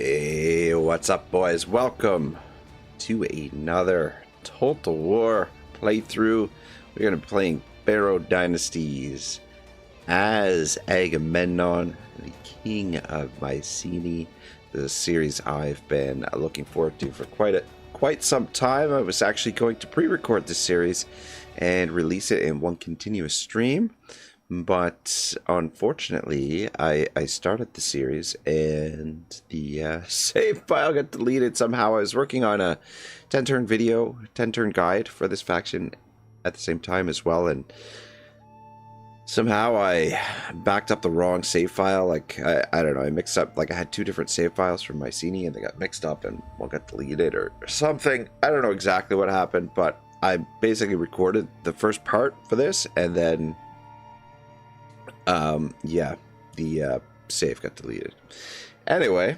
Hey, what's up, boys? Welcome to another Total War playthrough. We're going to be playing Pharaoh Dynasties as Agamemnon, the king of Mycenae. This is a series I've been looking forward to for quite some time. I was actually going to pre-record this series and release it in one continuous stream. But unfortunately, I started the series and the save file got deleted somehow. I was working on a 10-turn video, 10-turn guide for this faction at the same time as well. And somehow I backed up the wrong save file. Like, I don't know, I mixed up, like I had two different save files from Mycenae and they got mixed up and one got deleted or something. I don't know exactly what happened, but I basically recorded the first part for this and then the save got deleted. Anyway,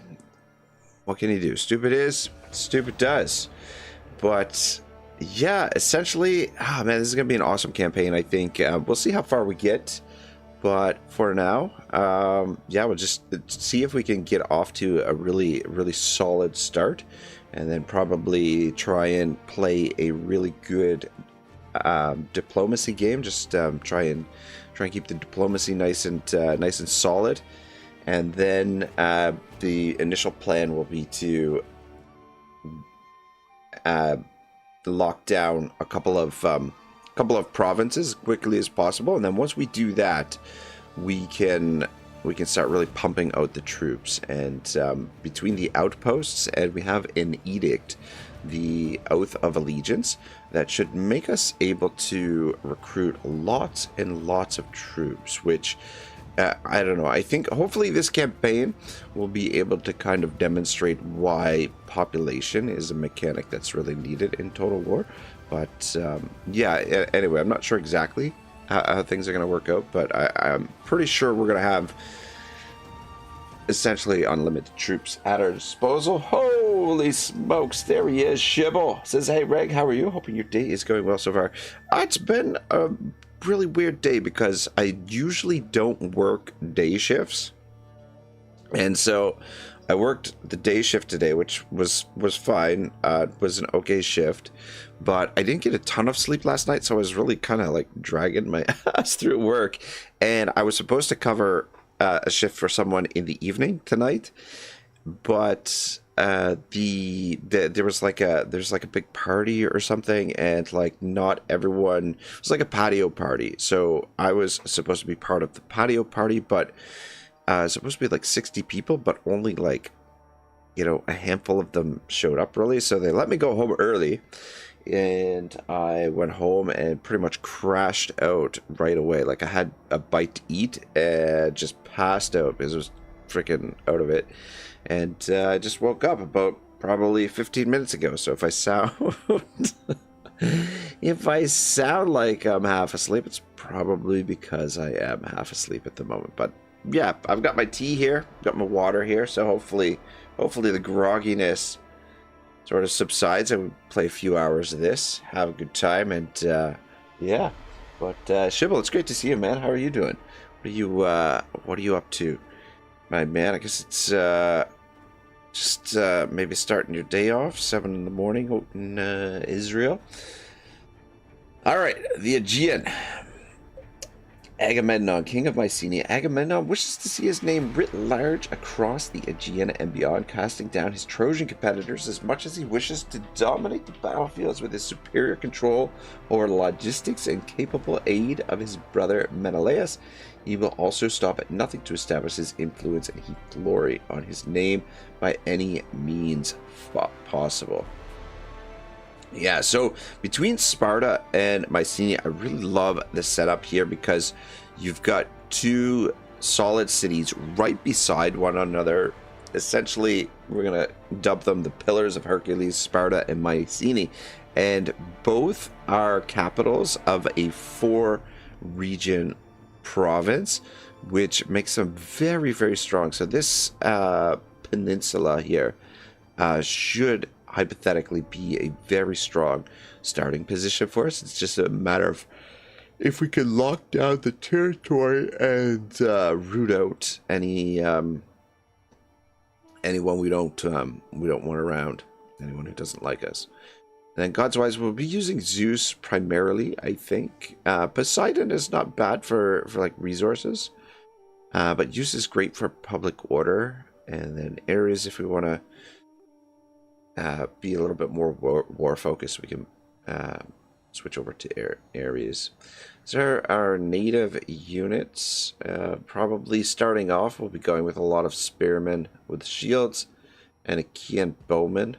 what can you do? Stupid is, stupid does. But yeah, essentially, man, this is gonna be an awesome campaign. I think we'll see how far we get, but for now, we'll just see if we can get off to a really solid start, and then probably try and play a really good diplomacy game. Just try and keep the diplomacy nice and solid, and then the initial plan will be to lock down a couple of provinces as quickly as possible, and then once we do that, we can start really pumping out the troops. And between the outposts, and we have an edict, the Oath of Allegiance, that should make us able to recruit lots and lots of troops, which I don't know, I think hopefully this campaign will be able to kind of demonstrate why population is a mechanic that's really needed in Total War. But anyway, I'm not sure exactly how things are going to work out, but I'm pretty sure we're going to have essentially unlimited troops at our disposal. Holy smokes, there he is. Shibble says, hey Reg, how are you? Hoping your day is going well so far. It's been a really weird day because I usually don't work day shifts, and so I worked the day shift today, which was fine. It was an okay shift, but I didn't get a ton of sleep last night, so I was really kind of like dragging my ass through work, and I was supposed to cover a shift for someone in the evening tonight, but there's like a big party or something, and like not everyone, it was like a patio party, so I was supposed to be part of the patio party, but supposed to be like 60 people, but only like, you know, a handful of them showed up early, so they let me go home early. And I went home and pretty much crashed out right away. Like I had a bite to eat and just passed out because I was freaking out of it. And I just woke up about probably 15 minutes ago. So if I sound like I'm half asleep, it's probably because I am half asleep at the moment. But yeah, I've got my tea here, got my water here, so hopefully the grogginess sort of subsides. I would play a few hours of this, have a good time, and yeah. But Shibble, it's great to see you, man. How are you doing? What are you up to, my man? I guess it's just maybe starting your day off, 7 in the morning out in Israel. All right, the Aegean. Agamemnon, king of Mycenae. Agamemnon wishes to see his name writ large across the Aegean and beyond, casting down his Trojan competitors as much as he wishes to dominate the battlefields with his superior control over logistics and capable aid of his brother Menelaus. He will also stop at nothing to establish his influence and heap glory on his name by any means possible. Yeah, so between Sparta and Mycenae, I really love the setup here because you've got two solid cities right beside one another. Essentially, we're going to dub them the Pillars of Hercules, Sparta and Mycenae, and both are capitals of a 4-region province, which makes them very, very strong. So this peninsula here should hypothetically be a very strong starting position for us. It's just a matter of if we can lock down the territory and root out any anyone we don't want around, anyone who doesn't like us. And then gods-wise, we'll be using Zeus primarily, I think. Poseidon is not bad for like resources, but Zeus is great for public order. And then Ares, if we want to be a little bit more war focused, we can switch over to Ares. So our native units, probably starting off, we'll be going with a lot of spearmen with shields and Achaean bowmen.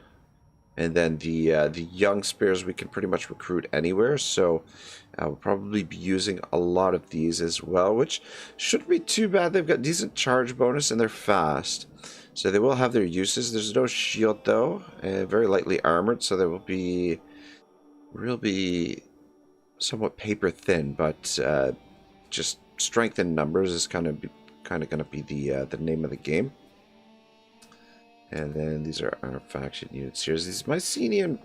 And then the young spears we can pretty much recruit anywhere, so we'll probably be using a lot of these as well, which shouldn't be too bad. They've got decent charge bonus and they're fast, so they will have their uses. There's no shield though, and very lightly armored, so they will be somewhat paper thin, but just strength in numbers is kind of going to be the name of the game. And then these are our faction units here. These Mycenaean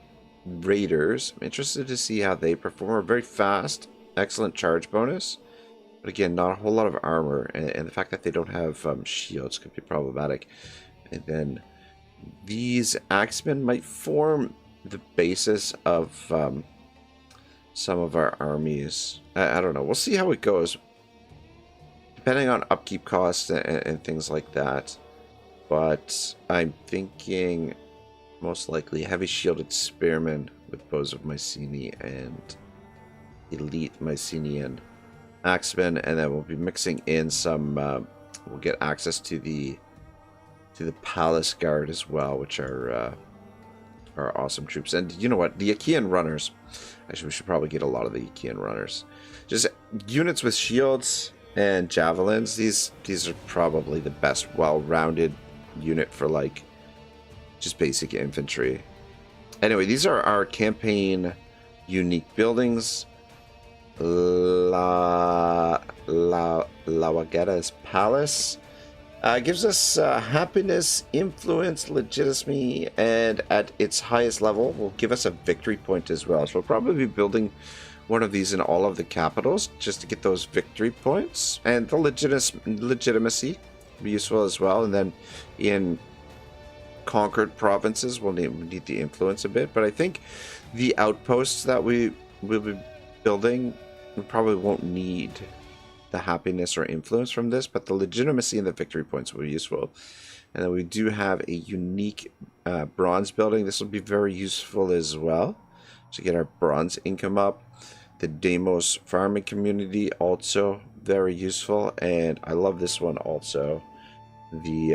raiders, I'm interested to see how they perform. Very fast, excellent charge bonus, but again, not a whole lot of armor, and the fact that they don't have shields could be problematic. And then these axemen might form the basis of some of our armies. I don't know. We'll see how it goes, depending on upkeep costs and things like that. But I'm thinking most likely heavy shielded spearmen with bows of Mycenae and elite Mycenaean axemen, and then we'll be mixing in some. We'll get access to the palace guard as well, which are awesome troops. And you know what? The Achaean runners. Actually, we should probably get a lot of the Achaean runners. Just units with shields and javelins. These are probably the best, well-rounded unit for like just basic infantry. Anyway, these are our campaign unique buildings. La Wagetta's palace gives us happiness, influence, legitimacy, and at its highest level will give us a victory point as well. So we'll probably be building one of these in all of the capitals just to get those victory points, and the legitimacy be useful as well. And then in conquered provinces we'll need the influence a bit, but I think the outposts that we will be building, we probably won't need the happiness or influence from this, but the legitimacy and the victory points will be useful. And then we do have a unique bronze building. This will be very useful as well to get our bronze income up. The Deimos farming community also very useful, and I love this one also. The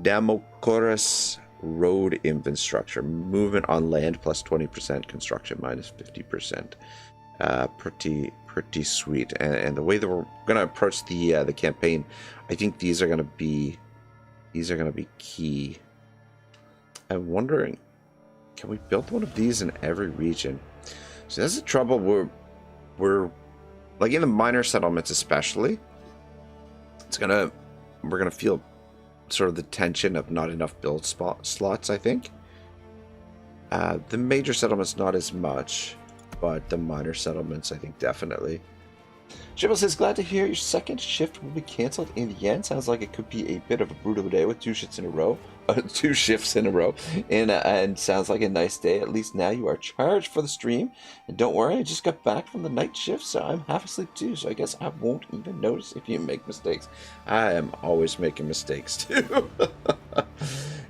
Damocorus road infrastructure, movement on land plus 20%, construction minus 50%. Pretty sweet. And the way that we're going to approach the campaign, I think these are going to be key. I'm wondering, can we build one of these in every region? So that's the trouble. We're like in the minor settlements especially, we're gonna feel sort of the tension of not enough build slots, I think. The major settlements not as much, but the minor settlements I think definitely. Jibble says, glad to hear your second shift will be cancelled in the end. Sounds like it could be a bit of a brutal day with 2 shifts in a row. 2 shifts in a row. And sounds like a nice day. At least now you are charged for the stream. And don't worry, I just got back from the night shift, so I'm half asleep too. So I guess I won't even notice if you make mistakes. I am always making mistakes too.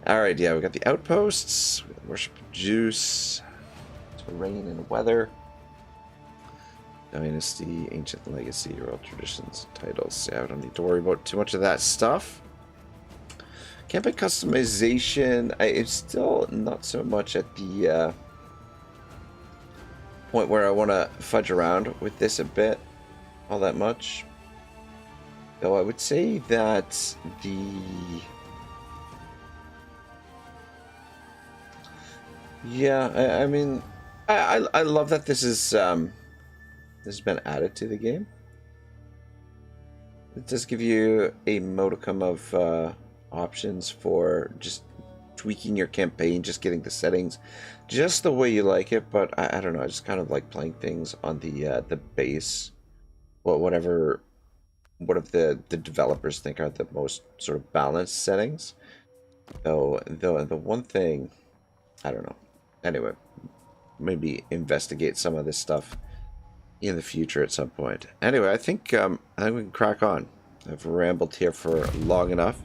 Alright, yeah, we got the outposts. We got the worship of Zeus. Terrain and weather. Dynasty, ancient legacy, royal traditions, titles. Yeah, I don't need to worry about too much of that stuff. Campaign customization, it's still not so much at the point where I want to fudge around with this a bit, all that much. Though I would say that I mean, I love that this is this has been added to the game. It does give you a modicum of options for just tweaking your campaign, just getting the settings just the way you like it. But I don't know, I just kind of like playing things on the base, whatever what of the developers think are the most sort of balanced settings. Though the one thing, I don't know. Anyway, maybe investigate some of this stuff in the future at some point. Anyway, I think we can crack on. I've rambled here for long enough.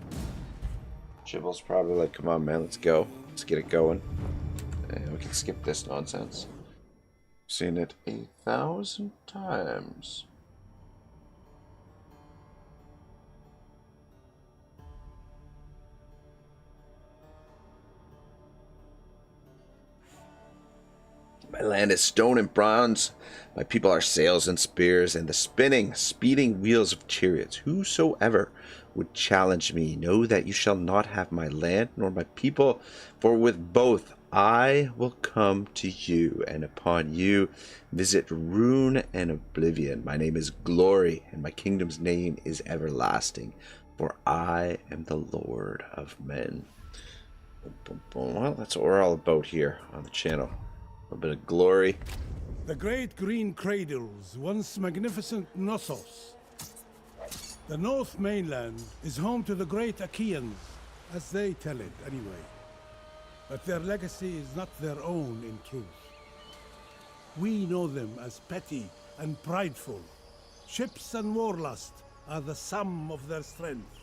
Chibble's probably like, come on, man, let's go. Let's get it going. And we can skip this nonsense. Seen it 1,000 times. My land is stone and bronze. My people are sails and spears, and the spinning, speeding wheels of chariots. Whosoever would challenge me, know that you shall not have my land nor my people, for with both I will come to you, and upon you visit ruin and oblivion. My name is Glory, and my kingdom's name is Everlasting, for I am the Lord of men. Well, that's what we're all about here on the channel. A bit of glory. The great green cradles, once magnificent Knossos. The North mainland is home to the great Achaeans, as they tell it anyway. But their legacy is not their own in truth. We know them as petty and prideful. Ships and warlust are the sum of their strength.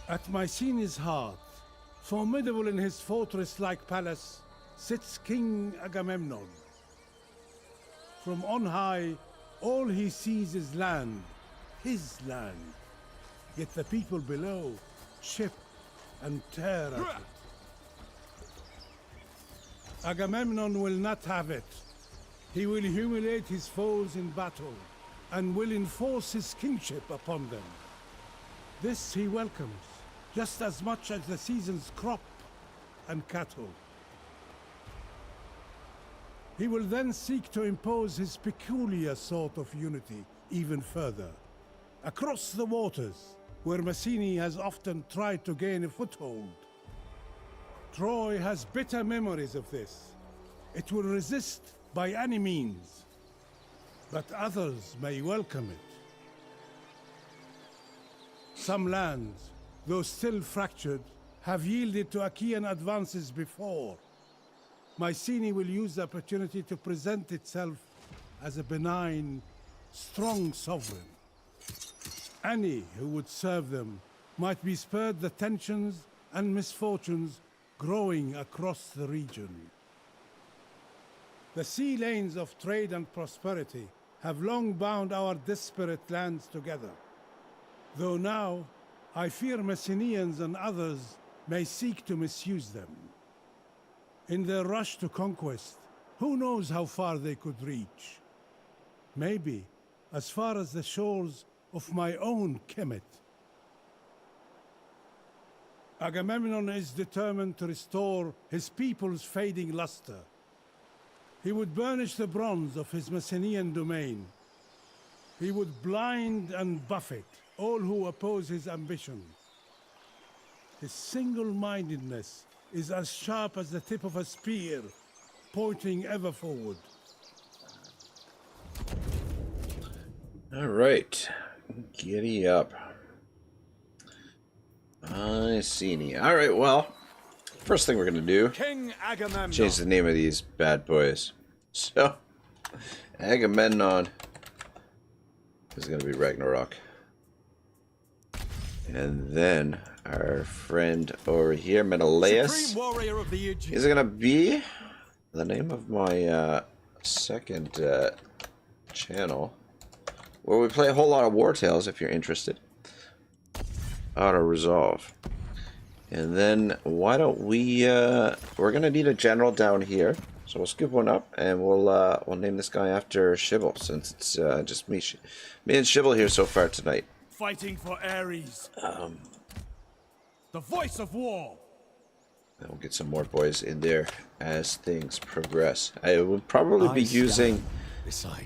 At Mycenae's heart, formidable in his fortress-like palace, sits King Agamemnon. From on high, all he sees is land, his land. Yet the people below ship and tear at it. Agamemnon will not have it. He will humiliate his foes in battle, and will enforce his kingship upon them. This he welcomes, just as much as the season's crop and cattle. He will then seek to impose his peculiar sort of unity even further. Across the waters, where Mycenae has often tried to gain a foothold. Troy has bitter memories of this. It will resist by any means, but others may welcome it. Some lands, though still fractured, have yielded to Achaean advances before. Mycenae will use the opportunity to present itself as a benign, strong sovereign. Any who would serve them might be spared the tensions and misfortunes growing across the region. The sea lanes of trade and prosperity have long bound our disparate lands together. Though now, I fear Mycenaeans and others may seek to misuse them. In their rush to conquest, who knows how far they could reach? Maybe as far as the shores of my own Kemet. Agamemnon is determined to restore his people's fading luster. He would burnish the bronze of his Mycenaean domain. He would blind and buffet all who oppose his ambition. His single-mindedness is as sharp as the tip of a spear, pointing ever forward. All right, giddy up. Mycenae. All right, well, first thing we're gonna do, King Agamemnon. change the name of these bad boys. So, Agamemnon is gonna be Ragnarok, and then our friend over here, Menelaus, Supreme warrior of the Aegean. is gonna be the name of my second channel, where we play a whole lot of War Tales. If you're interested, auto resolve. And then why don't we? We're gonna need a general down here, so we'll scoop one up, and we'll name this guy after Shibble, since it's just me and Shibble here so far tonight. Fighting for Ares. The voice of war. And we'll get some more boys in there as things progress. I will probably be using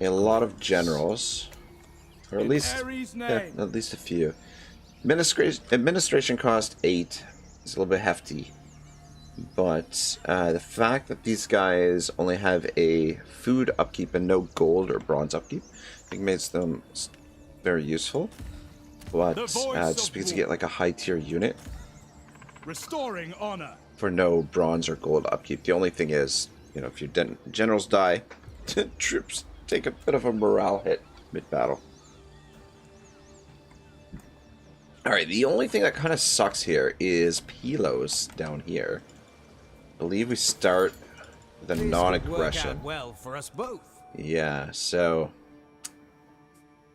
a lot of generals, or at least at least a few. Administration cost 8 is a little bit hefty, but the fact that these guys only have a food upkeep and no gold or bronze upkeep, I think makes them very useful. But The voice just of because you war. get like a high tier unit Restoring honor. for no bronze or gold upkeep. The only thing is, you know, if your generals die, troops take a bit of a morale hit mid-battle. Alright, the only thing that kind of sucks here is Pilos down here. I believe we start with a This would non-aggression. work out well for us both. Yeah, so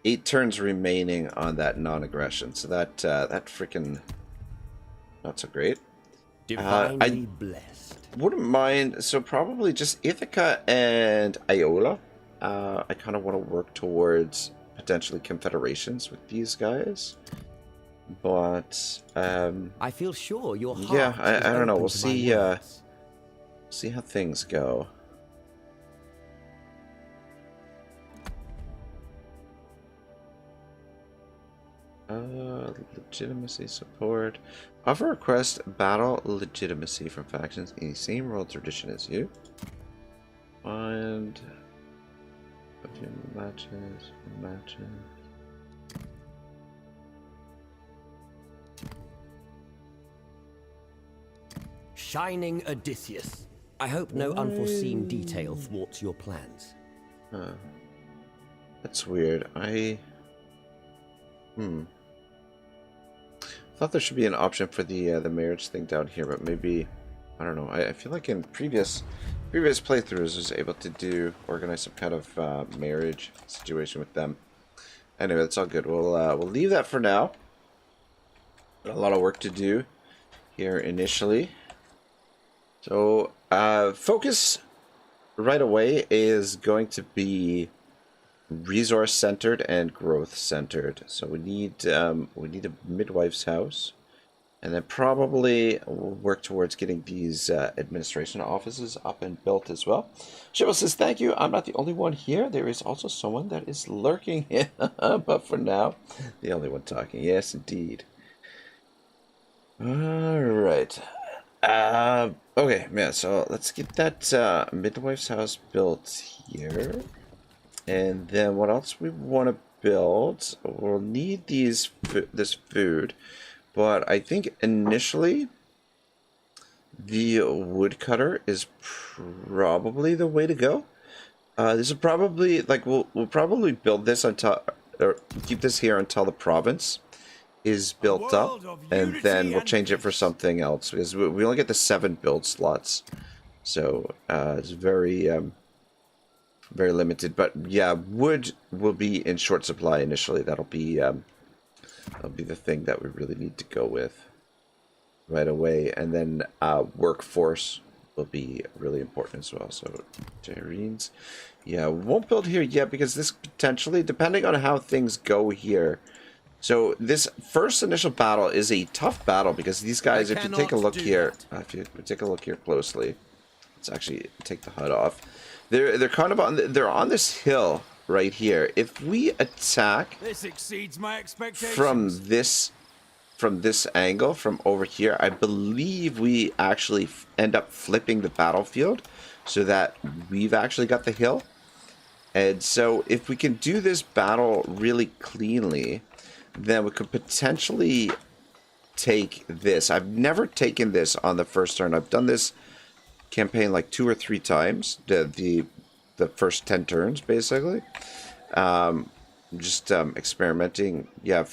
8 turns remaining on that non-aggression. So that that freaking not so great. Divinely blessed. Wouldn't mind. So probably just Ithaca and Iola. I kind of want to work towards potentially confederations with these guys. But I feel sure your heart yeah, I don't know. open We'll to my see. words. See how things go. Legitimacy support. Offer request battle legitimacy from factions in the same role tradition as you. Find a few matches. Shining Odysseus. I hope no unforeseen detail thwarts your plans. That's weird. Thought there should be an option for the marriage thing down here, but maybe I don't know. I feel like in previous playthroughs I was able to organize some kind of marriage situation with them. Anyway, that's all good. We'll leave that for now. Got a lot of work to do here initially. So focus right away is going to be resource centered and growth centered. So we need a midwife's house, and then probably we'll work towards getting these administration offices up and built as well. Shiva says, thank you. I'm not the only one here. There is also someone that is lurking here. But for now, the only one talking. Yes, indeed. All right. Okay, yeah, so let's get that midwife's house built here. And then what else we want to build? We'll need this food, but I think initially the woodcutter is probably the way to go. This is probably like we'll probably build this until or keep this here until the province is built up, and then we'll change it for something else because we only get the 7 build slots, so it's very limited. But yeah, wood will be in short supply initially. That'll be the thing that we really need to go with right away, and then workforce will be really important as well. So Tyreen's, yeah, won't build here yet because this potentially, depending on how things go here. So this first initial battle is a tough battle because these guys, if you take a look here, closely, let's actually take the HUD off. They're kind of they're on this hill right here. If we attack This exceeds my expectations. from this angle, from over here, I believe we actually end up flipping the battlefield so that we've actually got the hill. And so if we can do this battle really cleanly, then we could potentially take this. I've never taken this on the first turn. I've done this campaign like 2 or 3 times, the first 10 turns basically. Just experimenting, yeah,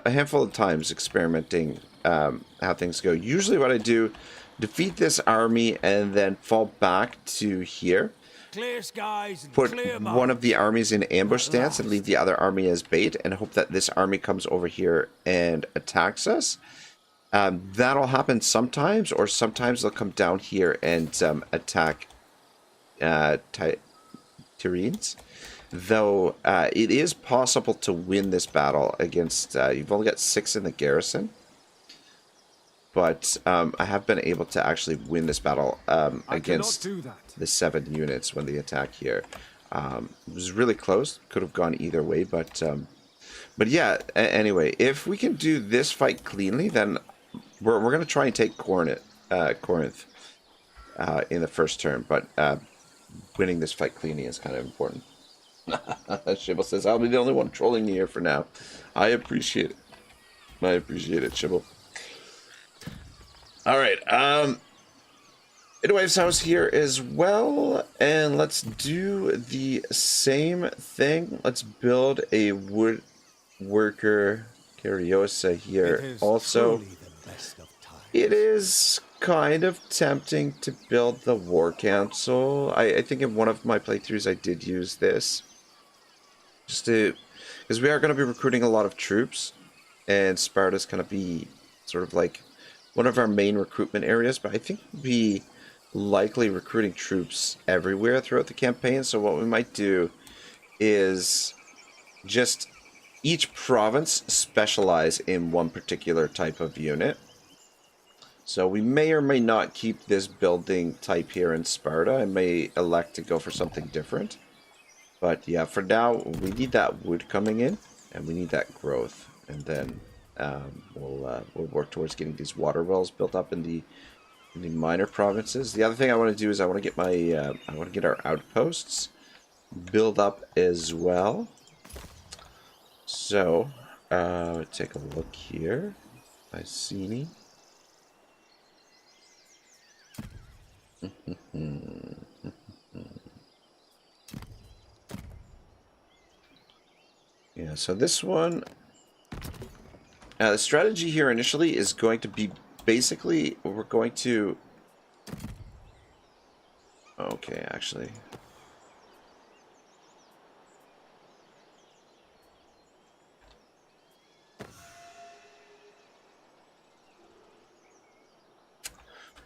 a handful of times experimenting how things go. Usually what I do, defeat this army and then fall back to here, Clear skies and put clear one of the armies in ambush stance and leave the other army as bait, and hope that this army comes over here and attacks us. That'll happen sometimes, or sometimes they'll come down here and attack Tyreen's. Though it is possible to win this battle against, you've only got 6 in the garrison, but I have been able to actually win this battle against the 7 units when they attack here. It was really close, could have gone either way, but yeah, anyway, if we can do this fight cleanly, then we're going to try and take Corinth in the first turn, but winning this fight cleanly is kind of important. Shibble says, I'll be the only one trolling you here for now. I appreciate it. I appreciate it, Shibble. Alright, Midwife's house here as well, and let's do the same thing. Let's build a woodworker cariosa here. Also, it is kind of tempting to build the war council. I think in one of my playthroughs I did use this. Just to, because we are going to be recruiting a lot of troops, and Sparta's going to be sort of like one of our main recruitment areas, but I think we'll be likely recruiting troops everywhere throughout the campaign. So what we might do is just each province specialize in one particular type of unit. So we may or may not keep this building type here in Sparta. I may elect to go for something different. But yeah, for now, we need that wood coming in, and we need that growth. And then we'll work towards getting these water wells built up in the minor provinces. The other thing I want to do is I want to get my I want to get our outposts build up as well. So take a look here. Mycenae. Yeah, so this one, the strategy here initially is going to be basically, we're going to, okay, actually,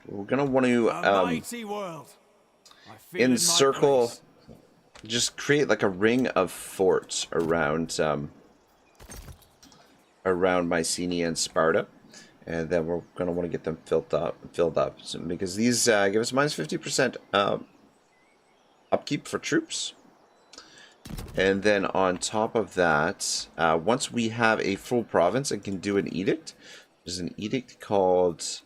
we're going to want to encircle, just create like a ring of forts around around Mycenae and Sparta, and then we're going to want to get them filled up so, because these give us minus 50% upkeep for troops. And then on top of that, once we have a full province and can do an edict, there's an edict called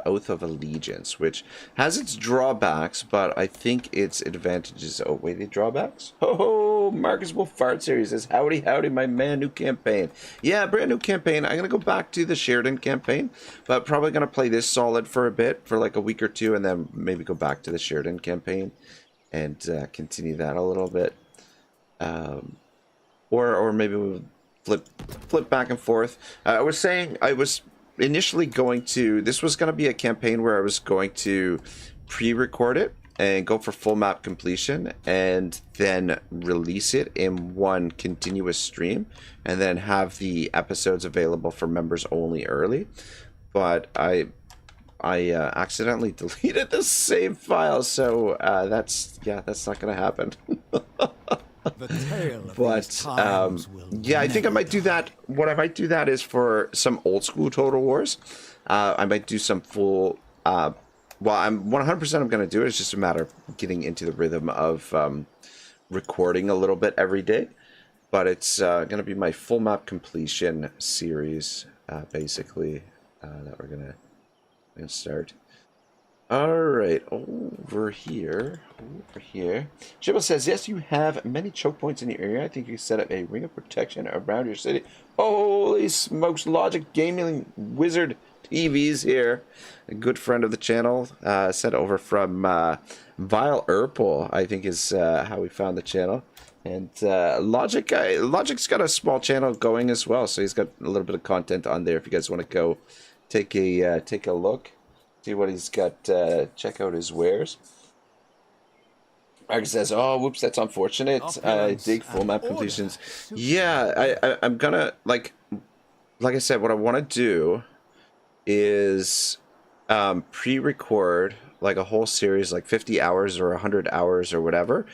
Oath of Allegiance, which has its drawbacks, but I think its advantages outweigh the drawbacks. Oh, Marcus Wolf Fart Series says, howdy, howdy, my man, new campaign. Yeah, brand new campaign. I'm going to go back to the Sheridan campaign, but probably going to play this solid for a bit, for like a week or two, and then maybe go back to the Sheridan campaign and continue that a little bit. Or maybe we'll flip back and forth. I was initially this was going to be a campaign where I was going to pre-record it and go for full map completion and then release it in one continuous stream and then have the episodes available for members only early. But I accidentally deleted the save file, so that's not going to happen. But yeah, I think I might do that. What I might do that is for some old school Total Wars. I might do some full. Well, I'm 100%. I'm going to do it. It's just a matter of getting into the rhythm of recording a little bit every day. But it's going to be my full map completion series, basically, that we're going to start. All right, over here. Shibble says, yes, you have many choke points in your area. I think you set up a ring of protection around your city. Holy smokes, Logic Gaming Wizard TV's here. A good friend of the channel, sent over from Vile Urple, I think is how we found the channel. And Logic's got a small channel going as well, so he's got a little bit of content on there if you guys want to go take a look. See what he's got, check out his wares. Mark says, oh, whoops, that's unfortunate. I dig full map completions. Yeah, I'm gonna, like I said, what I want to do is pre-record like a whole series, like 50 hours or 100 hours or whatever,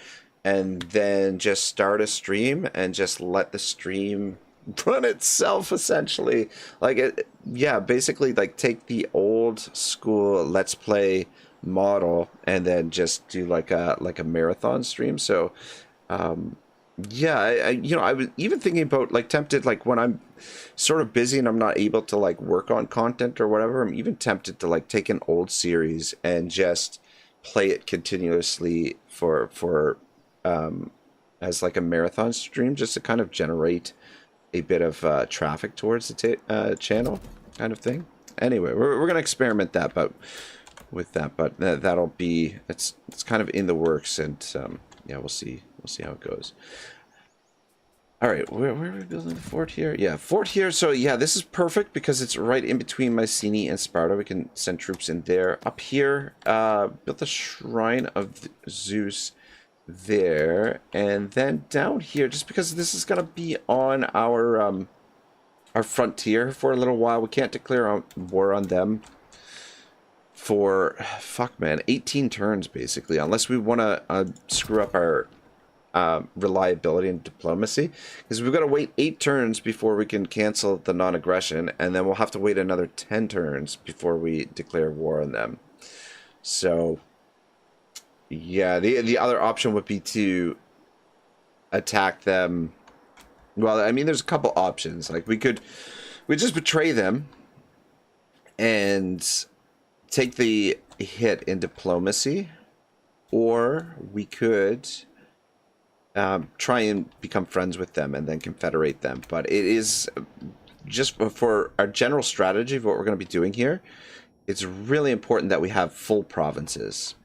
and then just start a stream and just let the stream run itself, essentially. Like basically like take the old school Let's Play model and then just do like a marathon stream. So yeah, I was even thinking about, like, tempted, like when I'm sort of busy and I'm not able to like work on content or whatever, I'm even tempted to like take an old series and just play it continuously for as like a marathon stream, just to kind of generate a bit of traffic towards the channel, kind of thing. Anyway, we're gonna experiment that, but with that, but that'll be it's kind of in the works, and yeah, we'll see how it goes. All right, where are we building the fort here? Yeah, fort here. So yeah, this is perfect because it's right in between Mycenae and Sparta. We can send troops in there. Up here, built the shrine of Zeus there, and then down here, just because this is gonna be on our frontier for a little while, we can't declare war on them for 18 turns basically, unless we want to screw up our reliability and diplomacy, because we've got to wait 8 turns before we can cancel the non-aggression, and then we'll have to wait another 10 turns before we declare war on them. So yeah, the other option would be to attack them. Well, I mean, there's a couple options. Like we just betray them and take the hit in diplomacy, or we could try and become friends with them and then confederate them. But it is just for our general strategy of what we're going to be doing here. It's really important that we have full provinces,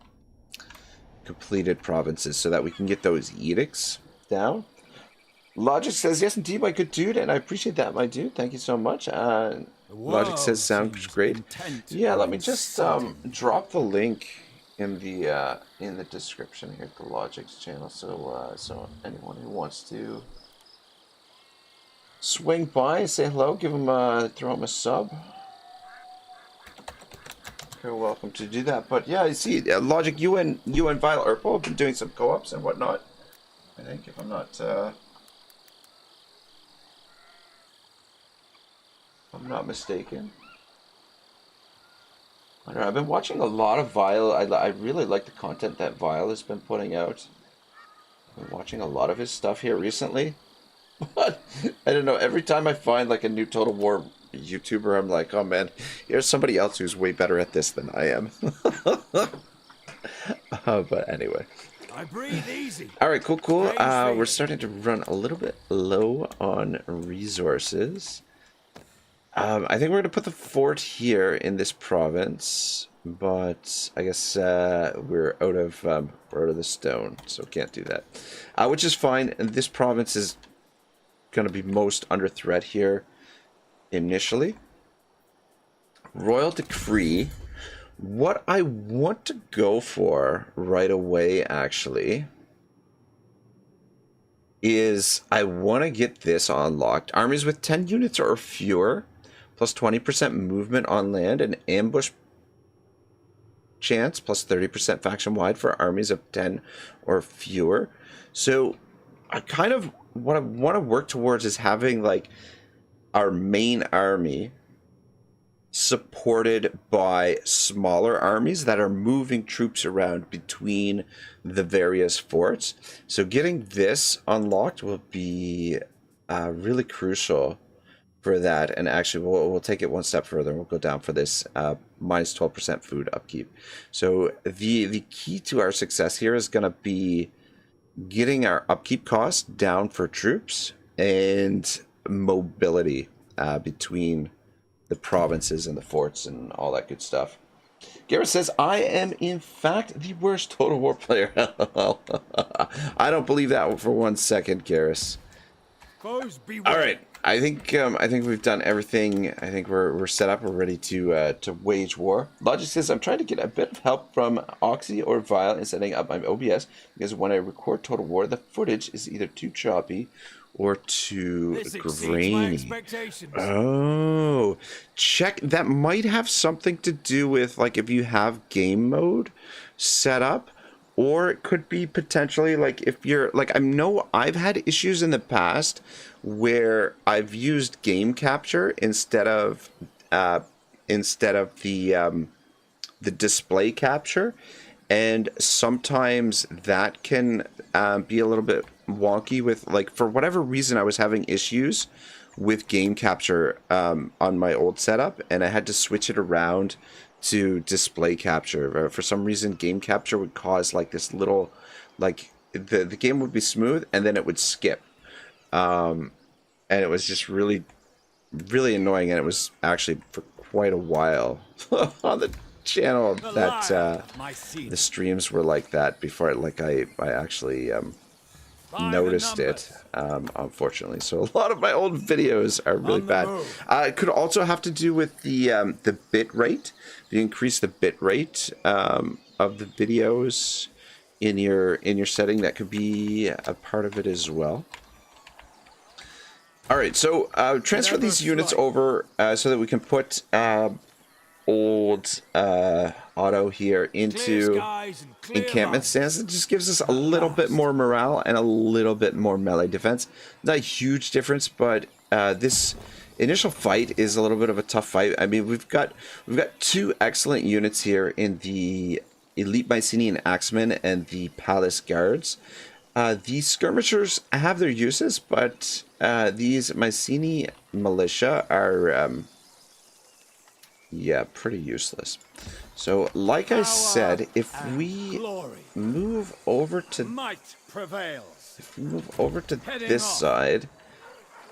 completed provinces, so that we can get those edicts down. Logic says, yes, indeed, my good dude, and I appreciate that, my dude. Thank you so much. Logic says, sounds great. Yeah, let me just drop the link in the description here to Logic's channel, so anyone who wants to swing by, say hello, give him throw him a sub. You're welcome to do that. But yeah, I see Logic, you and Vile Urpo have been doing some co-ops and whatnot, I think, if I'm not mistaken. I don't know, I've been watching a lot of Vile. I really like the content that Vile has been putting out. I've been watching a lot of his stuff here recently. But I don't know, every time I find like a new Total War YouTuber, I'm like, oh man, here's somebody else who's way better at this than I am. But anyway. I breathe easy. All right, cool. We're starting to run a little bit low on resources. I think we're going to put the fort here in this province, but I guess we're out of the stone, so can't do that. Which is fine, and this province is going to be most under threat here initially. Royal decree. What I want to go for right away, actually, is I want to get this unlocked. Armies with 10 units or fewer, plus 20% movement on land, and ambush chance, plus 30% faction-wide for armies of 10 or fewer. So I kind of, what I want to work towards is having like our main army supported by smaller armies that are moving troops around between the various forts. So getting this unlocked will be really crucial for that. And actually we'll take it one step further, and we'll go down for this minus 12% food upkeep. So the key to our success here is going to be getting our upkeep costs down for troops and mobility between the provinces and the forts and all that good stuff. Garrett says, I am in fact the worst Total War player. I don't believe that for 1 second, Garrus. All right, I think we've done everything. I think we're set up. We're ready to wage war. Logic says, I'm trying to get a bit of help from Oxy or Vile in setting up my OBS, because when I record Total War, the footage is either too choppy or too grainy. Oh, check. That might have something to do with like if you have game mode set up, or it could be potentially like if you're like, I know I've had issues in the past where I've used game capture instead of the display capture, and sometimes that can be a little bit wonky with, like, for whatever reason I was having issues with game capture on my old setup, and I had to switch it around to display capture. For some reason, game capture would cause like this little, like the game would be smooth and then it would skip, and it was just really annoying. And it was actually for quite a while on the channel that the streams were like that before I actually noticed it, unfortunately. So a lot of my old videos are really bad. It could also have to do with the bit rate. If you increase the bit rate of the videos in your setting, that could be a part of it as well. All right, so transfer these units over so that we can put old auto here into encampment stance. It just gives us a little bit more morale and a little bit more melee defense. Not a huge difference, but this initial fight is a little bit of a tough fight. I mean, we've got 2 excellent units here in the elite Mycenaean axemen and the palace guards. These skirmishers have their uses, but these Mycenae militia are yeah, pretty useless. So, like I said, if we move over to this side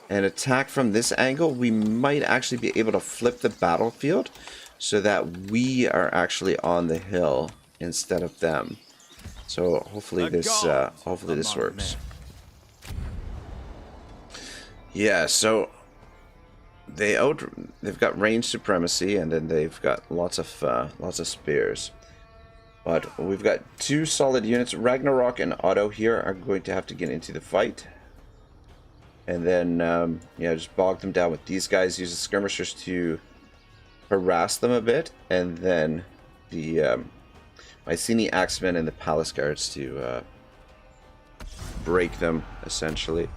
and attack from this angle, we might actually be able to flip the battlefield so that we are actually on the hill instead of them. So hopefully this works. Yeah, so they've got range supremacy, and then they've got lots of spears. But we've got 2 solid units. Ragnarok and Otto here are going to have to get into the fight, and then yeah, just bog them down with these guys. Use the skirmishers to harass them a bit, and then the Mycenae axemen and the palace guards to break them essentially.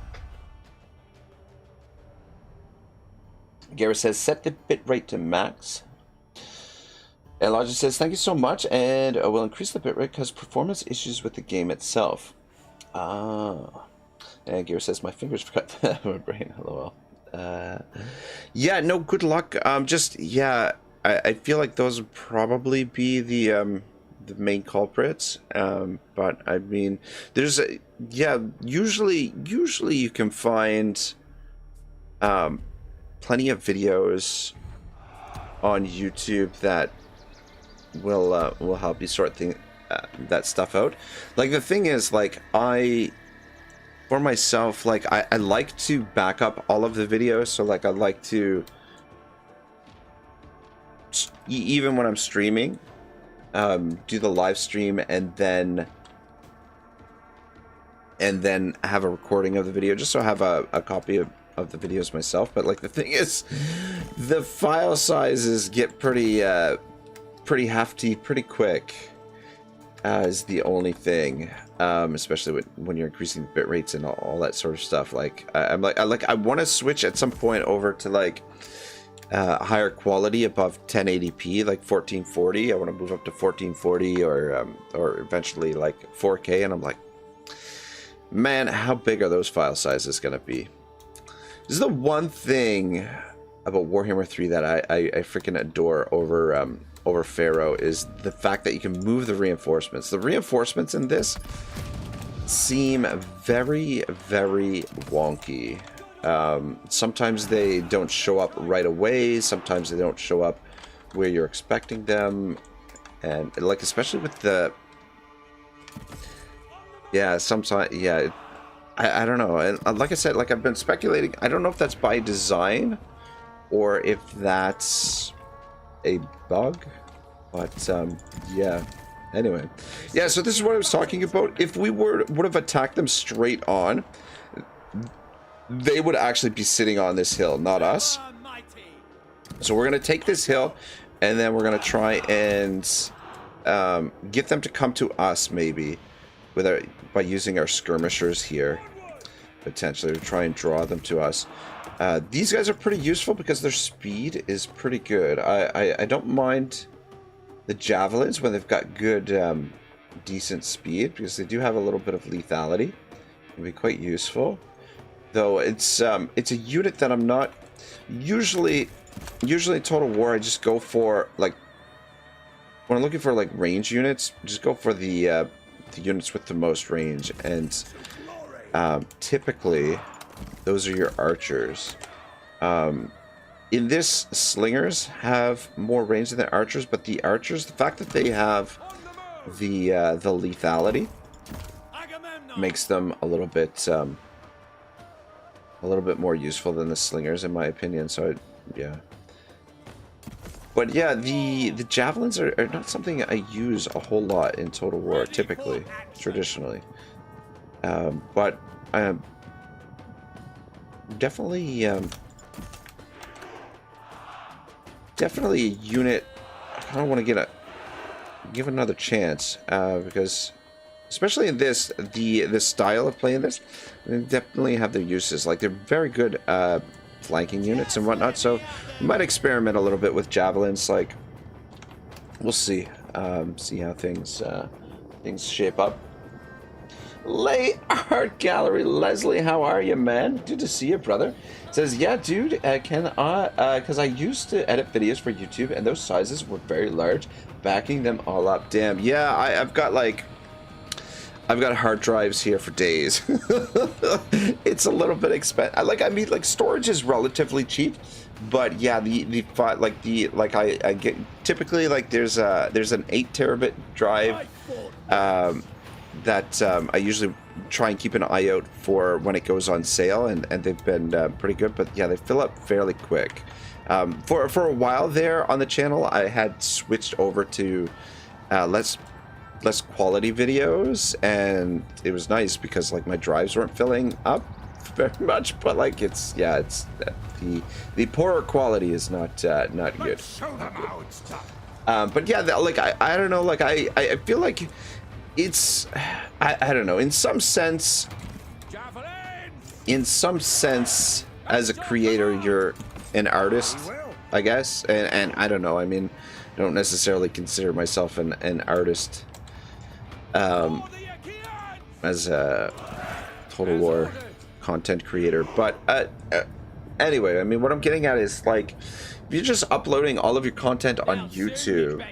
Garrett says, set the bitrate to max. Elijah says, thank you so much, and we'll increase the bitrate because performance issues with the game itself. And Garrett says, my fingers forgot my brain. LOL. Yeah, no, good luck. Yeah, I feel like those would probably be the main culprits. But I mean, there's yeah, usually you can find plenty of videos on YouTube that will help you sort that stuff out. Like, the thing is, like, for myself, like, I like to back up all of the videos. So, like, I like to, even when I'm streaming, do the live stream and then have a recording of the video, just so I have a copy of the videos myself. But, like, the thing is, the file sizes get pretty hefty pretty quick, is the only thing, especially when you're increasing bit rates and all that sort of stuff. Like, I want to switch at some point over to, like, higher quality above 1080p, like 1440. I want to move up to 1440 or eventually like 4K, and I'm like, man, how big are those file sizes gonna be? This is the one thing about Warhammer 3 that I freaking adore over Pharaoh, is the fact that you can move the reinforcements. The reinforcements in this seem very, very wonky. Sometimes they don't show up right away. Sometimes they don't show up where you're expecting them. And, like, especially with the... Yeah, sometimes... Yeah, I don't know. And like I said, like, I've been speculating. I don't know if that's by design or if that's a bug. But, yeah. Anyway. Yeah, so this is what I was talking about. If we would have attacked them straight on, they would actually be sitting on this hill, not us. So we're going to take this hill, and then we're going to try and get them to come to us, maybe, by using our skirmishers here, potentially, to try and draw them to us. These guys are pretty useful because their speed is pretty good. I don't mind the javelins when they've got good, decent speed, because they do have a little bit of lethality. It can be quite useful. Though it's a unit that I'm not usually in Total War. I just go for, like, when I'm looking for like range units, just go for the units with the most range, and typically those are your archers. In this, slingers have more range than the archers, but the archers, the fact that they have the lethality makes them a little bit more useful than the slingers, in my opinion. So yeah. But yeah, the javelins are not something I use a whole lot in Total War, typically, traditionally. But definitely definitely a unit I kind of want to give another chance, because especially in this, the style of playing this, they definitely have their uses. Like, they're very good flanking units and whatnot, so we might experiment a little bit with javelins. Like, we'll see see how things shape up. Lay Art Gallery, Leslie, how are you, man? Good to see you, brother. Says, yeah, dude, can I, because I used to edit videos for YouTube, and those sizes were very large, backing them all up. Damn, yeah, I've got hard drives here for days. It's a little bit expensive. I mean, like, storage is relatively cheap, but yeah, I get typically, like, there's an 8 terabit drive that I usually try and keep an eye out for when it goes on sale, and they've been pretty good. But yeah, they fill up fairly quick. For a while there on the channel, I had switched over to less quality videos, and it was nice because, like, my drives weren't filling up very much. But like, it's the poorer quality is not good. But yeah, like, I don't know, like, I feel like it's I don't know, in some sense, as a creator, you're an artist, I guess, and I don't know, I mean, I don't necessarily consider myself an artist as a Total War content creator, but anyway, I mean, what I'm getting at is, like, if you're just uploading all of your content on YouTube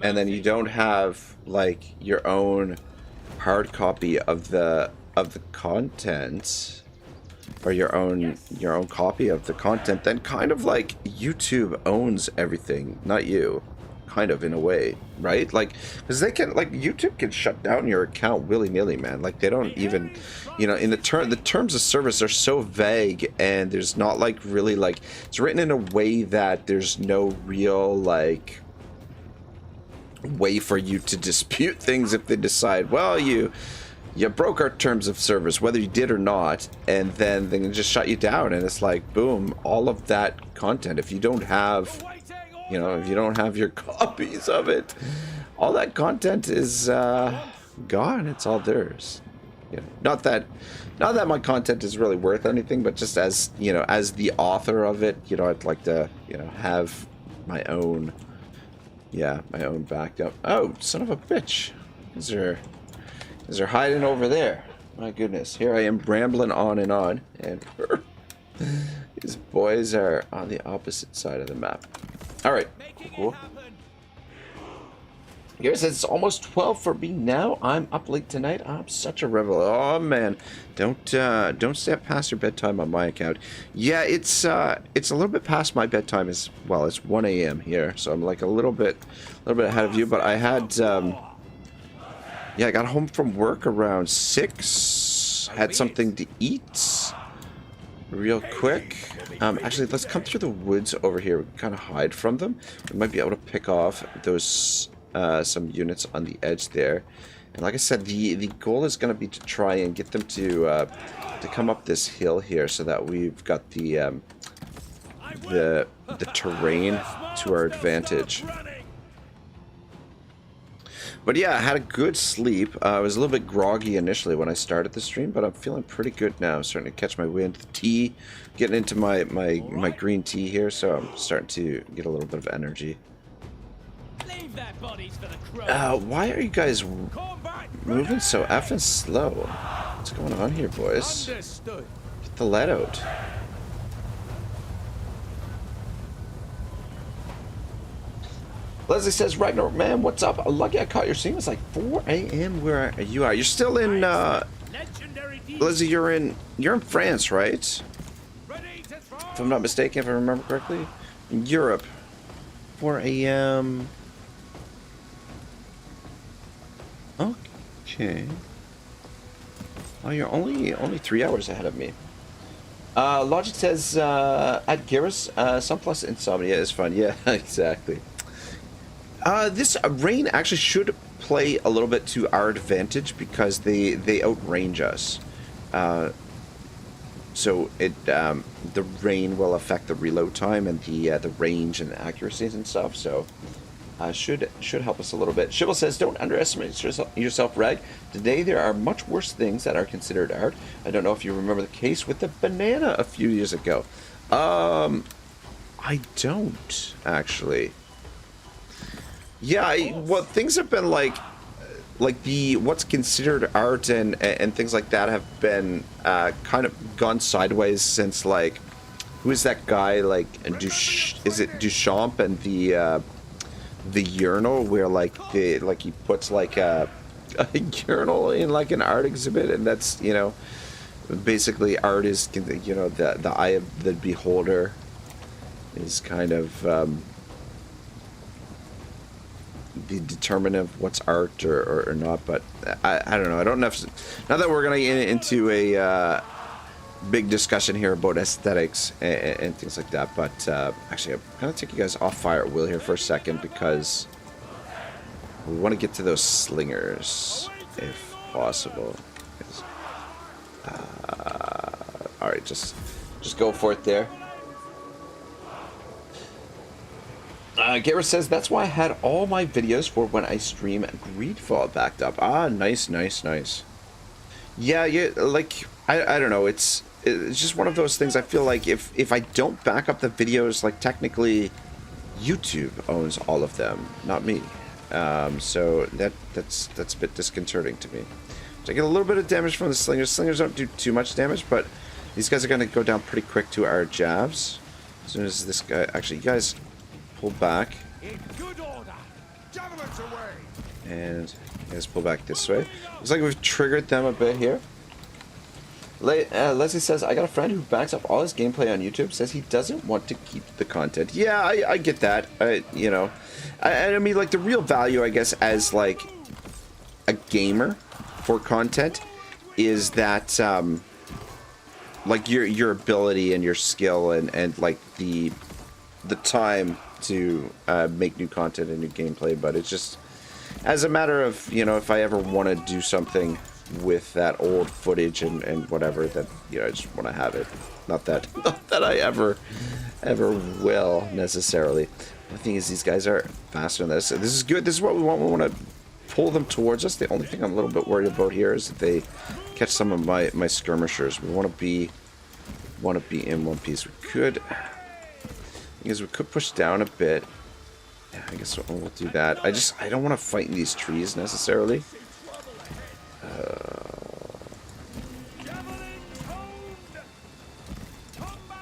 and then you don't have, like, your own hard copy of the content, or your own copy of the content, then kind of like YouTube owns everything, not you, kind of, in a way, right? Like, because they can, like, YouTube can shut down your account willy-nilly, man. Like, they don't even, you know, in the terms of service are so vague, and there's not, like, really, like, it's written in a way that there's no real, like, way for you to dispute things if they decide, well, you broke our terms of service, whether you did or not, and then they can just shut you down. And it's like, boom, all of that content, if you don't have, you know, if you don't have your copies of it, all that content is gone. It's all theirs. You know, not that my content is really worth anything, but just as, you know, as the author of it, you know, I'd like to, you know, have my own, my own backed up. Oh, son of a bitch. Is there hiding over there? My goodness. Here I am rambling on, and these boys are on the opposite side of the map. Alright, cool. Here it says it's almost 12 for me now. I'm up late tonight. I'm such a rebel. Oh man, don't step past your bedtime on my account. Yeah, it's a little bit past my bedtime as well. It's 1 a.m. here, so I'm like a little bit ahead of you. But I had I got home from work around 6. Had something to eat real quick. Actually, let's come through the woods over here. We can kind of hide from them. We might be able to pick off those some units on the edge there. And like I said, the goal is going to be to try and get them to come up this hill here, so that we've got the terrain to our advantage. But yeah, I had a good sleep. I was a little bit groggy initially when I started the stream, but I'm feeling pretty good now. I'm starting to catch my wind. The tea, getting into my green tea here, so I'm starting to get a little bit of energy. Why are you guys moving so effing slow? What's going on here, boys? Get the lead out. Leslie says, Ragnar, man, what's up? Lucky I caught your stream. It's like 4 a.m. Where you are? You're still in, Leslie, you're in France, right? If I'm not mistaken, if I remember correctly. In Europe. 4 a.m. Okay. Oh, you're only 3 hours ahead of me. Logic says, at Garrus, some plus insomnia is fun. Yeah, exactly. This rain actually should play a little bit to our advantage because they outrange us. So it the rain will affect the reload time and the range and accuracies and stuff. So should help us a little bit. Shibble says, don't underestimate yourself, Rag. Today there are much worse things that are considered art. I don't know if you remember the case with the banana a few years ago. I don't actually. Yeah, well, things have been like the what's considered art and things like that have been kind of gone sideways since, like, who is that guy, like, is it Duchamp and the urinal, where like he puts like a urinal in like an art exhibit, and that's, you know, basically art is, you know, the eye of the beholder is kind of the determinant of what's art or not. But I don't know. I don't know if, now that we're gonna get into a big discussion here about aesthetics and things like that, but actually I'm gonna take you guys off fire at will here for a second because we want to get to those slingers if possible. All right, just go for it there. Garrett says, that's why I had all my videos for when I stream Greedfall backed up. Ah, nice. Yeah, like, I don't know, it's just one of those things. I feel like if I don't back up the videos, like, technically YouTube owns all of them, not me. So that's a bit disconcerting to me. So I get a little bit of damage from the slingers. Slingers don't do too much damage, but these guys are going to go down pretty quick to our jabs. As soon as this guy, actually, you guys pull back. In good order. Javelins away. And you guys pull back this way. Looks like we've triggered them a bit here. Leslie says, I got a friend who backs up all his gameplay on YouTube, says he doesn't want to keep the content. Yeah, I get that. You know, I mean, like, the real value, I guess, as like a gamer for content is that like your ability and your skill and like the time to make new content and new gameplay. But it's just as a matter of, you know, if I ever want to do something with that old footage and whatever, that, you know, I just want to have it. Not that I ever will necessarily. The thing is, these guys are faster than this. This is good. This is what we want. We want to pull them towards us. The only thing I'm a little bit worried about here is that they catch some of my skirmishers. We want to be in one piece. We could, because we could push down a bit. Yeah, I guess we'll do that. I don't want to fight in these trees necessarily.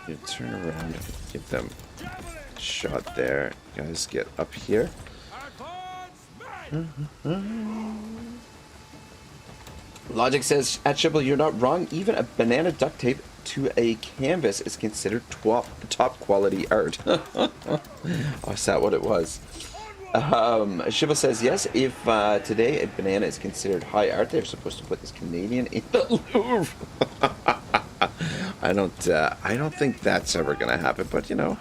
You turn around, give them a shot there. You guys get up here. Logic says, at Shibble, you're not wrong. Even a banana duct tape to a canvas is considered top quality art. Oh, is that what it was? Shiva says, yes, if today a banana is considered high art, they're supposed to put this Canadian in the Louvre. I don't think that's ever gonna happen, but you know,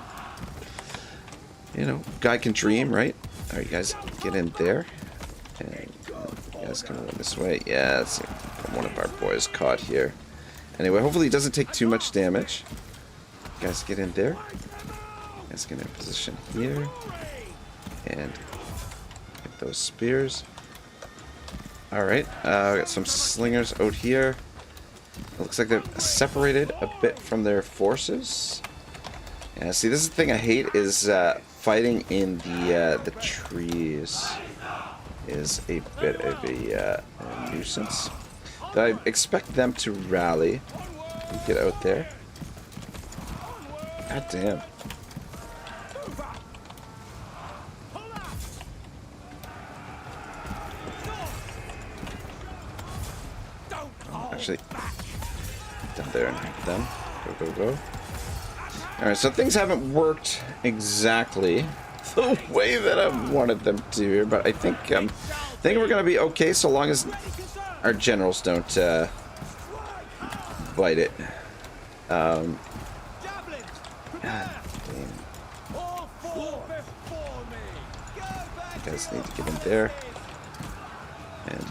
guy can dream, right? All right, you guys get in there, and you guys can run this way. Yeah, let's see, one of our boys caught here. Anyway, hopefully he doesn't take too much damage. You guys get in there. You guys get in position here. And get those spears. Alright, we got some slingers out here. It looks like they're separated a bit from their forces. Yeah, see, this is the thing I hate, is fighting in the trees is a bit of a nuisance. I expect them to rally and get out there. God damn. Actually, down there and hit them. Go, go, go. Alright, so things haven't worked exactly the way that I wanted them to here, but I think we're gonna be okay so long as our generals don't bite it. God damn. You guys need to get in there and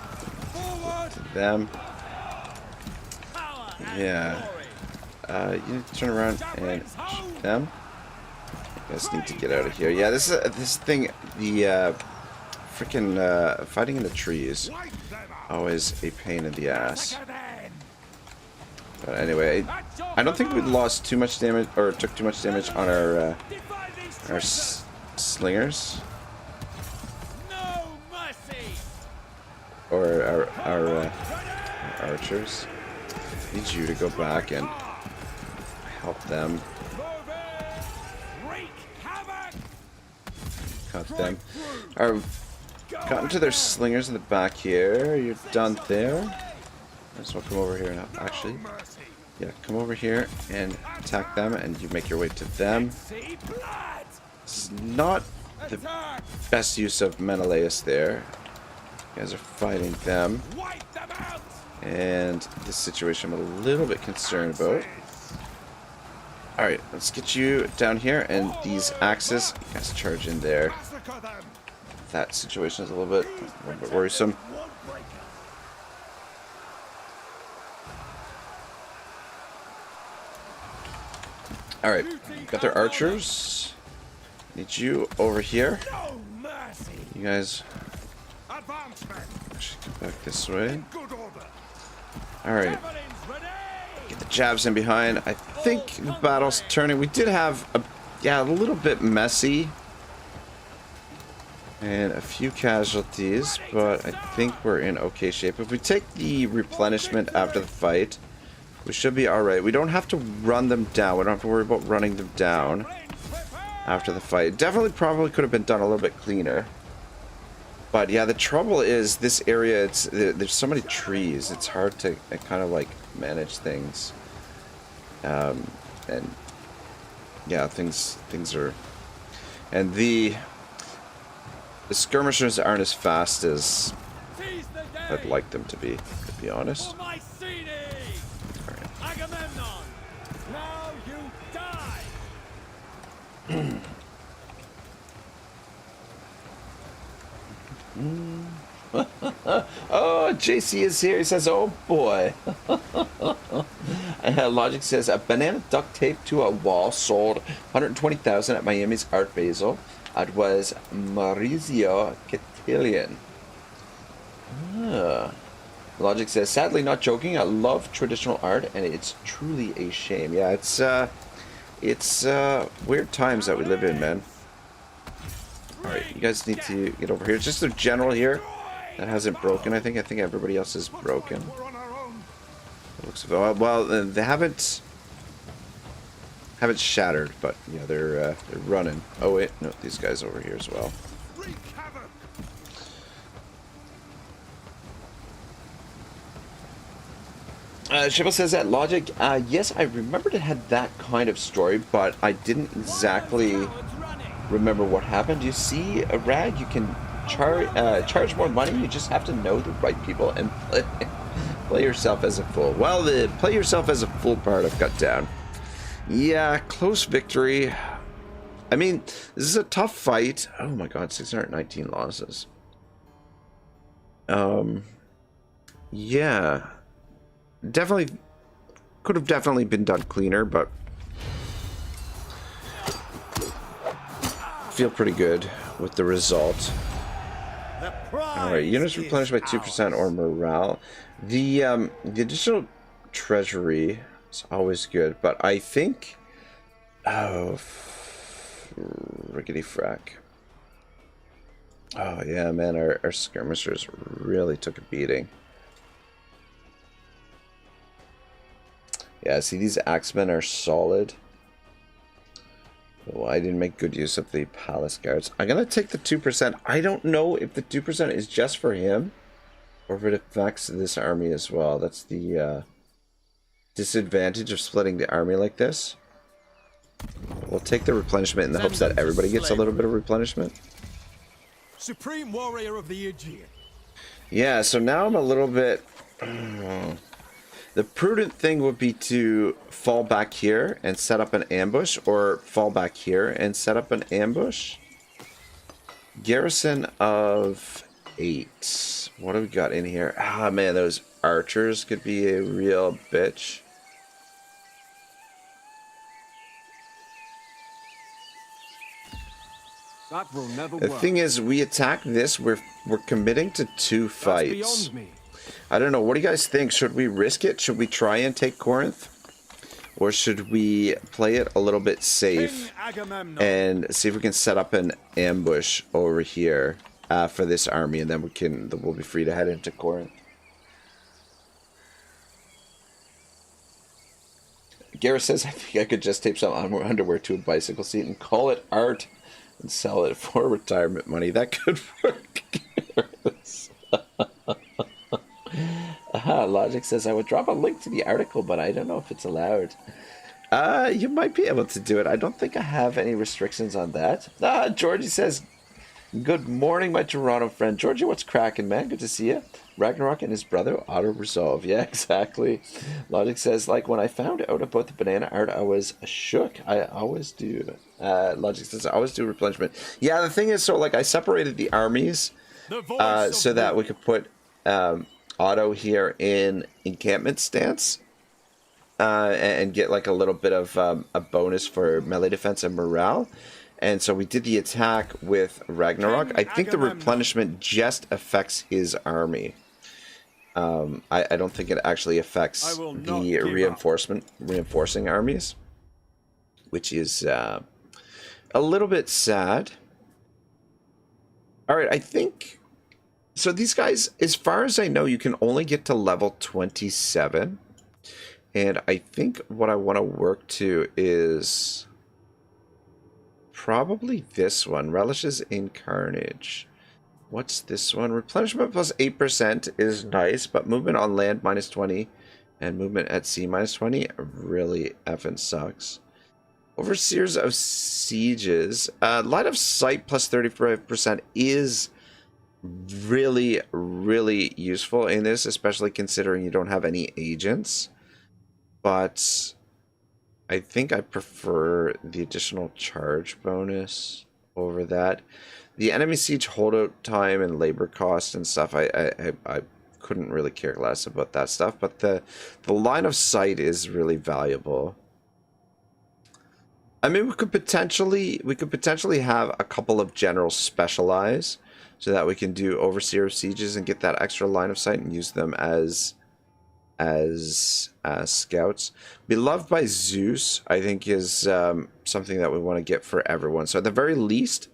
to them. Yeah. You need to turn around and shoot them. You guys need to get out of here. Yeah, this thing, the freaking fighting in the trees, always a pain in the ass. But anyway, I don't think we lost too much damage or took too much damage on our slingers or our archers. I need you to go back and help them. Cut them. Alright, gotten to their slingers in the back here. You're done there. I just want to come over here now. Actually, yeah, come over here and attack them, and you make your way to them. This is not the best use of Menelaus there. You guys are fighting them. And this situation I'm a little bit concerned about. Alright, let's get you down here, and these axes, you guys charge in there. That situation is a little bit worrisome. Alright, got their archers. Need you over here. You guys should get back this way. Alright. Get the jabs in behind. I think the battle's turning. We did have a little bit messy. And a few casualties, but I think we're in okay shape. If we take the replenishment after the fight, we should be alright. We don't have to run them down. We don't have to worry about running them down after the fight. Definitely probably could have been done a little bit cleaner. But yeah, the trouble is this area, there's so many trees. It's hard to kind of like manage things. And yeah, things are... And the skirmishers aren't as fast as I'd like them to be honest. Agamemnon, now you die. Oh, JC is here. He says, "Oh boy." Logic says a banana duct tape to a wall sold 120,000 at Miami's Art Basel. It was Maurizio Catilian. Logic says, sadly not joking, I love traditional art and it's truly a shame. Yeah, it's weird times that we live in, man. Alright, you guys need to get over here. Just a general here that hasn't broken, I think. I think everybody else is broken. It looks well, they haven't shattered, but yeah, they're running. Oh wait, no, these guys over here as well. Shibble says that Logic, yes, I remembered it had that kind of story, but I didn't exactly remember what happened. You see, a Rag, you can charge more money, you just have to know the right people and play yourself as a fool. Well, the play yourself as a fool part I've got down. Yeah, close victory. I mean, this is a tough fight. Oh my god, 619 losses. Yeah. Definitely could have definitely been done cleaner, but feel pretty good with the result. Alright, units replenished by 2% or morale. The additional treasury is always good, but I think rickety frack. Oh yeah, man, our skirmishers really took a beating. Yeah, see, these axemen are solid. Oh, I didn't make good use of the palace guards. I'm gonna take the 2%. I don't know if the 2% is just for him, Or if it affects this army as well. That's the disadvantage of splitting the army like this. We'll take the replenishment in the hopes that everybody gets a little bit of replenishment. Supreme warrior of the Aegean. Yeah, so now I'm a little bit... The prudent thing would be to fall back here and set up an ambush, or fall back here and set up an ambush. Garrison of 8. What do we got in here? Ah, man, those archers could be a real bitch. That will never The work. thing is, we attack this, we're committing to 2 fights. That's beyond me. I don't know, what do you guys think? Should we risk it? Should we try and take Corinth? Or should we play it a little bit safe and see if we can set up an ambush over here for this army, and then we'll be free to head into Corinth. Gareth says, I think I could just tape some underwear to a bicycle seat and call it art and sell it for retirement money. That could work. Logic says, I would drop a link to the article, but I don't know if it's allowed. You might be able to do it. I don't think I have any restrictions on that. Georgie says, good morning, my Toronto friend. Georgie, what's cracking, man? Good to see you. Ragnarok and his brother auto-resolve. Yeah, exactly. Logic says, like, when I found out about the banana art, I was shook. I always do. Logic says, I always do replenishment. Yeah, the thing is, so, like, I separated the armies so that we could put auto here in encampment stance and get, like, a little bit of a bonus for melee defense and morale. And so we did the attack with Ragnarok. I think the replenishment just affects his army. I don't think it actually affects the reinforcing armies, which is a little bit sad. All right, I think... So these guys, as far as I know, you can only get to level 27. And I think what I want to work to is... probably this one. Relishes in Carnage. What's this one? Replenishment plus 8% is nice, but movement on land minus 20 and movement at sea minus 20 really effing sucks. Overseers of Sieges. Line of sight plus 35% is really, really useful in this, especially considering you don't have any agents. But I think I prefer the additional charge bonus over that. The enemy siege holdout time and labor cost and stuff, I couldn't really care less about that stuff. But the line of sight is really valuable. I mean, we could potentially have a couple of generals specialize so that we can do Overseer of Sieges and get that extra line of sight and use them as scouts. Beloved by Zeus, I think, is something that we want to get for everyone. So at the very least,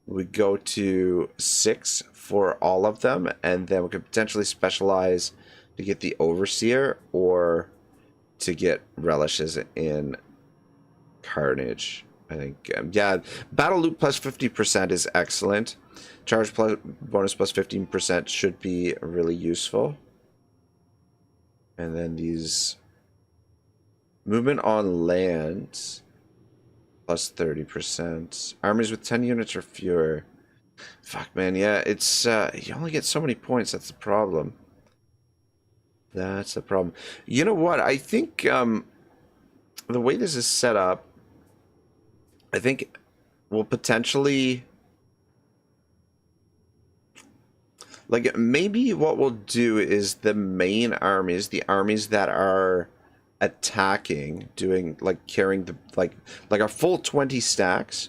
we go to 6 for all of them, and then we could potentially specialize to get the Overseer or to get relishes in Carnage. I think, yeah, battle loot plus 50% is excellent. Charge plus bonus plus 15% should be really useful. And then these movement on land plus 30%. Armies with 10 units or fewer. Fuck, man, yeah, it's you only get so many points. That's the problem. That's the problem. You know what? I think the way this is set up, I think we'll potentially... Like, maybe what we'll do is the main armies, the armies that are attacking, doing, like, carrying the, like our full 20 stacks,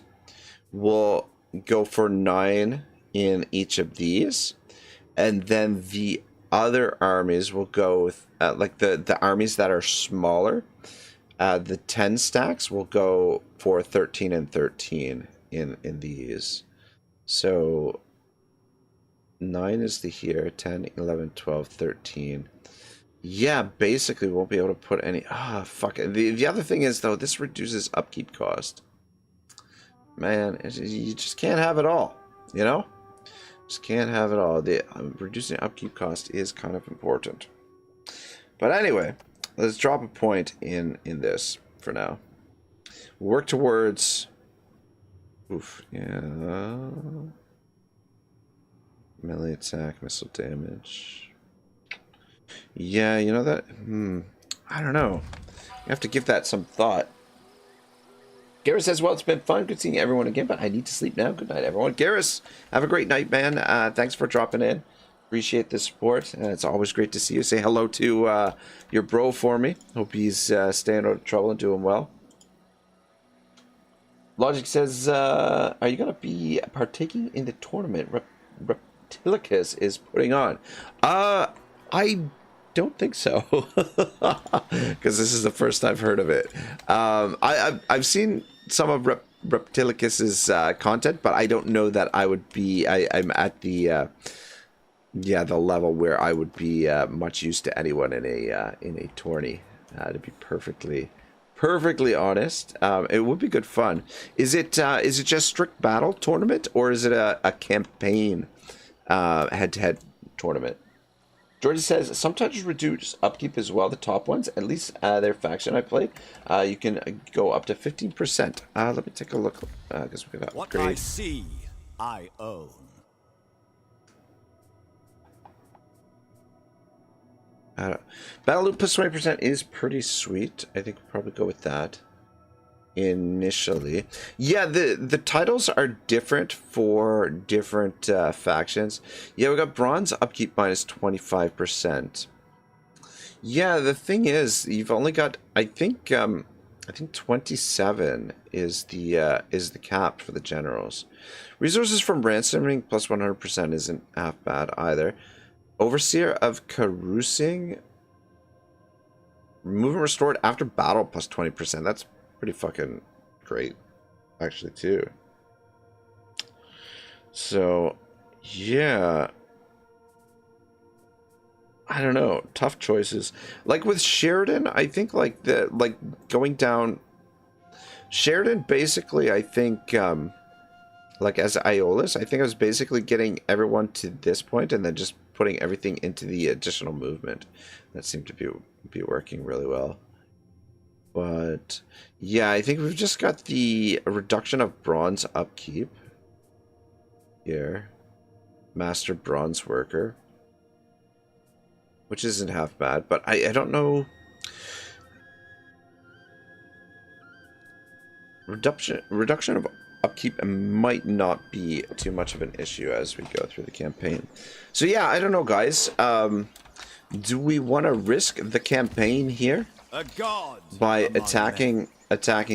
will go for 9 in each of these. And then the other armies will go with, like, the armies that are smaller, the 10 stacks will go for 13 and 13 in these. So... 9 is the here, 10, 11, 12, 13. Yeah, basically we won't be able to put any... fuck it. The other thing is, though, this reduces upkeep cost. Man, you just can't have it all, you know? Just can't have it all. The reducing upkeep cost is kind of important. But anyway, let's drop a point in this for now. Work towards... Oof, yeah. Melee attack, missile damage. Yeah, you know that... I don't know. You have to give that some thought. Garrus says, well, it's been fun. Good seeing everyone again, but I need to sleep now. Good night, everyone. Garrus, have a great night, man. Thanks for dropping in. Appreciate the support. It's always great to see you. Say hello to your bro for me. Hope he's staying out of trouble and doing well. Logic says, are you going to be partaking in the tournament Reptilicus is putting on? I don't think so. Because this is the first I've heard of it. I've seen some of Reptilicus's content, but I don't know that I would be... I'm at the... the level where I would be much use to anyone in a tourney, to be perfectly honest. It would be good fun. Is it just strict battle tournament, or is it a campaign head-to-head tournament? Georgie says sometimes reduce upkeep as well. The top ones, at least their faction I played, you can go up to 15%. Let me take a look because we got what I see, I own. Battle loot plus 20% is pretty sweet. I think we'll probably go with that initially. Yeah, the titles are different for different factions. Yeah, we got bronze upkeep minus 25%. Yeah, the thing is, you've only got I think 27 is the cap for the generals. Resources from ransoming plus 100% isn't half bad either. Overseer of Carousing. Movement restored after battle plus 20%. That's pretty fucking great, actually, too. So, yeah. I don't know. Tough choices. Like with Sheridan, I think like going down... Sheridan, basically, I think... like as Aeolus, I think I was basically getting everyone to this point and then just putting everything into the additional movement. That seemed to be working really well. But yeah, I think we've just got the reduction of bronze upkeep here. Master bronze worker, which isn't half bad, but I don't know. Reduction of upkeep might not be too much of an issue as we go through the campaign. So yeah, I don't know, guys. Do we want to risk the campaign here by attacking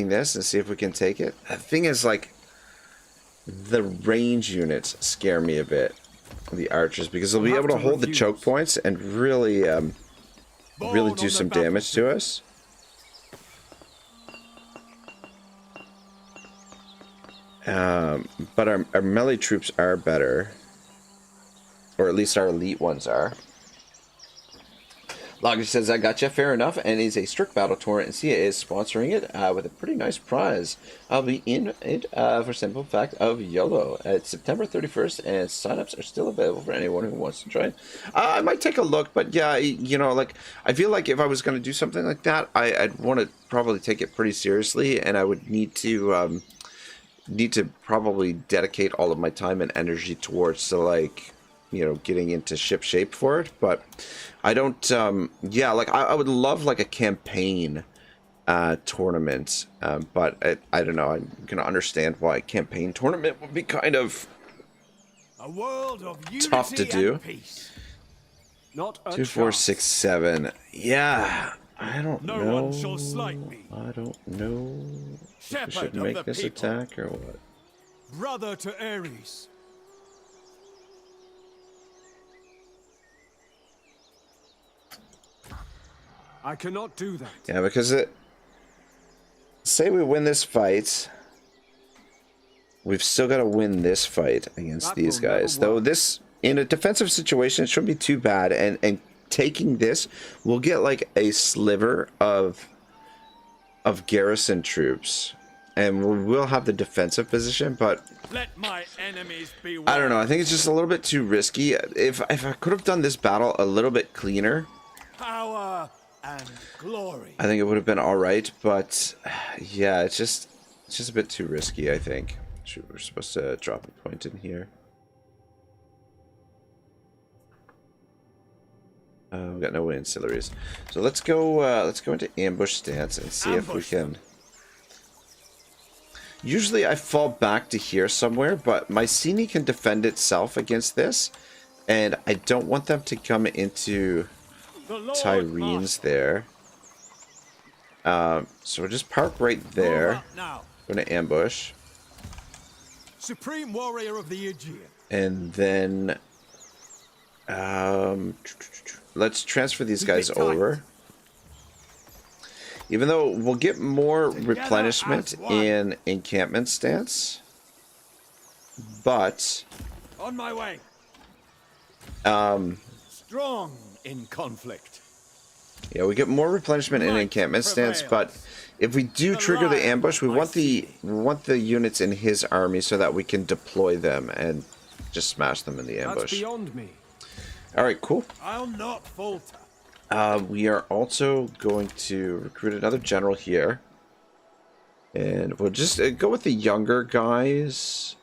this and see if we can take it? The thing is, like, the range units scare me a bit, the archers, because they'll be able to hold the choke points and really do some damage to us. But our melee troops are better, or at least our elite ones are. Logger says, I gotcha, fair enough, and is a strict battle tournament, and Sia is sponsoring it with a pretty nice prize. I'll be in it for simple fact of YOLO. It's September 31st, and signups are still available for anyone who wants to join. I might take a look, but yeah, you know, like, I feel like if I was going to do something like that, I'd want to probably take it pretty seriously, and I would need to probably dedicate all of my time and energy towards like, you know, getting into ship shape for it. But I don't yeah, like I would love like a campaign tournament, but I don't know, I'm gonna understand why a campaign tournament would be kind of a world of tough to do. Not 2, 4, 6, 7. Yeah, I don't know. No one shall slight me. I don't know if we should make this attack or what. Brother to Ares. I cannot do that. Yeah, because say we win this fight, we've still got to win this fight against these guys. Though this, in a defensive situation, it shouldn't be too bad. And taking this, we'll get like a sliver of garrison troops and we will have the defensive position, but Let my enemies beware. I don't know. I think it's just a little bit too risky. If I could have done this battle a little bit cleaner, Power and glory. I think it would have been all right. But yeah, it's just a bit too risky, I think. We're supposed to drop a point in here. We've got no ancillaries, so let's go into ambush stance and see if we can. Usually I fall back to here somewhere, but Mycenae can defend itself against this, and I don't want them to come into Tyrene's there. So we'll just park right there. Going to ambush. Supreme warrior of the Aegean. And then let's transfer these guys over. Even though we'll get more replenishment in encampment stance, but on my way. Strong in conflict. Yeah, we get more replenishment in encampment stance, but if we do trigger the ambush, we want the units in his army so that we can deploy them and just smash them in the ambush. That's beyond me. All right, cool. I'll not falter. We are also going to recruit another general here, and we'll just go with the younger guys.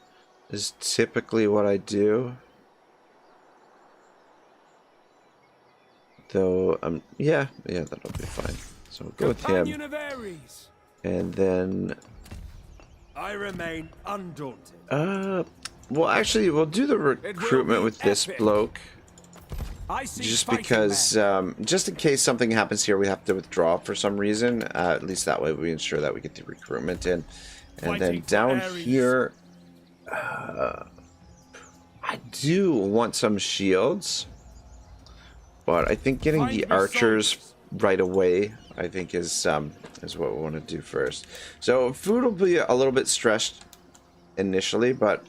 Is typically what I do. Though, yeah, that'll be fine. So we'll go with him. And then I remain undaunted. Well, actually, we'll do the recruitment with this bloke. Just because, just in case something happens here, we have to withdraw for some reason. At least that way we ensure that we get the recruitment in. And then down here, I do want some shields. But I think getting the archers right away, I think, is what we want to do first. So food will be a little bit stressed initially, but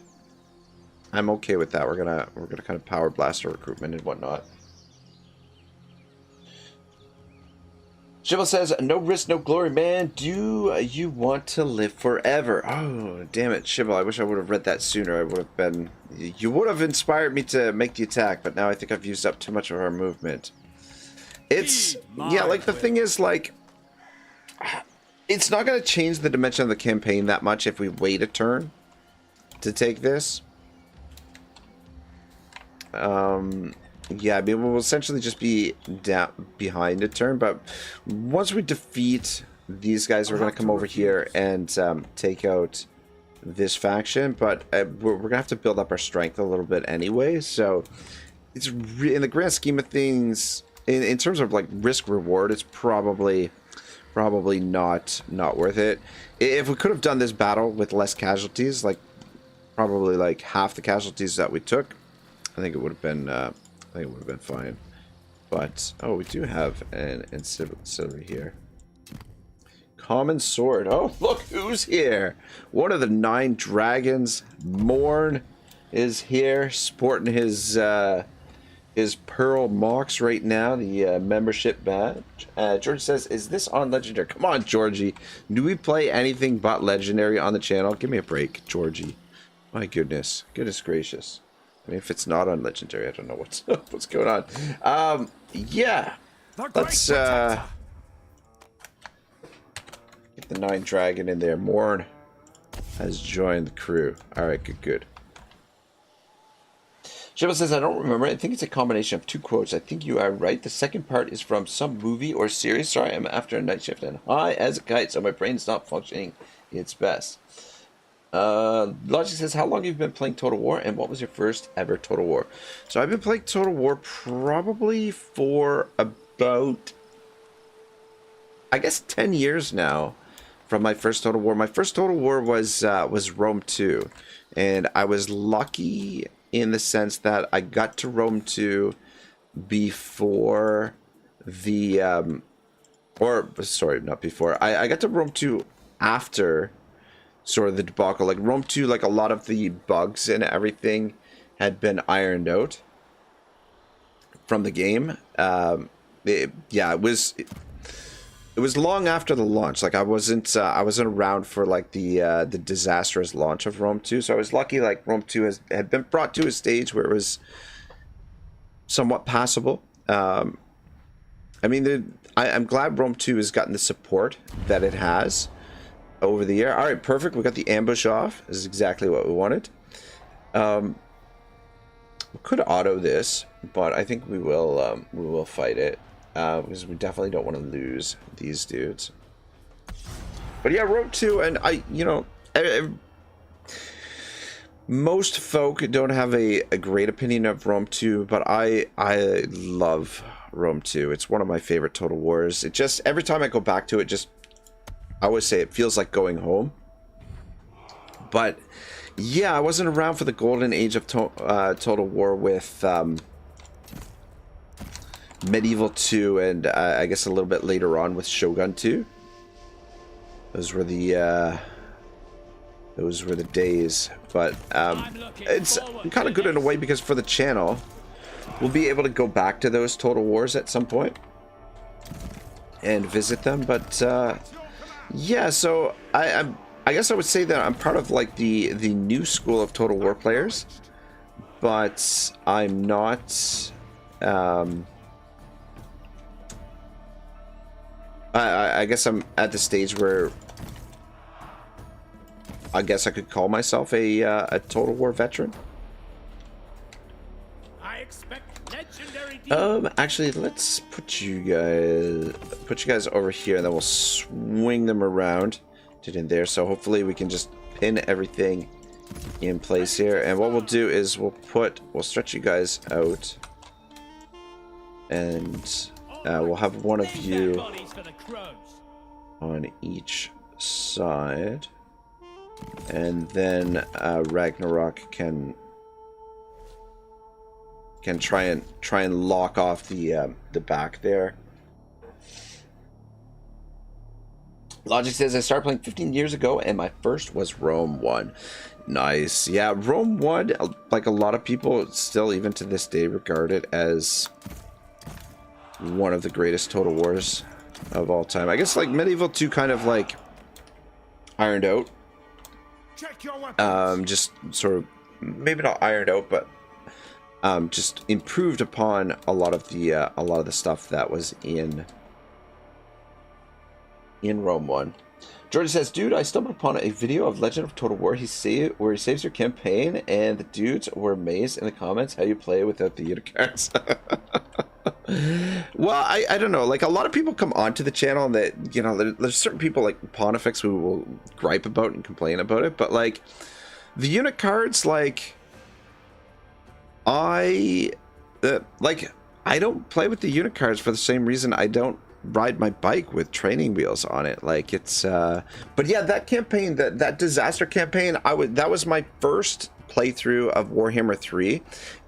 I'm okay with that. We're gonna kind of power blast our recruitment and whatnot. Shibble says, "No risk, no glory, man. Do you want to live forever?" Oh, damn it, Shibble! I wish I would have read that sooner. I would have been. You would have inspired me to make the attack, but now I think I've used up too much of our movement. It's like the thing is like, it's not gonna change the dimension of the campaign that much if we wait a turn to take this. Yeah, I mean, we'll essentially just be down behind a turn, but once we defeat these guys, we're going to come over here and take out this faction, but we're going to have to build up our strength a little bit anyway, so it's in the grand scheme of things, in terms of like risk reward, it's probably not worth it. If we could have done this battle with less casualties, like probably like half the casualties that we took, I think it would have been fine. But oh, we do have an ancillary here. Common sword. Oh, look who's here! One of the 9 dragons. Morn is here, sporting his pearl mocks right now. The membership badge. George says, "Is this on legendary?" Come on, Georgie. Do we play anything but legendary on the channel? Give me a break, Georgie. My goodness, goodness gracious. I mean, if it's not on legendary, I don't know what's going on. Yeah, let's get the 9 dragon in there. Morn has joined the crew. All right, good. Shibble says, "I don't remember. I think it's a combination of 2 quotes. I think you are right. The second part is from some movie or series. Sorry, I'm after a night shift and high as a kite, so my brain's not functioning its best." Logic says, "How long have you been playing Total War, and what was your first ever Total War?" So I've been playing Total War probably for about, I guess, 10 years now from my first Total War. My first Total War was Rome 2, and I was lucky in the sense that I got to Rome 2 before the not before. I got to Rome 2 after sort of the debacle. Like Rome 2, like a lot of the bugs and everything had been ironed out from the game. It was it was long after the launch. Like I wasn't around for like the disastrous launch of Rome 2. So I was lucky. Like Rome 2 had been brought to a stage where it was somewhat passable. I mean, I'm glad Rome 2 has gotten the support that it has over the year. All right, perfect. We got the ambush off. This is exactly what we wanted. We could auto this, but I think we will fight it. Because we definitely don't want to lose these dudes. But yeah, Rome 2, and most folk don't have a great opinion of Rome 2, but I love Rome 2. It's one of my favorite Total Wars. It just, every time I go back to it, I always say it feels like going home. But yeah, I wasn't around for the golden age of Total War with Medieval 2, and I guess a little bit later on with Shogun 2. Those were the days. But it's kind of good in a way, because for the channel, we'll be able to go back to those Total Wars at some point and visit them. But yeah, so I guess I would say that I'm part of like the new school of Total War players, but I'm not. I guess I'm at the stage where I guess I could call myself a Total War veteran. I expect legendary Actually, let's put you guys over here, and then we'll swing them around to in there. So hopefully we can just pin everything in place here. And what we'll do is we'll stretch you guys out, and we'll have one of you on each side, and then Ragnarok can try and lock off the back there. Logic says, I started playing 15 years ago, and my first was Rome 1. Nice. Yeah, Rome 1, like a lot of people still even to this day regard it as one of the greatest Total Wars of all time. I guess like Medieval 2 kind of like ironed out. Check your weapons. Just sort of, maybe not ironed out, but just improved upon a lot of the stuff that was in Rome 1. Jordan says, dude, I stumbled upon a video of Legend of Total War where he saves your campaign, and the dudes were amazed in the comments how you play without the unit cards. Well, I don't know. Like, a lot of people come onto the channel that, you know, there's certain people like Pontifex who will gripe about and complain about it, but like the unit cards, like I don't play with the unit cards for the same reason I don't ride my bike with training wheels on it. Like, it's but yeah, that campaign, that disaster campaign, that was my first playthrough of Warhammer 3,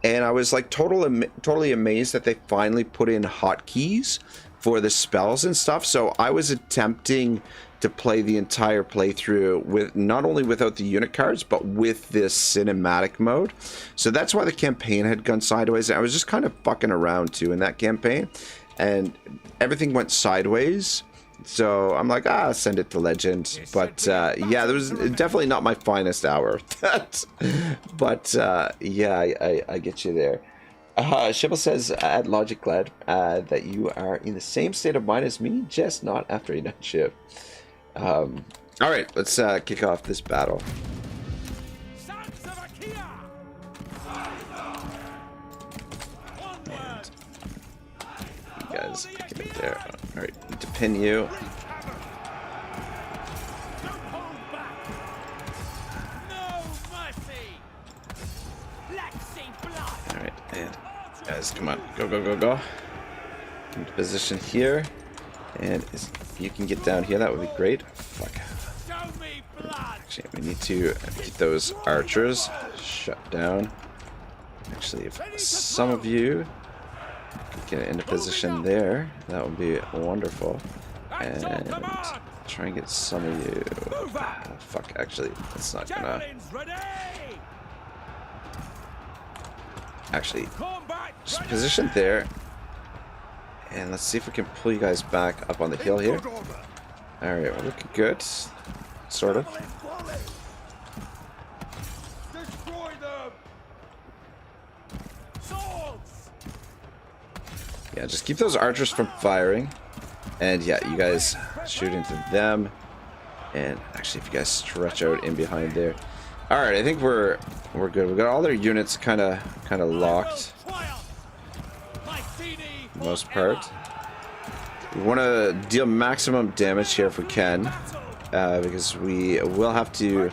and I was like totally amazed that they finally put in hotkeys for the spells and stuff. So I was attempting to play the entire playthrough with not only without the unit cards, but with this cinematic mode. So that's why the campaign had gone sideways. I was just kind of fucking around too in that campaign, and everything went sideways. So I'm like, send it to Legend. But yeah, there was definitely not my finest hour. But yeah, I get you there. Shibble says, add Logic, glad that you are in the same state of mind as me, just not after a night shift. All right, let's kick off this battle. And you guys get it there. All right, need to pin you. All right, and guys, come on, go. Into position here, and you can get down here. That would be great. Fuck. Actually, we need to get those archers shut down. Actually, if some of you could get into position there, that would be wonderful. And try and get some of you. Fuck, actually, that's not gonna. Actually, just position there. And let's see if we can pull you guys back up on the hill here. Alright, we're looking good. Sort of. Destroy them! Swords! Yeah, just keep those archers from firing. And yeah, you guys shoot into them. And actually, if you guys stretch out in behind there. Alright, I think we're good. We got all their units kind of locked. For the most part. We want to deal maximum damage here if we can. Because we will have to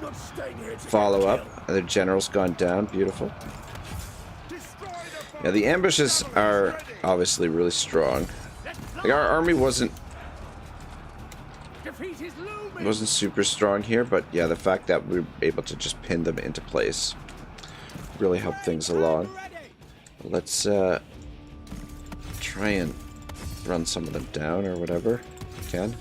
follow up. The general's gone down. Beautiful. Yeah, the ambushes are obviously really strong. Like, our army wasn't super strong here, but yeah, the fact that we were able to just pin them into place really helped things along. Let's try and run some of them down or whatever we can.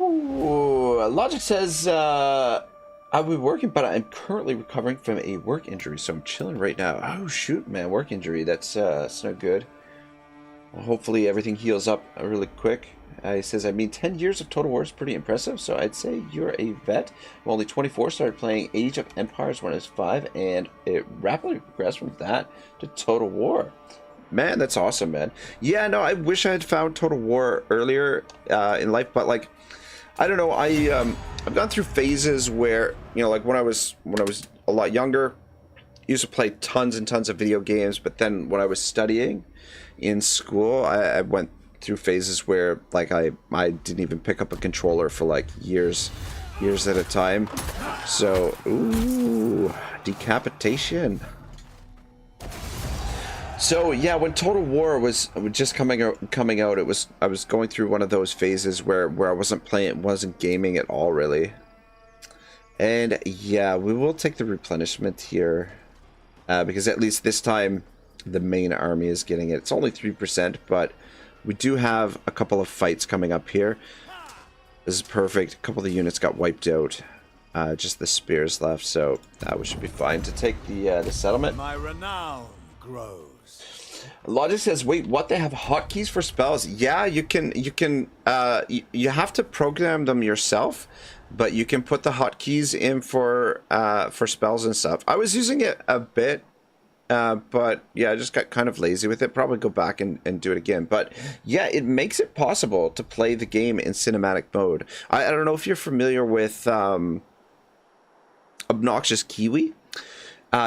Ooh, Logic says, I'll be working, but I'm currently recovering from a work injury, so I'm chilling right now. Oh, shoot, man, work injury. That's no good. Well, hopefully everything heals up really quick. He says, I mean, 10 years of Total War is pretty impressive, so I'd say you're a vet. I'm only 24, started playing Age of Empires when I was 5, and it rapidly progressed from that to Total War. Man, that's awesome, man. Yeah, no, I wish I had found Total War earlier in life, but, like, I don't know, I've gone through phases where, you know, like when I was a lot younger, I used to play tons and tons of video games, but then when I was studying in school, I went through phases where, like, I didn't even pick up a controller for like years at a time. So, ooh, decapitation. So yeah, when Total War was just coming out, I was going through one of those phases where I wasn't gaming at all, really. And yeah, we will take the replenishment here, because at least this time the main army is getting it. It's only 3%, but we do have a couple of fights coming up here. This is perfect. A couple of the units got wiped out. Just the spears left, so we should be fine to take the settlement. My renown grows. Logic says, wait, what? They have hotkeys for spells? Yeah, you can, you have to program them yourself, but you can put the hotkeys in for spells and stuff. I was using it a bit, but yeah, I just got kind of lazy with it. Probably go back and do it again. But yeah, it makes it possible to play the game in cinematic mode. I don't know if you're familiar with Obnoxious Kiwi.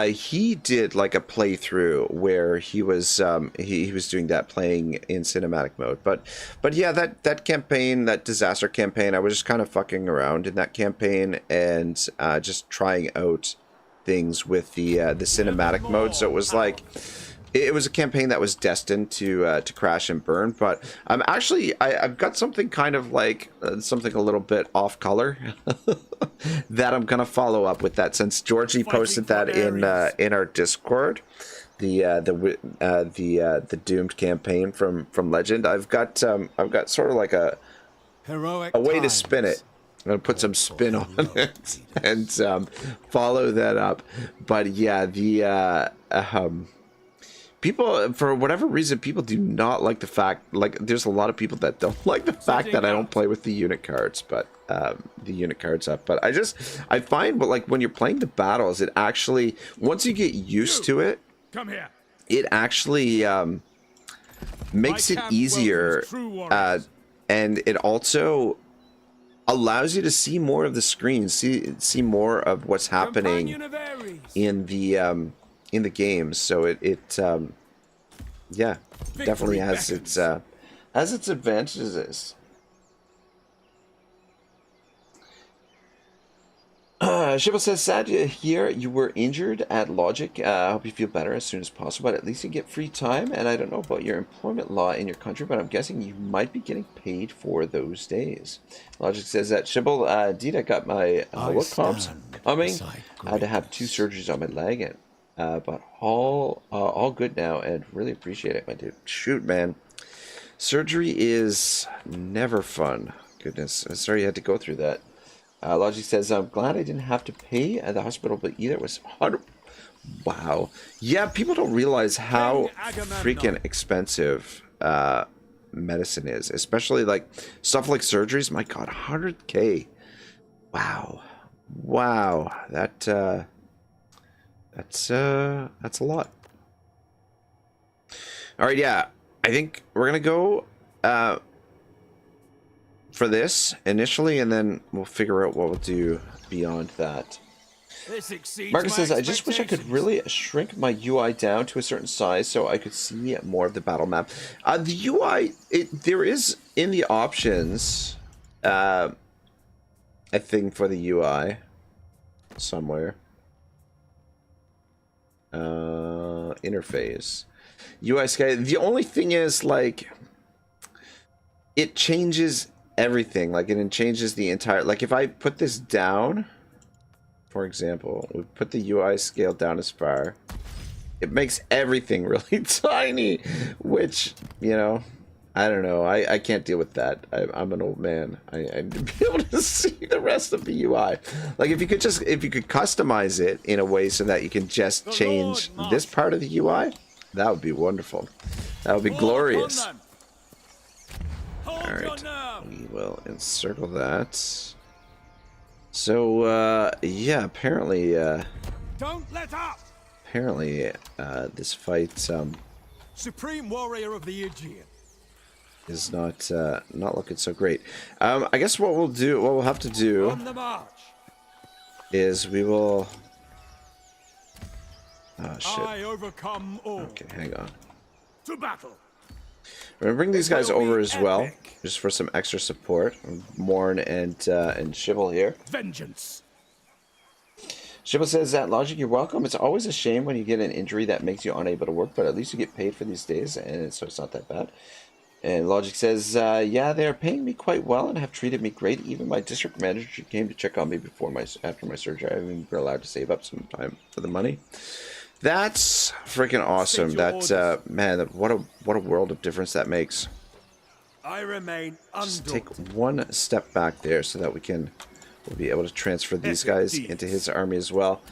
He did like a playthrough where he was he was doing that, playing in cinematic mode. But yeah, that campaign, that disaster campaign, I was just kind of fucking around in that campaign and just trying out things with the cinematic mode. So it was like, it was a campaign that was destined to crash and burn. But I've got something kind of like something a little bit off color that I'm gonna follow up with that, since Georgie posted that in our Discord, the doomed campaign from Legend. I've got sort of like a way to spin it. I'm gonna put some spin on it and follow that up. But yeah, the people, for whatever reason, people do not like the fact, like, there's a lot of people that don't like the fact that I don't play with the unit cards, but the unit cards up. But I find, but like when you're playing the battles, it actually, once you get used to it, Come here. it actually makes it easier, and it also allows you to see more of the screen, see more of what's happening in the games. So it yeah, definitely has its advantages. Shibble says, sad to hear you were injured at Logic. I hope you feel better as soon as possible, but at least you get free time. And I don't know about your employment law in your country, but I'm guessing you might be getting paid for those days. Logic says that, Shibble, indeed, I got my work comps coming. I had to have 2 surgeries on my leg, and but all good now, and really appreciate it, my dude. Shoot, man, surgery is never fun. Goodness, I'm sorry you had to go through that. Logic says, I'm glad I didn't have to pay at the hospital, but either was 100. Wow. Yeah, people don't realize how freaking expensive medicine is, especially like stuff like surgeries. My God, 100K. Wow. Wow. That's a lot. All right, yeah. I think we're gonna go for this initially, and then we'll figure out what we'll do beyond that. Marcus says, I just wish I could really shrink my UI down to a certain size so I could see more of the battle map. The UI, there is in the options a thing for the UI somewhere. Interface. UI sky. The only thing is, like, it changes everything. Like, it changes the entire, like, if I put this down, for example, we put the UI scale down as far, it makes everything really tiny, which, you know, I don't know. I can't deal with that. I'm an old man. I need to be able to see the rest of the UI. Like, if you could customize it in a way so that you can just change this part of the UI, that would be wonderful. That would be glorious. Alright, we will encircle that. So, yeah, apparently, Don't let up! Apparently, this fight, Supreme warrior of the Aegean. Is not looking so great. I guess what we'll have to do On the march. is we will... Oh, shit. I overcome all. Okay, hang on. To battle. We're gonna bring these guys over as well, epic. just for some extra support. Morn and Shibble here. Vengeance. Shibble says that Logic, you're welcome. It's always a shame when you get an injury that makes you unable to work, but at least you get paid for these days, and so it's not that bad. And Logic says, yeah, they are paying me quite well and have treated me great. Even my district manager came to check on me after my surgery. I haven't even been allowed to save up some time for the money. That's freaking awesome. That's man, what a world of difference that makes. I remain Just take one step back there so that we'll be able to transfer these guys into his army as well.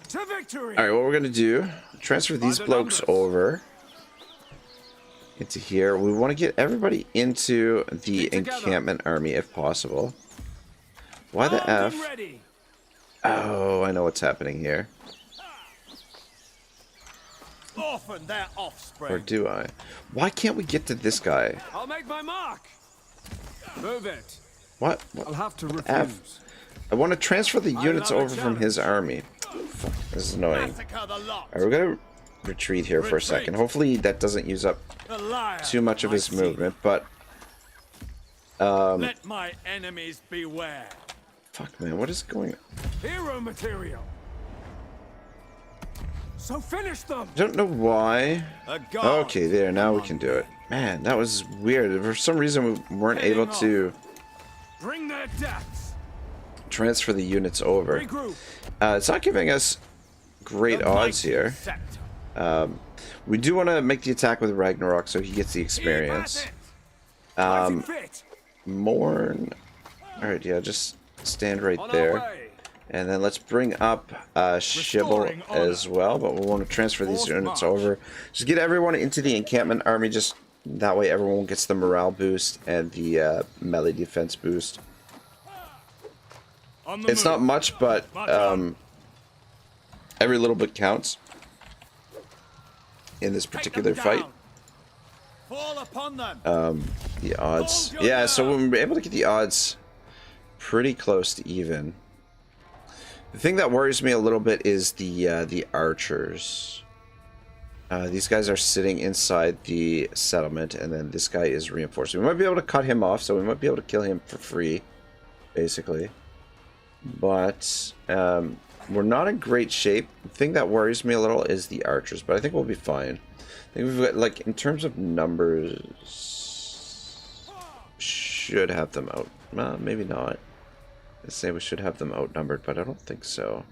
to victory. All right, what we're gonna do? Transfer these blokes over into here. We want to get everybody into the encampment army if possible. Why the F? Oh, I know what's happening here. Orphan their offspring. Or do I? Why can't we get to this guy? I'll make my mark. Move it. What? I'll have to refuse. F? I want to transfer the units love a over from his army. Fuck, this is annoying. Massacre the lot. Alright, we're gonna retreat here for a second. Hopefully that doesn't use up too much of his movement, but let my enemies beware. fuck, man, what is going on? Hero material. So finish them. I don't know why. Okay, there, now we can do it. Man, that was weird. For some reason we weren't able to Bring their deaths. transfer the units over. Regroup. It's not giving us great odds here. We do want to make the attack with Ragnarok so he gets the experience. Morn. Alright, yeah, just stand right there. And then let's bring up Shibble as well, but we'll want to transfer these units over. Just get everyone into the encampment army, just that way everyone gets the morale boost and the melee defense boost. It's not much, but every little bit counts in this particular fight. The odds. Yeah, so when we're able to get the odds pretty close to even. The thing that worries me a little bit is the archers. These guys are sitting inside the settlement, and then this guy is reinforced. We might be able to cut him off, so we might be able to kill him for free, basically. But we're not in great shape. The thing that worries me a little is the archers, but I think we'll be fine. I think we've got, like, in terms of numbers, should have them out. Well, maybe not. I say we should have them outnumbered, but I don't think so.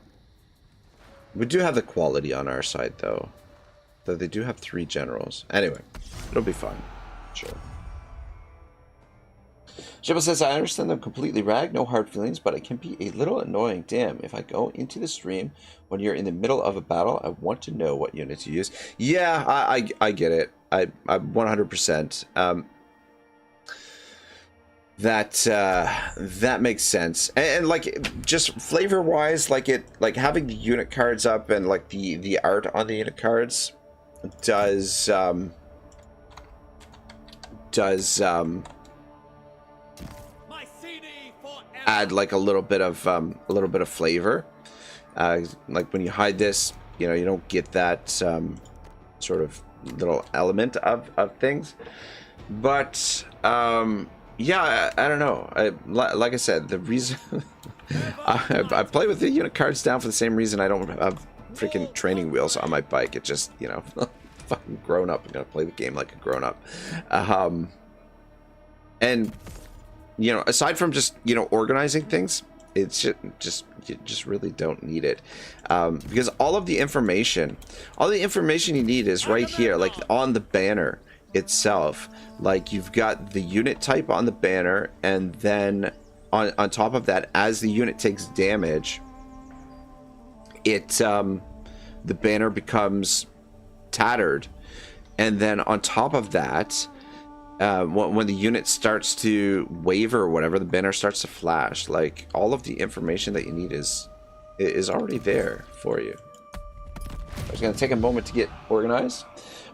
We do have the quality on our side, though. Though they do have 3 generals. Anyway, it'll be fine. Sure. Shibble says, I understand them completely, Rag. No hard feelings, but it can be a little annoying. Damn, if I go into the stream when you're in the middle of a battle, I want to know what units you use. Yeah, I get it. I 100%. That makes sense. And like, just flavor wise, like having the unit cards up and like the art on the unit cards does add like a little bit of flavor. Like when you hide this, you know, you don't get that sort of little element of things. But yeah, I don't know. Like I said, the reason I play with the unit cards down for the same reason I don't have freaking training wheels on my bike. It just, you know, fucking grown up. I'm gonna play the game like a grown up. And you know, aside from just, you know, organizing things, it's just you just really don't need it, because all the information you need is right here, like on the banner itself. Like, you've got the unit type on the banner, and then on top of that, as the unit takes damage, it the banner becomes tattered, and then on top of that, when the unit starts to waver or whatever, the banner starts to flash. Like, all of the information that you need is already there for you. I was going to take a moment to get organized.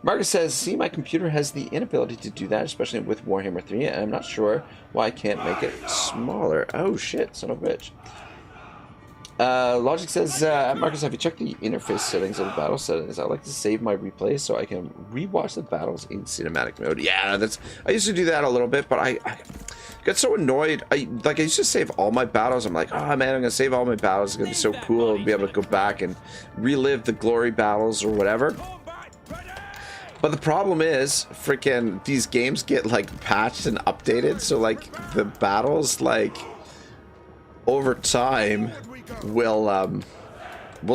Marcus says, see, my computer has the inability to do that, especially with Warhammer 3, and I'm not sure why I can't make it smaller. Oh shit, son of a bitch. Logic says, Marcus, have you checked the interface settings of the battle settings? I like to save my replays so I can rewatch the battles in cinematic mode. Yeah, I used to do that a little bit, but I got so annoyed. I used to save all my battles. I'm like, oh man, I'm gonna save all my battles. It's gonna be so cool to be able to go back and relive the glory battles or whatever. But the problem is, freaking these games get like patched and updated, so like the battles, like, over time will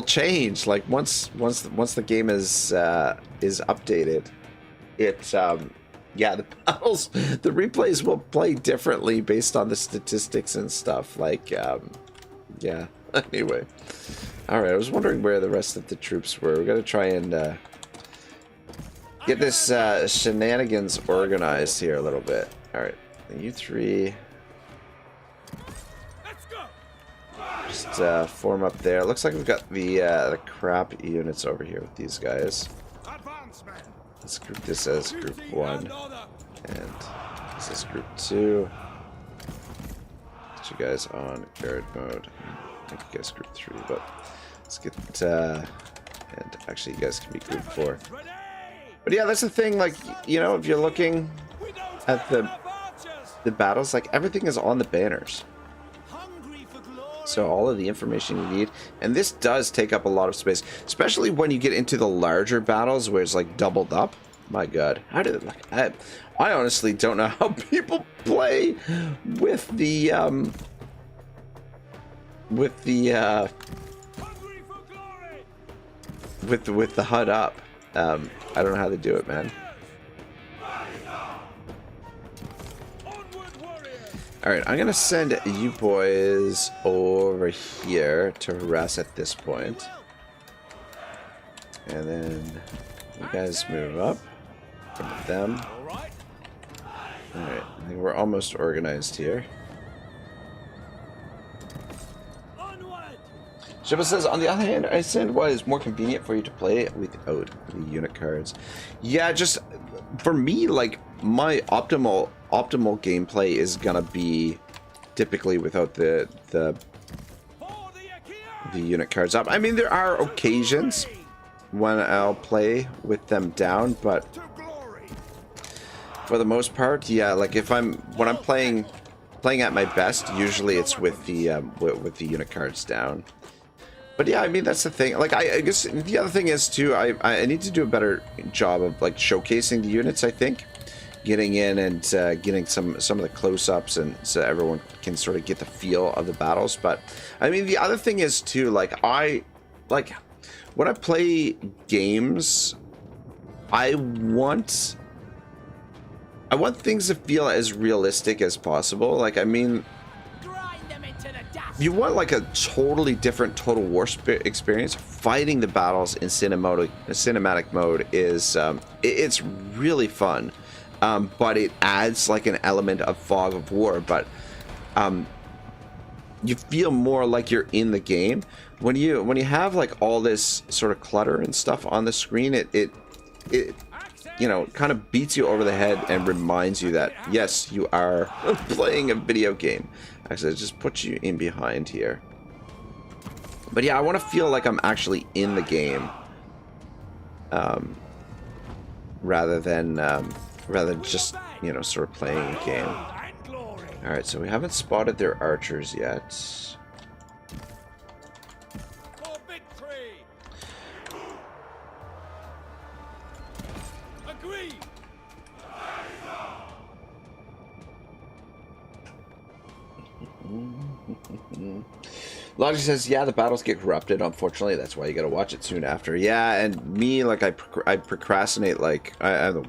change. Like once the game is updated, it yeah, the battles, the replays will play differently based on the statistics and stuff. Like yeah. Anyway, all right. I was wondering where the rest of the troops were. We're gonna try and get this shenanigans organized here a little bit. All right, you three. Just form up there. Looks like we've got the crap units over here with these guys. Let's group this as group 1, and this is group 2. Get you guys on guard mode. I think you guys group 3, but let's get and actually you guys can be group 4. But yeah, that's the thing. Like, you know, if you're looking at the battles, like, everything is on the banners. So all of the information you need, and this does take up a lot of space, especially when you get into the larger battles where it's like doubled up. My God, how did it, like, I honestly don't know how people play with the HUD up. I don't know how they do it, man. Alright, I'm gonna send you boys over here to harass at this point. And then you guys move up from them. Alright, I think we're almost organized here. Shiba says, on the other hand, I understand why it's more convenient for you to play without the unit cards. Yeah, just for me, like, my optimal gameplay is gonna be typically without the unit cards up. I mean, there are occasions when I'll play with them down, but for the most part, yeah, like when I'm playing at my best, usually it's with the unit cards down. But yeah, I mean, that's the thing. Like, I guess the other thing is too, I need to do a better job of like showcasing the units. I think getting in and getting some of the close-ups, and so everyone can sort of get the feel of the battles. But I mean, the other thing is too, like, when I play games, I want I want things to feel as realistic as possible. Like, I mean, you want like a totally different Total War experience. Fighting the battles in cinematic mode is it's really fun, but it adds like an element of fog of war. But you feel more like you're in the game when you have like all this sort of clutter and stuff on the screen. It you know, kind of beats you over the head and reminds you that yes, you are playing a video game. Actually, just put you in behind here. But yeah, I want to feel like I'm actually in the game, rather than just, you know, sort of playing a game. All right, so we haven't spotted their archers yet. Logic says, yeah, the battles get corrupted, unfortunately. That's why you gotta watch it soon after. Yeah, and me, like, I procrastinate, like, oh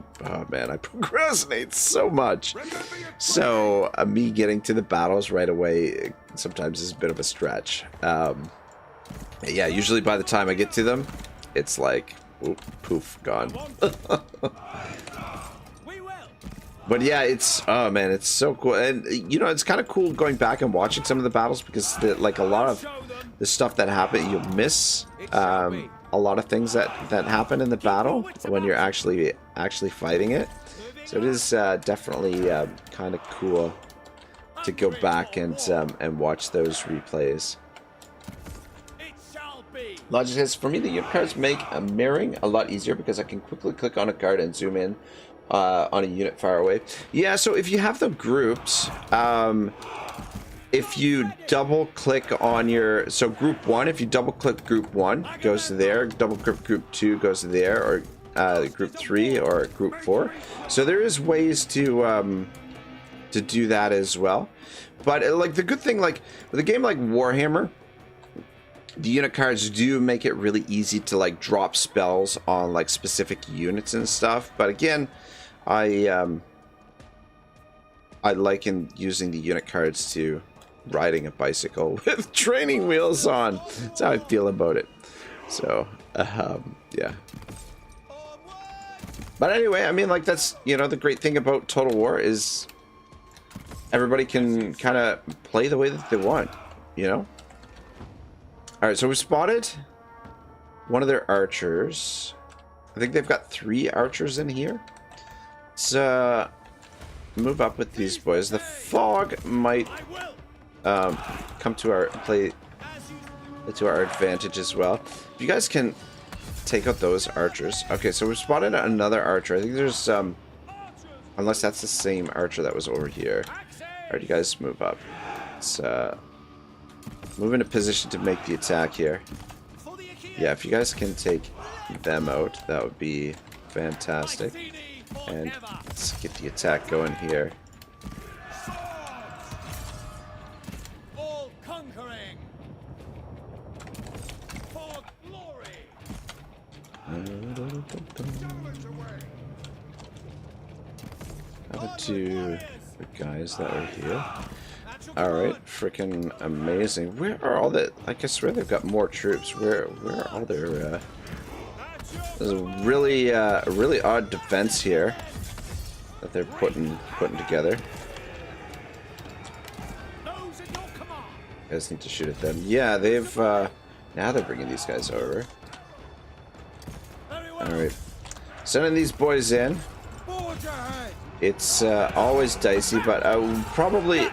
man, I procrastinate so much. So, me getting to the battles right away sometimes is a bit of a stretch. Yeah, usually by the time I get to them, it's like, oop, poof, gone. But yeah, it's, oh man, it's so cool. And, you know, it's kind of cool going back and watching some of the battles because, like, a lot of the stuff that happen, you miss a lot of things that happen in the battle when you're actually fighting it. So it is definitely kind of cool to go back and watch those replays. Logic says, for me, the unit cards make mirroring a lot easier because I can quickly click on a card and zoom in on a unit far away. Yeah, so if you have them grouped, if you double click on your, so group 1, if you double click group 1, goes to there, double click group 2 goes to there, or group 3 or group 4. So there is ways to do that as well. But like the good thing, like with a game like Warhammer, the unit cards do make it really easy to like drop spells on like specific units and stuff. But again, I liken using the unit cards to riding a bicycle with training wheels on. That's how I feel about it. So, yeah. But anyway, I mean, like, that's, you know, the great thing about Total War is everybody can kind of play the way that they want, you know? Alright, so we spotted one of their archers. I think they've got 3 archers in here. Let's move up with these boys. The fog might come to our advantage as well. If you guys can take out those archers. Okay, so we've spotted another archer. I think there's unless that's the same archer that was over here. Alright, you guys move up. Let's move into position to make the attack here. Yeah, if you guys can take them out, that would be fantastic. And let's get the attack going here. How to the guys that are here? Alright, freaking amazing. Where are all the... Like, I swear they've got more troops. Where are all their... There's a really odd defense here that they're putting together. You guys need to shoot at them. Yeah, they've now they're bringing these guys over. Alright, sending these boys in. It's always dicey, but probably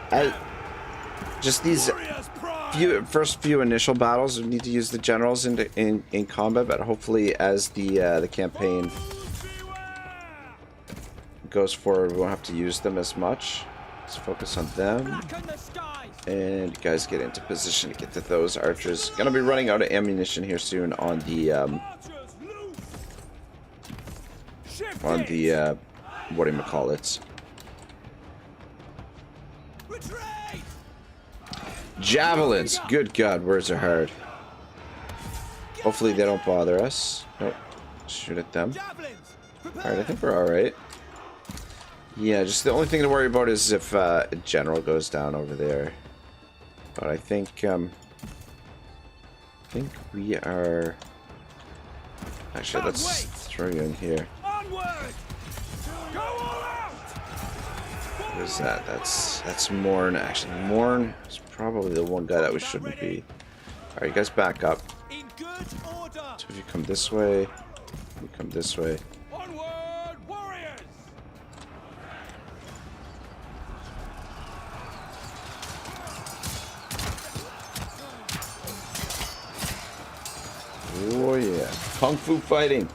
just these first few initial battles, we need to use the generals in combat, but hopefully as the campaign goes forward, we won't have to use them as much. Let's focus on them. And you guys get into position to get to those archers. Gonna be running out of ammunition here soon on the whatchamacallits. Javelins! Good God, words are hard. Hopefully they don't bother us. Nope. Shoot at them. Alright, I think we're alright. Yeah, just the only thing to worry about is if a general goes down over there. But I think we are... Actually, let's throw you in here. Onward! Go all out! What is that? That's Morn. Actually, Morn is probably the one guy that we shouldn't be. Alright, you guys back up. In good order! So if you come this way, you come this way. Onward, warriors! Oh yeah, Kung Fu fighting.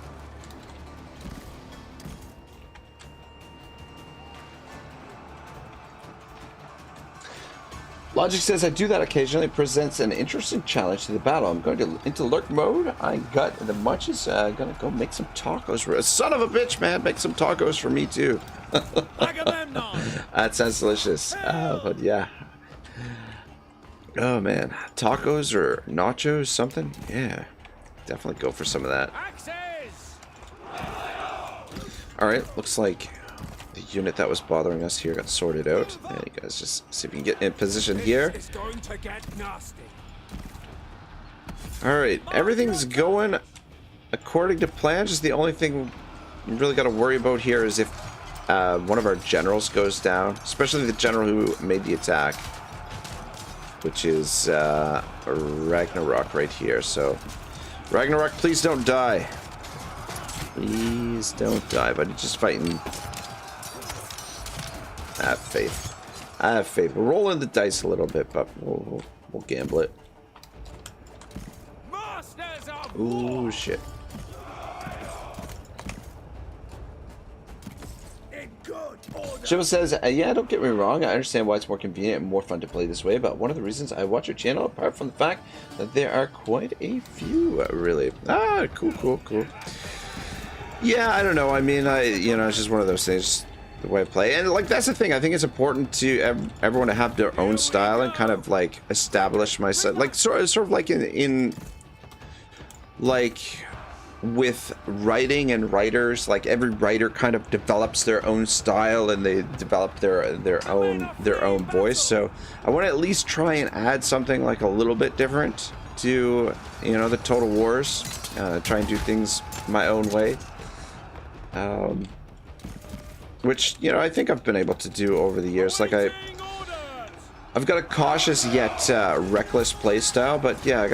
Logic says I do that occasionally. It presents an interesting challenge to the battle. I'm going to into lurk mode. I got the munches. Gonna go make some tacos. Son of a bitch, man! Make some tacos for me too. Agamemnon! That sounds delicious. But yeah. Oh man, tacos or nachos, something? Yeah, definitely go for some of that. Axes! All right, looks like the unit that was bothering us here got sorted out. And you guys just see if you can get in position here. It's going to get nasty. All right, everything's going according to plan. Just the only thing you really got to worry about here is if one of our generals goes down, especially the general who made the attack, which is Ragnarok right here. So, Ragnarok, please don't die. Please don't die. But he's just fighting. I have faith. I have faith. We're rolling the dice a little bit, but we'll gamble it. Masters of Ooh, shit. in good order. Shiva says, yeah, don't get me wrong. I understand why it's more convenient and more fun to play this way, but one of the reasons I watch your channel, apart from the fact that there are quite a few, really. Ah, cool. Yeah, I don't know. I mean, it's just one of those things, the way I play. And, like, that's the thing. I think it's important to everyone to have their own style and kind of, like, establish myself. Like, sort of like in like, with writing and writers, like, every writer kind of develops their own style and they develop their own voice. So I want to at least try and add something, like, a little bit different to, the Total Wars. Try and do things my own way. Which, I think I've been able to do over the years. Like, I've got a cautious yet reckless play style, but yeah,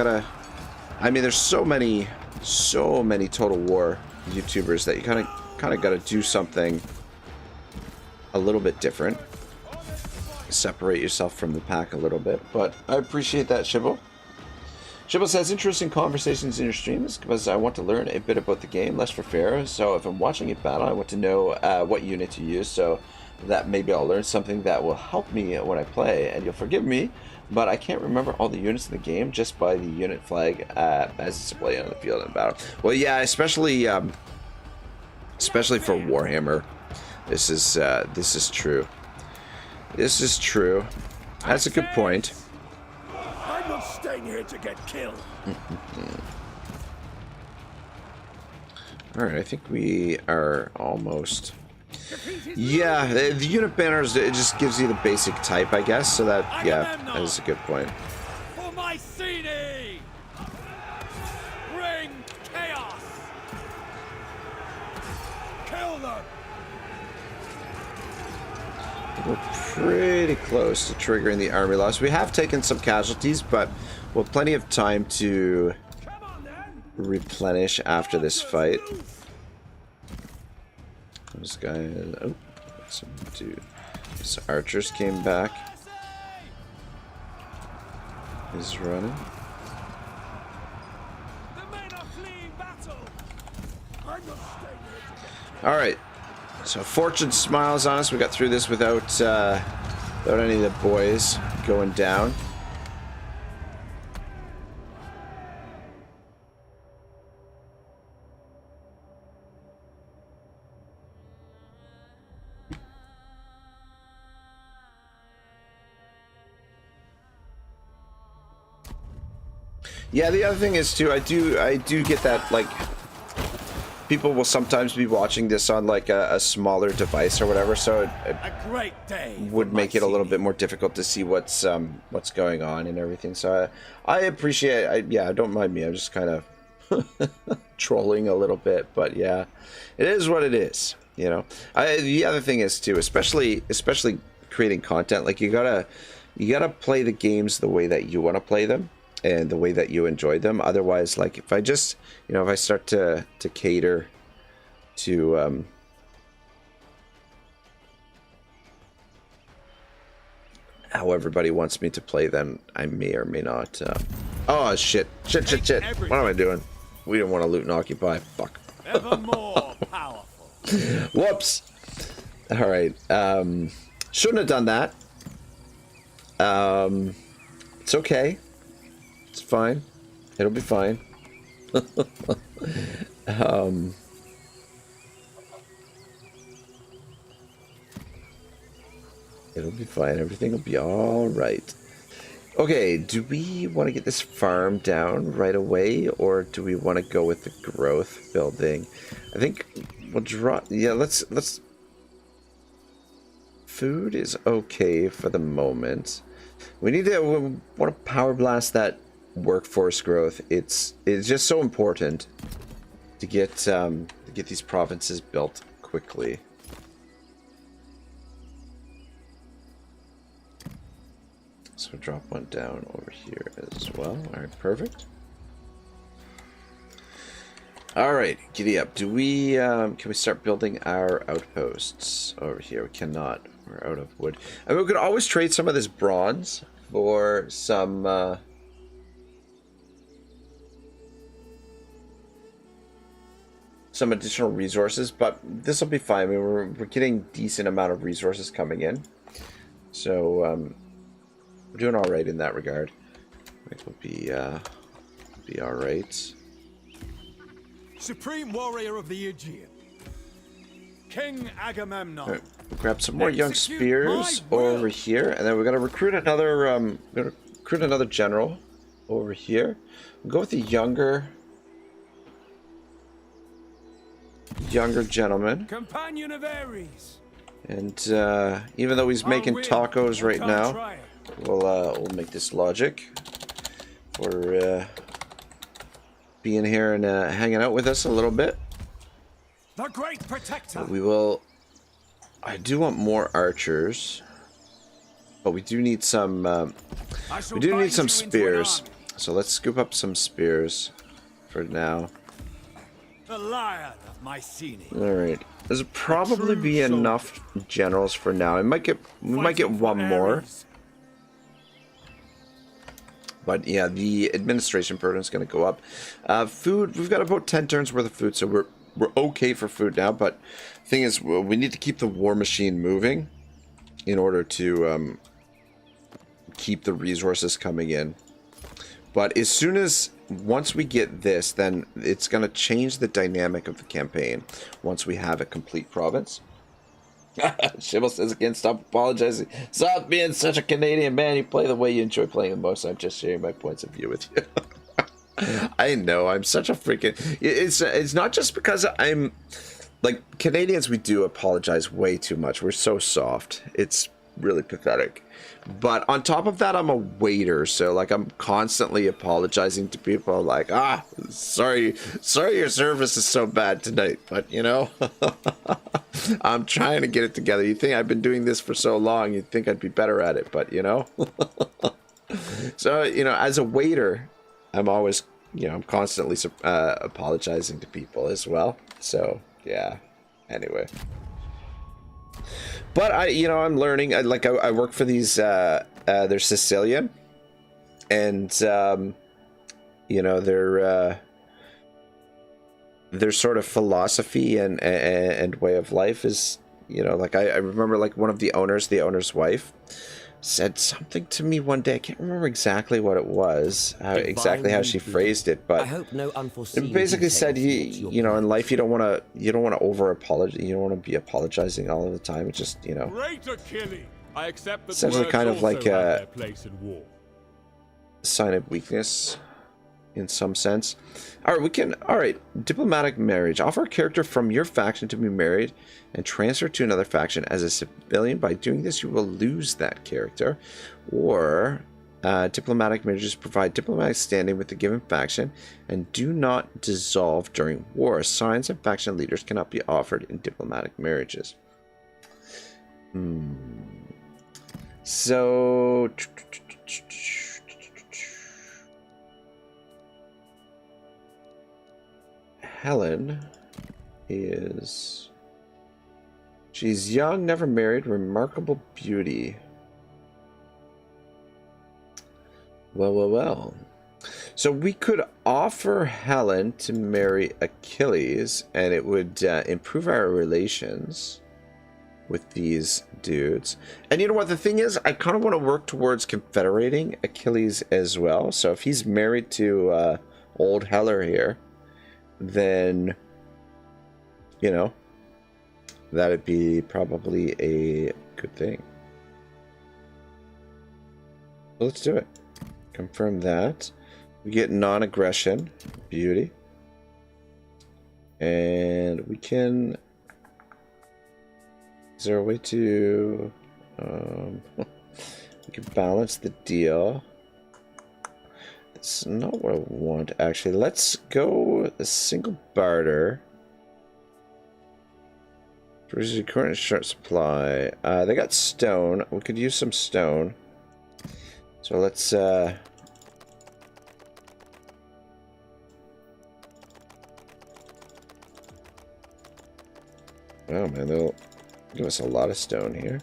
there's so many Total War YouTubers that you kind of got to do something a little bit different. Separate yourself from the pack a little bit, but I appreciate that, Shibbo. Shibbo says, interesting conversations in your streams because I want to learn a bit about the game, less for Pharaoh. So if I'm watching a battle, I want to know what unit to use so that maybe I'll learn something that will help me when I play. And you'll forgive me, but I can't remember all the units in the game just by the unit flag as it's displayed on the field in battle. Well, yeah, especially for Warhammer, this is true. This is true. That's a good point. I'm not staying here to get killed. Alright, I think we are almost... Yeah, the unit banners, it just gives you the basic type, I guess, so that, yeah, that is a good point. For Mycenae! Bring chaos! Kill them! We're pretty close to triggering the army loss. We have taken some casualties, but we'll have plenty of time to replenish after this fight. This guy, oh, some dude. Some archers came back. He's running. All right. So fortune smiles on us. We got through this without any of the boys going down. Yeah, the other thing is too, I do get that, like, people will sometimes be watching this on like a smaller device or whatever, so A great day would make it a little bit more difficult to see what's going on and everything. So I appreciate. Yeah, don't mind me. I'm just kind of trolling a little bit, but yeah, it is what it is. You know. The other thing is too, especially creating content, like you gotta play the games the way that you want to play them and the way that you enjoy them. Otherwise, like if I just, you know, if I start to cater to how everybody wants me to play them, I may or may not. Oh shit! What am I doing? We didn't want to loot and occupy. Fuck. Ever more powerful. Whoops. All right. Shouldn't have done that. It's okay. It's fine. It'll be fine. It'll be fine. Everything will be all right. Okay, do we want to get this farm down right away, or do we want to go with the growth building? I think we'll draw. Yeah, let's. Food is okay for the moment. We need to. We want to power blast that workforce growth. It's just so important to get these provinces built quickly. So drop one down over here as well. All right, perfect. All right, giddy up. Do we can we start building our outposts over here? We cannot. We're out of wood. I mean, we could always trade some of this bronze for some additional resources, but this will be fine. I mean, we're getting decent amount of resources coming in, so we're doing all right in that regard. It will be all right. Supreme warrior of the Aegean, King Agamemnon. All right, we'll grab some more young spears over here, and then we're gonna recruit another general over here. We'll go with the younger gentleman. Companion of Ares. And even though he's making tacos right now, we'll make this logic for being here and hanging out with us a little bit. The great protector. But we will. I do want more archers, but we do need some. We do need some spears, so let's scoop up some spears for now. The lion of Mycenae. All right, there's probably be enough generals for now. We might get one more. But yeah, the administration burden is going to go up. Food, we've got about 10 turns worth of food, so we're okay for food now. But the thing is, we need to keep the war machine moving in order to keep the resources coming in. But as soon as, once we get this, then it's going to change the dynamic of the campaign once we have a complete province. Shibble says again, stop apologizing. Stop being such a Canadian man. You play the way you enjoy playing the most. I'm just sharing my points of view with you. I know, I'm such a freaking... It's not just because I'm... Like, Canadians, we do apologize way too much. We're so soft. It's really pathetic. But on top of that, I'm a waiter, so like I'm constantly apologizing to people like, sorry your service is so bad tonight, but you know, I'm trying to get it together. You think I've been doing this for so long, you'd think I'd be better at it, but you know. So, you know, as a waiter, I'm always, you know, I'm constantly apologizing to people as well. So, yeah. Anyway. But I'm learning. I work for these. They're Sicilian, and their sort of philosophy and way of life is, like I remember like one of the owners' wife said something to me one day. I can't remember exactly what it was, exactly how she phrased it, but I hope no unforeseen it basically said, in life you don't want to over apologize. You don't want to be apologizing all of the time. It's just, Great Achilles. I accept that essentially words kind of also like have their place in war. sign of weakness. in some sense. All right, we can. All right, diplomatic marriage. Offer a character from your faction to be married and transfer to another faction as a civilian. By doing this, you will lose that character. Or diplomatic marriages provide diplomatic standing with the given faction and do not dissolve during war. Signs and faction leaders cannot be offered in diplomatic marriages. So Helen is... She's young, never married, remarkable beauty. Well. So we could offer Helen to marry Achilles, and it would improve our relations with these dudes. And you know what? The thing is, I kind of want to work towards confederating Achilles as well. So if he's married to old Heller here, then, you know, that'd be probably a good thing. So let's do it. Confirm that. We get non-aggression. Beauty. And we can... Is there a way to... we can balance the deal. That's not what I want, actually. Let's go a single barter. Produces current short supply. They got stone. We could use some stone. So let's... Oh man, they'll give us a lot of stone here.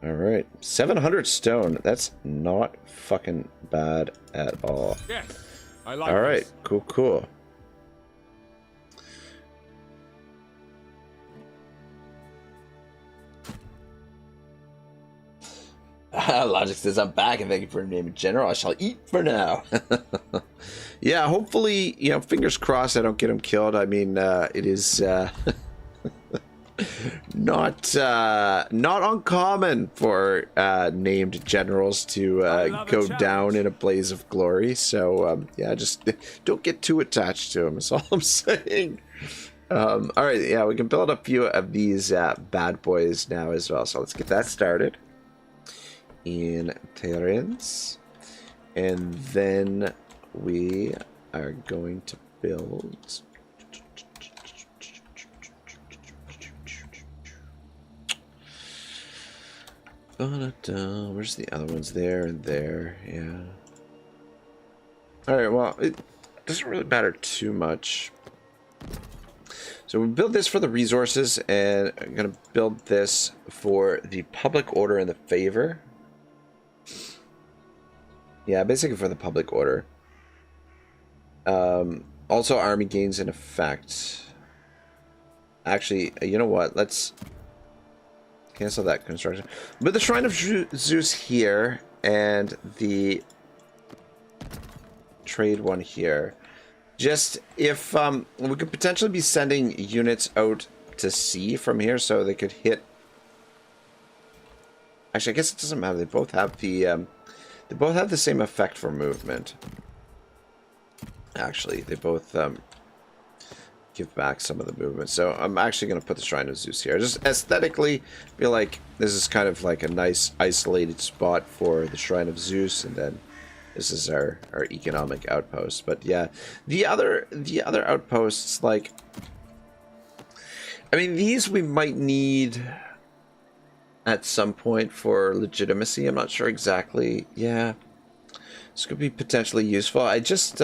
Alright, 700 stone. That's not fucking bad at all. Yes, I like Alright, this. cool. Logic says, I'm back and thank you for naming General. I shall eat for now. Yeah, hopefully, you know, fingers crossed I don't get him killed. I mean, it is not uncommon for named generals to go down in a blaze of glory. So, yeah, just don't get too attached to him, is all I'm saying. All right, yeah, we can build a few of these bad boys now as well. So let's get that started in Terence, and then we are going to build where's the other ones? There and there. Yeah. Alright, well, it doesn't really matter too much. So we build this for the resources, and I'm gonna build this for the public order and the favor. Yeah, basically for the public order. Also, army gains in effect. Actually, you know what? Let's cancel that construction. But the Shrine of Zeus here and the trade one here. Just if we could potentially be sending units out to sea from here, so they could hit. Actually, I guess it doesn't matter. They both have the. They both have the same effect for movement. Actually, they both give back some of the movement. So I'm actually going to put the Shrine of Zeus here. Just aesthetically, feel like this is kind of like a nice isolated spot for the Shrine of Zeus, and then this is our economic outpost. But yeah, the other outposts, like, I mean, these we might need at some point for legitimacy. I'm not sure exactly. Yeah, this could be potentially useful. I just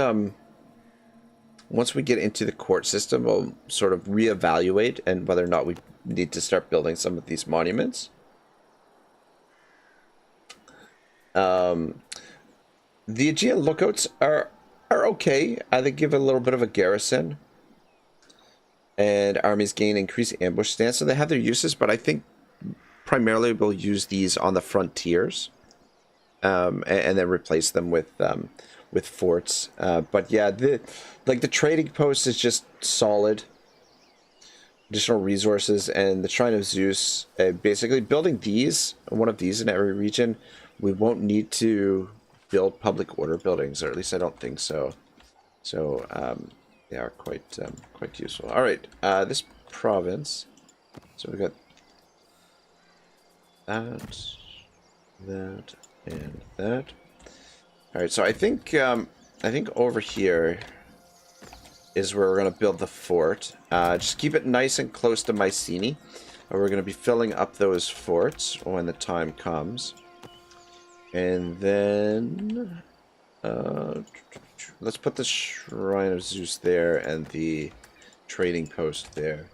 once we get into the court system, we'll sort of reevaluate and whether or not we need to start building some of these monuments. The Aegean lookouts are okay. They give a little bit of a garrison, and armies gain increased ambush stance, so they have their uses. But I think primarily we'll use these on the frontiers, and then replace them with forts. But yeah, the trading post is just solid. Additional resources, and the Shrine of Zeus. Basically, building one of these in every region, we won't need to build public order buildings, or at least I don't think so. So they are quite useful. All right, this province. So we got that, and that. All right, so I think over here is where we're gonna build the fort. Just keep it nice and close to Mycenae. We're gonna be filling up those forts when the time comes. And then let's put the Shrine of Zeus there and the trading post there.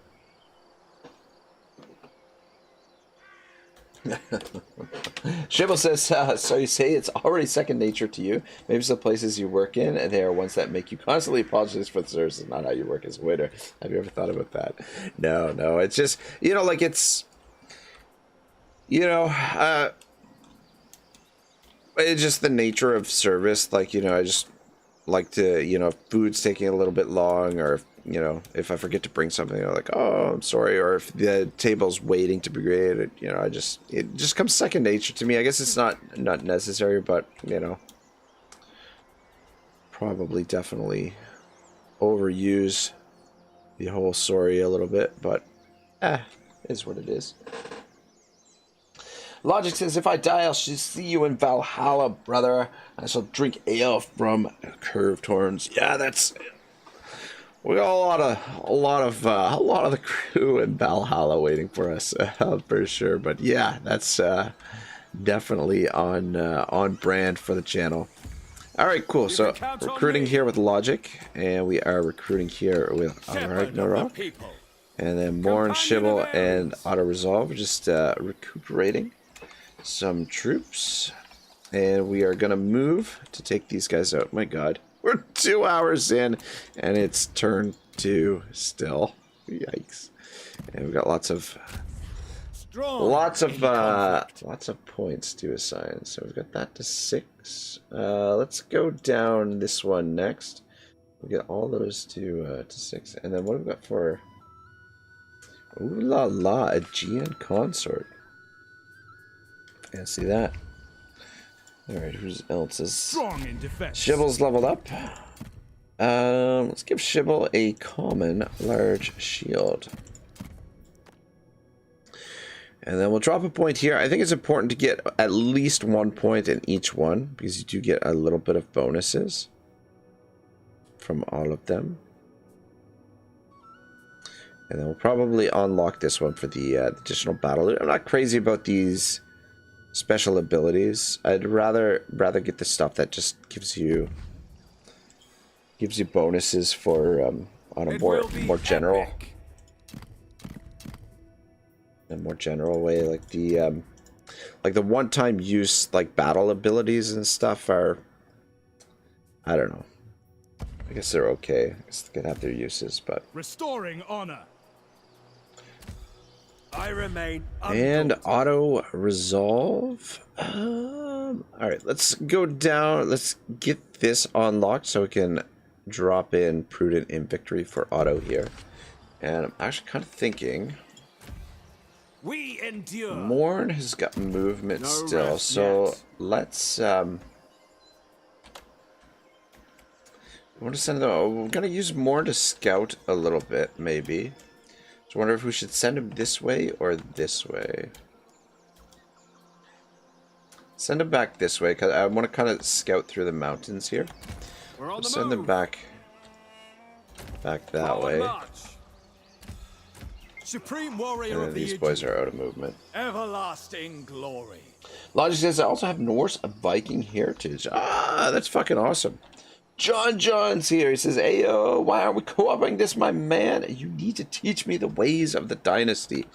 Shibble says, so you say it's already second nature to you. Maybe it's the places you work in, and they are ones that make you constantly apologize for the service and not how you work as a waiter. Have you ever thought about that? No, it's just, you know, like it's just the nature of service. Like, you know, I just like to, you know, if food's taking a little bit long, or you know, if I forget to bring something, I'm like, oh, I'm sorry, or if the table's waiting to be created, you know, it just comes second nature to me. I guess it's not necessary, but you know, probably definitely overuse the whole sorry a little bit, but is what it is. Logic says, if I die, I shall see you in Valhalla, brother. I shall drink ale from curved horns. Yeah, that's. We got a lot of the crew in Valhalla waiting for us, for sure. But yeah, that's definitely on brand for the channel. All right, cool. So recruiting here with Logic, and we are recruiting here with Ragnarok, and then Morn, Shibble, and Auto Resolve. Just recuperating some troops, and we are gonna move to take these guys out. My God. We're 2 hours in, and it's turn 2 still. Yikes! And we've got lots of points to assign. So we've got that to 6. Let's go down this one next. We get all those to 6, and then what have we got for? Ooh la la, Aegean consort. Yeah, see that. Alright, who else is... Strong in defense. Shibble's leveled up. Let's give Shibble a common large shield. And then we'll drop a point here. I think it's important to get at least 1 point in each one, because you do get a little bit of bonuses from all of them. And then we'll probably unlock this one for the additional battle loot. I'm not crazy about these special abilities. I'd rather get the stuff that just gives you bonuses for on a more general way, like the one-time use like battle abilities and stuff are, I don't know. I guess they're okay. I guess they could have their uses, but restoring honor. I remain and auto resolve. All right, let's go down. Let's get this unlocked so we can drop in prudent in victory for auto here. And I'm actually kind of thinking we endure. Morn has got movement still, so yet. Let's I want to send them. We're gonna use Morn to scout a little bit, maybe. So I wonder if we should send him this way or this way. Send him back this way, because I want to kind of scout through the mountains here. We'll send them back that way. Supreme warrior And of these the boys are out of movement. Everlasting glory. Logic says I also have Norse Viking heritage. Ah, that's fucking awesome. John's here. He says, "Ayo, why aren't we co-oping this, my man? You need to teach me the ways of the dynasty."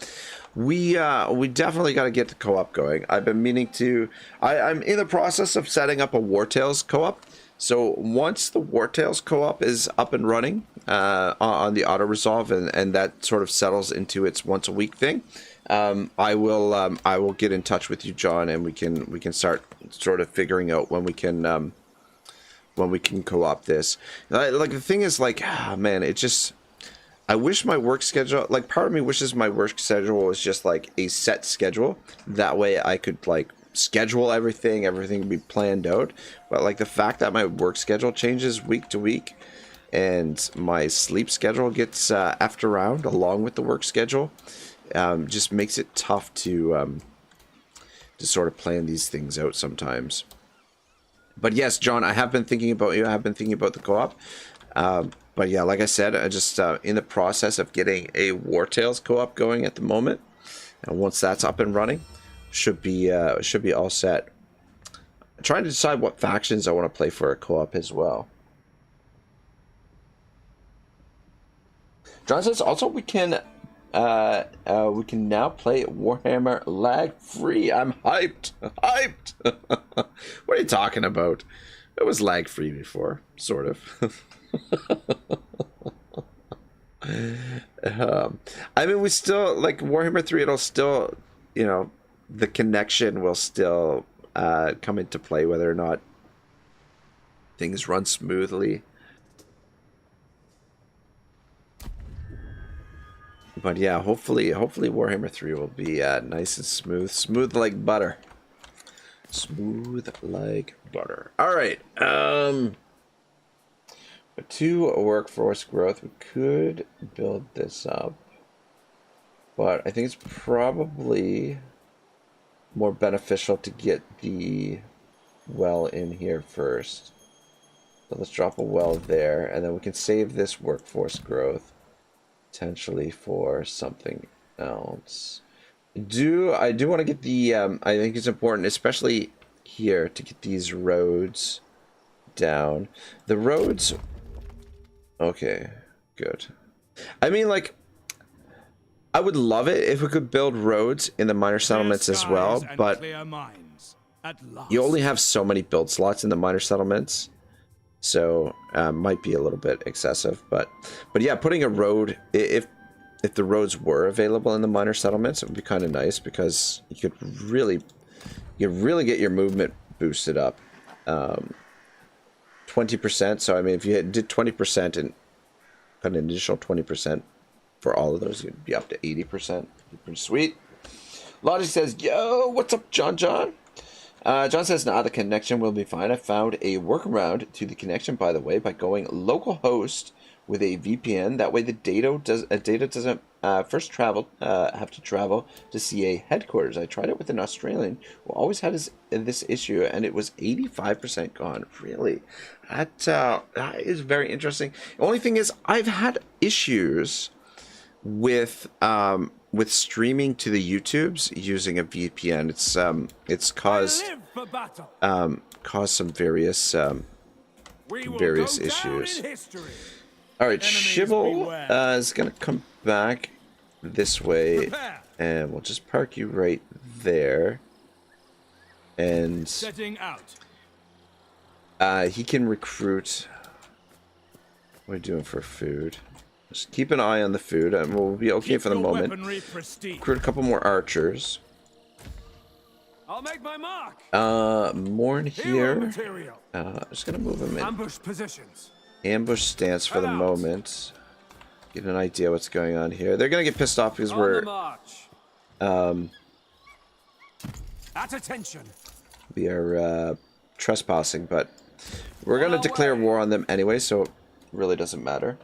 We definitely got to get the co-op going. I've been meaning to. I'm in the process of setting up a War Tales co-op. So once the War Tales co-op is up and running on the auto resolve, and that sort of settles into its once a week thing, I will get in touch with you, John, and we can start sort of figuring out when we can co-op this. Like the thing is, like, man, it just, I wish my work schedule, like, part of me wishes my work schedule was just like a set schedule. That way I could like schedule everything be planned out. But like the fact that my work schedule changes week to week, and my sleep schedule gets effed around along with the work schedule, just makes it tough to sort of plan these things out sometimes. But yes, John, I have been thinking about you. I have been thinking about the co-op. But yeah, like I said, I just in the process of getting a War Tales co-op going at the moment. And once that's up and running, should be all set. I'm trying to decide what factions I want to play for a co-op as well. John says also we can now play Warhammer lag free. I'm hyped. Hyped. What are you talking about? It was lag free before, sort of. I mean, we still like Warhammer 3. It'll still, you know, the connection will still come into play whether or not things run smoothly. But yeah, hopefully Warhammer 3 will be nice and smooth like butter. Smooth like butter. All right. To workforce growth, we could build this up, but I think it's probably more beneficial to get the well in here first. So let's drop a well there, and then we can save this workforce growth potentially for something else. I do want to get the I think it's important, especially here, to get these roads down. The roads, okay, good. I mean, like, I would love it if we could build roads in the minor settlements as well, but you only have so many build slots in the minor settlements, so might be a little bit excessive. But yeah, putting a road, if the roads were available in the minor settlements, it would be kind of nice, because you could really get your movement boosted up. 20%. So I mean, if you did 20% and put an additional 20% for all of those, you'd be up to 80%. Pretty sweet. Logic says, "Yo, what's up, John? John says, nah, the connection will be fine. I found a workaround to the connection, by the way, by going local host with a VPN. That way the data doesn't first have to travel to CA headquarters. I tried it with an Australian who always had this issue, and it was 85% gone. Really? That is very interesting. The only thing is, I've had issues with streaming to the YouTubes using a VPN. It's caused some various issues. All right, Shibble is gonna come back this way, and we'll just park you right there. And he can recruit. What are you doing for food? Just keep an eye on the food, and we'll be okay for the moment. Recruit a couple more archers. I'll make my mark. Morn here. Just gonna move him in. Ambush positions. Ambush stance for the moment. Get an idea what's going on here. They're gonna get pissed off because we're at attention. We are trespassing, but we're gonna declare war on them anyway, so it really doesn't matter.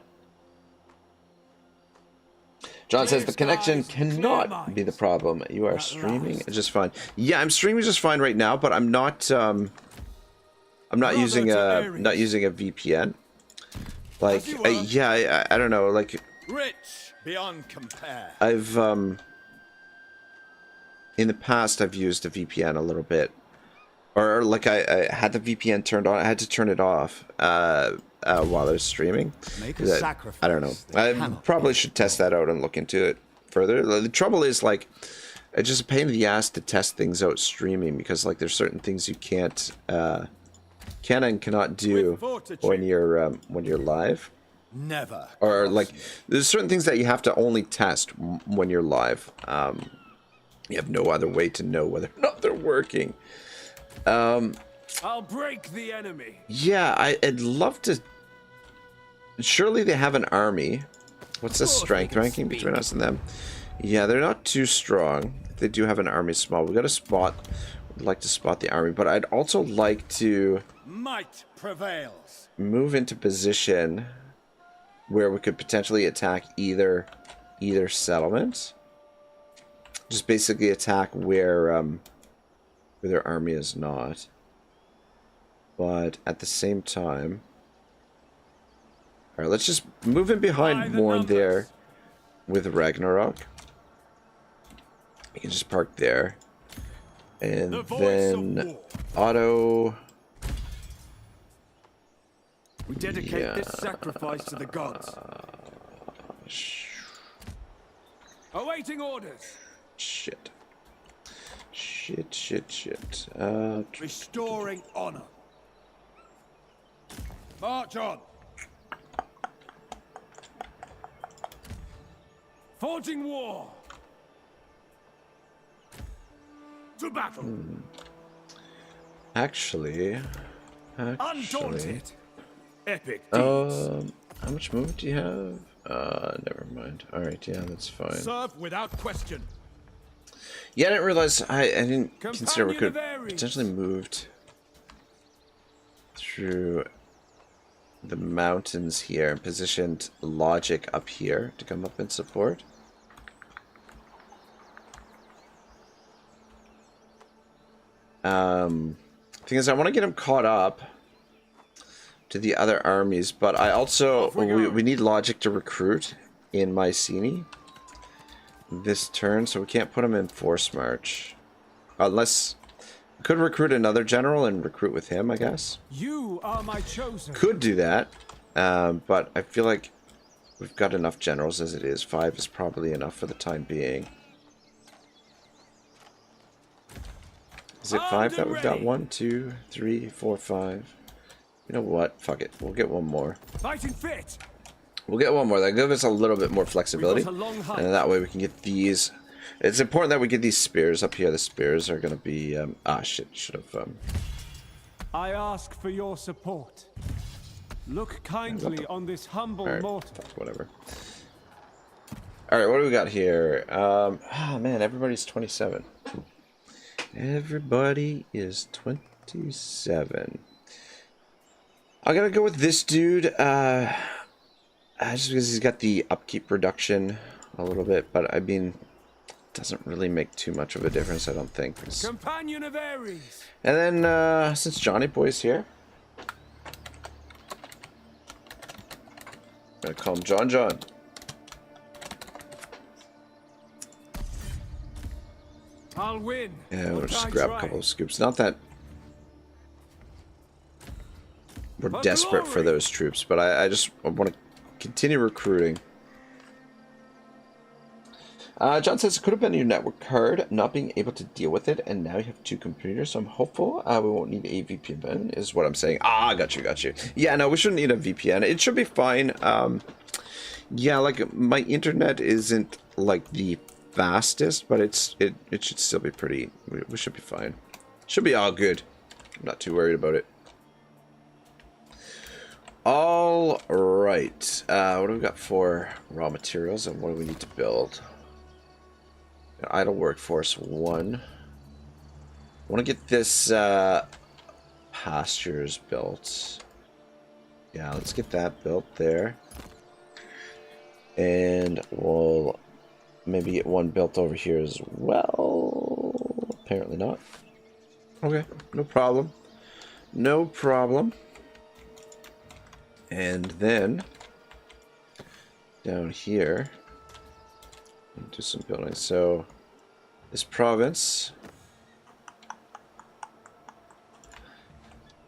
John says the connection cannot be the problem. You are streaming just fine. Yeah, I'm streaming just fine right now, but I'm not using a VPN. Like, I don't know. Like, rich beyond compare. I've in the past I've used a VPN a little bit, or like I had the VPN turned on. I had to turn it off while I was streaming. Make a sacrifice. I don't know. I probably should test that out and look into it further. The trouble is, like, it's just a pain in the ass to test things out streaming, because like there's certain things you can and cannot do when you're live. Never. Or like there's certain things that you have to only test when you're live. You have no other way to know whether or not they're working. I'll break the enemy. Yeah, I'd love to. Surely they have an army. What's the strength ranking between us and them? Yeah, they're not too strong. They do have an army small. We got a spot I'd like to spot the army, but I'd also like to Might prevails. move into position where we could potentially attack either settlement. Just basically attack where their army is not. But at the same time, all right, let's just move in behind Morn there with Ragnarok. You can just park there. And then auto. We dedicate this sacrifice to the gods. Awaiting orders. Shit. Restoring honor. March on. Forging war. To battle. Actually. Undaunted. Epic deeds. How much movement do you have? Never mind. Alright, yeah, that's fine. Serve without question. Yeah, I didn't realize I didn't consider we could potentially moved through the mountains here and positioned logic up here to come up and support. Thing is, I want to get him caught up to the other armies, but I also we need logic to recruit in Mycenae this turn, so we can't put him in force march unless we could recruit another general and recruit with him, I guess. You are my chosen. Could do that, but I feel like we've got enough generals as it is. 5 is probably enough for the time being. Is it 5 that we've got? 1, 2, 3, 4, 5. You know what? Fuck it. We'll get one more. Fighting fit. We'll get one more. That'll give us a little bit more flexibility. And that way we can get these. It's important that we get these spears up here. The spears are going to be... shit. Should have... I ask for your support. Look kindly on this humble mortal. Whatever. Alright, what do we got here? Man, everybody's 27. Everybody is 27. I gotta go with this dude, just because he's got the upkeep reduction a little bit, but I mean, it doesn't really make too much of a difference, I don't think. Companion of Ares. And then, since Johnny Boy's here, I'm gonna call him John. I'll win. Yeah, we'll just grab a couple of scoops. Not that we're desperate for those troops, but I just want to continue recruiting. John says it could have been your network card not being able to deal with it, and now you have 2 computers, so I'm hopeful we won't need a VPN, is what I'm saying. Got you. Yeah, no, we shouldn't need a VPN. It should be fine. Yeah, like, my internet isn't, like, the fastest, but it should still be pretty... We should be fine. Should be all good. I'm not too worried about it. All right. What do we got for raw materials, and what do we need to build? Idle workforce 1. I want to get this pastures built. Yeah, let's get that built there. And we'll maybe get one built over here as well. Apparently not. Okay, no problem. No problem. And then down here, do some building. So this province,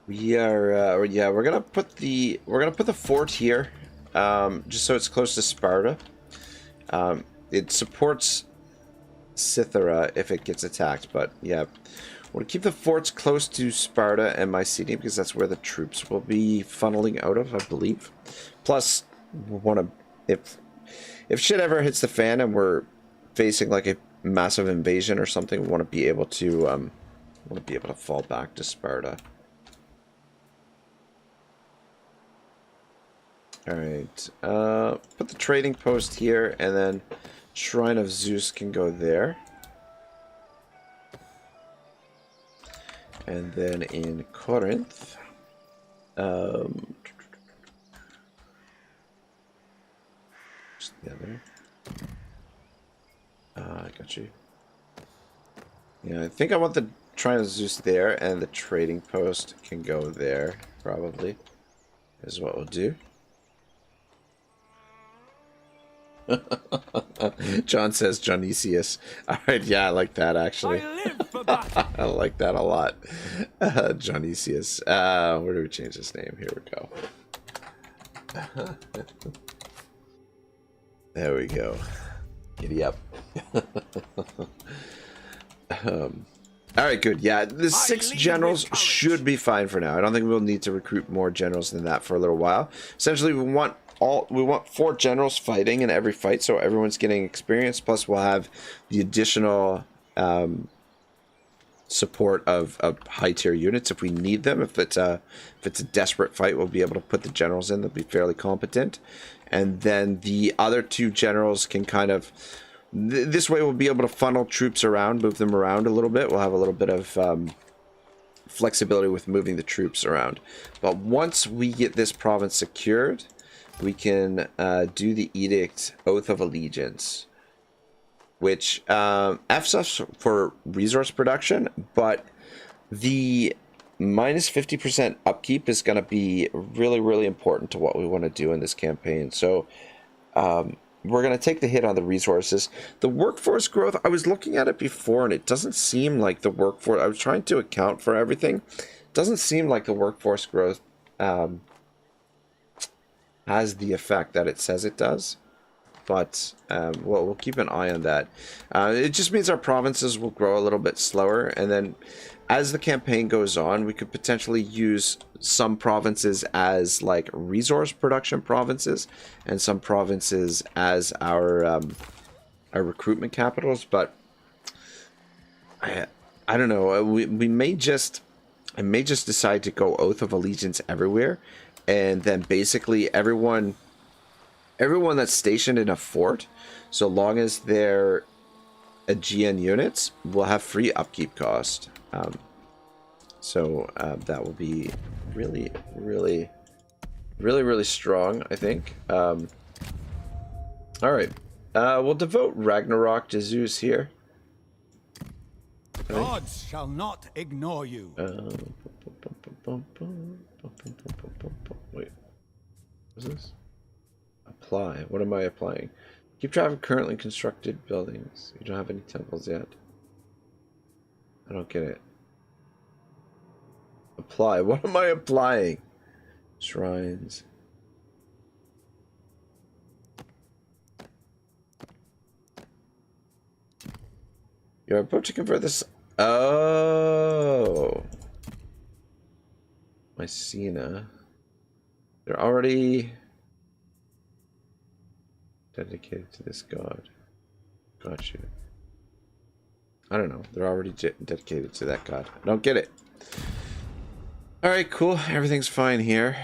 we are we're gonna put the fort here, just so it's close to Sparta. It supports Cythera if it gets attacked, but yeah, we'll keep the forts close to Sparta and Mycenae because that's where the troops will be funneling out of, I believe. Plus, we want to, if shit ever hits the fan and we're facing like a massive invasion or something, we want to be able to fall back to Sparta. All right, put the trading post here, and then Shrine of Zeus can go there. And then in Corinth, just the other. I got you. Yeah, I think I want the Triumph Zeus there, and the trading post can go there, probably. Is what we'll do. John says Dionysius. Alright, yeah, I like that actually. I live for battle. I like that a lot. Dionysius. Where do we change his name? Here we go. There we go. Giddy up. Alright, good. Yeah, the 6 generals should be fine for now. I don't think we'll need to recruit more generals than that for a little while. Essentially, we want 4 generals fighting in every fight, so everyone's getting experience. Plus, we'll have the additional support of high tier units if we need them. If it's a desperate fight, we'll be able to put the generals in. They'll be fairly competent, and then the other 2 generals can kind of. This way, we'll be able to funnel troops around, move them around a little bit. We'll have a little bit of flexibility with moving the troops around. But once we get this province secured, we can do the edict Oath of Allegiance, which F's us for resource production, but the minus 50% upkeep is going to be really, really important to what we want to do in this campaign. So we're going to take the hit on the resources. The workforce growth, I was looking at it before, and it doesn't seem like the workforce, I was trying to account for everything. It doesn't seem like the workforce growth has the effect that it says it does. But we'll keep an eye on that. It just means our provinces will grow a little bit slower, and then as the campaign goes on, we could potentially use some provinces as like resource production provinces, and some provinces as our recruitment capitals. But I don't know. We may just decide to go Oath of Allegiance everywhere, and then basically everyone that's stationed in a fort, so long as they're Aegean units, will have free upkeep cost. So that will be really, really, really, really strong, I think. All right, we'll devote Ragnarok to Zeus here. Gods shall not ignore you. Wait, what's this? Apply. What am I applying? Keep track of currently constructed buildings. You don't have any temples yet. I don't get it. Apply. What am I applying? Shrines. You're about to convert this. Oh. Mycenae. They're already dedicated to this god. Got you. I don't know. They're already dedicated to that god. I don't get it. Alright, cool. Everything's fine here,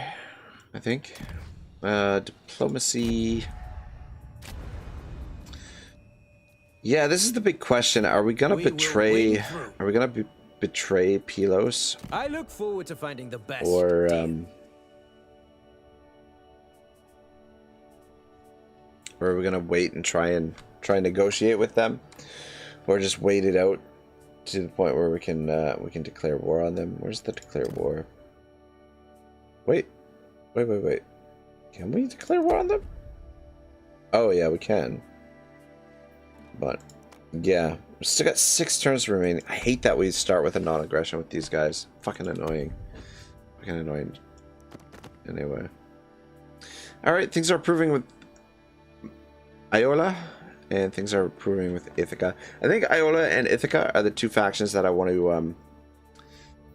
I think. Diplomacy. Yeah, this is the big question. Are we gonna betray? Are we gonna betray Pylos? I look forward to finding the best. Or are we gonna wait and try and negotiate with them, or just wait it out to the point where we can declare war on them? Where's the declare war? Wait. Can we declare war on them? Oh yeah, we can. But yeah, we still got 6 turns remaining. I hate that we start with a non-aggression with these guys. Fucking annoying. Fucking annoying. Anyway. Alright, things are improving with Iola, and things are improving with Ithaca. I think Iola and Ithaca are the 2 factions that I want to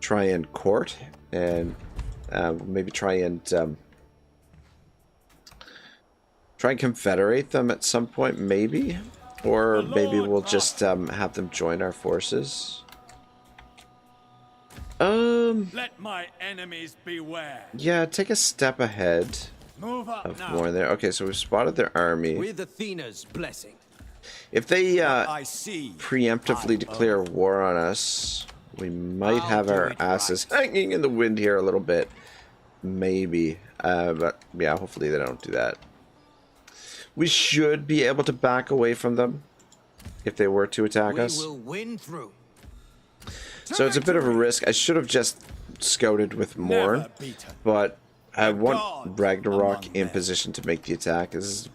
try and court, and maybe try and confederate them at some point, maybe. Or maybe we'll just have them join our forces. Let my enemies beware. Yeah, take a step ahead Move up of now. more there. Okay, so we've spotted their army. With Athena's blessing. If they I see. preemptively declare war on us, We might I'll have do our it asses right. hanging in the wind here a little bit. Maybe. But yeah, hopefully they don't do that. We should be able to back away from them if they were to attack us. We will win through. So it's a bit of a risk. I should have just scouted with more, Never beaten. but I want God Ragnarok among in men. position to make the attack. This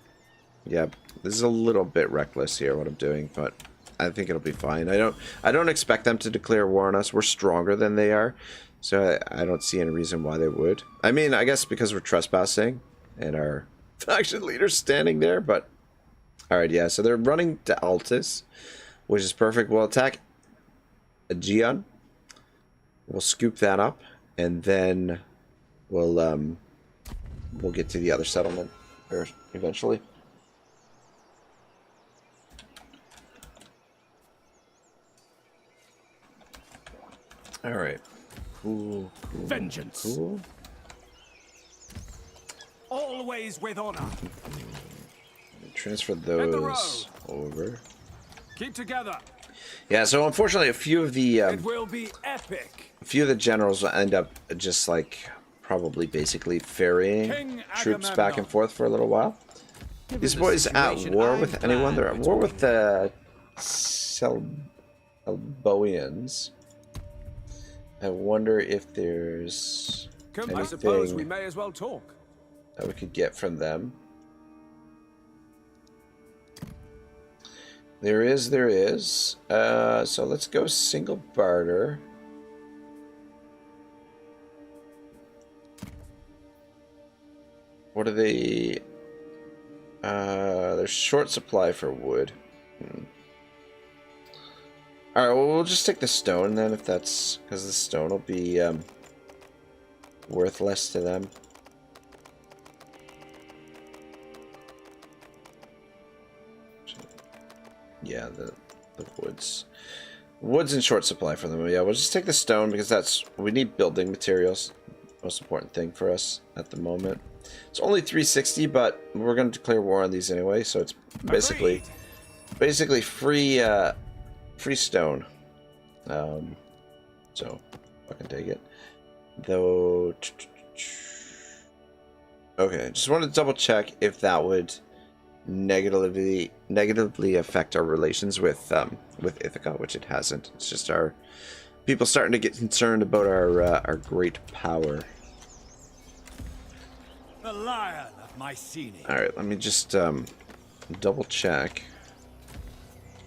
is a little bit reckless here what I'm doing, but I think it'll be fine. I don't expect them to declare war on us. We're stronger than they are, so I don't see any reason why they would. I mean, I guess because we're trespassing and our faction leader's standing there, but alright, yeah, so they're running to Altus, which is perfect. We'll attack Aegeon. We'll scoop that up, and then we'll get to the other settlement eventually. All right. Cool. Vengeance. Cool. Always with honor. Transfer the road. those over. Keep together. Yeah. So unfortunately, a few of the It will be epic. generals will end up just like probably basically ferrying King troops back Agamemnon. and forth for a little while. These boys at situation, war I'm with anyone? They're at glad war with the Selboians. I wonder if there's I suppose we anything may as well talk. that we could get from them. There is. So let's go single barter. What are they? There's short supply for wood. Alright, well, we'll just take the stone then, if that's... because the stone will be worth less to them. Yeah, the woods. Wood's in short supply for them. Yeah, we'll just take the stone because that's... we need building materials. Most important thing for us at the moment. It's only 360, but we're going to declare war on these anyway, so it's basically free free stone. So fucking take it. Though okay, just wanted to double check if that would negatively affect our relations with Ithaca, which it hasn't. It's just our people starting to get concerned about our great power. The Lion of Mycenae. All right, let me just double check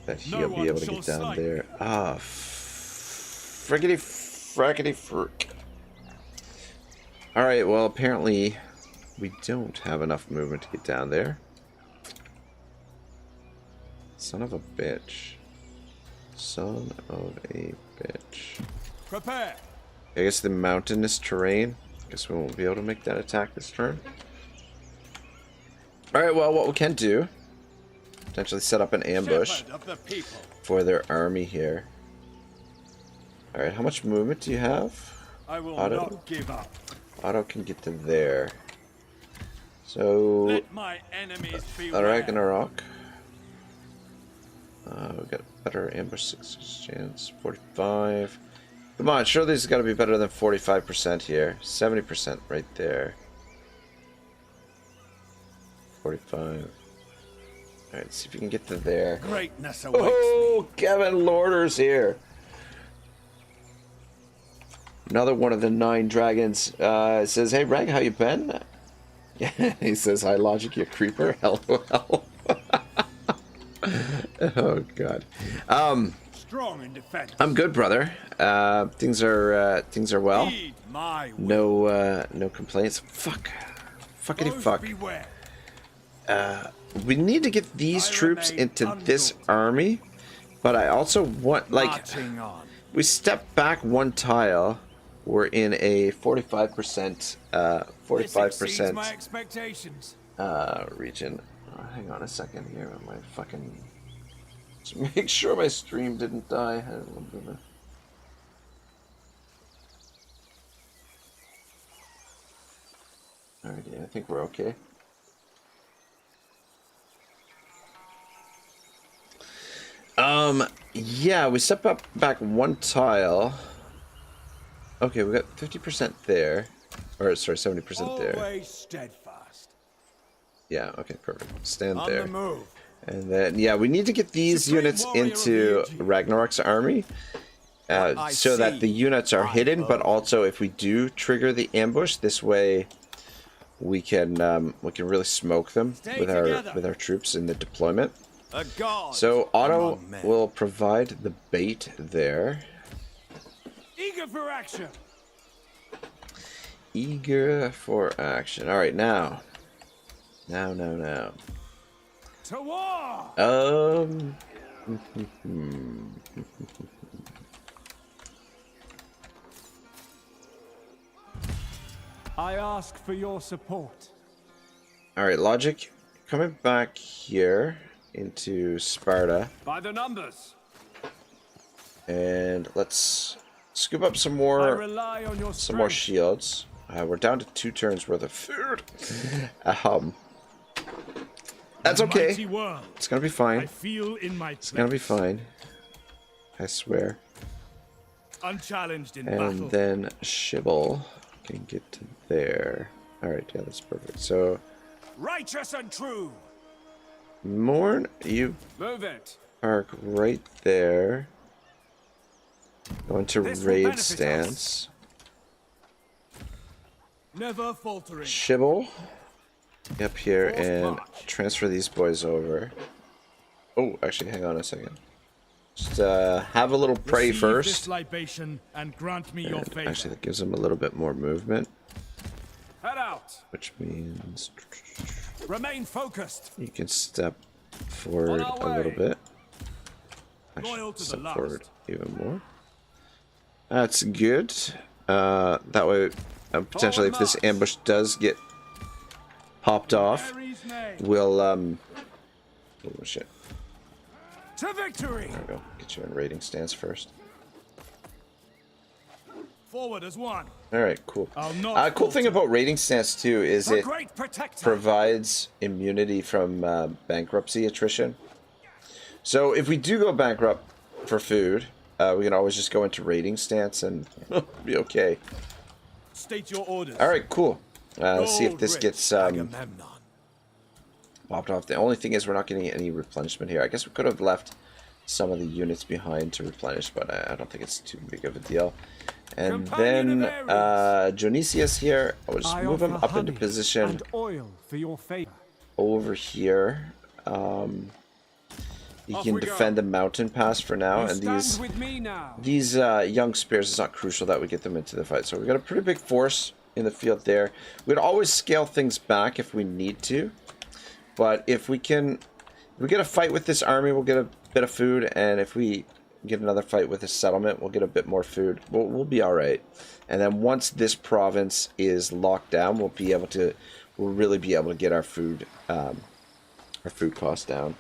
that he'll be able to get down there. Ah, frickety frackety frick. All right, well apparently we don't have enough movement to get down there. Son of a bitch. Son of a bitch. Prepare. I guess the mountainous terrain. Guess we won't be able to make that attack this turn. Alright, well, what we can do, potentially set up an ambush Shepherd of the people. for their army here. Alright, how much movement do you have? I will Otto. not give up. Otto can get to there. So, Let my enemies beware. Ragnarok. We got better ambush success chance. 45. Come on, surely this has got to be better than 45% here. 70% right there. 45. Alright, see if you can get to there. Greatness awaits Oh, Kevin Lorder's here. Another one of the 9 dragons. Says, hey, Rag, how you been? Yeah, he says, hi, Logic, you creeper. LOL. Oh, God. me. Strong in defense. I'm good, brother. Things are well. Heed my will. No complaints. Fuck. Fuckity Foes fuck. beware. We need to get these I troops remain into this undaunted. army, but I also want, like, Marching on. we step back one tile. We're in a 45%, This exceeds my expectations. region. Oh, hang on a second here. My fucking. Just make sure my stream didn't die. I had a little bit of a... Alright, yeah, I think we're okay. yeah, we step up back 1 tile. Okay, we got 50% there. Or, sorry, 70% there. Always steadfast. Yeah, okay, perfect. Stand On there. the move. And then, yeah, we need to get these Supreme units warrior of into the Aegean. Ragnarok's army. So that the units are hidden, but also if we do trigger the ambush, this way we can really smoke them with our troops in the deployment. So Otto will provide the bait there. Eager for action. Eager for action. All right, now. To war. I ask for your support. All right, logic. Coming back here into Sparta. By the numbers. And let's scoop up some I more rely on your shields. We're down to 2 turns worth of food. That's okay. It's gonna be fine. I feel in my It's gonna be fine. I swear. Unchallenged in And battle. then Shibble can get to there. Alright, yeah, that's perfect. So, righteous and true. Morn, you Move it. park right there. Go into This will raid benefit stance. Never faltering. Shibble, up here Forced and march. transfer these boys over. Oh, actually, hang on a second. Just have a little pray Receive first. this libation and grant me your And favor. actually, that gives them a little bit more movement, Head out. which means Remain focused. you can step forward On our a little way. bit. Loyal Actually, to the step last. forward even more. That's good. That way, potentially, if this ambush does get popped off, Mary's name. we'll oh shit. To victory. There we go. Get you in raiding stance first. Forward as one. All right, cool. I'll not Cool thing about raiding stance too is The it great protector. provides immunity from bankruptcy attrition. So if we do go bankrupt for food, we can always just go into raiding stance and be okay. State your orders. All right, cool. See if this gets Agamemnon. popped off. The only thing is we're not getting any replenishment here. I guess we could have left some of the units behind to replenish, but I don't think it's too big of a deal. And Companion then of Ares. Dionysius here, I will just I move him offer up into honey position and oil for your favor. over here. He Off can we go. defend the mountain pass for now, You and stand with me now. these young spears, it's not crucial that we get them into the fight. So we've got a pretty big force in the field there. We'd always scale things back if we need to, but if we get a fight with this army, we'll get a bit of food, and if we get another fight with this settlement, we'll get a bit more food. We'll be all right. And then once this province is locked down, we'll really be able to get our food costs down.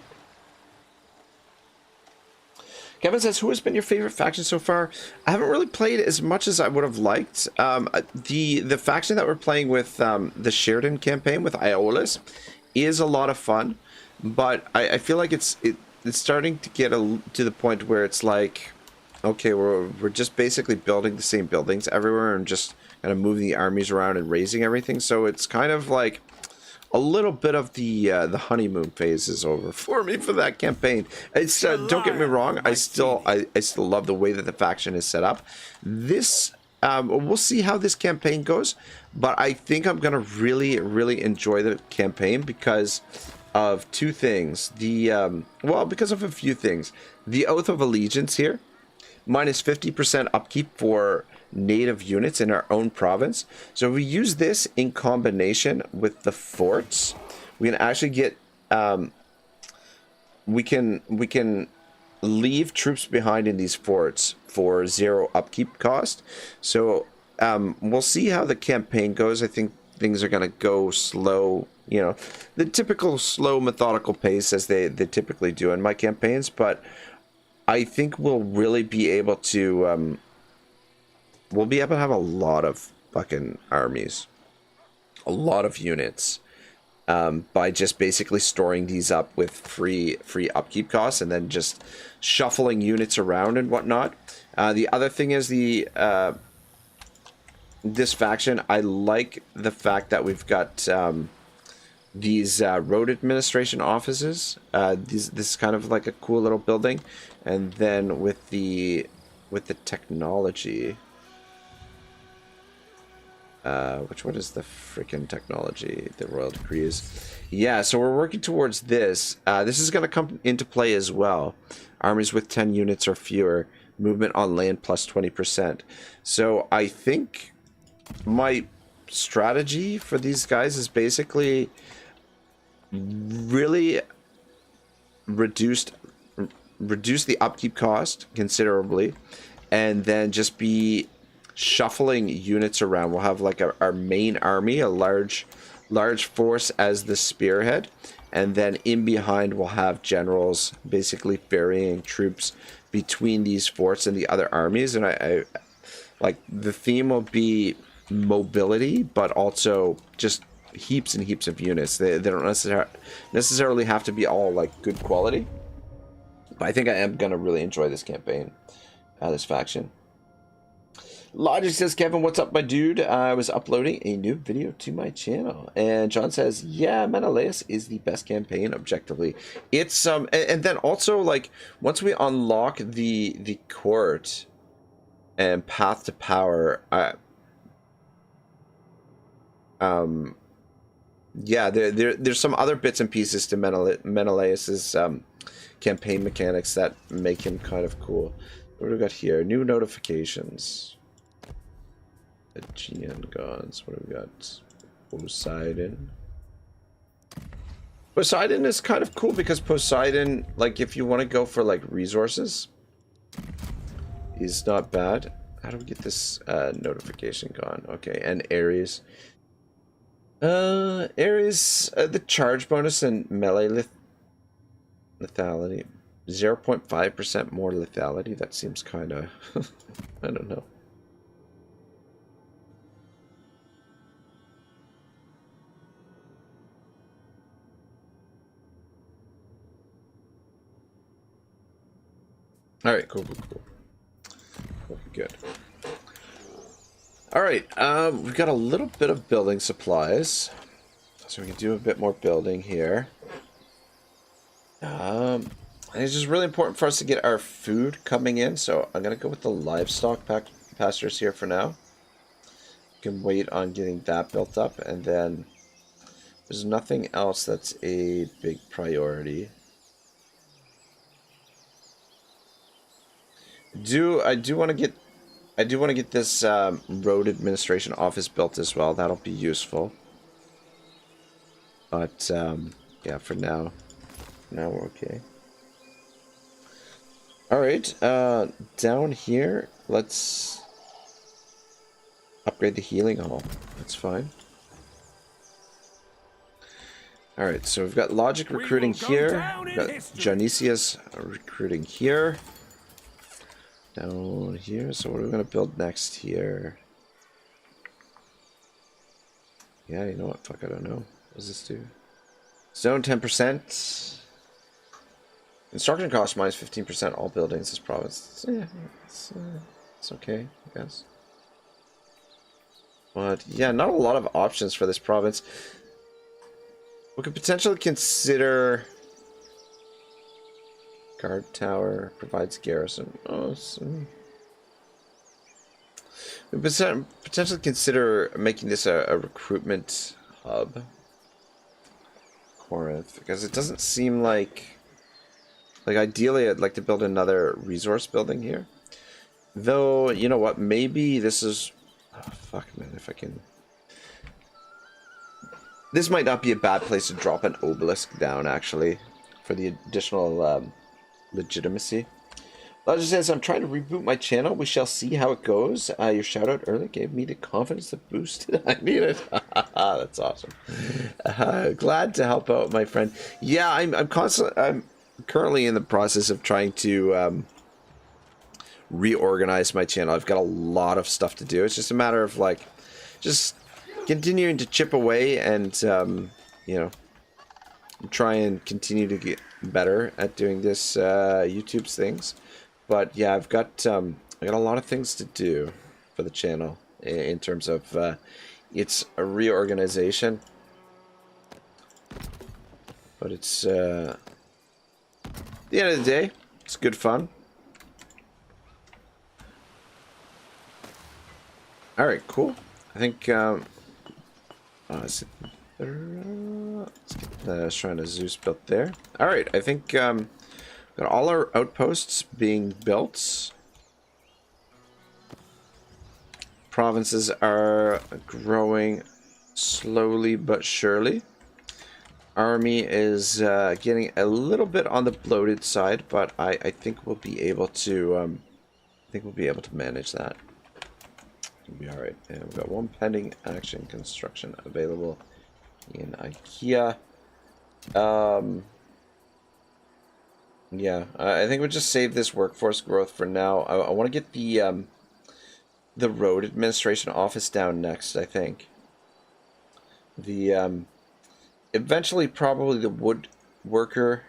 Kevin says, who has been your favorite faction so far? I haven't really played as much as I would have liked. The faction that we're playing with, the Sheridan campaign with Aeolus, is a lot of fun, but I feel like it's starting to get to the point where it's like, okay, we're just basically building the same buildings everywhere and just kind of moving the armies around and raising everything. So it's kind of like a little bit of the honeymoon phase is over for me for that campaign. It's don't get me wrong, I still love the way that the faction is set up. This we'll see how this campaign goes, but I think I'm gonna really enjoy the campaign because of two things. Because of a few things. The Oath of Allegiance here, minus 50% upkeep for native units in our own province. So if we use this in combination with the forts, we can actually get we can leave troops behind in these forts for 0 upkeep cost. So we'll see how the campaign goes. I think things are going to go slow, you know, the typical slow methodical pace as they typically do in my campaigns, but I think we'll really be able to have a lot of fucking armies, a lot of units, by just basically storing these up with free upkeep costs and then just shuffling units around and whatnot. The other thing is this faction, I like the fact that we've got these road administration offices. This is kind of like a cool little building, and then with the technology. Which one is the freaking technology? The royal decrees. Yeah, so we're working towards this. This is going to come into play as well. Armies with 10 units or fewer. Movement on land plus 20%. So I think my strategy for these guys is basically really reduce the upkeep cost considerably, and then just be shuffling units around. We'll have like our main army, a large force as the spearhead, and then in behind we'll have generals basically ferrying troops between these forts and the other armies. And I like the theme will be mobility, but also just heaps and heaps of units. They don't necessarily have to be all like good quality, but I think I am gonna really enjoy this campaign, this faction. Logic says, Kevin, what's up, my dude? I was uploading a new video to my channel. And John says, yeah, Menelaus is the best campaign objectively. It's, and then also, like, once we unlock the court and path to power, yeah, there's some other bits and pieces to Menelaus's campaign mechanics that make him kind of cool. What do we got here? New notifications. Aegean gods. What do we got? Poseidon. Poseidon is kind of cool because Poseidon, like, if you want to go for like resources, is not bad. How do we get this notification gone? Okay, and Ares. Ares, the charge bonus and melee lethality. 0.5% more lethality. That seems kind of, I don't know. All right, cool. Good. All right, we've got a little bit of building supplies, so we can do a bit more building here. And it's just really important for us to get our food coming in, so I'm gonna go with the livestock pastures here for now. We can wait on getting that built up, and then there's nothing else that's a big priority. I do want to get this road administration office built as well. That'll be useful. But yeah, for now we're okay. All right, down here, let's upgrade the healing hall. That's fine. All right, so we've got logic recruiting here. We've got Dionysius recruiting here. Down here, so what are we going to build next here? Yeah, you know what? Fuck, I don't know. What does this do? Zone 10%. Construction cost minus 15% all buildings this province. Yeah, it's okay, I guess. But yeah, not a lot of options for this province. We could potentially consider... Guard tower provides garrison. Oh, we potentially consider making this a recruitment hub. Corinth, because it doesn't seem like ideally I'd like to build another resource building here. Though, you know what? Maybe this is. Oh, fuck, man! If I can. This might not be a bad place to drop an obelisk down, actually, for the additional. Legitimacy. Logic says, I'm trying to reboot my channel. We shall see how it goes. Your shout out earlier gave me the confidence to boost it. I need it. That's awesome. Glad to help out, my friend. Yeah, I'm currently in the process of trying to reorganize my channel. I've got a lot of stuff to do. It's just a matter of like just continuing to chip away and you know, try and continue to get better at doing this YouTube's things. But yeah, I got a lot of things to do for the channel in terms of its a reorganization. But it's at the end of the day, it's good fun. All right, cool. I think let's get the Shrine of Zeus built there. All right, I think got all our outposts being built. Provinces are growing slowly but surely. Army is getting a little bit on the bloated side, but I think we'll be able to manage that. It'll be all right. And we've got one pending action construction available in IKEA. Yeah, I think we'll just save this workforce growth for now. I want to get the road administration office down next. I think the eventually probably the wood worker.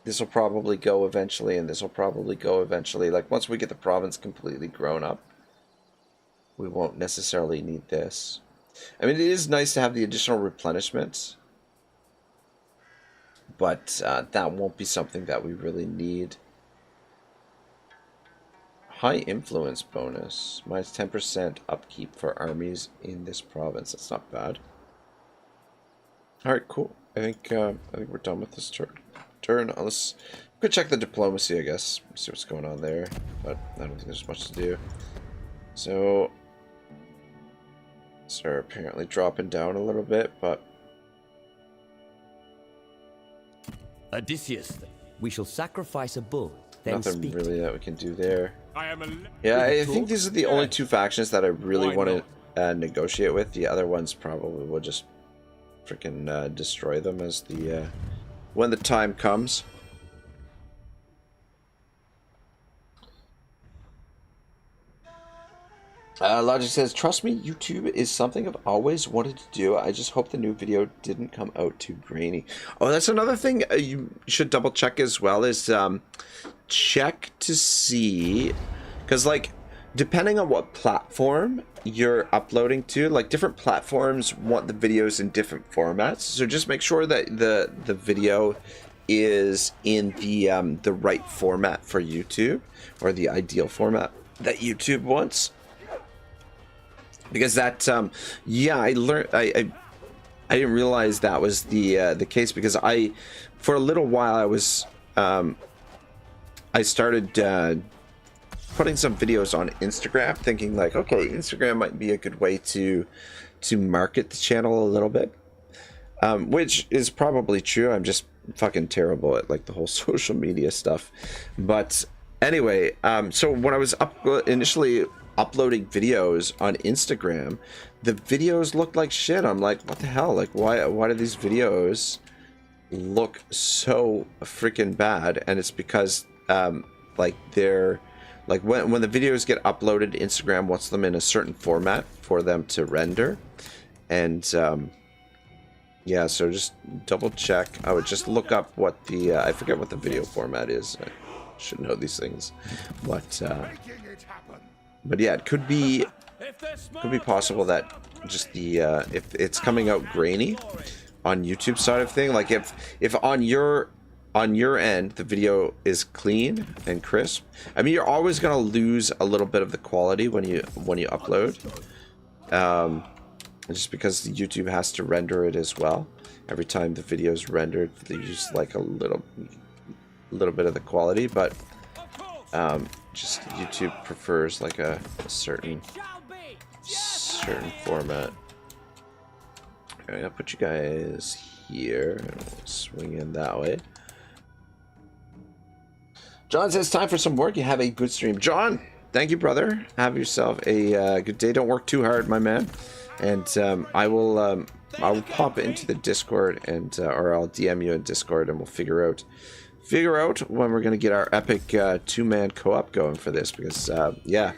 This will probably go eventually, and this will probably go eventually. Like once we get the province completely grown up, we won't necessarily need this. I mean, it is nice to have the additional replenishments, but that won't be something that we really need. High influence bonus, minus 10% upkeep for armies in this province. That's not bad. All right, cool. I think we're done with this turn. Let's go check the diplomacy, I guess. See what's going on there, but I don't think there's much to do. So, they're apparently dropping down a little bit, but Odysseus, we shall sacrifice a bull. Then nothing speak really that we can do there. I am a Yeah, I think these are the only two factions that I really want to negotiate with. The other ones probably will just freaking destroy them as the when the time comes. Logic says, trust me, YouTube is something I've always wanted to do. I just hope the new video didn't come out too grainy. Oh, that's another thing you should double check as well is check to see, because like depending on what platform you're uploading to, like different platforms want the videos in different formats. So just make sure that the video is in the right format for YouTube, or the ideal format that YouTube wants. Because that, yeah, I learned, I didn't realize that was the case, because for a little while I started putting some videos on Instagram, thinking like, okay, Instagram might be a good way to market the channel a little bit, which is probably true. I'm just fucking terrible at like the whole social media stuff. But anyway, so when I was initially uploading videos on Instagram, the videos looked like shit. I'm like, what the hell? Like, why do these videos look so freaking bad? And it's because like they're like when the videos get uploaded, Instagram wants them in a certain format for them to render. And yeah, so just double check. I would just look up what the I forget what the video format is. I should know these things, but yeah, it could be possible that just the if it's coming out grainy on YouTube side of thing, like if on your end the video is clean and crisp, I mean, you're always gonna lose a little bit of the quality when you upload, just because YouTube has to render it as well. Every time the video is rendered, they use like a little bit of the quality, but just YouTube prefers like a certain format. Alright, I'll put you guys here and we'll swing in that way. John says, time for some work. You have a good stream. John, thank you, brother. Have yourself a good day. Don't work too hard, my man. And I will pop into the Discord and or I'll DM you in Discord, and we'll figure out when we're gonna get our epic two-man co-op going for this, because yeah,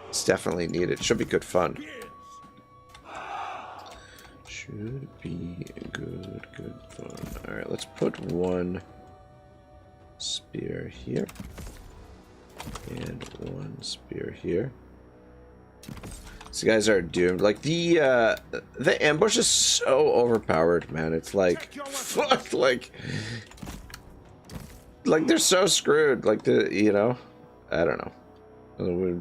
it's definitely needed. It should be good fun. Should be good fun. Alright, let's put one spear here. And one spear here. These guys are doomed. Like the ambush is so overpowered, man. It's like fuck, like they're so screwed. Like you know, I don't know. We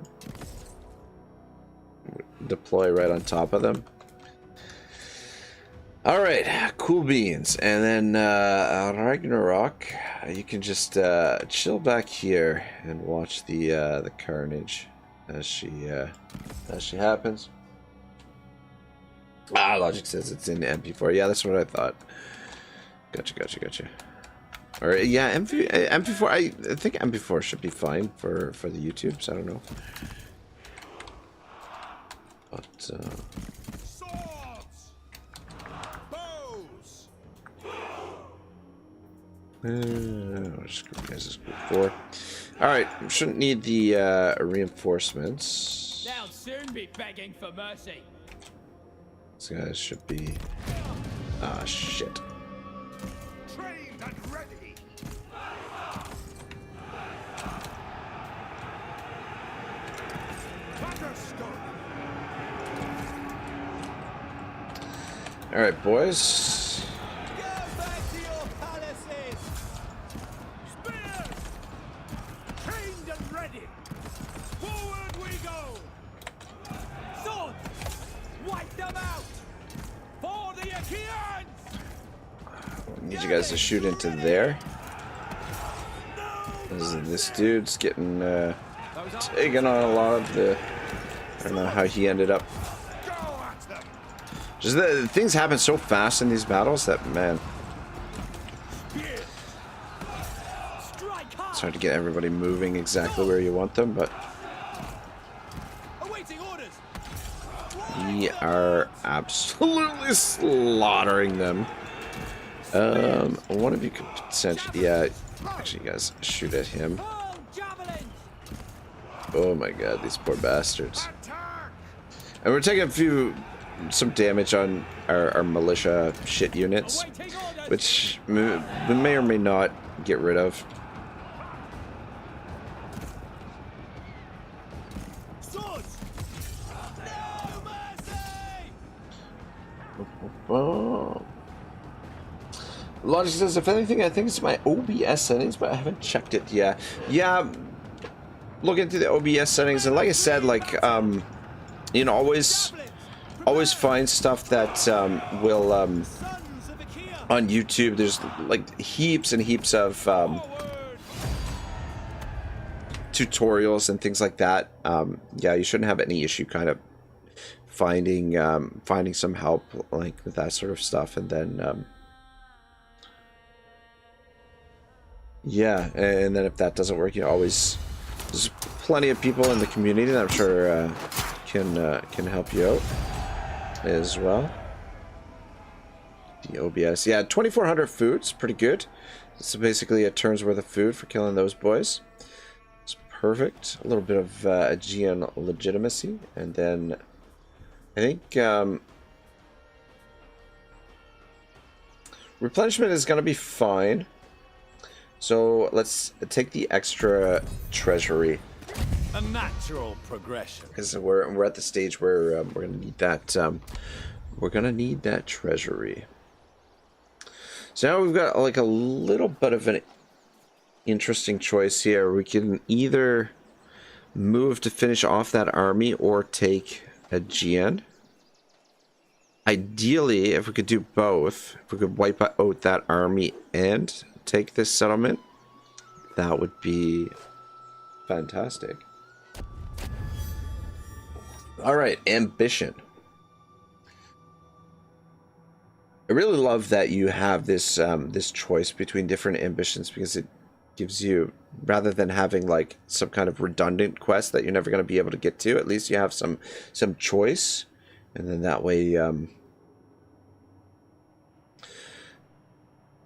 deploy right on top of them. All right, cool beans. And then Ragnarok, you can just chill back here and watch the carnage as she happens. Logic says it's in MP4. Yeah, that's what I thought. Gotcha. Or yeah, MP4. I think MP4 should be fine for the YouTubes. I don't know. But Swords! Bows! just group guys is group 4. Alright, shouldn't need the reinforcements. They'll soon be begging for mercy. These guys should be shit. Trained and ready! Alright, boys. Go back to your palaces! Spears! Trained and ready! Forward we go! Swords! Wipe them out! For the Achaeans! Need you guys to shoot into there. This dude's getting taking on a lot of the. I don't know how he ended up. Just the things happen so fast in these battles that, man, it's hard to get everybody moving exactly where you want them, but we are absolutely slaughtering them. One of you could potentially, yeah, actually, you guys shoot at him. Oh my god, these poor bastards. And we're taking some damage on our militia shit units, which we may or may not get rid of. Oh. Logic says, if anything, I think it's my OBS settings, but I haven't checked it yet. Yeah, look into the OBS settings, and like I said, like, you know, always find stuff that will on YouTube. There's like heaps and heaps of tutorials and things like that. Yeah, you shouldn't have any issue kind of finding some help like with that sort of stuff, and then yeah, and then if that doesn't work, you know, always there's plenty of people in the community that I'm sure can help you out as well. The OBS, yeah, 2,400 food's pretty good. So basically a turn's worth of food for killing those boys. It's perfect. A little bit of Aegean legitimacy, and then I think replenishment is gonna be fine. So let's take the extra treasury. A natural progression. Because we're at the stage where we're gonna need that. We're gonna need that treasury. So now we've got like a little bit of an interesting choice here. We can either move to finish off that army or take Aegean. Ideally, if we could do both, if we could wipe out that army and take this settlement, that would be fantastic. All right, ambition. I really love that you have this this choice between different ambitions, because it gives you, rather than having like some kind of redundant quest that you're never going to be able to get to, at least you have some choice, and then that way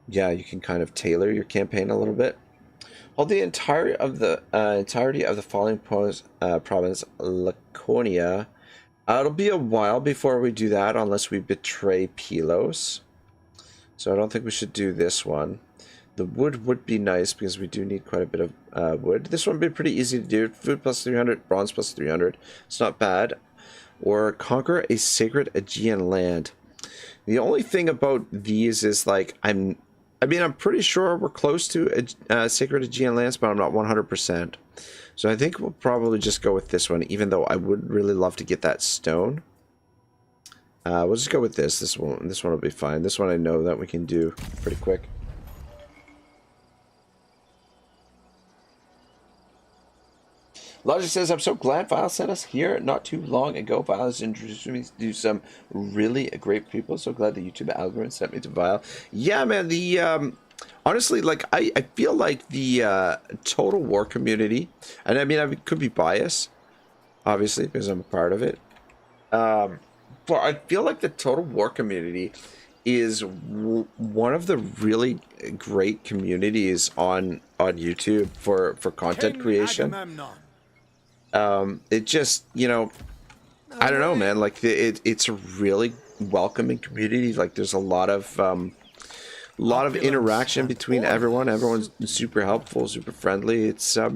yeah, you can kind of tailor your campaign a little bit. Hold the entirety of the following province, Laconia, It'll be a while before we do that unless we betray Pylos. So I don't think we should do this one. The wood would be nice because we do need quite a bit of wood. This one would be pretty easy to do. Food plus 300, bronze plus 300. It's not bad. Or conquer a sacred Aegean land. The only thing about these is like I'm pretty sure we're close to sacred Aegean lands, but I'm not 100%. So I think we'll probably just go with this one, even though I would really love to get that stone. We'll just go with this. This one will be fine. This one I know that we can do pretty quick. Logic says, I'm so glad Vile sent us here not too long ago. Vile has introduced me to some really great people. So glad the YouTube algorithm sent me to Vile. Yeah, man, the honestly, like I feel like the Total War community, and I mean I could be biased, obviously, because I'm a part of it. But I feel like the Total War community is one of the really great communities on YouTube for content creation. Agamemnon. It just, you know, I don't know, man, like it's a really welcoming community. Like there's a lot of interaction between everyone. Everyone's super helpful, super friendly. It's a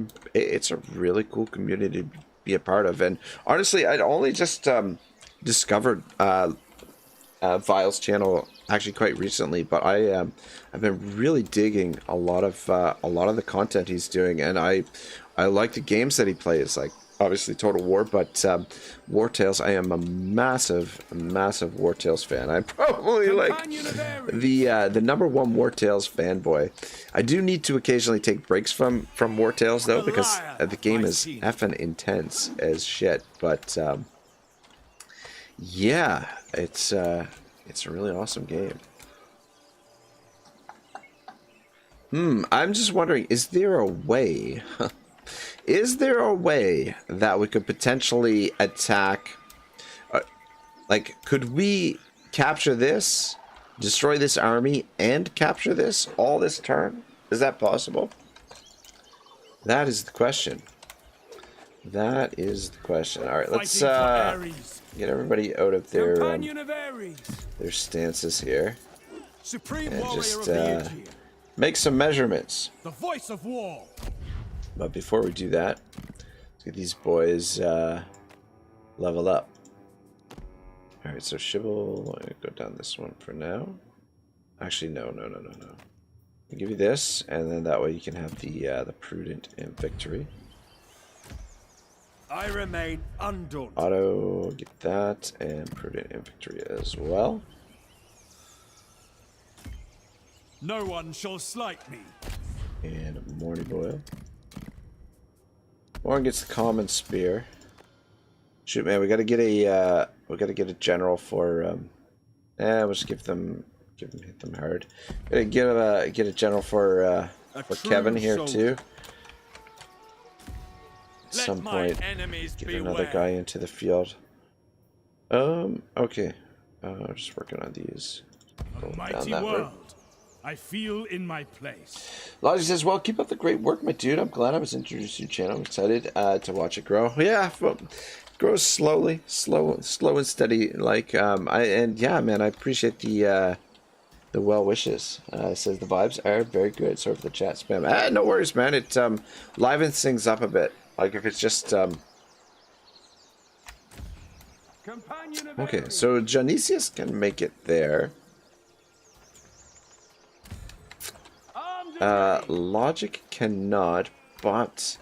really cool community to be a part of. And honestly, I'd only just discovered Vile's channel actually quite recently, but I've been really digging a lot of the content he's doing, and I like the games that he plays, like obviously Total War, but War Tales. I am a massive War Tales fan. I'm probably like the #1 War Tales fanboy. I do need to occasionally take breaks from War Tales though, because the game is effing intense as shit. But yeah, it's a really awesome game. I'm just wondering, is there a way? Is there a way that we could potentially attack? Like, could we capture this, destroy this army, and capture this all this turn? Is that possible? That is the question. That is the question. All right, let's get everybody out of their stances here, and just make some measurements. The voice of war. But before we do that, let's get these boys level up. All right, so Shibble, I'm gonna go down this one for now. Actually, no. I'll give you this, and then that way you can have the prudent and victory. I remain undaunted. Auto, get that, and prudent and victory as well. No one shall slight me. And Morning Boil. Morgan gets the common spear. Shoot, man, we gotta get a general for we'll just hit them hard. Gotta get a general for Kevin here too. At some point, get another guy into the field. Okay. Just working on these. A mighty world. I feel in my place. Logic says, well, keep up the great work, my dude. I'm glad I was introduced to your channel. I'm excited to watch it grow. Yeah, it grows slowly, slow and steady. Like, and yeah, man, I appreciate the well wishes. It says the vibes are very good. Sorry for the chat spam. No worries, man. It livens things up a bit. Like if it's just okay. So Dionysius can make it there. Logic cannot, but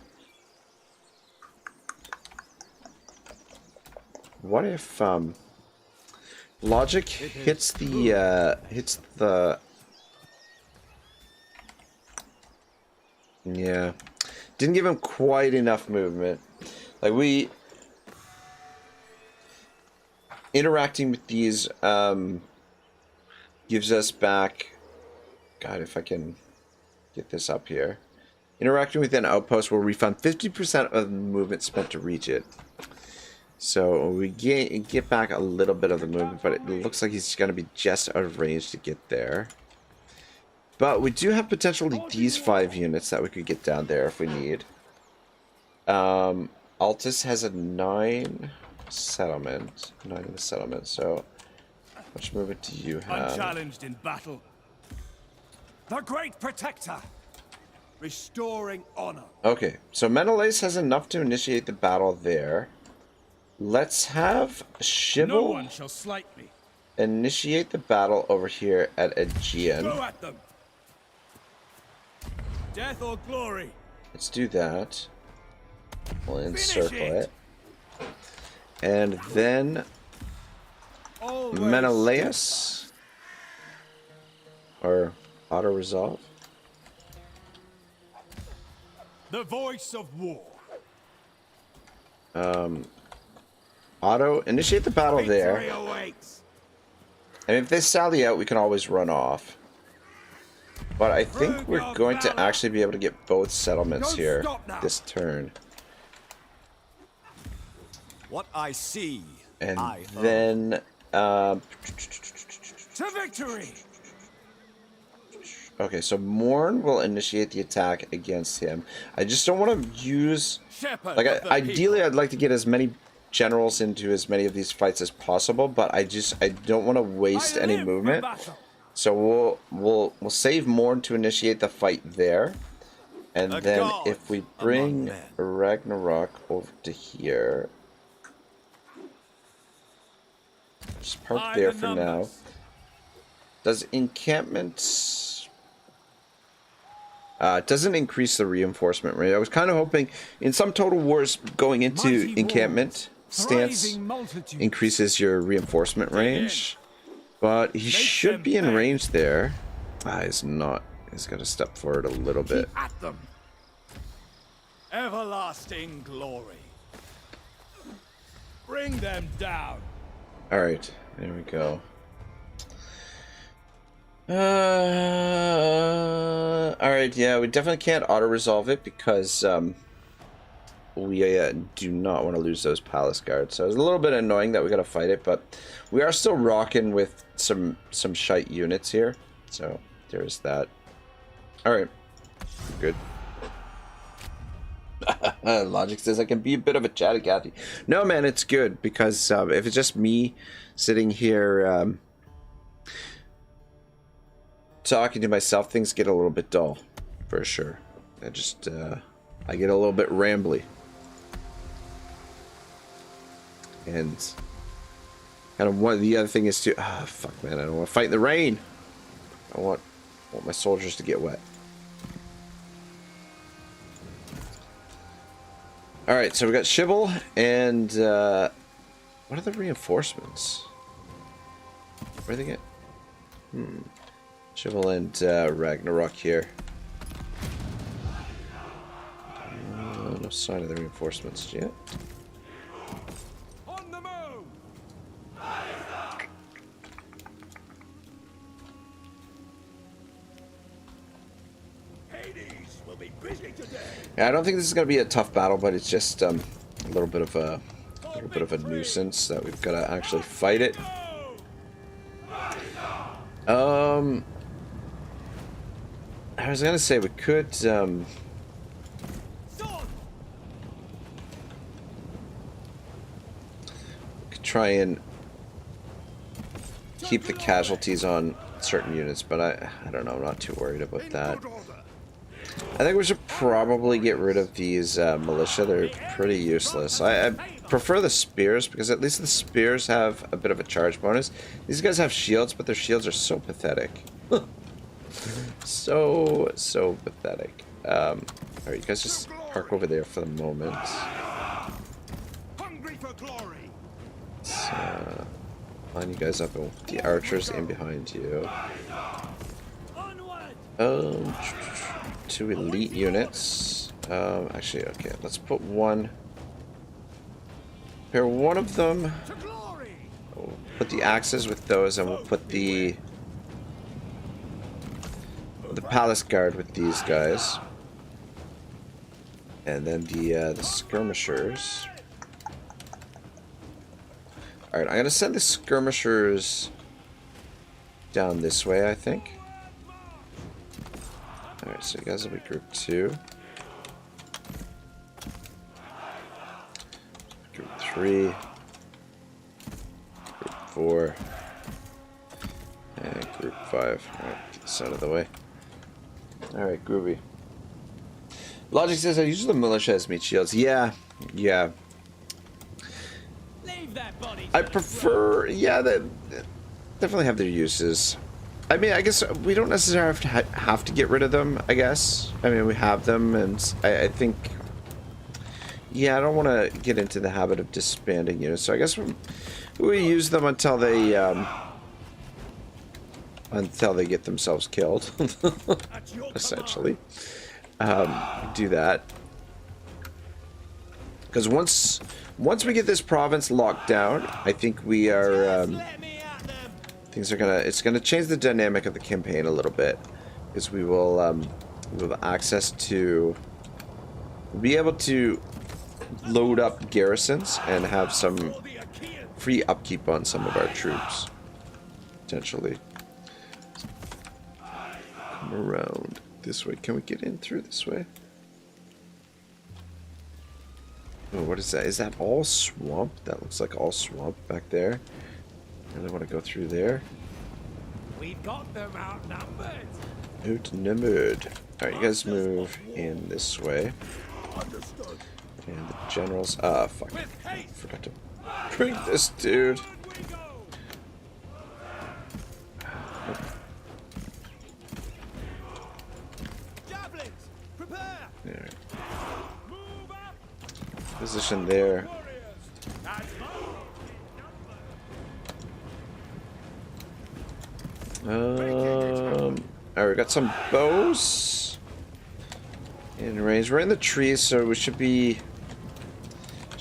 what if Logic hits the yeah, didn't give him quite enough movement. Like we interacting with these gives us back. God, if I can get this up here. Interacting with an outpost will refund 50% of the movement spent to reach it. So we get back a little bit of the movement, but it looks like he's going to be just out of range to get there. But we do have potentially these 5 units that we could get down there if we need. Altus has a 9. settlement. Not even a settlement, so how much movement do you have? Unchallenged in battle. The Great Protector. Restoring honor. Okay, so Menelaus has enough to initiate the battle there. Let's have No Shibble one shall slight me. initiate the battle over here at Aegean. Go at them. Death or glory. Let's do that. We'll encircle it. And then Always Menelaus or auto resolve. the voice of war. Auto initiate the battle Victory there. awaits. And if they sally out, we can always run off. But I think we're going to actually be able to get both settlements Don't here stop now. this turn. What I see, And I then To victory. okay, so Morn will initiate the attack against him. I just don't want to use Shepherd like of the ideally people. I'd like to get as many generals into as many of these fights as possible, but I don't want to waste I any live for movement. battle. So we'll save Morn to initiate the fight there. And A then god if we among bring men. Ragnarok over to here, just park By there the for now. numbers. Does encampment doesn't increase the reinforcement rate? I was kind of hoping in some total wars going into Mighty encampment walls, stance thriving multitudes. increases your reinforcement range, but he should them be in pay. range there. He's not. He's got to step forward a little bit. Keep at them. Everlasting glory. Bring them down. All right, there we go. All right, yeah, we definitely can't auto-resolve it because we do not want to lose those palace guards. So it's a little bit annoying that we got to fight it, but we are still rocking with some shite units here. So there's that. All right, good. Logic says I can be a bit of a chatty Cathy. No, man, it's good because if it's just me sitting here talking to myself, things get a little bit dull, for sure. I get a little bit rambly, and kind of one. The other thing is to fuck, man, I don't want to fight in the rain. I want my soldiers to get wet. All right, so we got Shibble and what are the reinforcements? Where are they get? Shibble and Ragnarok here. No sign of the reinforcements yet. On the move. Hades will be busy today. Yeah, I don't think this is going to be a tough battle, but it's just a little bit of a nuisance that we've got to actually fight it. I was gonna say we could try and keep the casualties on certain units, but I don't know, I'm not too worried about that. I think we should probably get rid of these militia. They're pretty useless. I prefer the spears because at least the spears have a bit of a charge bonus. These guys have shields, but their shields are so pathetic. so pathetic. Alright, you guys just park over there for the moment. Hungry for glory. Let's line you guys up and the archers in behind you. Onward. 2 elite units. Actually, okay, let's put one. Pair one of them. To glory. We'll put the axes with those, and we'll put the palace guard with these guys, and then the skirmishers. All right, I'm gonna send the skirmishers down this way, I think. All right, so you guys will be group 2. Group 3. 4. And group 5. Alright, get this out of the way. Alright, groovy. Logic says I use the militia as meat shields. Yeah. I prefer, yeah, they definitely have their uses. I mean, I guess we don't necessarily have to get rid of them, I guess. I mean, we have them, and I think, yeah, I don't want to get into the habit of disbanding units, so I guess we use them until they get themselves killed, essentially. Do that. Because once we get this province locked down, I think we are it's gonna change the dynamic of the campaign a little bit, because we'll have access to be able to load up garrisons and have some free upkeep on some of our troops, potentially. Come around this way. Can we get in through this way? Oh, what is that? Is that all swamp? That looks like all swamp back there. I really want to go through there. We've got them outnumbered. Outnumbered. Alright, you guys move in this way. Understood. And the generals. Ah, fuck. I forgot to bring this dude. Javelins, prepare. Alright. Position there. Alright, we got some bows in range. We're in the trees, so we should be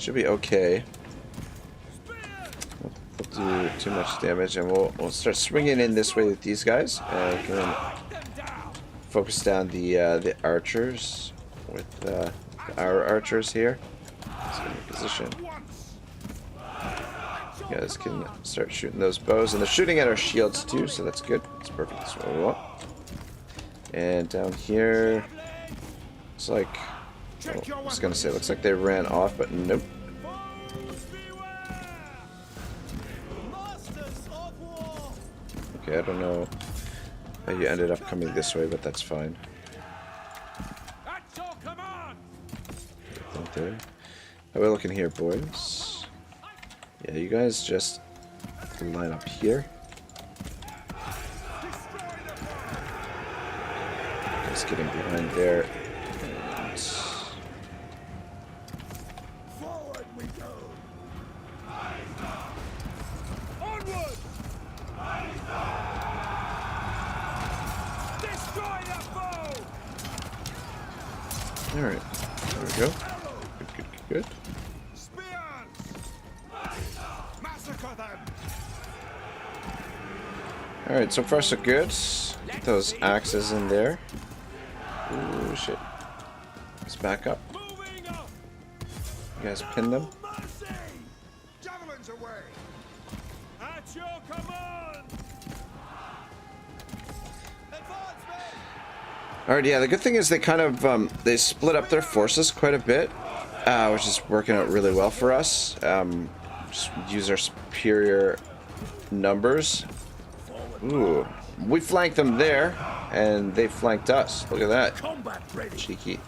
okay. We'll do too much damage, and we'll start swinging in this way with these guys, and we can focus down the archers with our archers here. Let's get in position. You guys can start shooting those bows, and they're shooting at our shields too, so that's good. That's perfect. That's what we want. And down here, it's like, oh, I was gonna say, looks like they ran off, but nope. Okay, I don't know how you ended up coming this way, but that's fine. Right there. How are we looking here, boys? Yeah, you guys just line up here. Just getting behind there. And Forward we go. Onward. Destroy that foe. all right, there we go. Good. Alright, so far so good. Get those axes in there. Ooh, shit. Let's back up. You guys pin them. Javelins away. At your command. Alright, yeah, the good thing is they kind of, they split up their forces quite a bit, which is working out really well for us. Just use our superior numbers. Ooh, we flanked them there, and they flanked us. Look at that. Cheeky.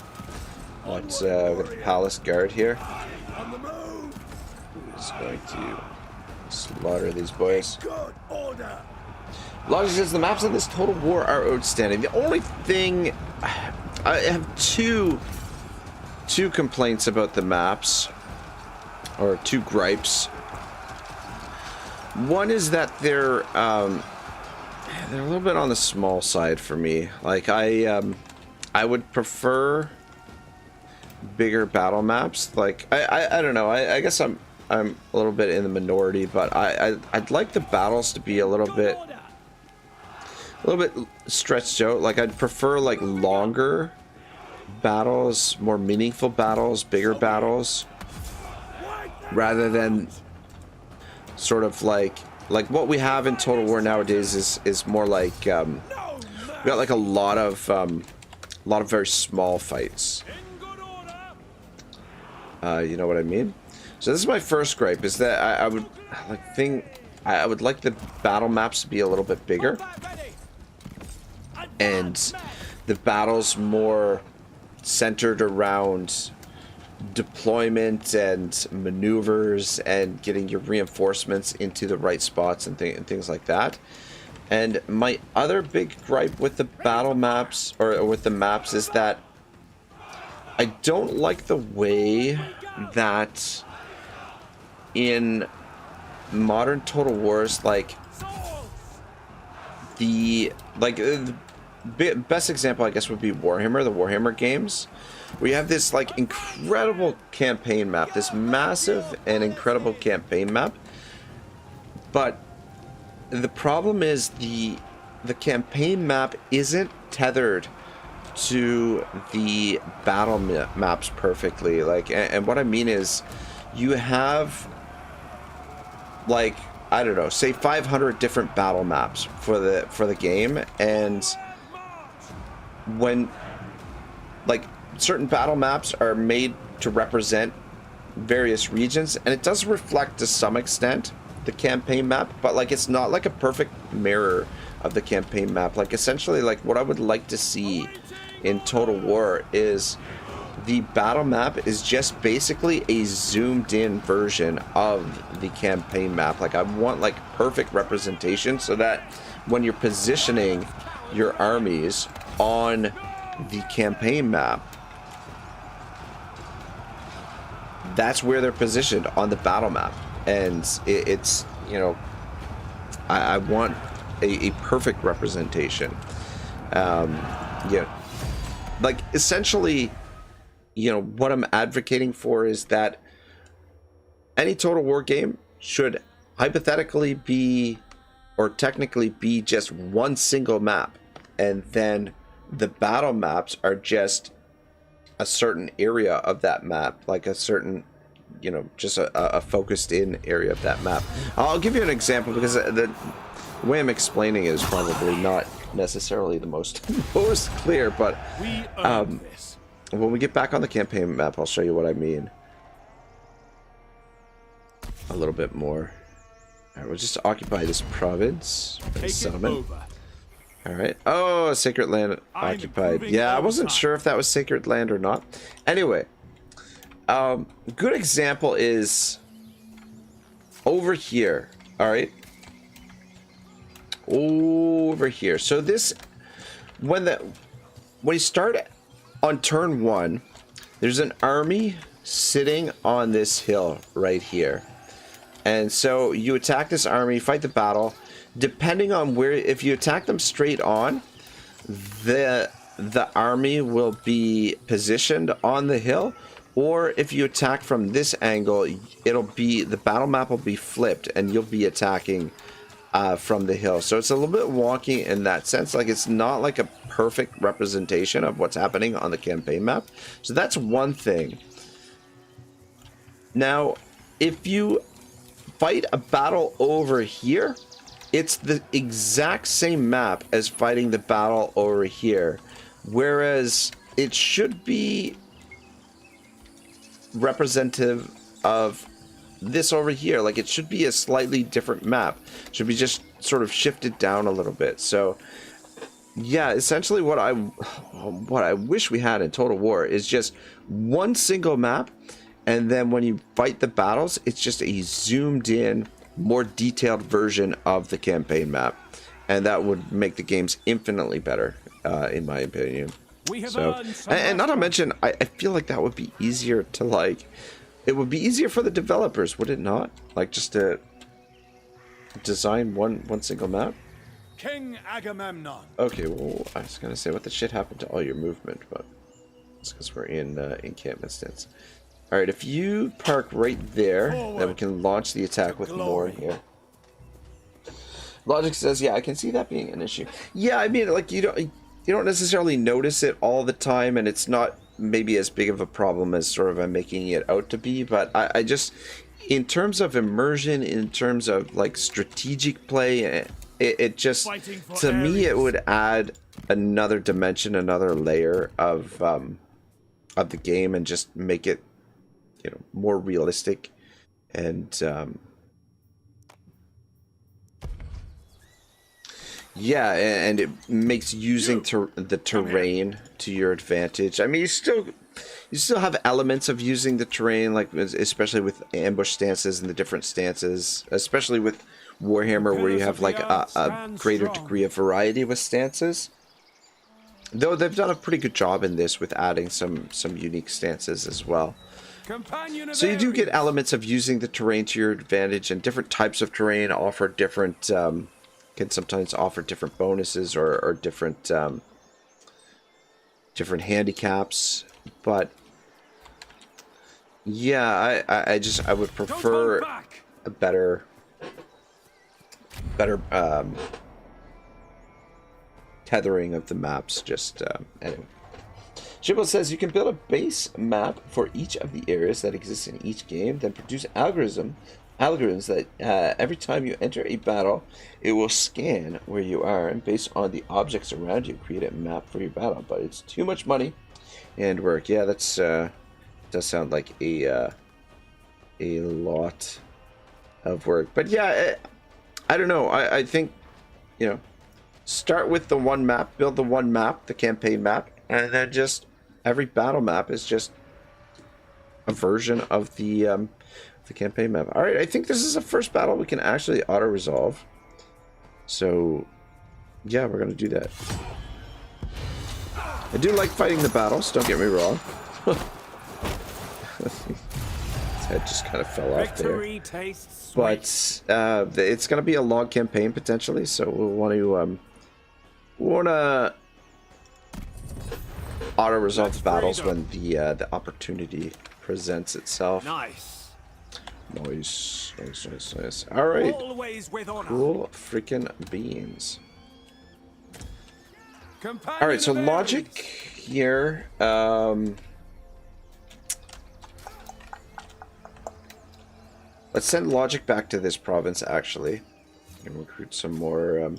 Let's with the palace guard here. Just going to slaughter these boys. Logic says the maps in this Total War are outstanding. The only thing, I have two complaints about the maps, or two gripes. One is that they're a little bit on the small side for me. Like I would prefer bigger battle maps. Like I don't know. I guess I'm a little bit in the minority, but I'd like the battles to be a little bit stretched out. Like I'd prefer like longer battles, more meaningful battles, bigger battles, rather than sort of like what we have in Total War nowadays is more like we got like a lot of very small fights. You know what I mean? So this is my first gripe, is that I would like I would like the battle maps to be a little bit bigger, and the battles more centered around deployment and maneuvers and getting your reinforcements into the right spots and things like that. And my other big gripe with the battle maps, or with the maps, is that I don't like the way that in modern Total Wars, like the best example I guess would be Warhammer, the Warhammer games. We have this like incredible campaign map, this massive and incredible campaign map, but the problem is the campaign map isn't tethered to the battle maps perfectly. Like, and what I mean is, you have, like, I don't know, say 500 different battle maps for the game, and when, like, certain battle maps are made to represent various regions, and it does reflect to some extent the campaign map, but like it's not like a perfect mirror of the campaign map. Like, essentially, like, what I would like to see in Total War is the battle map is just basically a zoomed in version of the campaign map. Like, I want like perfect representation so that when you're positioning your armies on the campaign map, that's where they're positioned on the battle map. And it's, you know, I want a perfect representation. Yeah, like, essentially, you know, what I'm advocating for is that any Total War game should hypothetically be, or technically be, just one single map, and then the battle maps are just a certain area of that map, like a certain, you know, just a focused in area of that map. I'll give you an example, because the way I'm explaining it is probably not necessarily the most clear, but when we get back on the campaign map, I'll show you what I mean a little bit more. All right, we'll just occupy this province and settlement. All right. Oh, sacred land occupied. Yeah, I wasn't sure if that was sacred land or not. Anyway, good example is over here. All right. Over here. So this, when you start on turn 1, there's an army sitting on this hill right here. And so you attack this army, fight the battle. Depending on where, if you attack them straight on, the army will be positioned on the hill, or if you attack from this angle, it'll be, the battle map will be flipped and you'll be attacking from the hill. So it's a little bit wonky in that sense. Like, it's not like a perfect representation of what's happening on the campaign map. So that's one thing. Now, if you fight a battle over here, it's the exact same map as fighting the battle over here, whereas it should be representative of this over here. Like, it should be a slightly different map. It should be just sort of shifted down a little bit. So yeah, essentially what I wish we had in Total War is just one single map, and then when you fight the battles, it's just a zoomed in, more detailed version of the campaign map, and that would make the games infinitely better, in my opinion. So, and not to mention, I feel like that would be easier to, like, it would be easier for the developers, would it not? Like, just to design one single map. King Agamemnon. Okay, well, I was gonna say, what the shit happened to all your movement, but it's because we're in encampment stance. All right, if you park right there, then we can launch the attack with more here. Logic says, yeah, I can see that being an issue. Yeah, I mean, like, you don't necessarily notice it all the time, and it's not maybe as big of a problem as sort of I'm making it out to be, but I just, in terms of immersion, in terms of like strategic play, it just, to me, it would add another dimension, another layer of the game, and just make it, you know, more realistic and Yeah, and it makes using the terrain to your advantage. I mean, you still have elements of using the terrain, like especially with ambush stances and the different stances, especially with Warhammer, where you have like a greater degree of variety with stances. Though they've done a pretty good job in this with adding some unique stances as well. So you do get elements of using the terrain to your advantage, and different types of terrain offer different. Can sometimes offer different bonuses or different different handicaps, but yeah, I would prefer a better tethering of the maps. Just anyway. Shibboleth says you can build a base map for each of the areas that exist in each game, then produce algorithms that every time you enter a battle, it will scan where you are, and based on the objects around you, create a map for your battle. But it's too much money and work. Yeah, that's does sound like a lot of work. But yeah, I don't know. I think, you know, start with the one map, build the one map, the campaign map, and then just every battle map is just a version of the campaign map. All right, I think this is the first battle we can actually auto-resolve. So, yeah, we're going to do that. I do like fighting the battles, don't get me wrong. His head just kind of fell off there. But it's going to be a long campaign, potentially, so we'll want to auto-resolve the battles when the opportunity presents itself. Nice. Nice. All right. Cool freaking beans. All right, so logic here. Let's send logic back to this province, actually, and recruit some more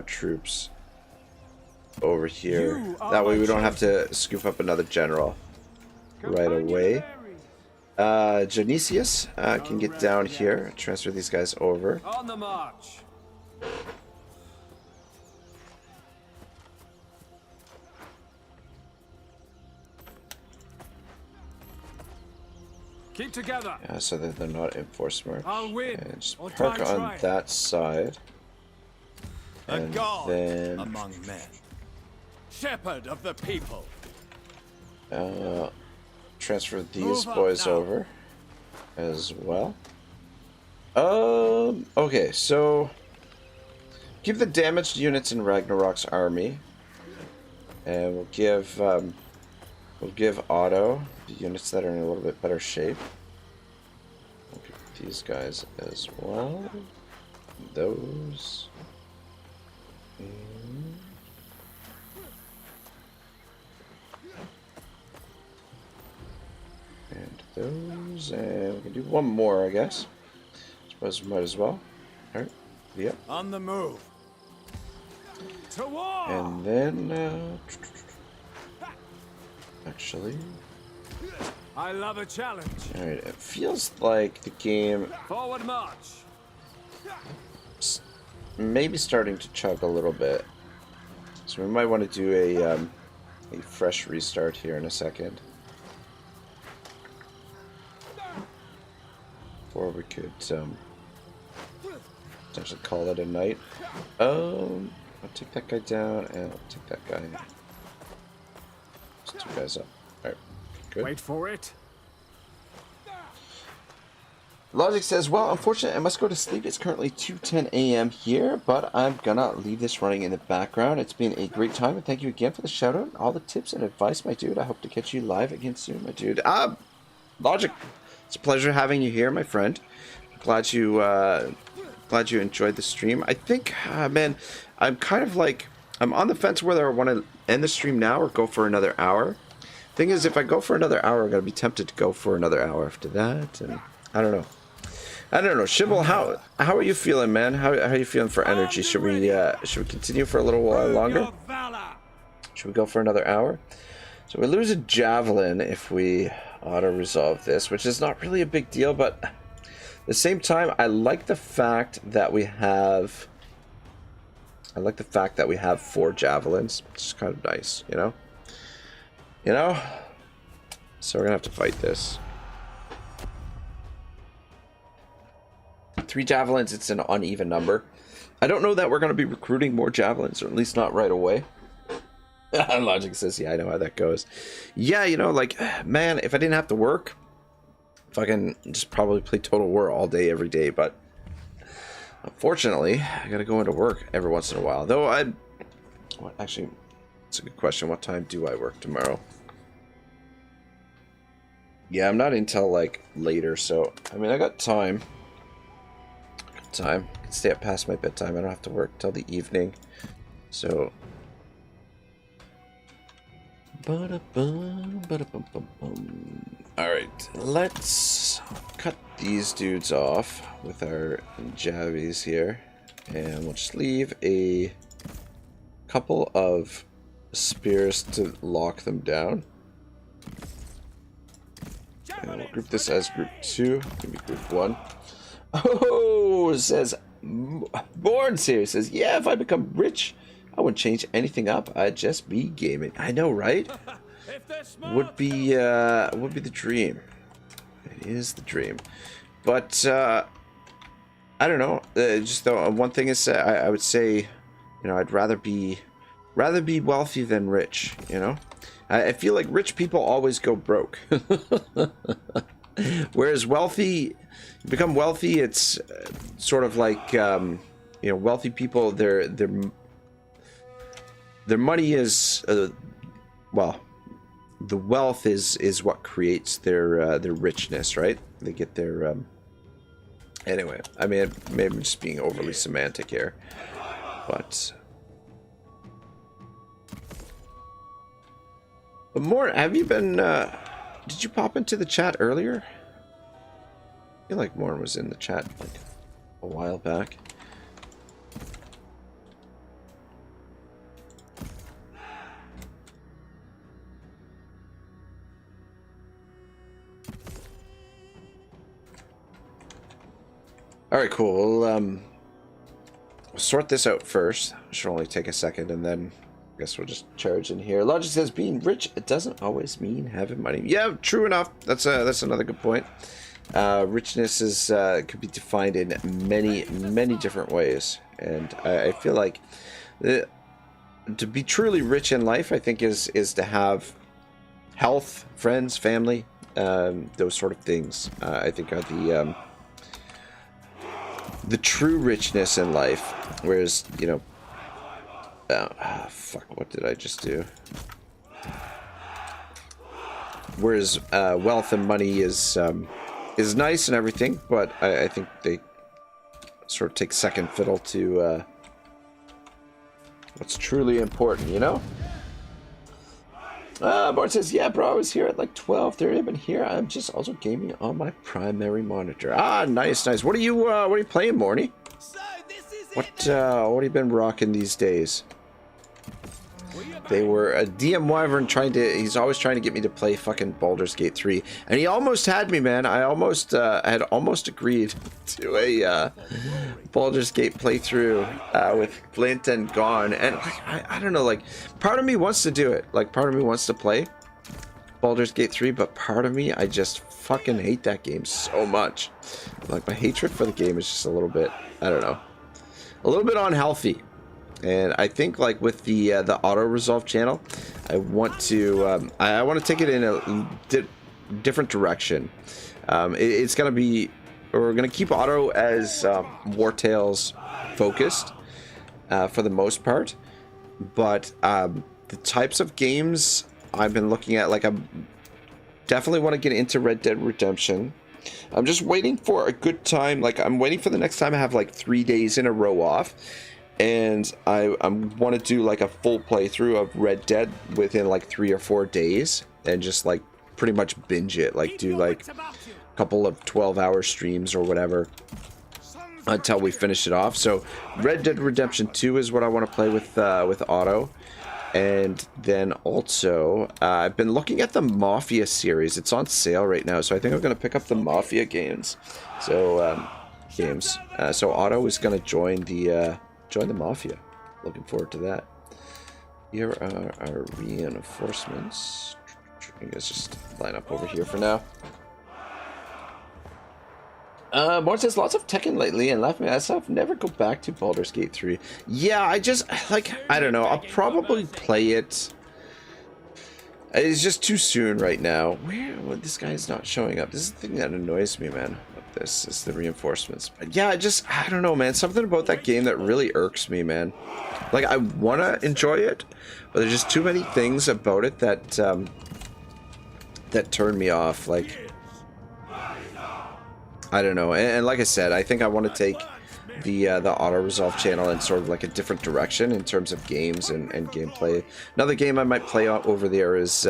troops over here. That way we don't have to scoop up another general right away. Genesius can get down here, transfer these guys over. On the march. Keep together. Yeah, so that they're not in force march. I'll win. And just park on that side. A god then among men. Shepherd of the people. Transfer these boys over as well. Okay, so give the damaged units in Ragnarok's army, and we'll give Otto the units that are in a little bit better shape. We'll give these guys as well. Those. And those, and we can do one more, I guess. Suppose we might as well. Alright, yep. On the move. To war. And then, actually, I love a challenge. alright, it feels like the game Forward march. maybe starting to chug a little bit. So we might want to do a fresh restart here in a second. Or we could potentially call it a night. I'll take that guy down, and I'll take that guy. Just two guys up. Alright, good. Wait for it. Logic says, well, unfortunately, I must go to sleep. It's currently 2:10 a.m. here, but I'm gonna leave this running in the background. It's been a great time, and thank you again for the shout out, all the tips and advice, my dude. I hope to catch you live again soon, my dude. Logic, it's a pleasure having you here, my friend. Glad you enjoyed the stream. I think, man, I'm kind of like, I'm on the fence whether I want to end the stream now or go for another hour. Thing is, if I go for another hour, I'm gonna be tempted to go for another hour after that, and I don't know. Shibble, how are you feeling, man? How are you feeling for energy? Should we continue for a little while longer? Should we go for another hour? So we lose a javelin if we auto-resolve this, which is not really a big deal, but at the same time, I like the fact that we have I like the fact that we have 4 javelins. It's kind of nice, you know? You know? So we're gonna have to fight this. 3 javelins, it's an uneven number. I don't know that we're gonna be recruiting more javelins, or at least not right away. Logic says, yeah, I know how that goes. Yeah, you know, like, man, if I didn't have to work, fucking just probably play Total War all day, every day, but unfortunately, I gotta go into work every once in a while. Though actually, it's a good question. What time do I work tomorrow? Yeah, I'm not until like later, so I mean, I got time. I can stay up past my bedtime. I don't have to work till the evening. So. Alright, let's cut these dudes off with our jabbies here. And we'll just leave a couple of spears to lock them down. And we'll group this as group 2. Give me group 1. Oh, it says Born's here. It says, yeah, if I become rich, I wouldn't change anything up. I'd just be gaming. I know, right? Would be the dream. It is the dream. But I don't know. Just though, one thing is, I would say, you know, I'd rather be wealthy than rich. You know, I feel like rich people always go broke, whereas become wealthy, it's sort of like you know, wealthy people, their money is well, the wealth is what creates their richness, right? They get their anyway, I mean, maybe I'm just being overly semantic here, but more, have you been did you pop into the chat earlier? I feel like Morn was in the chat like a while back. All right, cool. We'll sort this out first. Should only take a second, and then I guess we'll just charge in here. Logic says being rich, it doesn't always mean having money. Yeah, true enough. That's another good point. Richness is could be defined in many different ways, and I feel like to be truly rich in life, I think is to have health, friends, family, those sort of things. I think are the true richness in life. Whereas, you know, fuck, what did I just do? Whereas wealth and money is nice and everything, but I think they sort of take second fiddle to what's truly important, you know? Bart says, yeah, bro, I was here at like 12:30. I've been here. I'm just also gaming on my primary monitor. Ah, nice. What are you playing, Morny? What have you been rocking these days? They were a DM Wyvern he's always trying to get me to play fucking Baldur's Gate 3. And he almost had me, man. I had almost agreed to a Baldur's Gate playthrough with Flint and Gone. And I don't know, like, part of me wants to do it. Like, part of me wants to play Baldur's Gate 3, but part of me, I just fucking hate that game so much. Like, my hatred for the game is just a little bit, I don't know, a little bit unhealthy. And I think, like, with the auto resolve channel, I want to take it in a different direction. It's gonna be, we're gonna keep auto as War Tales focused for the most part, but the types of games I've been looking at, like, I definitely want to get into Red Dead Redemption. I'm just waiting for a good time. Like, I'm waiting for the next time I have like 3 days in a row off. And I want to do like a full playthrough of Red Dead within like 3 or 4 days, and just like pretty much binge it, like do like a couple of 12-hour streams or whatever until we finish it off. So Red Dead Redemption 2 is what I want to play with auto. And then also I've been looking at the Mafia series. It's on sale right now, so I think I'm going to pick up the Mafia games. So so auto is going to join the Mafia. looking forward to that. Here are our reinforcements. You guys just line up over here for now. More says lots of Tekken lately and laughing at myself. Never go back to Baldur's Gate 3. Yeah, I just like, I don't know. I'll probably play it. It's just too soon right now. Where? Well, this guy is not showing up. This is the thing that annoys me, man. About this is the reinforcements. But yeah, I don't know, man. Something about that game that really irks me, man. Like, I want to enjoy it, but there's just too many things about it that that turn me off. Like, I don't know. And like I said, I think I want to take the auto resolve channel in sort of like a different direction in terms of games and gameplay. Another game I might play over there is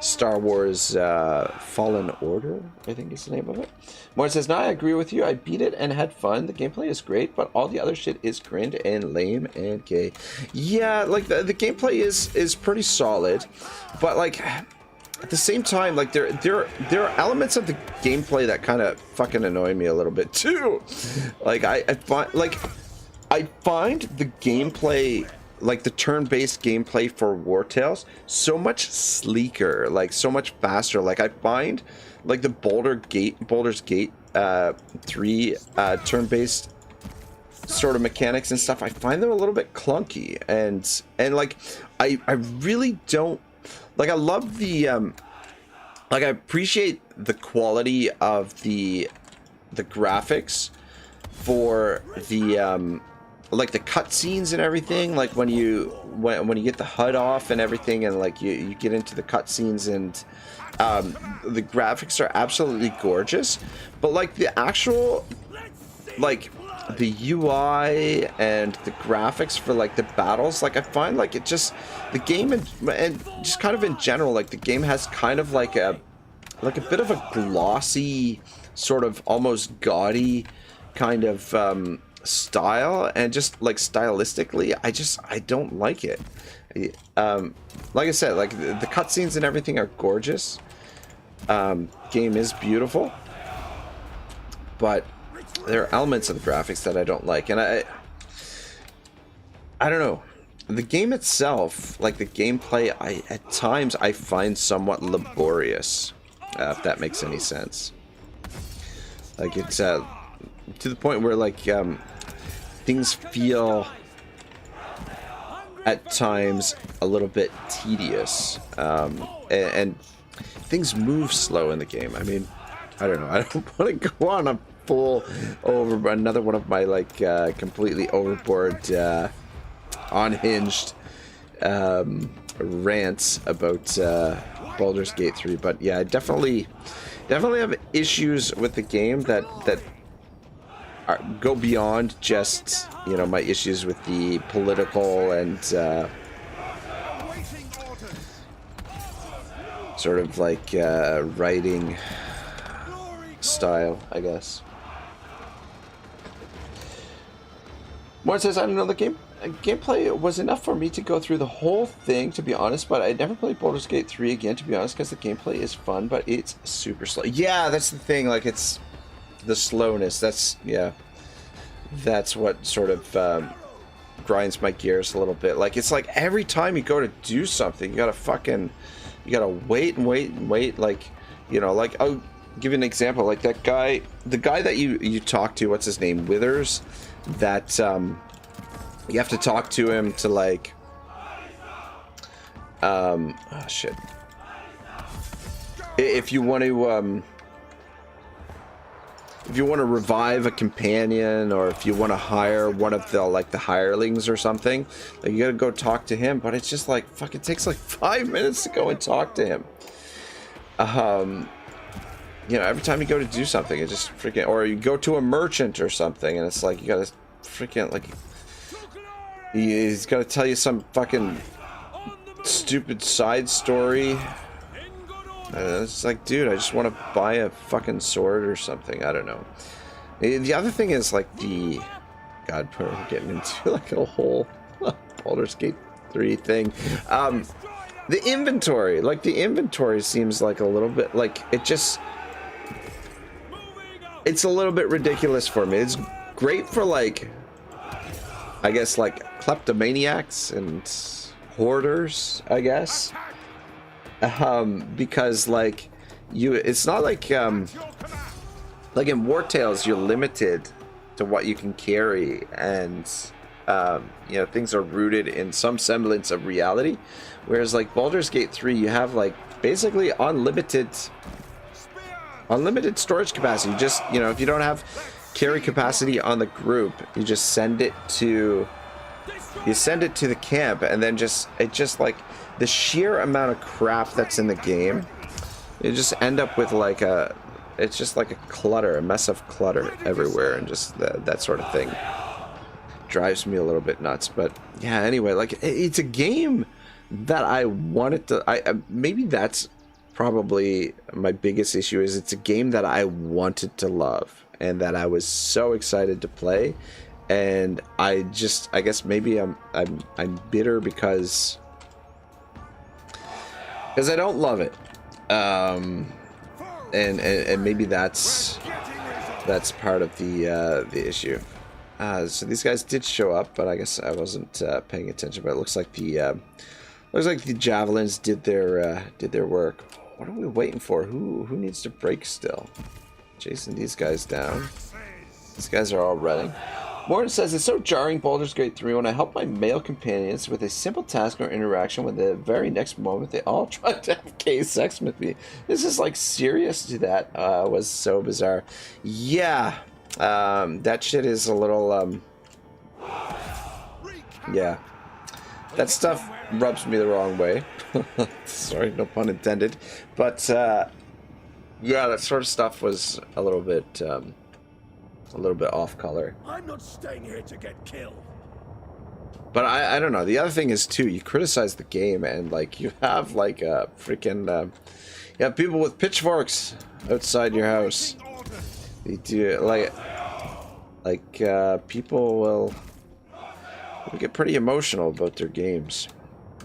Star Wars Fallen Order, I think is the name of it. Morton says, "No, I agree with you. I beat it and had fun. The gameplay is great, but all the other shit is cringe and lame and gay." Yeah, like the gameplay is pretty solid, but like at the same time, like there are elements of the gameplay that kind of fucking annoy me a little bit too. Like I find the gameplay, like the turn-based gameplay for War Tales, so much sleeker, like so much faster. Like I find like the Baldur's Gate 3 turn-based sort of mechanics and stuff, I find them a little bit clunky, and like I really don't like. I love the like, I appreciate the quality of the graphics for the like the cutscenes and everything. Like when you get the HUD off and everything, and like you get into the cutscenes, and the graphics are absolutely gorgeous. But like the actual, like the UI and the graphics for like the battles, like I find like it just, the game and just kind of in general, like the game has kind of like a bit of a glossy, sort of almost gaudy kind of style, and just like stylistically I don't like it. Like I said, like the cutscenes and everything are gorgeous. Game is beautiful, but there are elements of the graphics that I don't like, and I don't know. The game itself, like the gameplay, at times I find somewhat laborious, if that makes any sense. Like it's to the point where like things feel at times a little bit tedious, and things move slow in the game. I mean, I don't know. I don't want to go on a full over another one of my like completely overboard, unhinged rants about Baldur's Gate 3, but yeah, I definitely have issues with the game that go beyond just, you know, my issues with the political and sort of like writing style, I guess. Morton says, "I don't know, the gameplay was enough for me to go through the whole thing, to be honest, but I'd never play Baldur's Gate 3 again, to be honest, because the gameplay is fun, but it's super slow." Yeah, that's the thing, like, it's the slowness, that's what sort of grinds my gears a little bit. Like, it's like every time you go to do something, you gotta wait and wait and wait, like, you know, like, I'll give you an example, like that guy, the guy that you talk to, what's his name, Withers, that you have to talk to him to like oh shit, if you want to revive a companion, or if you want to hire one of the like the hirelings or something, like, you gotta go talk to him, but it's just like fuck, it takes like 5 minutes to go and talk to him. You know, every time you go to do something, it just freaking, or you go to a merchant or something, and it's like you gotta freaking, like, he's gotta tell you some fucking stupid side story. It's like, dude, I just want to buy a fucking sword or something. I don't know. The other thing is like God, we're getting into like a whole Baldur's Gate 3 thing. The inventory, like the inventory seems like a little bit like it's a little bit ridiculous for me. It's great for like I guess, like kleptomaniacs and hoarders, I guess. Because like it's not like in War Tales you're limited to what you can carry, and you know, things are rooted in some semblance of reality, whereas like Baldur's Gate 3 you have like basically unlimited storage capacity. You just, you know, if you don't have carry capacity on the group, you just send it to the camp, and then it just like the sheer amount of crap that's in the game, you just end up with like it's just like a mess of clutter everywhere, and just that sort of thing drives me a little bit nuts. But yeah, anyway, like it's a game that I wanted to, maybe that's probably my biggest issue, is it's a game that I wanted to love and that I was so excited to play, and I guess maybe I'm bitter because I don't love it, and maybe that's part of the issue. So these guys did show up, but I guess I wasn't paying attention. But it looks like the javelins did their work. What are we waiting for? Who needs to break still? Chasing these guys down. These guys are all running. Morton says, it's so jarring, Baldur's Gate 3, when I help my male companions with a simple task or interaction, when the very next moment they all try to have gay sex with me. This is like serious to that. Was so bizarre. Yeah. That shit is a little, yeah. That stuff rubs me the wrong way. Sorry, no pun intended. But, yeah, that sort of stuff was a little bit off color. I'm not staying here to get killed. But I don't know. The other thing is too, you criticize the game, and like you have like a freaking you have people with pitchforks outside your house. You do people will get pretty emotional about their games,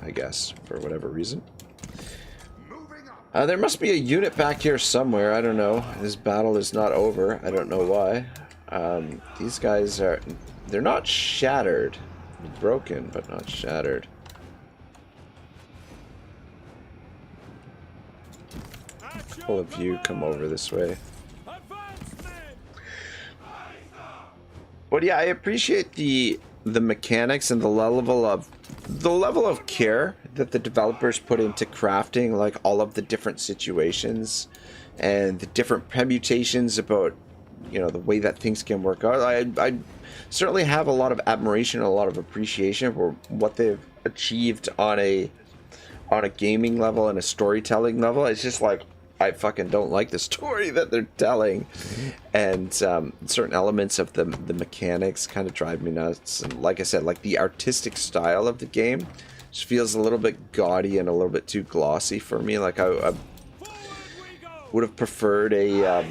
I guess, for whatever reason. There must be a unit back here somewhere. I don't know. This battle is not over. I don't know why. These guys they're not shattered. They're broken, but not shattered. A couple of you come over this way. But yeah, I appreciate the mechanics and the level of care that the developers put into crafting like all of the different situations and the different permutations about, you know, the way that things can work out. I certainly have a lot of admiration and a lot of appreciation for what they've achieved on a gaming level and a storytelling level. It's just like, I fucking don't like the story that they're telling, and certain elements of the mechanics kind of drive me nuts. And like I said, like the artistic style of the game just feels a little bit gaudy and a little bit too glossy for me. Like I would have preferred a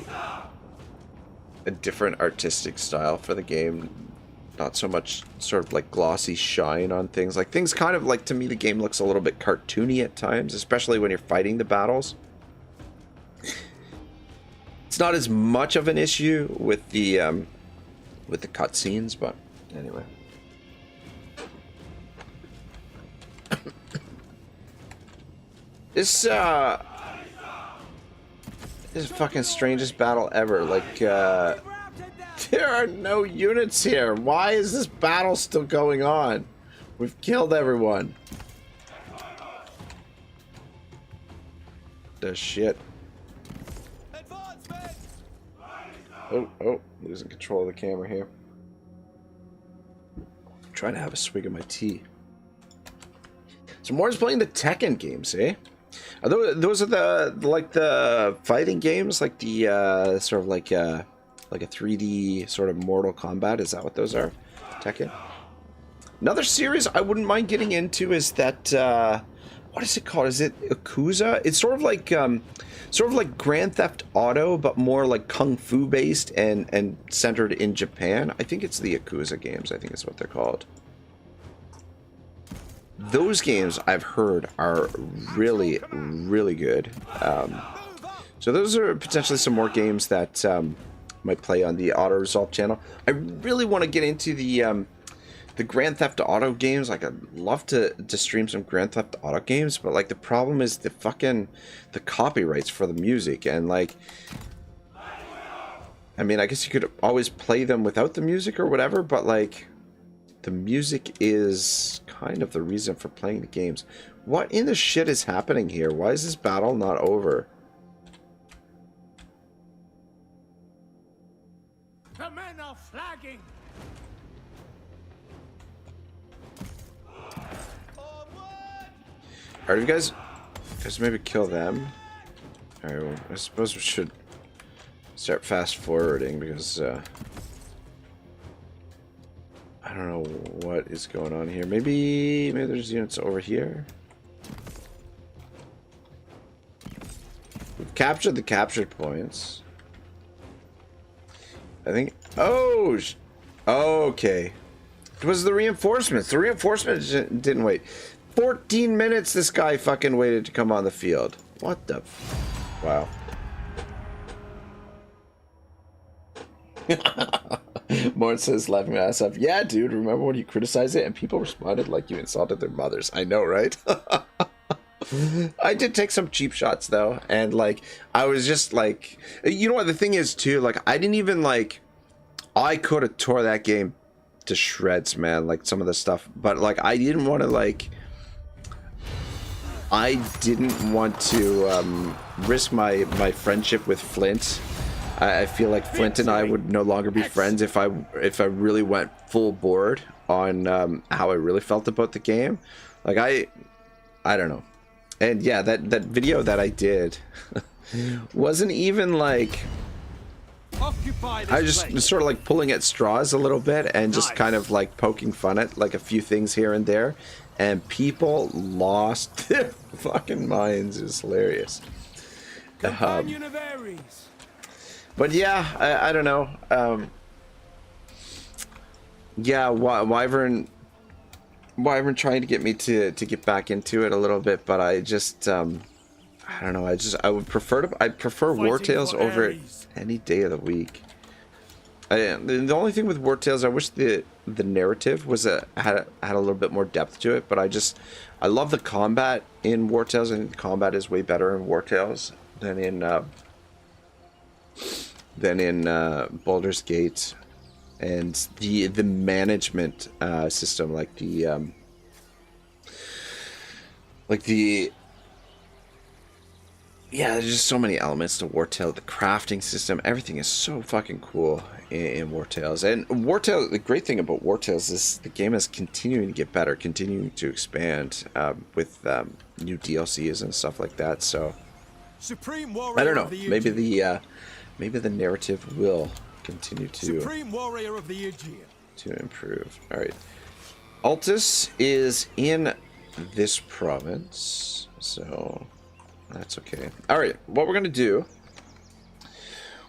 different artistic style for the game, not so much sort of like glossy shine on things. Like things kind of like, to me, the game looks a little bit cartoony at times, especially when you're fighting the battles. It's not as much of an issue with the cutscenes, but anyway. This is fucking strangest battle ever. Like, there are no units here. Why is this battle still going on? We've killed everyone. The shit. Oh, losing control of the camera here. I'm trying to have a swig of my tea. So Moore's playing the Tekken games, eh? Are those are the fighting games, like the sort of like a 3D sort of Mortal Kombat? Is that what those are? Tekken. Another series I wouldn't mind getting into is that what is it called? Is it Yakuza? It's sort of like Grand Theft Auto, but more like kung fu based and centered in Japan. I think it's the Yakuza games. I think it's what they're called. Those games I've heard are really, really good. So those are potentially some more games that might play on the Auto Resolve channel. I really want to get into the the Grand Theft Auto games. Like, I'd love to stream some Grand Theft Auto games, but like the problem is the copyrights for the music, and like, I mean, I guess you could always play them without the music or whatever, but like, the music is kind of the reason for playing the games. What in the shit is happening here? Why is this battle not over? The men are flagging. Alright, you guys maybe kill them. Alright, well, I suppose we should start fast forwarding because I don't know what is going on here. Maybe there's units over here. We've captured the captured points. I think. Oh, okay. It was the reinforcements. The reinforcements didn't wait. 14 minutes this guy fucking waited to come on the field. What the? Wow. Mort says, laughing my ass off. Yeah, dude, remember when you criticized it and people responded like you insulted their mothers? I know, right? I did take some cheap shots, though. And, like, I was just, like... You know what? The thing is, too, like, I didn't even, like... I could have tore that game to shreds, man. Like, some of the stuff. But, like, I didn't want to, like... I didn't want to risk my friendship with Flint. I feel like Flint and I would no longer be friends if I really went full board on how I really felt about the game. Like, I don't know. And yeah, that video that I did wasn't even like... I just was sort of like pulling at straws a little bit and just kind of like poking fun at like a few things here and there. And people lost their fucking minds. It was hilarious. But yeah, I don't know. Yeah, Wyvern trying to get me to get back into it a little bit, but I just I don't know. I would prefer War Tales over it any day of the week. The only thing with War Tales, I wish the narrative was had a little bit more depth to it, but I love the combat in War Tales, and the combat is way better in War Tales than in Baldur's Gate, and the management system, like yeah, there's just so many elements to War Tales. The crafting system, everything is so fucking cool in War Tales. And War Tales, the great thing about War Tales is the game is continuing to get better, continuing to expand with new DLCs and stuff like that. So Supreme Warrior, I don't know. Maybe the narrative will continue to Supreme Warrior of the Aegean to improve. All right, Altus is in this province, so that's okay. All right, what we're gonna do,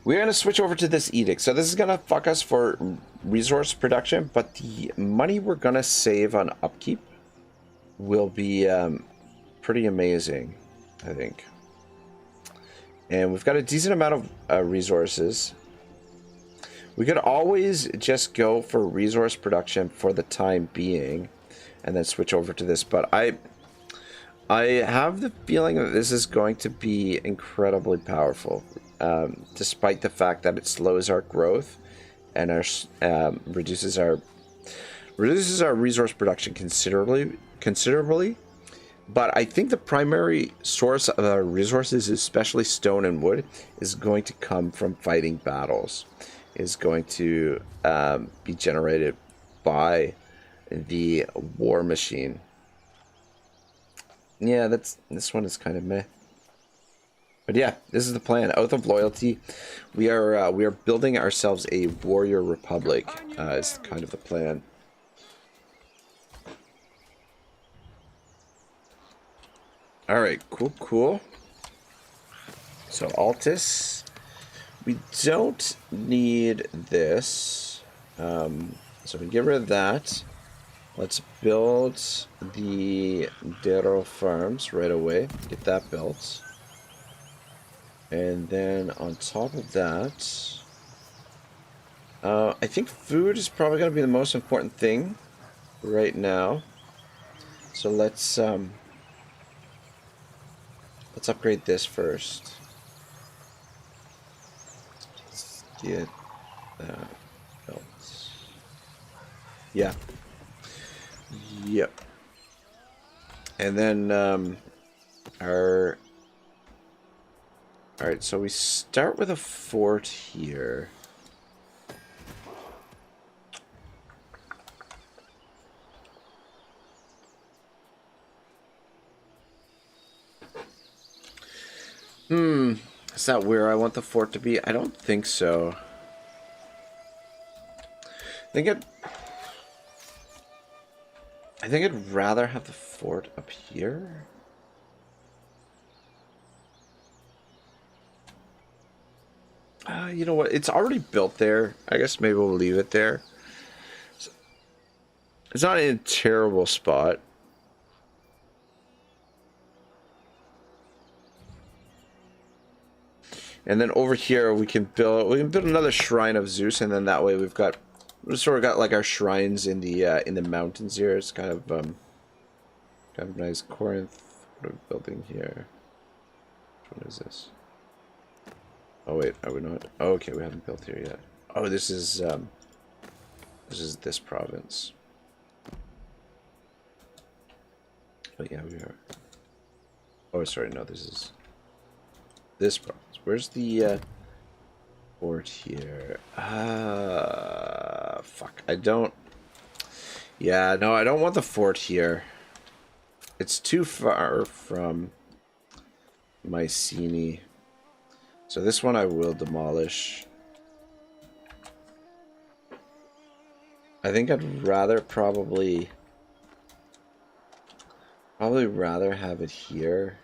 we're gonna switch over to this edict. So this is gonna fuck us for resource production, but the money we're gonna save on upkeep will be pretty amazing, I think. And we've got a decent amount of resources. We could always just go for resource production for the time being and then switch over to this, but I have the feeling that this is going to be incredibly powerful, despite the fact that it slows our growth and reduces our resource production considerably. But I think the primary source of our resources, especially stone and wood, is going to come from fighting battles. Is going to be generated by the war machine. Yeah, this one is kind of meh. But yeah, this is the plan. Oath of Loyalty. We are building ourselves a warrior republic. Is kind of the plan. All right, cool. So Altus, we don't need this, so we get rid of that. Let's build the Darrow Farms right away. Get that built. And then on top of that, I think food is probably going to be the most important thing right now. So let's upgrade this first. Let's get that else. Yeah. Yep. And then our all right, so we start with a fort here. Is that where I want the fort to be? I don't think so. I think I'd rather have the fort up here. You know what? It's already built there. I guess maybe we'll leave it there. It's not in a terrible spot. And then over here we can build another shrine of Zeus, and then that way we've sort of got like our shrines in the mountains here. It's kind of nice. Corinth, what are we building here? What is this? Oh wait, are we not? Oh, okay, we haven't built here yet. Oh, this is this province. Oh yeah, we are. Oh, sorry, no, this is this province. Where's the fort here? Fuck. I don't... Yeah, no, I don't want the fort here. It's too far from Mycenae. So this one I will demolish. I think I'd rather probably rather have it here.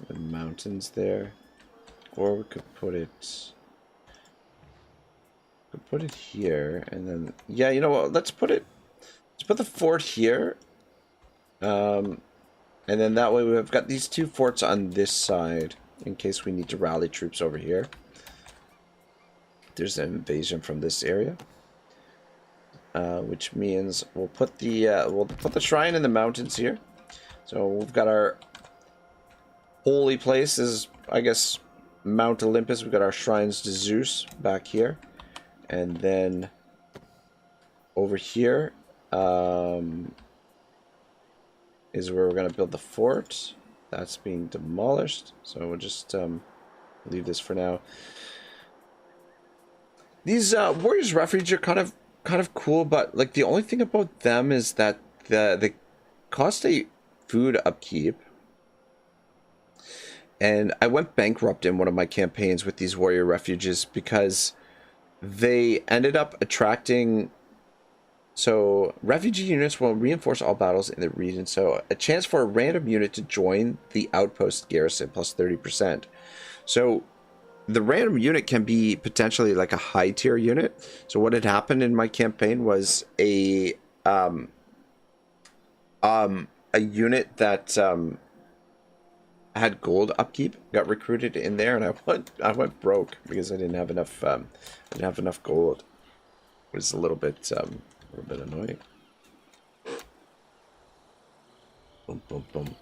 The mountains there, or we could put it here, and then yeah, you know what? Let's put the fort here, and then that way we've got these two forts on this side in case we need to rally troops over here. There's an invasion from this area, which means we'll put the shrine in the mountains here. So we've got our holy place is, I guess, Mount Olympus. We've got our shrines to Zeus back here. And then over here is where we're going to build the fort. That's being demolished. So we'll just leave this for now. These Warriors Refuge are kind of cool, but like the only thing about them is that they cost a food upkeep. And I went bankrupt in one of my campaigns with these warrior refuges because they ended up attracting... So, refugee units will reinforce all battles in the region. So, a chance for a random unit to join the outpost garrison plus 30%. So, the random unit can be potentially like a high tier unit. So, what had happened in my campaign was a unit that... had gold upkeep, got recruited in there, and I went broke because I didn't have enough gold. It was a little bit annoying. Boom, boom, boom.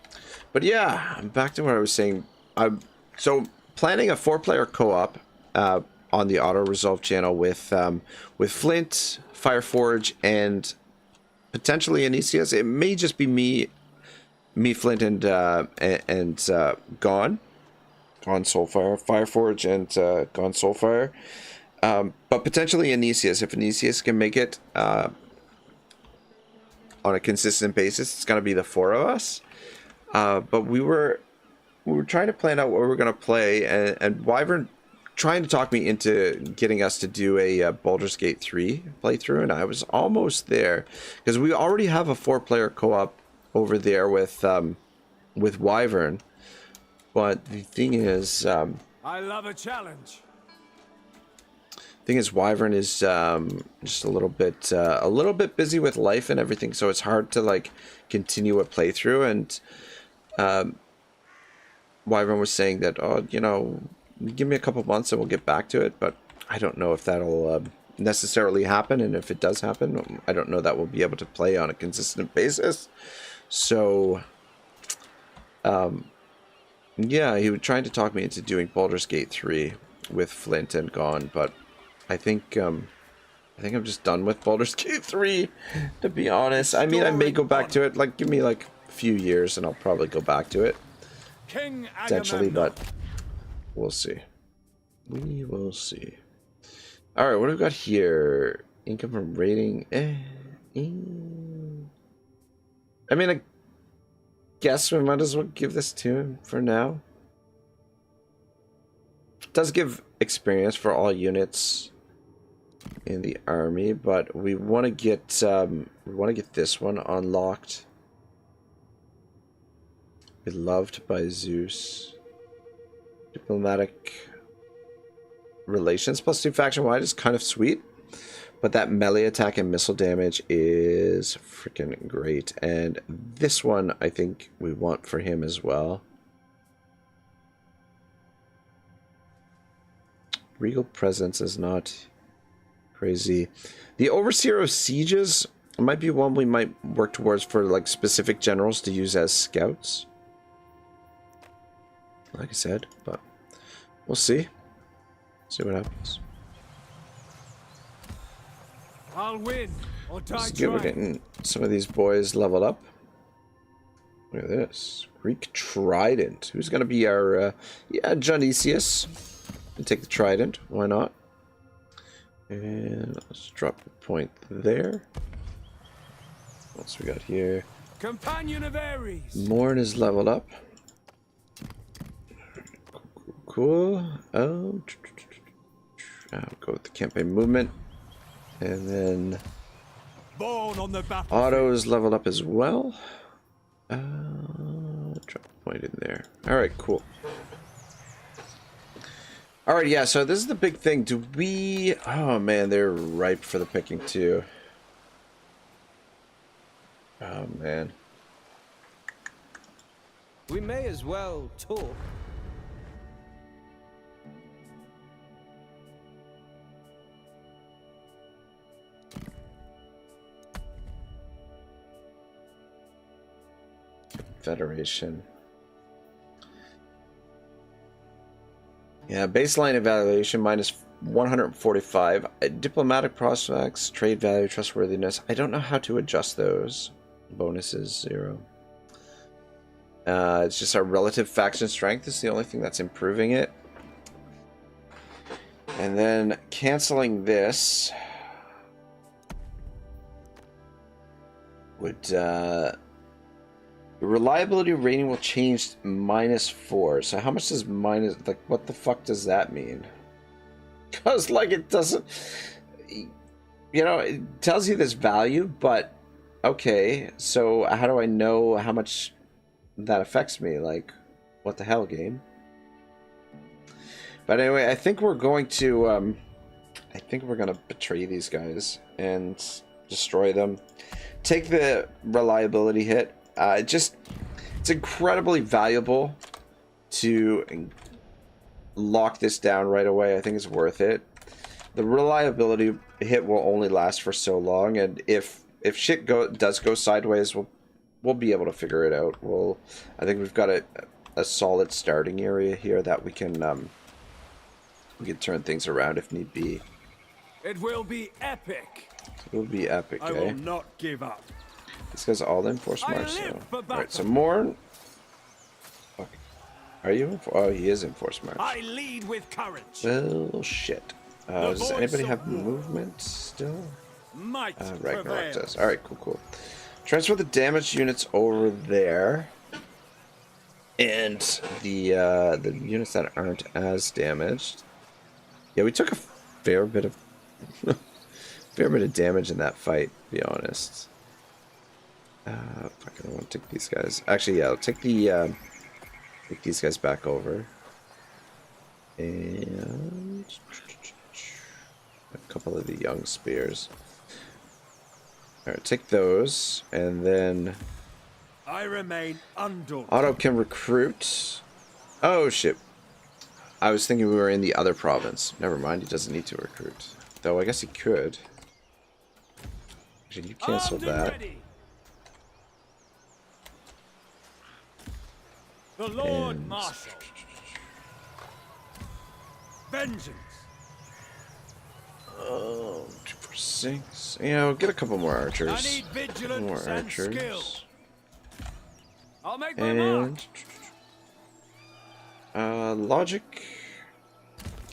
But yeah, back to what I was saying. I'm planning a 4-player co-op on the auto resolve channel with Flint, Fireforge, and potentially Anicius. It may just be me, Flint, and Gone Soulfire, Fireforge, and Gone Soulfire. But potentially Anicius. If Anicius can make it on a consistent basis, it's going to be the 4 of us. But we were trying to plan out what we were going to play, and Wyvern trying to talk me into getting us to do a Baldur's Gate 3 playthrough, and I was almost there because we already have a 4-player co-op over there with Wyvern. But the thing is, I love a challenge. Wyvern is just a little bit busy with life and everything, so it's hard to like continue a playthrough. And Wyvern was saying that, oh, you know, give me a couple months and we'll get back to it, but I don't know if that'll necessarily happen, and if it does happen, I don't know that we'll be able to play on a consistent basis. So, yeah, he was trying to talk me into doing Baldur's Gate 3 with Flint and Gone, but I think I'm just done with Baldur's Gate 3, to be honest. I mean, I may go back to it, like, give me like a few years and I'll probably go back to it. King Potentially, Agamemnon. but we'll see. We will see. Alright, what do we got here? Income from rating. I mean, I guess we might as well give this to him for now. It does give experience for all units in the army, but we want to get this one unlocked. Beloved by Zeus. Diplomatic relations +2 faction wide is kind of sweet, but that melee attack and missile damage is freaking great. And this one I think we want for him as well. Regal presence is not crazy. The Overseer of Sieges might be one we might work towards for like specific generals to use as scouts. Like I said, but we'll see. See what happens. I'll win or die It's good we're trying. getting some of these boys leveled up. Look at this. Greek Trident. Who's going to be our... yeah, Dionysius. And take the Trident. Why not? And let's drop the point there. What else we got here? Companion of Ares. Morn is leveled up. Cool. I'll go with the campaign movement. And then Born on the battle. Otto is leveled up as well. Drop a point in there. Alright, cool. Alright, yeah, so this is the big thing. Do we... oh man, they're ripe for the picking too. Oh man. We may as well talk. Federation. Yeah, baseline evaluation minus 145. Diplomatic prospects, trade value, trustworthiness. I don't know how to adjust those. Bonuses 0. It's just our relative faction strength is the only thing that's improving it. And then canceling this would reliability rating will change -4. So how much does minus, like, what the fuck does that mean? Because, like, it doesn't, you know, it tells you this value, but okay, so how do I know how much that affects me? Like, what the hell, game? But anyway, I think we're going to betray these guys and destroy them. Take the reliability hit. It's incredibly valuable to lock this down right away. I think it's worth it. The reliability hit will only last for so long, and if shit does go sideways, we'll be able to figure it out. I think we've got a solid starting area here that we can turn things around if need be. It will be epic. It will be epic, I will not give up. This guy's all in force I march, live so. for Alright, so battle. more. Fuck. Are you in oh, he is in force march. I lead with courage. Well, shit. Does voice anybody of have war. movement still? Might Ragnarok prevail. does. Alright, cool. Transfer the damaged units over there. And the units that aren't as damaged. Yeah, we took a fair bit of damage in that fight, to be honest. Fuck, I don't want to take these guys. Actually, yeah, I'll take these guys back over. And a couple of the young spears. Alright, take those, and then I remain undaunted. Otto can recruit. Oh shit. I was thinking we were in the other province. Never mind, he doesn't need to recruit. Though I guess he could. Actually, you cancel Armed and that. ready. The Lord And- Marshal. Vengeance. 2 for 6. Yeah, we'll get a couple more archers. I need vigilance More and archers. skill. I'll make my mark. And logic.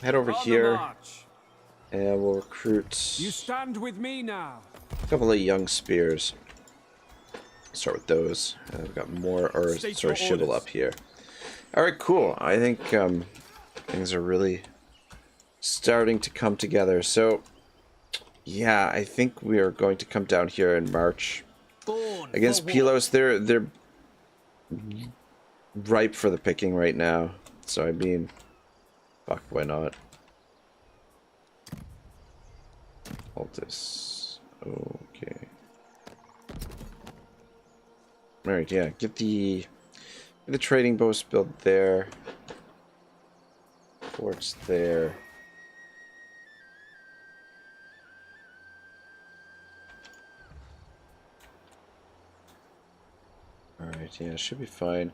Head over On the here, march. and we'll recruit You stand with me now. a couple of young spears. Start with those. We've got more, or State sorry, your shivel orders. up here. All right, cool. I think things are really starting to come together. So, yeah, I think we are going to come down here and march against Pylos. They're ripe for the picking right now. So I mean, fuck, why not? Hold this. Okay. All right, yeah. Get the trading post built there. Forts there. Alright, yeah, should be fine.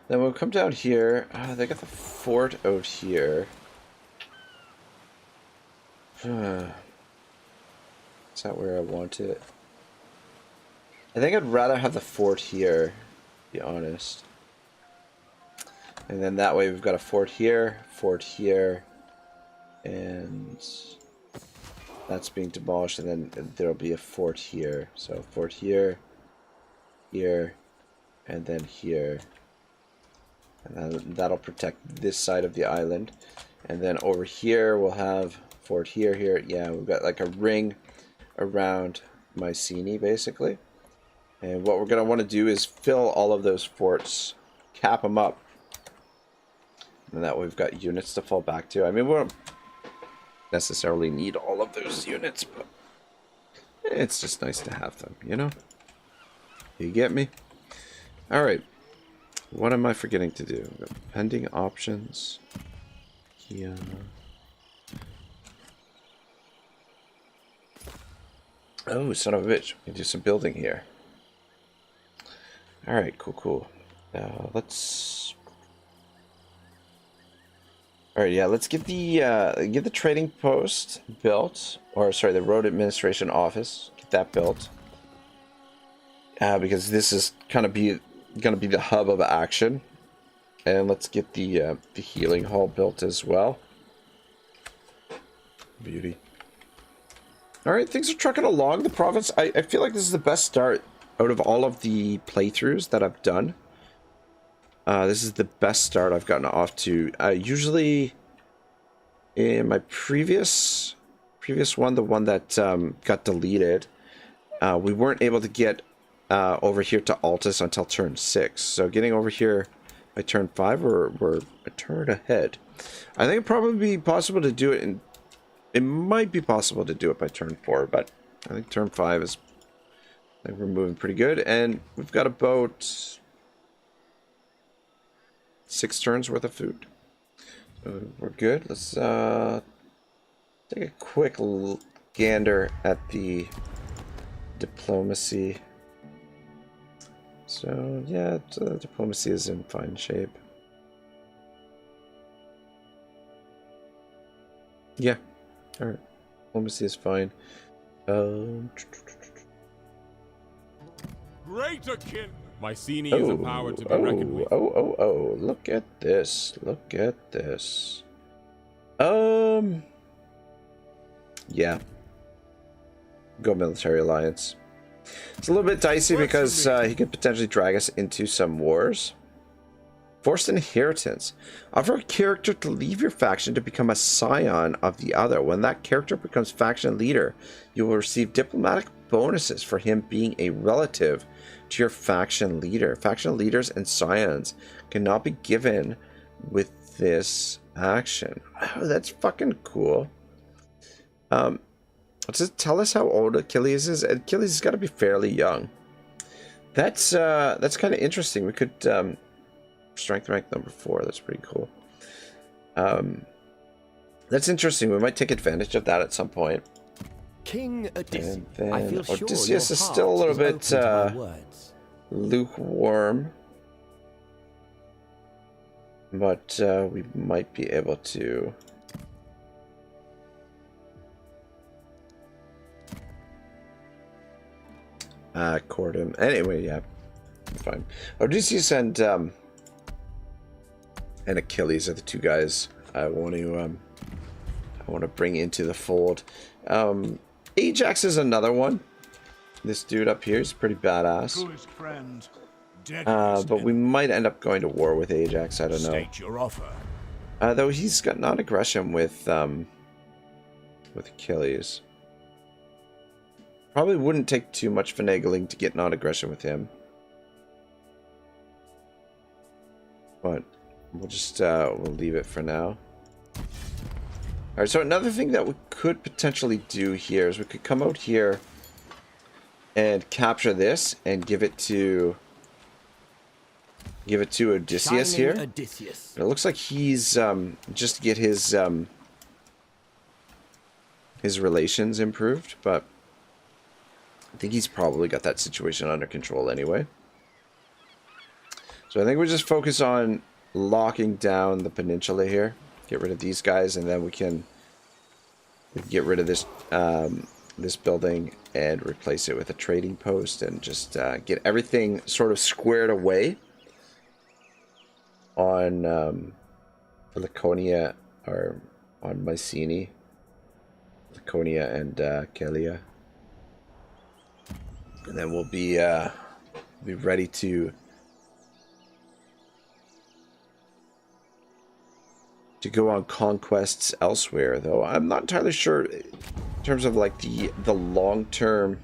Then we'll come down here. They got the fort out here. Is that where I want it? I think I'd rather have the fort here, to be honest. And then that way we've got a fort here, and that's being demolished, and then there'll be a fort here. So fort here, here, and then here. And then that'll protect this side of the island. And then over here we'll have fort here, here. Yeah, we've got like a ring around Mycenae, basically. And what we're going to want to do is fill all of those forts, cap them up. And that way we've got units to fall back to. I mean, we don't necessarily need all of those units, but it's just nice to have them, you know? You get me? Alright. What am I forgetting to do? Pending options. Yeah. Oh, son of a bitch. We can do some building here. Alright, cool, cool. Let's... Alright, yeah, let's get the trading post built. Or, sorry, the road administration office. Get that built. Because this is gonna be the hub of action. And let's get the healing hall built as well. Beauty. Alright, things are trucking along the province. I feel like this is the best start out of all of the playthroughs that I've done. This is the best start I've gotten off to. Usually, in my previous one, the one that got deleted, we weren't able to get over here to Altus until turn 6. So getting over here by turn 5, we're a turn ahead. I think it'd probably be possible to do it it might be possible to do it by turn 4, but I think turn 5 is... I think we're moving pretty good, and we've got about 6 turns worth of food. So we're good. Let's take a quick gander at the diplomacy. So yeah, diplomacy is in fine shape. Yeah, all right. Diplomacy is fine. Greater kin. Mycenae is a power to be reckoned with. Oh, look at this. Look at this. Yeah. Go military alliance. It's a little bit dicey because he could potentially drag us into some wars. Forced inheritance. Offer a character to leave your faction to become a scion of the other. When that character becomes faction leader, you will receive diplomatic bonuses for him being a relative to your faction leader. Faction leaders and scions cannot be given with this action. Oh, that's fucking cool. Does it tell us how old Achilles is? Achilles has got to be fairly young. That's kind of interesting. We could strength rank number 4. That's pretty cool. That's interesting. We might take advantage of that at some point. King Odysseus. And then I feel sure Odysseus your is still a heart little is bit open to my words. lukewarm. But we might be able to... court him. Anyway, yeah. Fine. Odysseus and Achilles are the two guys I want to bring into the fold. Ajax is another one. This dude up here is pretty badass. But we might end up going to war with Ajax. I don't know. State your offer. Though he's got non-aggression with Achilles. Probably wouldn't take too much finagling to get non-aggression with him. But we'll just we'll leave it for now. Alright, so another thing that we could potentially do here is we could come out here and capture this and give it to Odysseus here. Odysseus. It looks like he's just to get his relations improved, but I think he's probably got that situation under control anyway. So I think we just focus on locking down the peninsula here. Get rid of these guys, and then we can get rid of this this building and replace it with a trading post, and just get everything sort of squared away on Laconia, or on Mycenae, Laconia and Kelia. And then we'll be ready to go on conquests elsewhere. Though I'm not entirely sure in terms of like the long term.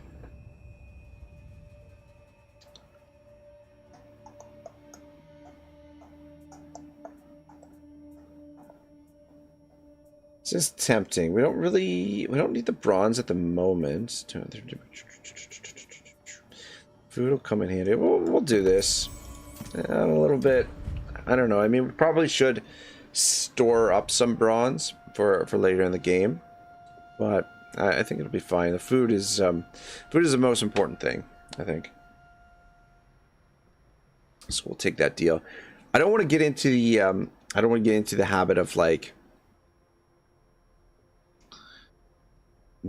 This is tempting. We don't need the bronze at the moment. Food will come in handy. We'll do this. A little bit. I don't know. I mean, we probably should store up some bronze for later in the game, but I think it'll be fine. The food is the most important thing, I think. So we'll take that deal. I don't want to get into the habit of like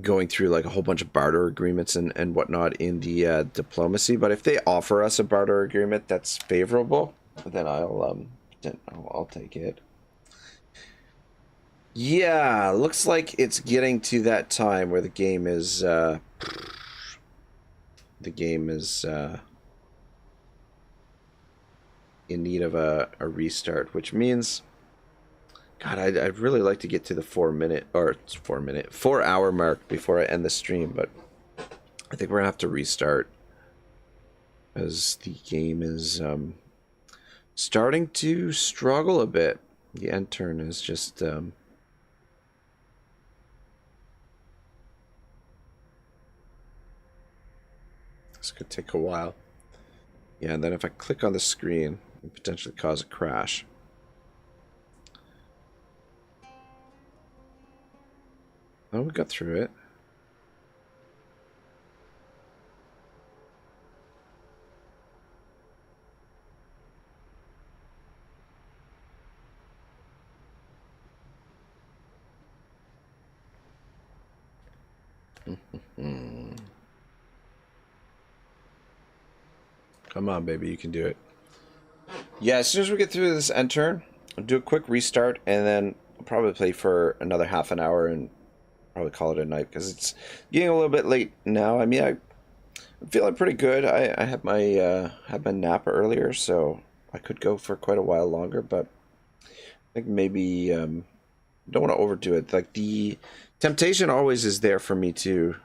going through like a whole bunch of barter agreements and whatnot in the diplomacy, but if they offer us a barter agreement that's favorable, then I'll take it. Yeah, looks like it's getting to that time where the game is in need of a restart, which means, God, I'd really like to get to the 4 hour mark before I end the stream, but I think we're gonna have to restart as the game is starting to struggle a bit. The end turn is just this could take a while. Yeah, and then if I click on the screen, it could potentially cause a crash. Oh, we got through it. Come on, baby, you can do it. Yeah, as soon as we get through this end turn, I'll do a quick restart, and then I'll probably play for another half an hour and probably call it a night, because it's getting a little bit late now. I mean, I'm feeling pretty good. I had my nap earlier, so I could go for quite a while longer, but I think maybe don't want to overdo it. Like, the temptation always is there for me to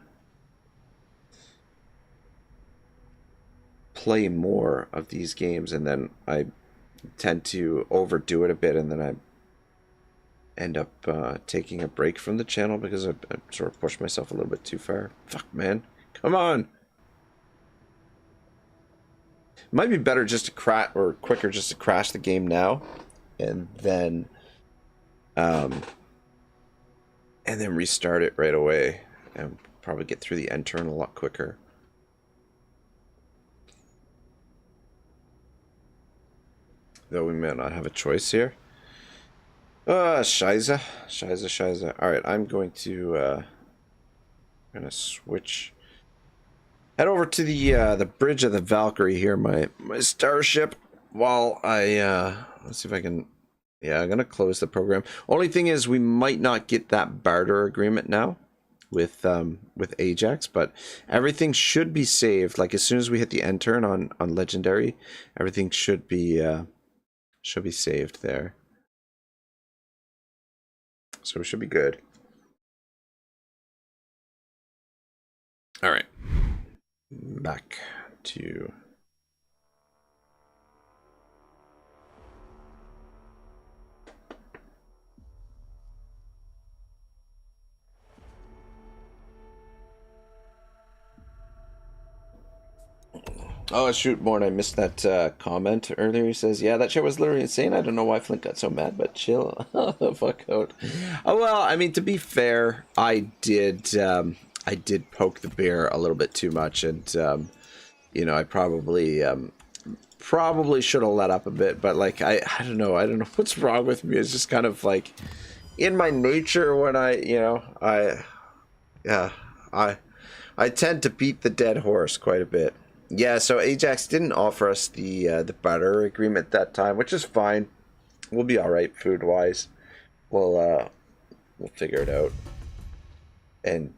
play more of these games, and then I tend to overdo it a bit, and then I end up taking a break from the channel because I sort of pushed myself a little bit too far. Fuck, man. Come on. It might be better just to quicker just to crash the game now, and then And then restart it right away and probably get through the end turn a lot quicker. Though we may not have a choice here. Scheiße. Scheiße. Alright, I'm going to switch. Head over to the bridge of the Valkyrie here, my starship, while I let's see if I can. Yeah, I'm gonna close the program. Only thing is, we might not get that barter agreement now with Ajax, but everything should be saved. Like as soon as we hit the end turn on legendary, everything should be saved there. So we should be good. All right, back to. Oh, shoot, Morn, I missed that comment earlier. He says, yeah, that shit was literally insane. I don't know why Flint got so mad, but chill. The fuck out. Oh, well, I mean, to be fair, I did poke the bear a little bit too much, and, you know, I probably should have let up a bit, but, like, I don't know what's wrong with me. It's just kind of, like, in my nature when I tend to beat the dead horse quite a bit. Yeah, so Ajax didn't offer us the barter agreement that time, which is fine. We'll be all right food wise. We'll figure it out, and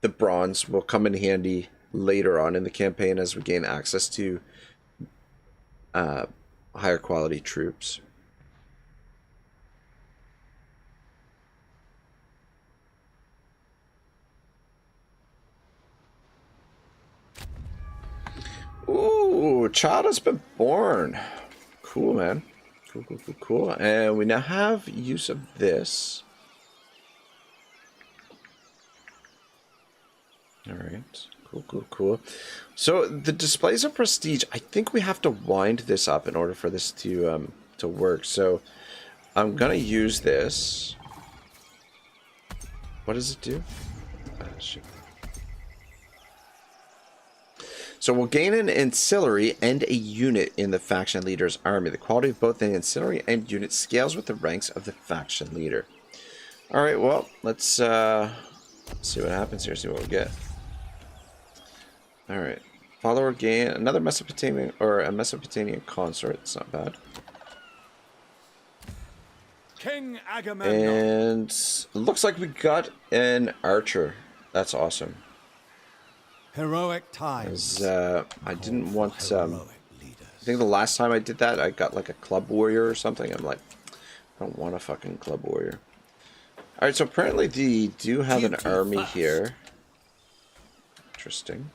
the bronze will come in handy later on in the campaign as we gain access to higher quality troops. Ooh, child has been born. Cool, man. Cool. And we now have use of this. All right. Cool. So the displays of prestige, I think we have to wind this up in order for this to work. So I'm gonna use this. What does it do? Shit. So we'll gain an ancillary and a unit in the faction leader's army. The quality of both the ancillary and unit scales with the ranks of the faction leader. Alright, well, let's see what happens here, see what we get. Alright. Follower gain another Mesopotamian or a Mesopotamian consort. It's not bad. King Agamemnon. And it looks like we got an archer. That's awesome. Heroic times. I didn't want. I think the last time I did that, I got like a club warrior or something. I'm like, I don't want a fucking club warrior. All right, so apparently they do have an army here. Interesting.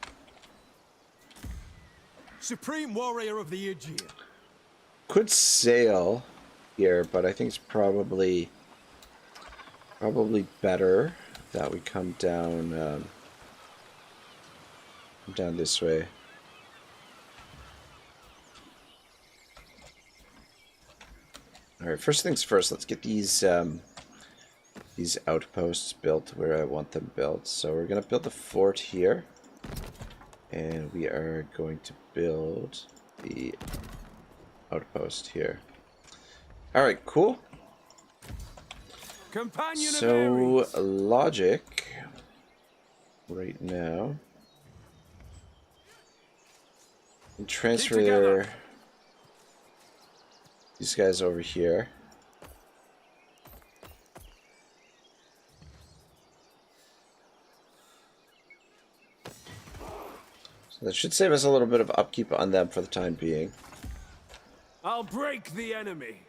Supreme warrior of the Aegean. Could sail here, but I think it's probably better that we come down. Down this way. Alright, first things first, let's get these outposts built where I want them built. So we're gonna build the fort here, and we are going to build the outpost here. Alright, cool. Companion so logic right now. And transfer these guys over here. So that should save us a little bit of upkeep on them for the time being. I'll break the enemy.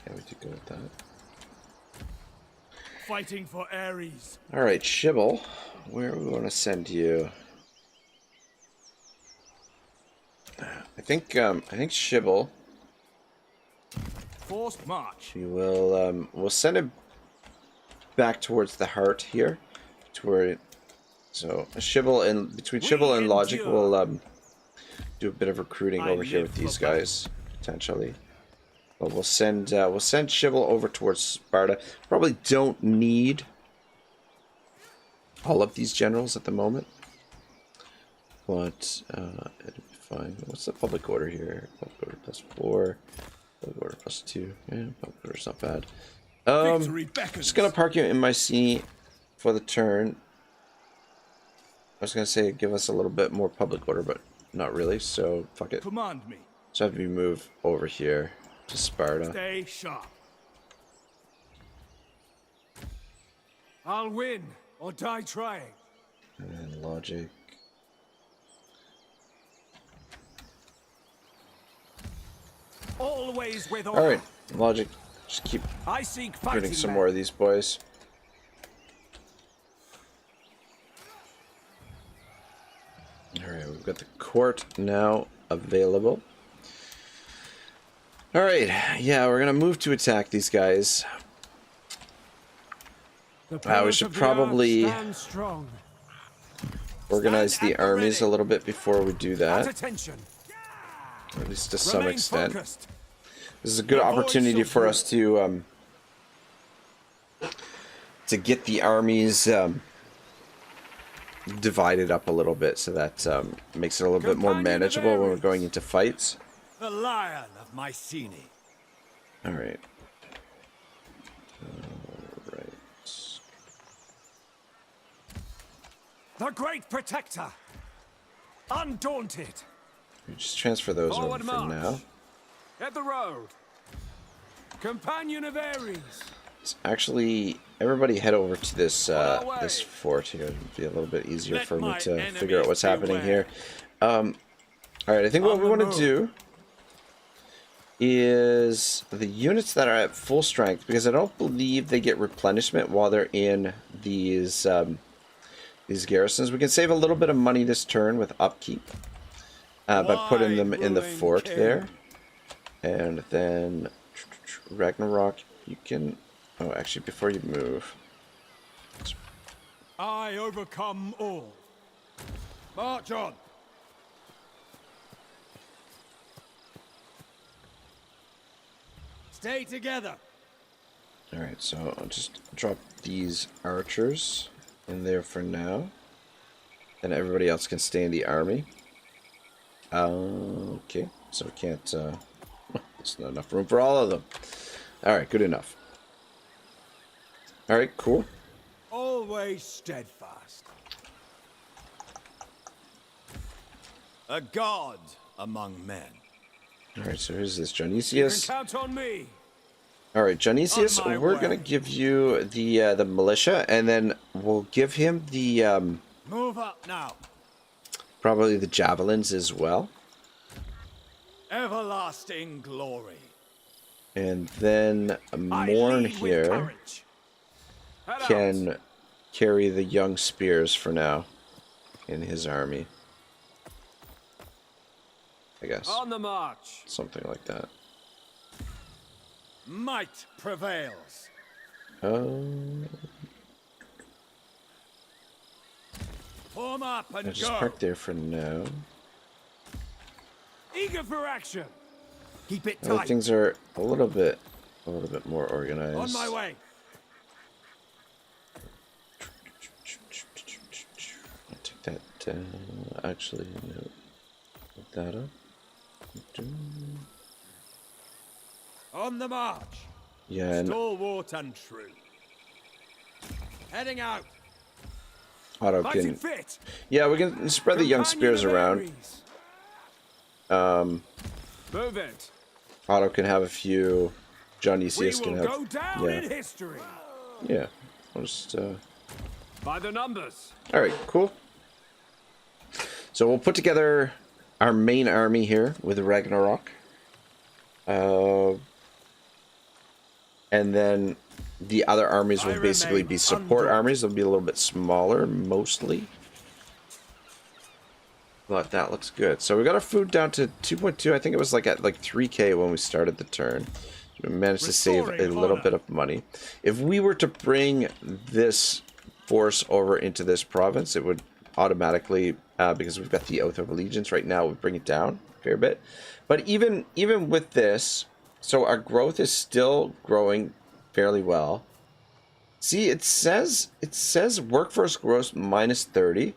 Yeah, we did go with that. Fighting for Ares. All right, Shibble, where are we going to send you? I think Shibble. Forced march. We will we'll send him back towards the heart here, to where. So Shibble and between Shibble and Logic, do a bit of recruiting over here with these guys potentially. But we'll send Shivel over towards Sparta. Probably don't need all of these generals at the moment, but it'll be fine. What's the public order here? Public order +4, public order +2. Yeah, public order's not bad. Just gonna park you in Mycenae for the turn. I was gonna say give us a little bit more public order, but not really. So fuck it. Command me. So have you move over here to Sparta. Stay sharp. I'll win or die trying. And then logic. Always with honor. Alright, logic. Just keep I seek getting fighting some men. more of these boys. Alright, we've got the court now available. Alright, yeah, we're gonna move to attack these guys. We should probably organize the armies a little bit before we do that. Or at least to some extent. This is a good opportunity for us to get the armies divided up a little bit, so that makes it a little bit more manageable when we're going into fights. The Lion of Mycenae. Alright. The Great Protector, undaunted. We just transfer those Forward over for march. now. Hit the road. Companion of Ares. So actually, everybody head over to this this fort here. It'll be a little bit easier for me to figure out what's happening here. Alright, I think what we want to do is the units that are at full strength, because I don't believe they get replenishment while they're in these garrisons. We can save a little bit of money this turn with upkeep by putting them in the fort there. And then Ragnarok, you can... Oh, actually, before you move... I overcome all. March on. Stay together. Alright, so I'll just drop these archers in there for now. And everybody else can stay in the army. Okay, so we can't... there's not enough room for all of them. Alright, good enough. Alright, cool. Always steadfast. A god among men. Alright, so here's this You can Dionysius. count on me. Alright, Dionysius, On my we're way. gonna give you the militia, and then we'll give him the Move up now. probably the javelins as well. Everlasting glory. And then Morn lead with here courage. Head out. can carry the young spears for now in his army. I guess. On the march. Something like that. Might prevails. Form up I'll and just go. park there for now. Eager for action. Keep it Other tight. things are a little bit more organized. On my way. I'll take that down. Actually, no. Put that up. On the march. Yeah, and Stalwart and true. Heading out. Otto Fighting can... fit. Yeah, we can spread the young Companion spears of around. Ares. Move it. Otto can have a few. We Dionysius will can go have... down in history. Yeah. I'll just... By the numbers. Alright, cool. So we'll put together our main army here with Ragnarok. And then the other armies will basically be support armies. They'll be a little bit smaller, mostly. But that looks good. So we got our food down to 2.2. I think it was like at like 3k when we started the turn. We managed to save a little bit of money. If we were to bring this force over into this province, it would automatically because we've got the Oath of Allegiance right now. We bring it down a fair bit. But even with this, so our growth is still growing fairly well. See, it says workforce growth minus 30,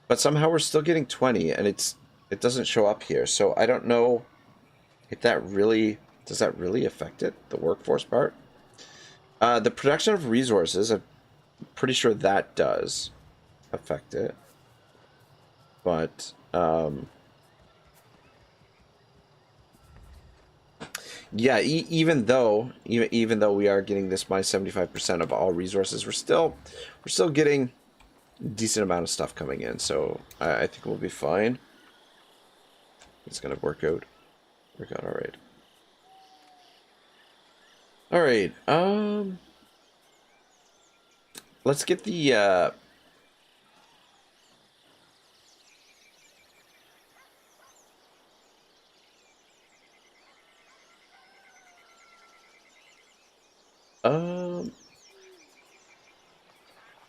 but somehow we're still getting 20, and it doesn't show up here. So I don't know if that really does that really affect it, the workforce part. The production of resources, I'm pretty sure that does affect it, but yeah, even though we are getting this minus 75% of all resources, we're still getting a decent amount of stuff coming in. So I think we'll be fine. It's gonna work out all right. All right. Let's get the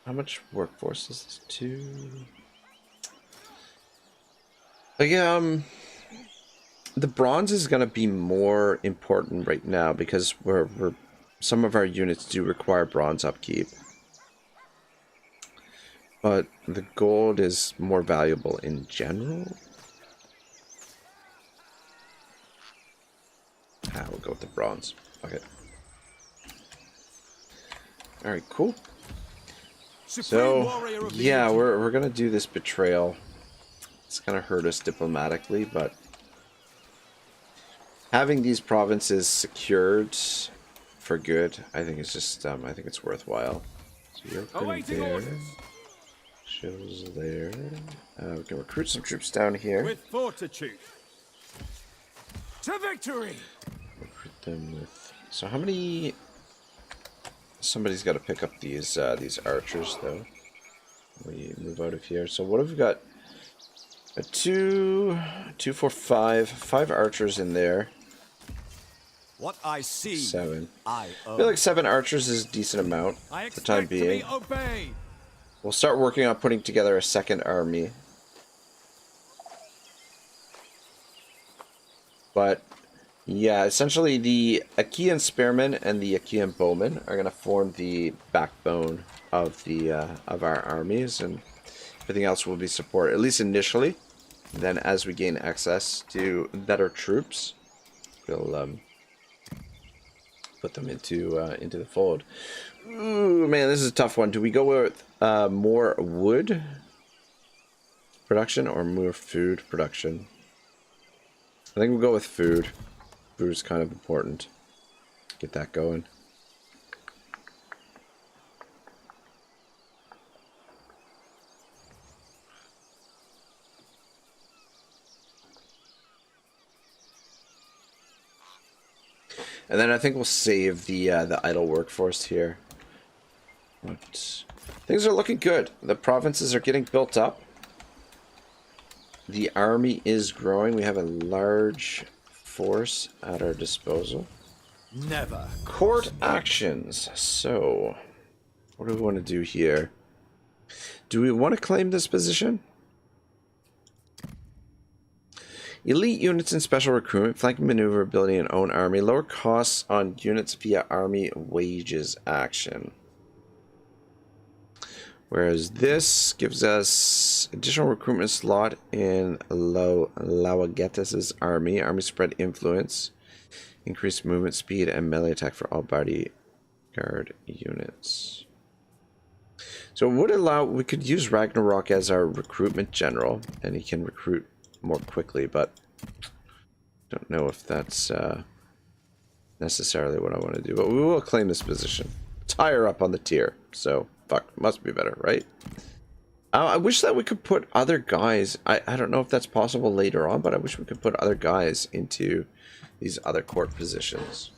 how much workforce is this? 2. Like, the bronze is going to be more important right now because we're some of our units do require bronze upkeep. But the gold is more valuable in general. We'll go with the bronze. Okay. Alright, cool. So, yeah, we're gonna do this betrayal. It's gonna hurt us diplomatically, but having these provinces secured for good, I think it's just, I think it's worthwhile. So you're going there. Shows there. We can recruit some troops down here. With fortitude. To victory! Recruit them with... So how many... Somebody's got to pick up these archers, though. We move out of here. So what have we got? A 2, 4, 5 archers in there. What I see, 7. I feel like 7 archers is a decent amount for the time being. We'll start working on putting together a second army. But yeah, essentially the Achaean spearmen and the Achaean bowmen are going to form the backbone of the of our armies, and everything else will be support, at least initially. And then as we gain access to better troops, we'll put them into the fold. Ooh, man, this is a tough one. Do we go with more wood production or more food production? I think we'll go with food. Food is kind of important. Get that going. And then I think we'll save the idle workforce here. But things are looking good. The provinces are getting built up. The army is growing. We have a large force at our disposal. never. Court actions. So, what do we want to do here? Do we want to claim this position? Elite units in special recruitment, flanking maneuverability, and own army. Lower costs on units via army wages action. Whereas this gives us additional recruitment slot in Lawagetas' army. Army spread influence. Increased movement speed and melee attack for all bodyguard units. So it would allow, we could use Ragnarok as our recruitment general, and he can recruit more quickly, but don't know if that's necessarily what I want to do. But we will claim this position. It's higher up on the tier, so fuck, must be better, right? I wish that we could put other guys. I don't know if that's possible later on, but I wish we could put other guys into these other court positions.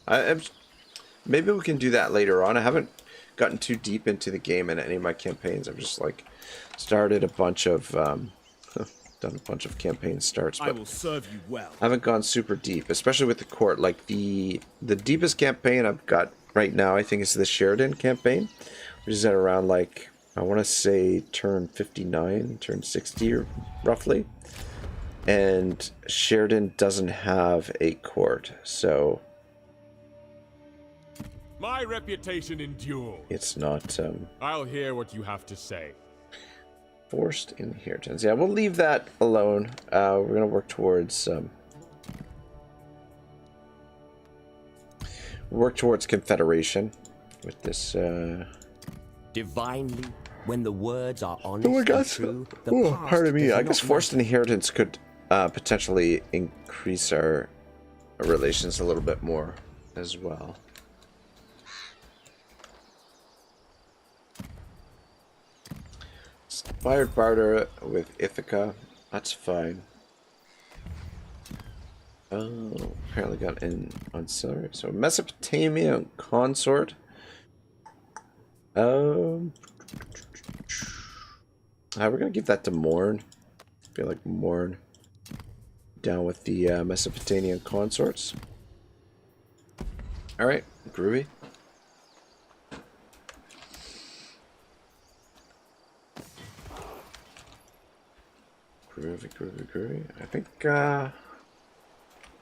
Maybe we can do that later on. I haven't gotten too deep into the game in any of my campaigns. I've just like started a bunch of done a bunch of campaign starts, but I will serve you well. I haven't gone super deep, especially with the court. Like the deepest campaign I've got right now, I think, is the Sheridan campaign, which is at around like I want to say turn 59, turn 60 roughly. And Sheridan doesn't have a court, so My reputation endures. it's not I'll hear what you have to say. forced inheritance. Yeah, we'll leave that alone. We're gonna work towards confederation with this. Divinely, when the words are honest Oh my and God! true, the Oh, past pardon me. does I not guess forced matter. inheritance could potentially increase our relations a little bit more as well. Inspired barter with Ithaca. That's fine. Oh, apparently got in on Celery. So Mesopotamia consort. We're gonna give that to Morn. I feel like Morn down with the Mesopotamian consorts. All right, groovy. Groovy.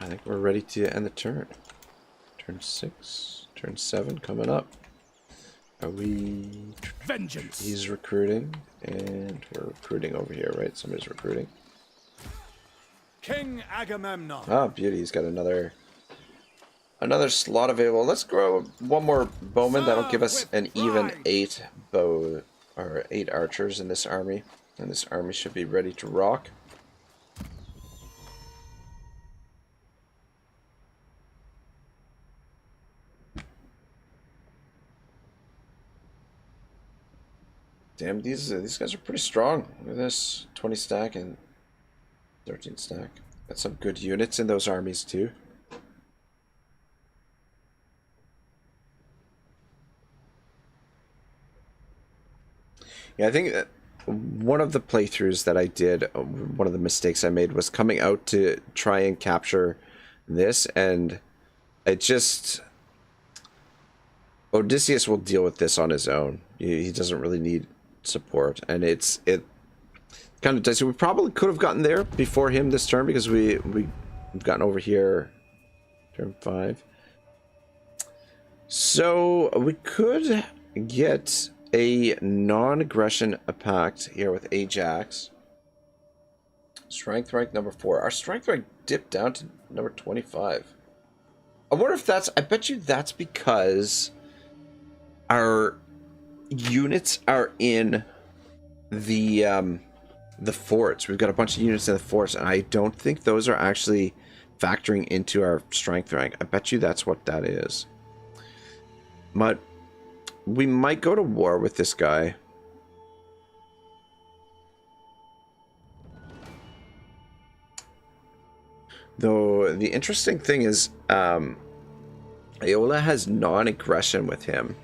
I think we're ready to end the turn. Turn 6, turn 7 coming up. Are we? Vengeance. He's recruiting, and we're recruiting over here, right? Somebody's recruiting. King Agamemnon. Ah, beauty. He's got another slot available. Let's grow one more bowman. That'll give us an even 8 bow or 8 archers in this army, and this army should be ready to rock. Damn, these guys are pretty strong. Look at this, 20 stack and 13 stack. Got some good units in those armies too. Yeah, I think that one of the playthroughs that I did, one of the mistakes I made was coming out to try and capture this, and it just... Odysseus will deal with this on his own. He doesn't really need support, and it kind of does. We probably could have gotten there before him this turn because we've gotten over here turn 5. So we could get a non-aggression pact here with Ajax. Strength rank number 4. Our strength rank dipped down to number 25. I wonder if that's... I bet you that's because our units are in the forts. We've got a bunch of units in the forts, and I don't think those are actually factoring into our strength rank. I bet you that's what that is. But we might go to war with this guy. Though the interesting thing is, Aeola has non-aggression with him.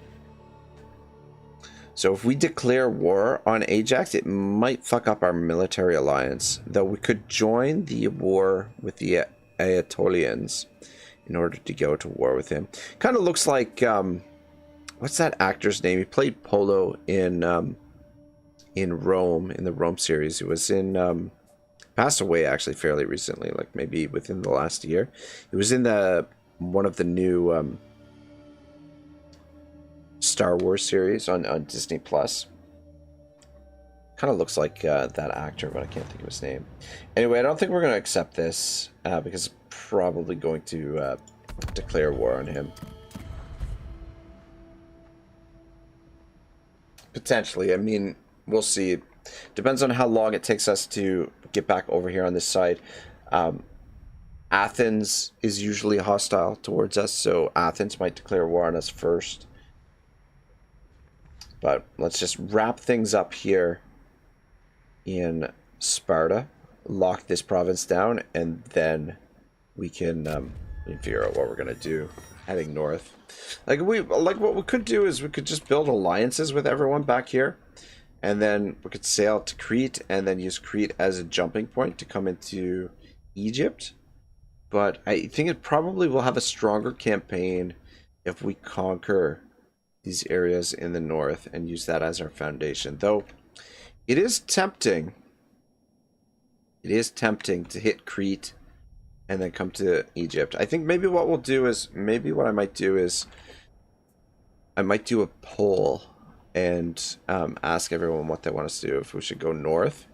So if we declare war on Ajax, it might fuck up our military alliance. Though we could join the war with the Aetolians in order to go to war with him. Kind of looks like, what's that actor's name? He played Polo in Rome, in the Rome series. He was in, passed away actually fairly recently, like maybe within the last year. He was in one of the new Star Wars series on Disney Plus. Kind of looks like that actor, but I can't think of his name. Anyway, I don't think we're going to accept this because it's probably going to declare war on him. Potentially. I mean, we'll see. Depends on how long it takes us to get back over here on this side. Athens is usually hostile towards us, so Athens might declare war on us first. But let's just wrap things up here in Sparta, lock this province down, and then we can figure out what we're gonna do heading north. Like what we could do is we could just build alliances with everyone back here, and then we could sail to Crete and then use Crete as a jumping point to come into Egypt. But I think it probably will have a stronger campaign if we conquer these areas in the north and use that as our foundation. Though it is tempting. It is tempting to hit Crete and then come to Egypt. I think maybe what we'll do is, maybe what I might do is, I might do a poll and ask everyone what they want us to do. If we should go north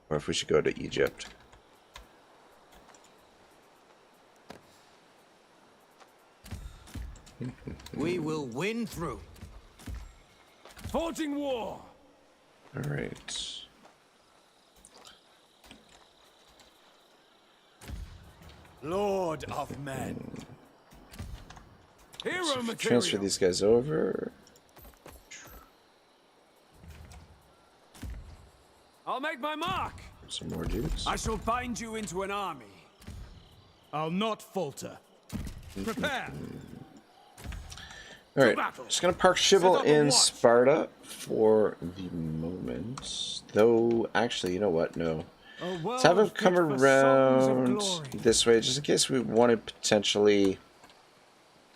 or if we should go to Egypt. We will win through. Forging war. All right. Lord of men. Hero So material. transfer these guys over. I'll make my mark. Some more dudes. I shall bind you into an army. I'll not falter. Prepare. All right, battle. just gonna park Shibble Set up a in watch. Sparta for the moment. Though, actually, you know what? No. Let's have him come around this way, just in case we want to potentially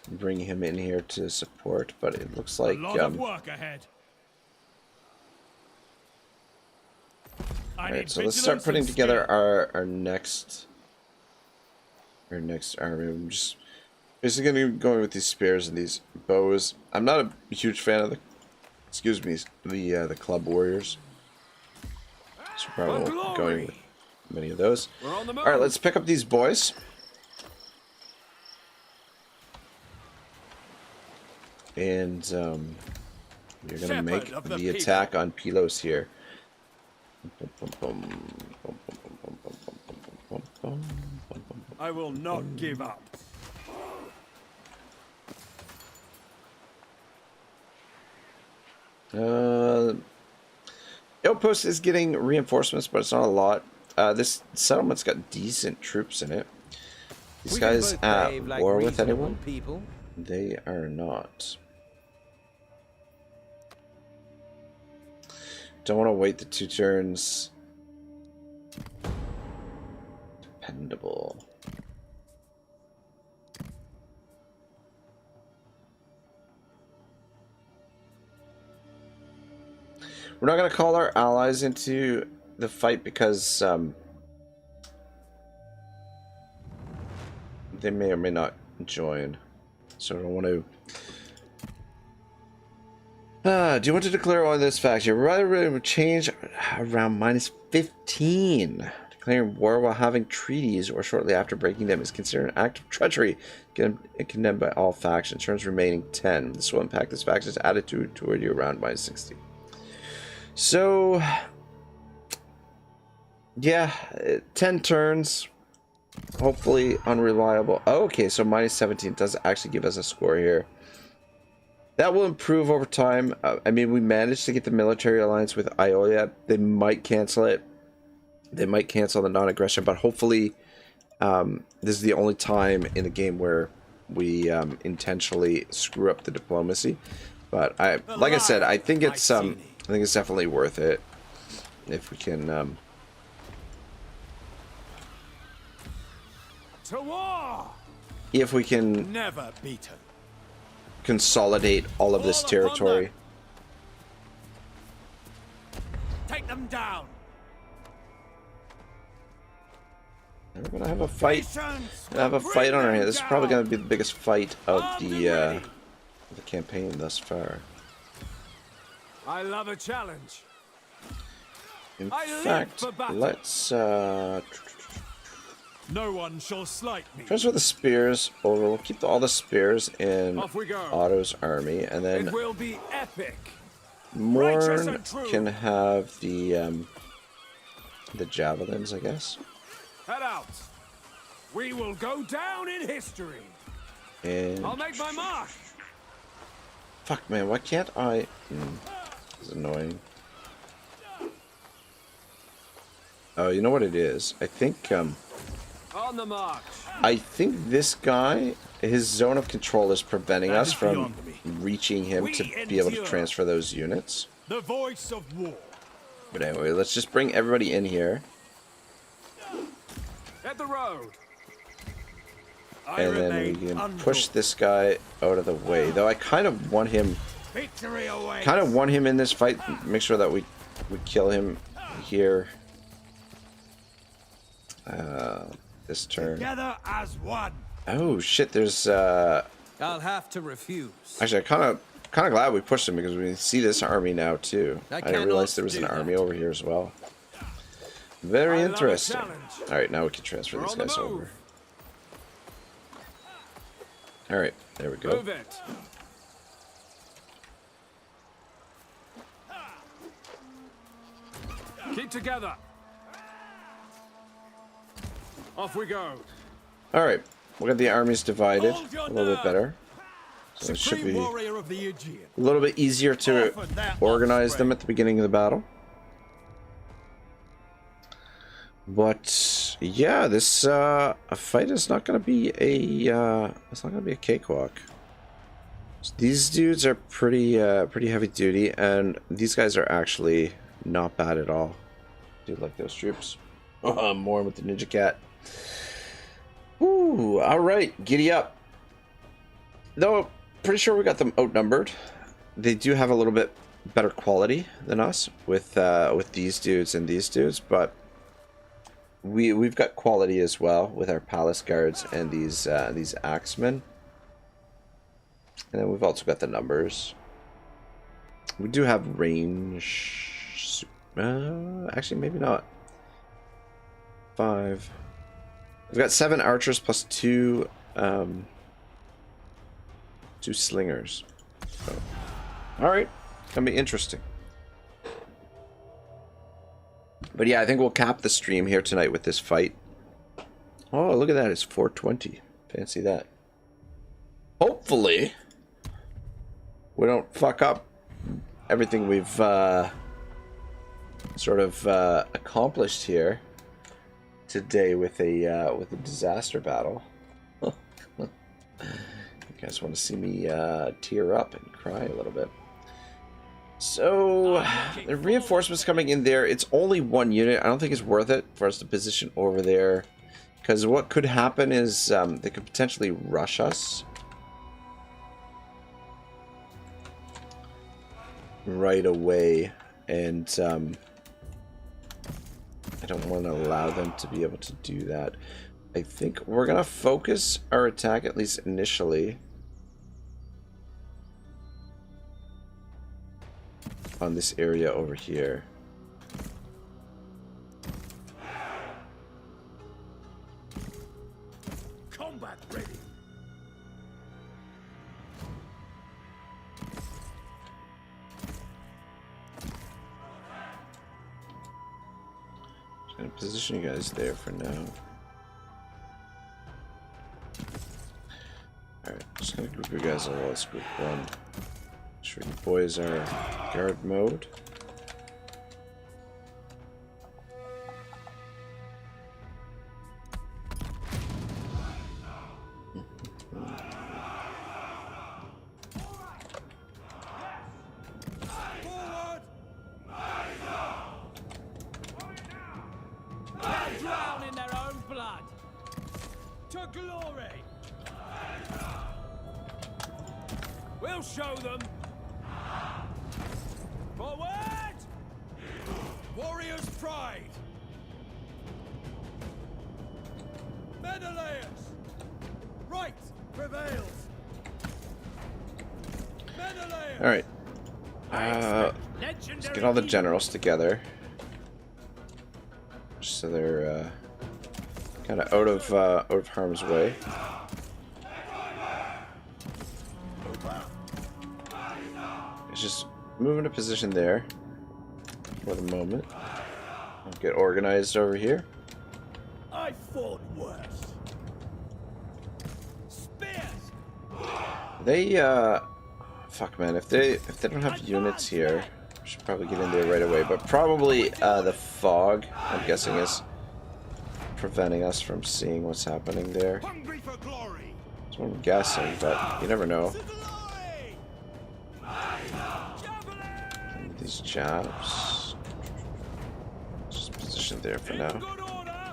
bring him in here to support. But it looks like A lot of work ahead. all right, so let's start putting together our next army. I'm just basically gonna be going with these spears and these bows. I'm not a huge fan of the, excuse me, the club warriors. So probably won't be going with many of those. All right, let's pick up these boys. And you're gonna make the attack on Pylos here. I will not give up. Outpost is getting reinforcements, but it's not a lot. This settlement's got decent troops in it. These guys at war with anyone? People. They are not. Don't want to wait the 2 turns. Dependable. We're not going to call our allies into the fight because they may or may not join. So I don't want to... do you want to declare on this fact? Your rather would change around -15. Declaring war while having treaties or shortly after breaking them is considered an act of treachery, condemned by all factions. Turns remaining 10. This will impact this faction's attitude toward you around -60. So, yeah, 10 turns. Hopefully unreliable. Oh, okay, so -17 does actually give us a score here. That will improve over time. I mean, we managed to get the military alliance with Iolia. They might cancel it. They might cancel the non-aggression, but hopefully this is the only time in the game where we intentionally screw up the diplomacy. But like I said, I think it's definitely worth it if we can. To war! If we can Never beaten. consolidate all of this territory. Take them down. And we're gonna have a fight. On our hands. This is probably gonna be the biggest fight of the campaign thus far. I love a challenge. In I live fact, for battle. let's No one shall slight me. transfer the spears over. We'll keep all the spears in Off we go. Otto's army, and then It will be epic. Morn and true. can have the javelins, I guess. Head out. We will go down in history. And I'll make my mark. fuck, man, why can't I? This is annoying. Oh, you know what it is? I think On the march. I think this guy, his zone of control is preventing That us is from beyond me. reaching him We to be able to endure. transfer those units. The voice of war. But anyway, let's just bring everybody in here. Hit the road. and then we can push this guy out of the way. Though I kind of want him, in this fight. Make sure that we kill him here. This turn. Together as one. Oh shit! There's I'll have to refuse. actually kind of glad we pushed him because we see this army now too. I didn't realize there was an army over here as well. Very interesting. All right, now we can transfer these guys over. All right, there we go. Move it. Keep together. Off we go. All right, we got the armies divided a little bit better. So it should be Warrior of the Aegean. a little bit easier to organize them at the beginning of the battle. But yeah, this a fight is not going to be a cakewalk. So these dudes are pretty heavy duty, and these guys are actually not bad at all. Do like those troops. More with the ninja cat. Ooh, all right, giddy up. Though pretty sure we got them outnumbered. They do have a little bit better quality than us with these dudes and these dudes, but we've got quality as well with our palace guards and these axemen. And then we've also got the numbers. We do have range. Actually, maybe not. 5. We've got 7 archers plus 2 slingers. So, all right, gonna be interesting. But yeah, I think we'll cap the stream here tonight with this fight. Oh, look at that! It's 4:20. Fancy that. Hopefully, we don't fuck up everything we've sort of accomplished here today with a disaster battle. You guys want to see me tear up and cry a little bit. So the reinforcements coming in there, it's only 1 unit. I don't think it's worth it for us to position over there, because what could happen is they could potentially rush us right away, and I don't want to allow them to be able to do that. I think we're gonna focus our attack, at least initially, on this area over here. Combat ready. Just gonna position you guys there for now. Alright, just gonna group you guys all. Let's group 1. Sure, you boys are guard mode. Drown in their own blood. To glory. We'll show them. Forward! Warrior's pride. Menelaus. Right prevails. Menelaus. Alright. Let's get all the generals together. Just so they're kind of out of harm's way. Let's just move into position there for the moment. I'll get organized over here. I fought worse. Spears. They fuck man, if they don't have units here, we should probably get in there right away. But probably the fog, I'm guessing, is preventing us from seeing what's happening there. Hungry for glory. That's what I'm guessing, but you never know. And these jabs. Just position there for now. Good order.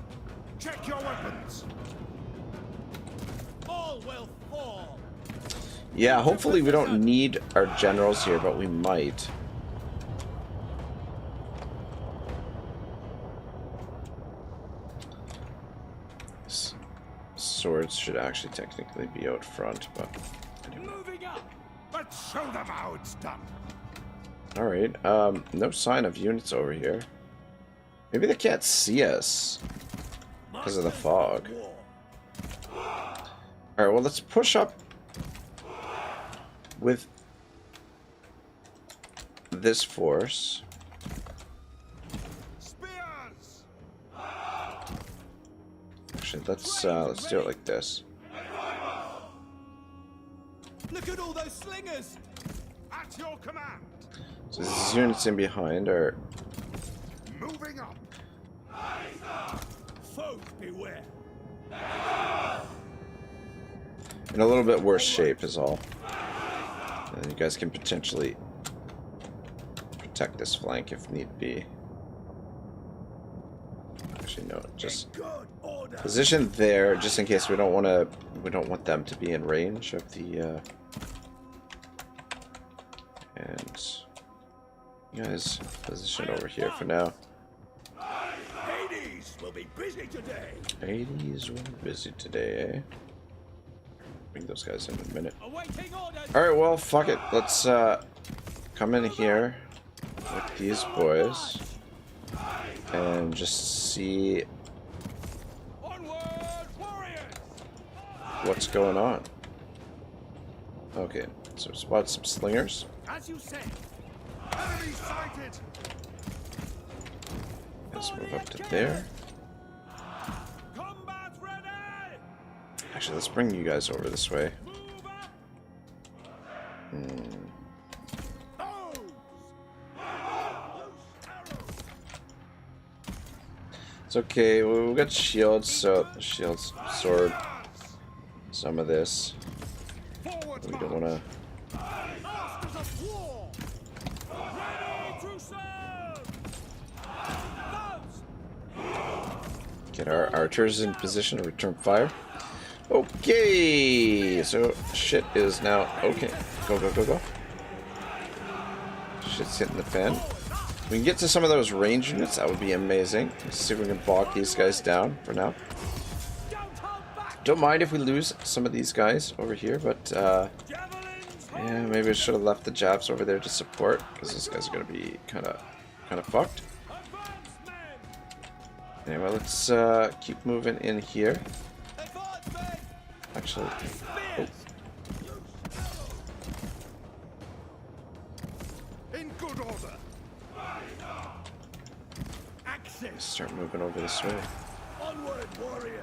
Check your weapons. all will fall. Yeah, hopefully we don't need our generals here, but we might. Swords should actually technically be out front, but anyway. Moving up. Let's show them how it's done. Alright, no sign of units over here. Maybe they can't see us because of the fog. Alright, well, let's push up with this force. Spears. Actually, let's do it like this. Look at all those slingers. At your command. So these units in behind are Moving up. Foes beware. in a little bit worse shape is all. And you guys can potentially protect this flank if need be. Actually, no, just Good order. position there just in case we don't want them to be in range of the and you guys position over here for now. Hades will be busy today. Hades were busy today, eh? Bring those guys in a minute. Awaiting orders. Alright, well, fuck it. Let's come in here with these boys and just see Onward, warriors. what's going on. Okay, so spot some slingers. As you say. Enemy sighted. Let's move up to there. Combat ready. Actually, let's bring you guys over this way. Move up. Hmm. Foes. Loose arrows. It's okay. We've got shields, so shields, sword, some of this. Forward. We don't want to. Masters of war. Ready to serve. Foes. Get our archers in position to return fire. Okay, so shit is now okay. Go, go, go, go. Shit's hitting the fan. We can get to some of those range units. That would be amazing. Let's see if we can bog these guys down for now. Don't hold back. Don't mind if we lose some of these guys over here, but Javelins. yeah, maybe I should have left the jabs over there to support because these guys are gonna be kind of fucked. Advance, men. Anyway, let's keep moving in here. Advance, men. Actually, Spears. In good order. Axis. start moving over this way. Onward, warriors.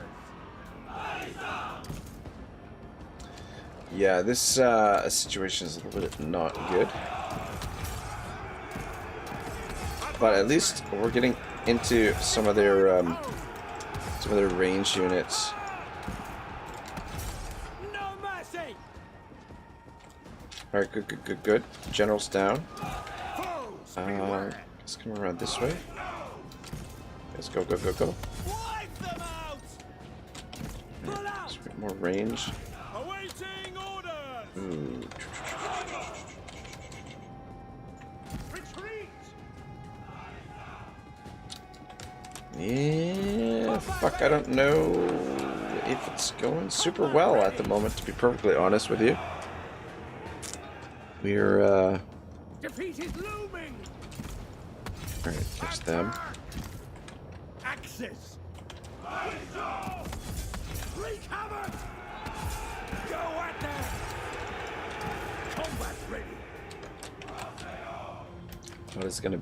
Yeah, this situation is a little bit not good. But at least we're getting into some of their range units. No mercy. All right, good, good, good, good. General's down. Foes beware. Let's come around this way. Let's go, go, go, go. Wipe them out. Pull out. Let's get more range. Awaiting orders. Ooh. Retreat. Yeah, fuck, I don't know if it's going super well at the moment, to be perfectly honest with you. We're, Defeat is looming. alright, catch them. Axis. Wreak havoc. Go at them. Combat ready. What is gonna...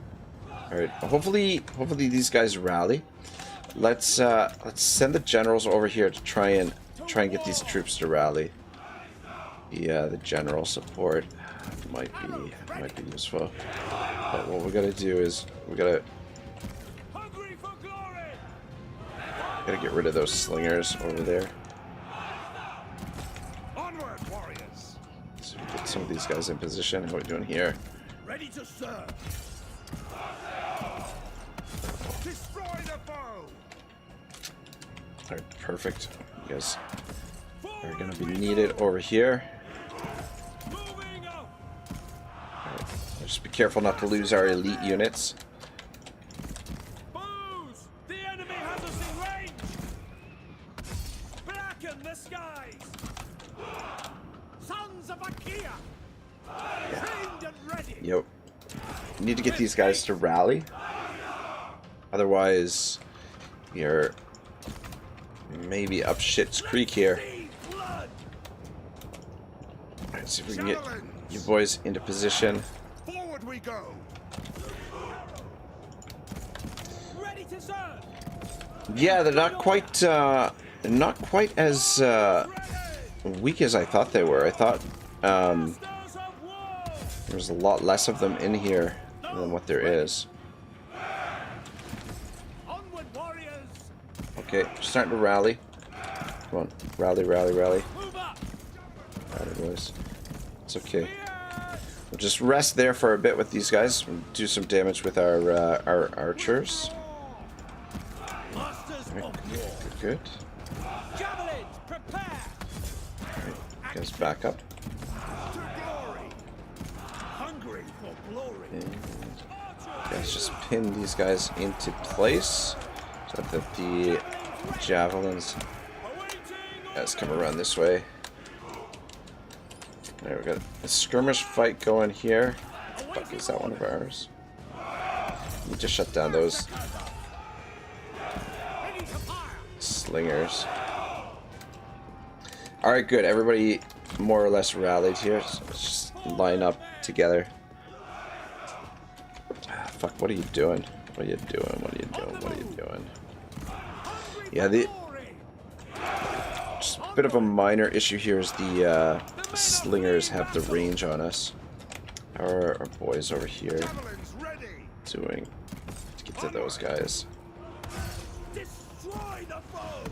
Alright, hopefully these guys rally. Let's send the generals over here to try and get these troops to rally. The general support might be useful. But what we gotta do is we gotta Hungry for glory. get rid of those slingers over there. Onward, warriors. So we get some of these guys in position. How are we doing here? Ready to serve. Destroy the foe. Alright, perfect. You guys Forward are going to be needed over here. Just be careful not to lose our elite units. Booze! The enemy has us in range! Blacken the skies! Sons of Achaea! Trained and ready! Yep. Need to get these guys to rally. Otherwise, you're maybe up shit's creek here. Alright, see if we can get you boys into position. Forward we go! Ready to serve! Yeah, they're not quite as weak as I thought they were. I thought there's a lot less of them in here than what there is. Onward, warriors! Okay, starting to rally. Come on, rally, rally, rally. Move up! Rally, boys. It's okay. We'll just rest there for a bit with these guys. We'll do some damage with our archers. Masters Right, of war! good. Javelins, prepare! Alright, guys, back up. To glory! Hungry for glory! Guys, just pin these guys into place so that the javelins guys come around this way. There, we got a skirmish fight going here. Fuck, is that one of ours? We just shut down those slingers. Alright, good. Everybody more or less rallied here. So let's just line up together. Fuck, what are you doing? What are you doing? What are you doing? What are you doing? Yeah, just a bit of a minor issue here is the slingers have the range on us. Our boys over here doing to get to those guys. Destroy the foe!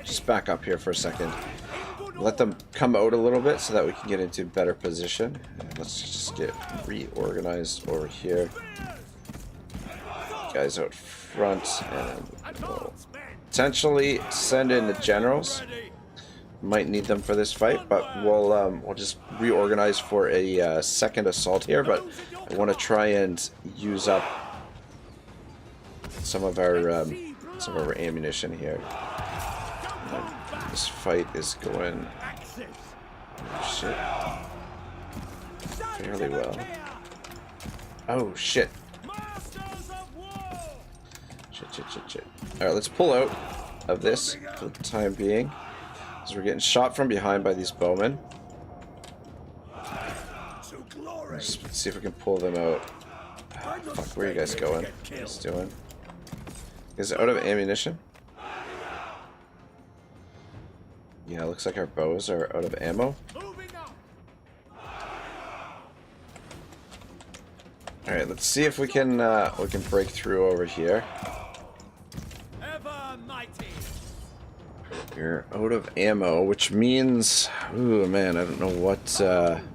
Just back up here for a second. Let them come out a little bit so that we can get into better position. Let's just get reorganized over here. Guys out front, and we'll potentially send in the generals. Might need them for this fight, but we'll just reorganize for a second assault here. But I want to try and use up some of our ammunition here. This fight is going shit fairly well. Oh shit. Shit. Alright, let's pull out of this for the time being. Because we're getting shot from behind by these bowmen. Let's see if we can pull them out. Oh, fuck, where are you guys going? What are you guys doing? Is it out of ammunition? Yeah, looks like our bows are out of ammo. Alright, let's see if we can break through over here. Ever mighty! You're out of ammo, which means, ooh man, I don't know what. Alright.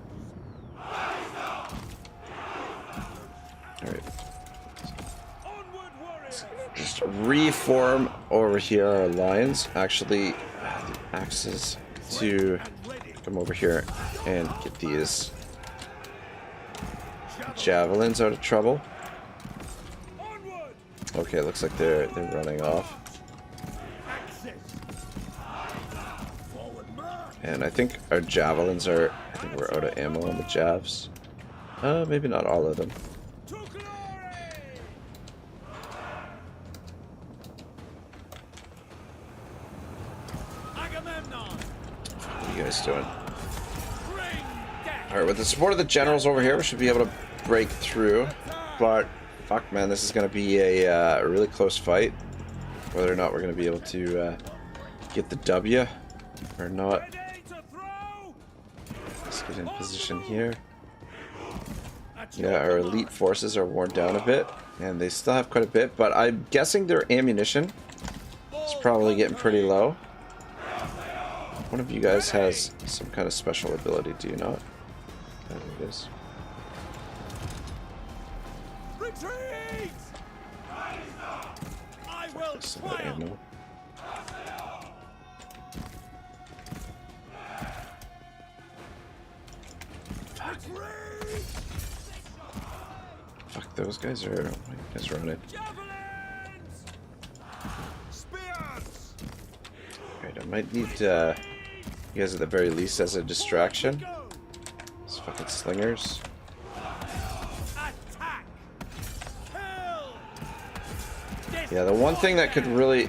Just reform over here our lines. Actually, the axes to come over here and get these javelins out of trouble. Okay, looks like they're running off. And I think our javelins are, I think we're out of ammo on the javs. Maybe not all of them. Agamemnon! What are you guys doing? Alright, with the support of the generals over here, we should be able to break through. But, fuck man, this is going to be a really close fight. Whether or not we're going to be able to get the W or not. Let's get in position here. Yeah, our elite forces are worn down a bit. And they still have quite a bit, but I'm guessing their ammunition is probably getting pretty low. One of you guys has some kind of special ability, do you not? I think it is. Retreat! I will Some of the triumph. ammo. Fuck, those guys are. You guys are on it. Javelins! Spears! Alright, I might need you guys at the very least as a distraction. These fucking slingers. Attack! Kill! Yeah, the one thing that could really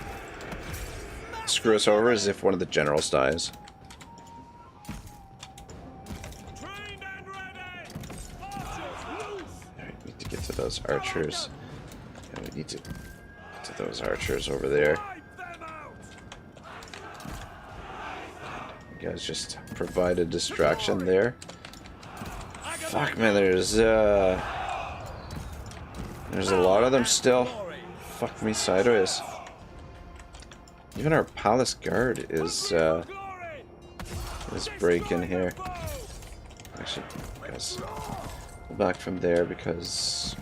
screw us over is if one of the generals dies. Trained and ready! Archers loose! Alright, we need to get to those archers. And we need to get to those archers over there. Wipe them out! You guys just provide a distraction there. Fuck, man, there's a lot of them still. Fuck me sideways. Even our palace guard is breaking here. Actually, guys, go back from there because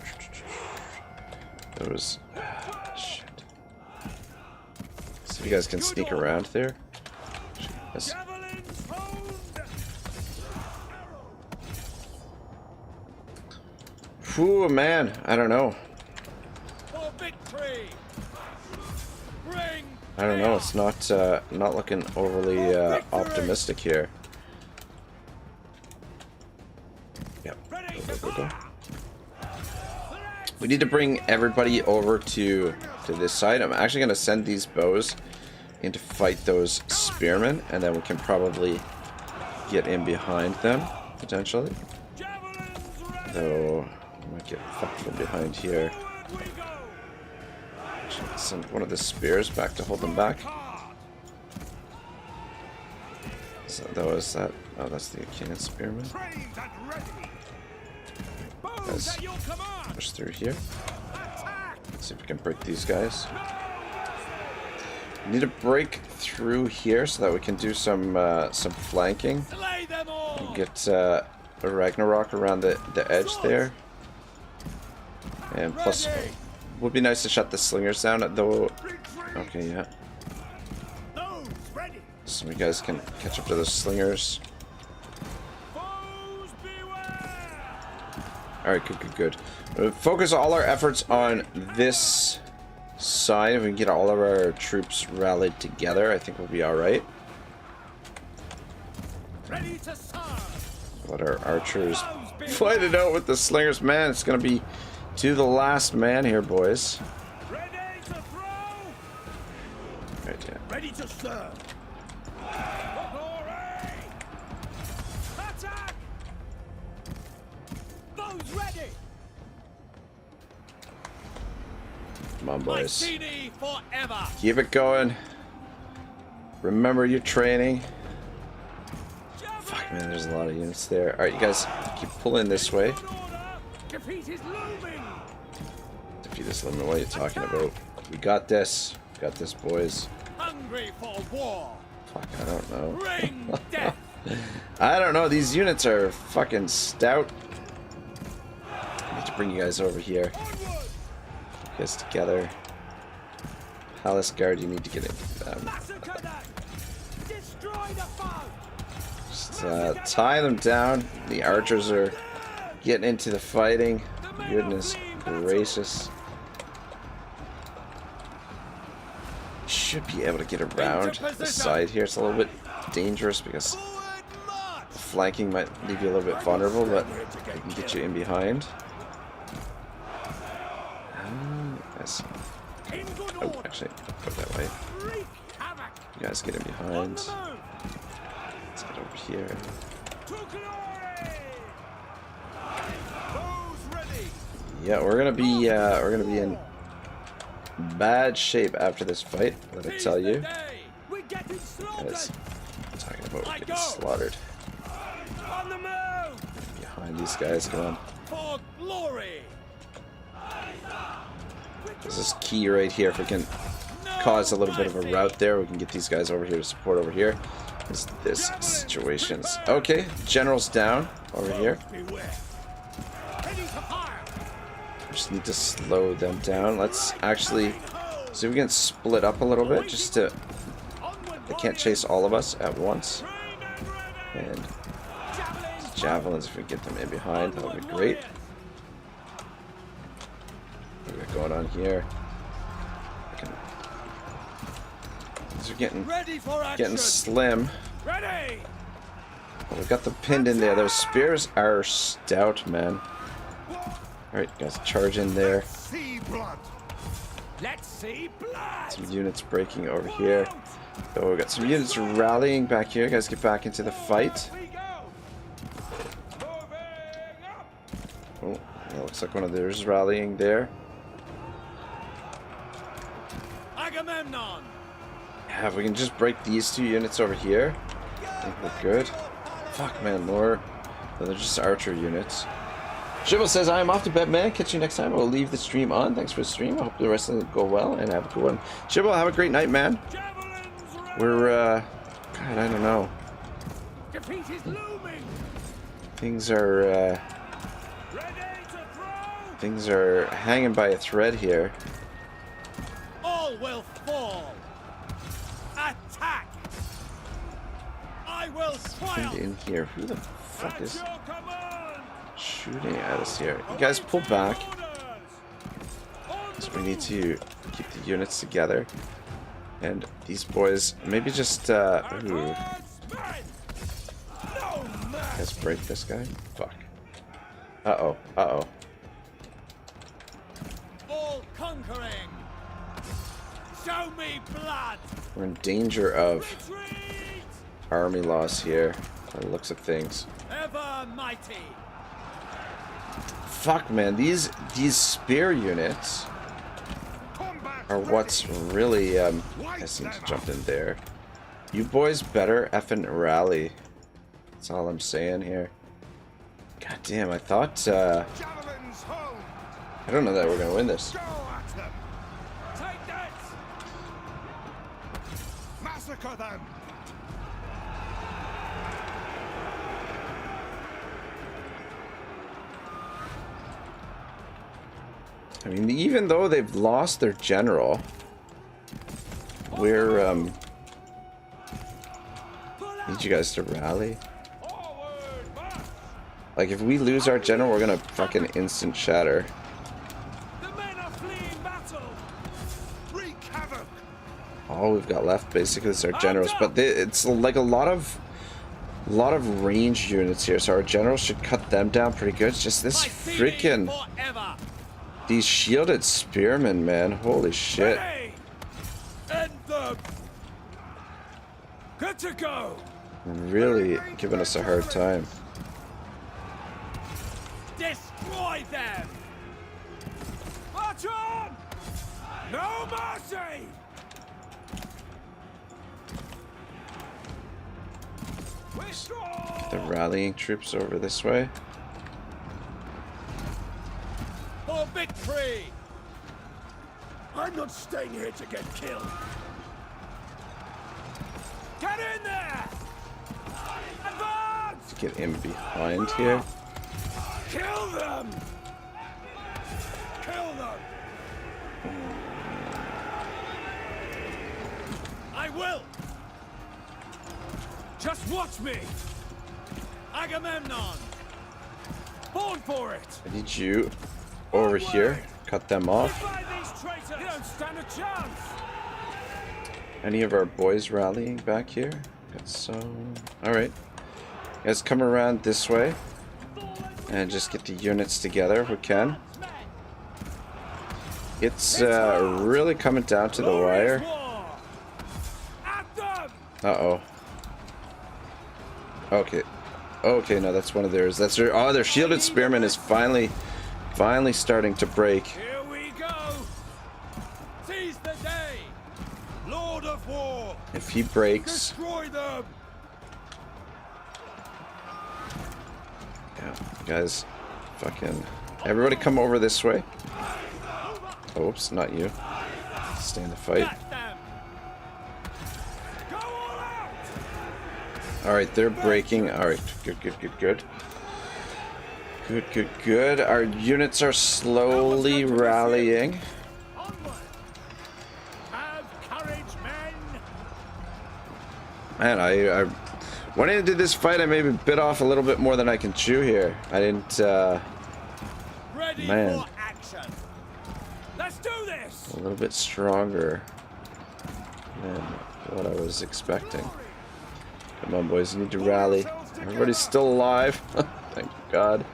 there was shit. See if you guys can sneak around there. Yes. Javelins honed! Whew, man, I don't know. For victory! Bring I don't know. It's not looking overly optimistic here. Yep. Go. We need to bring everybody over to this side. I'm actually going to send these bows in to fight those spearmen, and then we can probably get in behind them potentially. Though we might get fucked from behind here. Send one of the spears back to hold them back. So that was that. Oh, that's the Achaean spearman. Guys, push through here. See if we can break these guys. We need to break through here so that we can do some flanking. And get a Ragnarok around the edge there. And plus, would be nice to shut the slingers down, though. Okay, yeah. So you guys can catch up to those slingers. Alright, good. We'll focus all our efforts on this side. If we can get all of our troops rallied together, I think we'll be alright. Let our archers fight it out with the slingers. Man, it's going to be to the last man here, boys. Ready to throw! Right, yeah. Ready to serve! Glory! Attack! Those ready! Come on, boys. Mycenae forever! Keep it going. Remember your training. Fuck, man, there's a lot of units there. Alright, you guys keep pulling this way. Defeat is looming! Defeat is looming. What are you talking about? We got this. Got this, boys. Hungry for war! Fuck, I don't know. Bring death! I don't know. These units are fucking stout. I need to bring you guys over here. You guys together. Palace Guard, you need to get into them. Massacre them! Destroy the foe! Just tie them down. The archers are getting into the fighting. Goodness gracious. Should be able to get around the side here. It's a little bit dangerous because flanking might leave you a little bit vulnerable, but I can get you in behind. Yes. Oh, actually, go that way. You guys get in behind. Let's get over here. Yeah, we're gonna be in bad shape after this fight. Let me tell you. Guys, I'm talking about getting slaughtered. Behind these guys, come on. For glory! This is key right here. If we can cause a little bit of a rout there, we can get these guys over here to support over here. This situation's okay. General's down over here. Just need to slow them down. Let's actually See if we can split up a little bit, just to... They can't chase all of us at once. And javelins, if we get them in behind, that would be great. What do we got going on here? These are getting slim. Ready! But we got them pinned in there. Those spears are stout, man. Alright, guys, charge in there. See blood. Let's see blood. Some units breaking over here. Oh, we got some units rallying back here. Guys, get back into the fight. Oh, that looks like one of theirs rallying there. Agamemnon. Yeah, if we can just break these two units over here, I think we're good. Fuck, man, more. They're just archer units. Shibble says, I am off to bed, man. Catch you next time. I will leave the stream on. Thanks for the stream. I hope the rest of it go well and have a good one. Shibble, have a great night, man. We're, God, I don't know. Defeat is looming. Things are, things are hanging by a thread here. All will fall. Attack. I will triumph. In here. Who the fuck is shooting at us here? You guys pull back. So we need to keep the units together. And these boys, maybe just, ooh. Let's break this guy. Fuck. Uh-oh. Uh-oh. All conquering. Show me blood. We're in danger of Retreat. army loss here, by the looks of things. Ever mighty. Fuck, man. These spear units are what's really, I seem to jump in there. You boys better effing rally. That's all I'm saying here. God damn, I thought, I don't know that we're gonna win this. Take that. Massacre them. I mean, even though they've lost their general, we're, need you guys to rally. Like, if we lose our general, we're gonna fucking instant shatter. The men are fleeing battle. Wreak havoc. All we've got left, basically, is our generals. But it's like a lot of ranged units here, so our generals should cut them down pretty good. It's just this freaking... These shielded spearmen, man. Holy shit. End them. Good to go. Really giving us a hard time. Destroy them. March on. No mercy. Withdraw. The rallying troops over this way. For victory. I'm not staying here to get killed. Get in there. Advance. Get in behind here. Kill them. Kill them. I will. Just watch me. Agamemnon. Born for it. I need you over here. Cut them off. You don't stand a chance. Any of our boys rallying back here? Got some. Alright. Guys, come around this way. And just get the units together if we can. It's really coming down to the wire. Uh-oh. Okay. Okay, no, that's one of theirs. That's their... Oh, their shielded spearman is finally starting to break. Here we go. Seize the day. Lord of War. If he breaks... Destroy them. Yeah, guys. Fucking... Everybody come over this way. Oops, not you. Stay in the fight. Alright, they're breaking. Alright, good. Good. Our units are slowly rallying. Man, I went into this fight, I maybe bit off a little bit more than I can chew here. I didn't, Ready man. for action. Let's do this. A little bit stronger than what I was expecting. Come on, boys, you need to rally. Everybody's still alive. Thank God.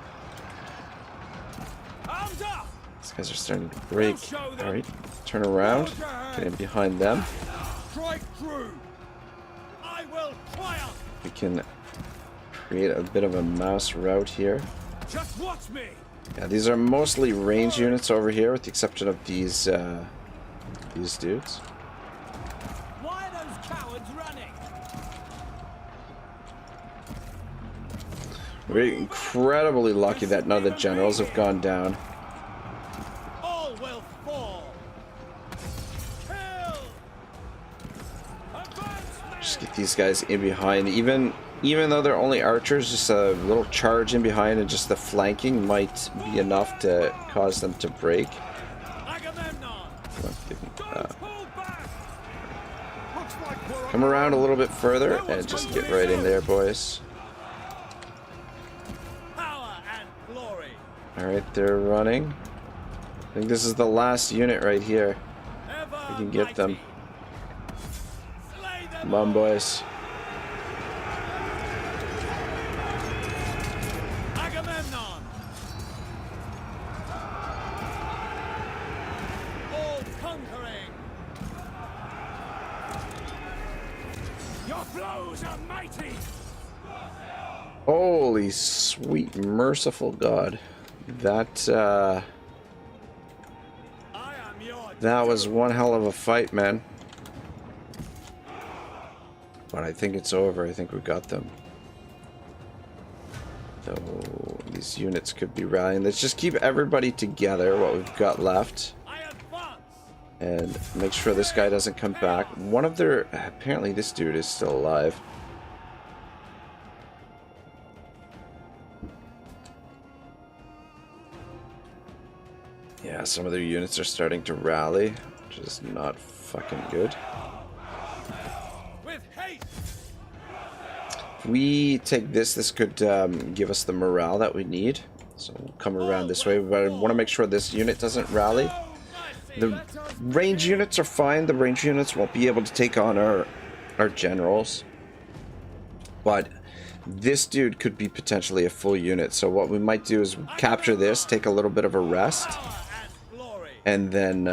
Arms up. These guys are starting to break. Alright, turn around. Get in behind them. Strike through. I will triumph. We can create a bit of a mouse route here. Just watch me. Yeah, these are mostly range units over here, with the exception of these dudes. Why are those cowards running? We're incredibly lucky that none of the generals have gone down. All will fall. Kill. Just get these guys in behind. Even though they're only archers, just a little charge in behind and just the flanking might be enough to cause them to break. Agamemnon. Come around a little bit further and just get right in there, boys. Power and glory. Alright, they're running. I think this is the last unit right here. We can get them. Come on, boys. Agamemnon. All conquering. Your blows are mighty. Holy sweet merciful God. That was one hell of a fight, man. But I think it's over. I think we got them. Though these units could be rallying. Let's just keep everybody together, what we've got left. And make sure this guy doesn't come back. One of their... Apparently this dude is still alive. Yeah, some of their units are starting to rally, which is not fucking good. With haste. If we take this could give us the morale that we need. So we'll come around this way, but I want to make sure this unit doesn't rally. The range units are fine. The range units won't be able to take on our generals. But this dude could be potentially a full unit. So what we might do is capture this, take a little bit of a rest, and then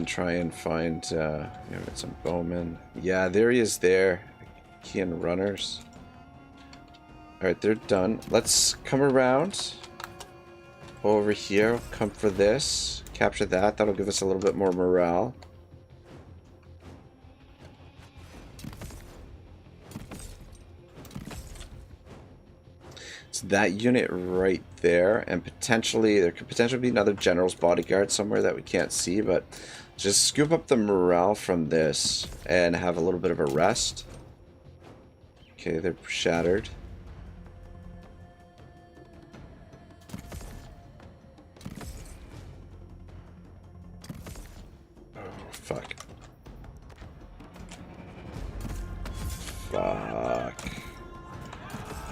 try and find some bowmen. Yeah, there he is there. Achaean runners. Alright, they're done. Let's come around over here. Come for this. Capture that. That'll give us a little bit more morale. It's that unit right there, and potentially there could potentially be another general's bodyguard somewhere that we can't see, but just scoop up the morale from this and have a little bit of a rest. Okay, they're shattered. Oh, fuck. Fuck.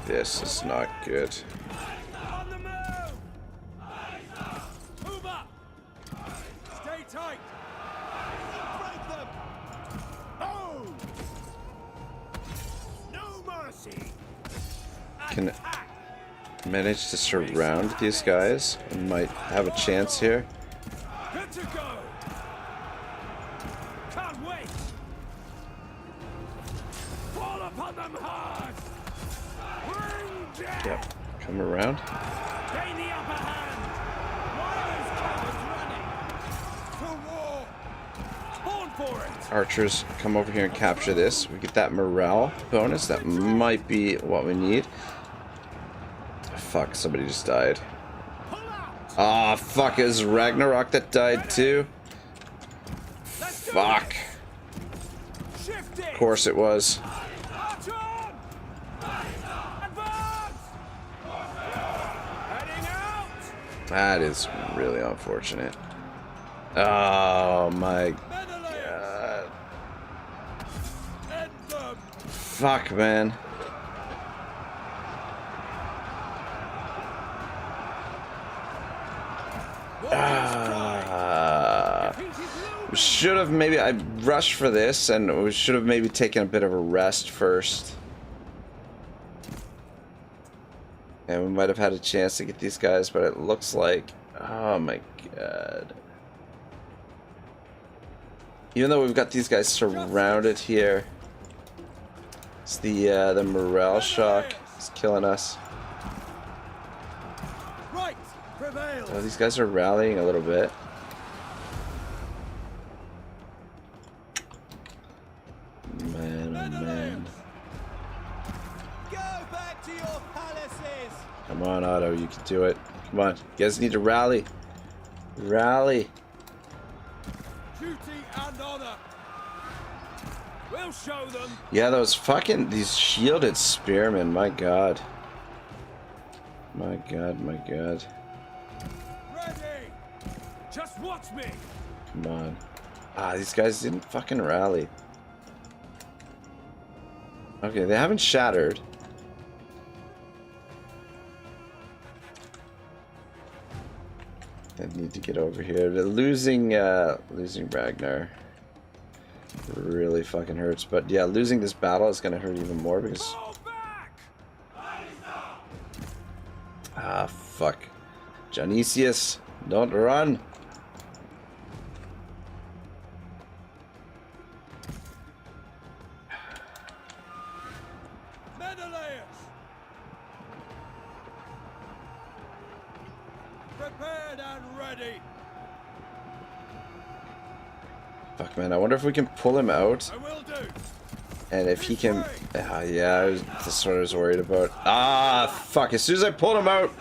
This is not good. On the move! Move up! Stay tight! Break them! Oh! No mercy! Can manage to surround these guys and might have a chance here. Good to go! Can't wait! Fall upon them hard! Yep, come around. Gain the upper hand! Why are those cowards running? To war! Spawn for it! Archers come over here and capture this. We get that morale bonus. That might be what we need. Fuck, somebody just died. Ah, oh, fuck, it was Ragnarok that died too. Fuck. Of course it was. That is really unfortunate. Oh my Menelaus! god. End them! Fuck, man. We should have maybe... I rushed for this, and we should have maybe taken a bit of a rest first. And we might have had a chance to get these guys, but it looks like... Oh my god. Even though we've got these guys surrounded here, it's the morale shock is killing us. Right! Prevail! Oh, these guys are rallying a little bit. Man, oh man. Go back to your palaces! Come on, Otto, you can do it. Come on, you guys need to rally. Rally. Duty and honor! We'll show them! Yeah, those fucking, these shielded spearmen, my god. My god, my god. Ready! Just watch me! Come on. Ah, these guys didn't fucking rally. Okay, they haven't shattered. I need to get over here. They're losing Ragnar really fucking hurts. But yeah, losing this battle is gonna hurt even more because... Fall back! Ah, fuck. Dionysius, don't run. Menelaus! Prepared and ready! Fuck, man, I wonder if we can pull him out. I will do! And if he can... yeah, that's what I was worried about. Ah, fuck. As soon as I pulled him out...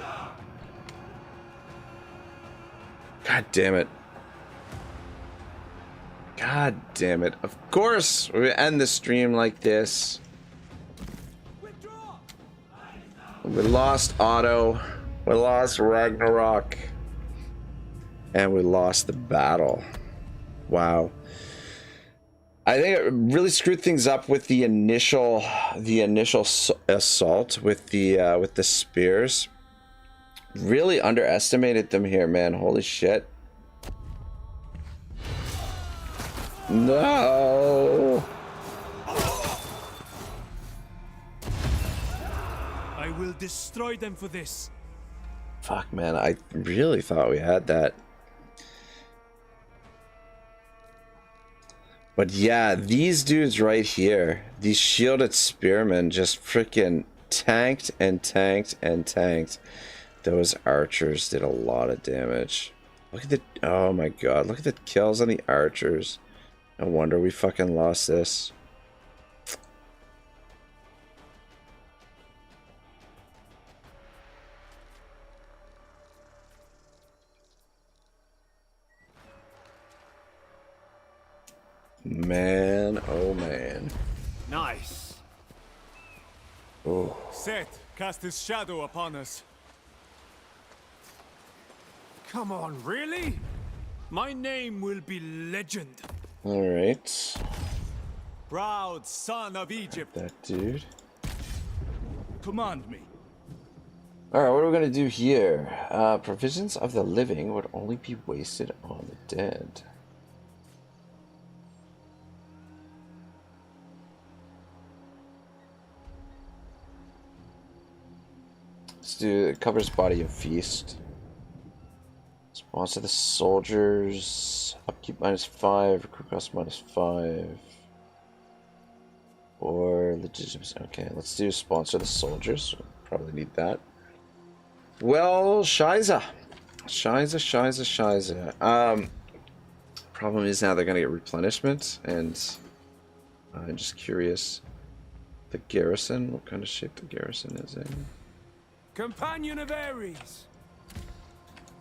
God damn it. God damn it. Of course, we end the stream like this. Withdraw! We lost Otto. We lost Ragnarok. And we lost the battle. Wow. I think it really screwed things up with the initial assault with the spears. Really underestimated them here, man. Holy shit. No. I will destroy them for this. Fuck, man. I really thought we had that. But yeah, these dudes right here, these shielded spearmen just freaking tanked and tanked and tanked. Those archers did a lot of damage. Look at the... Oh my god, look at the kills on the archers. No wonder we fucking lost this. Man, oh man. Nice. Oh. Set cast his shadow upon us. Come on, really? My name will be legend. Alright. Proud son of Egypt. That dude. Command me. Alright, what are we gonna do here? Provisions of the living would only be wasted on the dead. Let's do it. Covers body and feast. Sponsor the soldiers. Upkeep -5. Recruit cost -5. Or legitimacy. Okay, let's do sponsor the soldiers. We'll probably need that. Well, Shiza. Problem is now they're gonna get replenishment, and I'm just curious. The garrison, what kind of shape the garrison is in? Companion of Ares.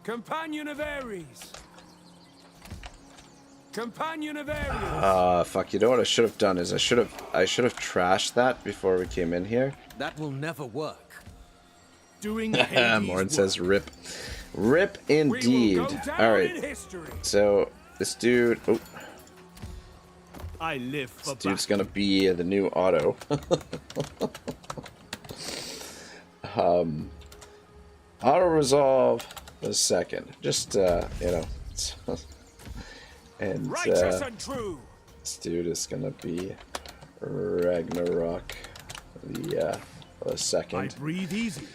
Companion of Ares. Companion of Ares. Fuck, you know what I should have done is I should have trashed that before we came in here. That will never work. Doing Morn says rip. Rip indeed. Alright. So This dude. Oh, I live for this dude's gonna be the new auto. Auto resolve the second. Just you know. And righteous and true. this dude is gonna be Ragnarok the second. I breathe easy.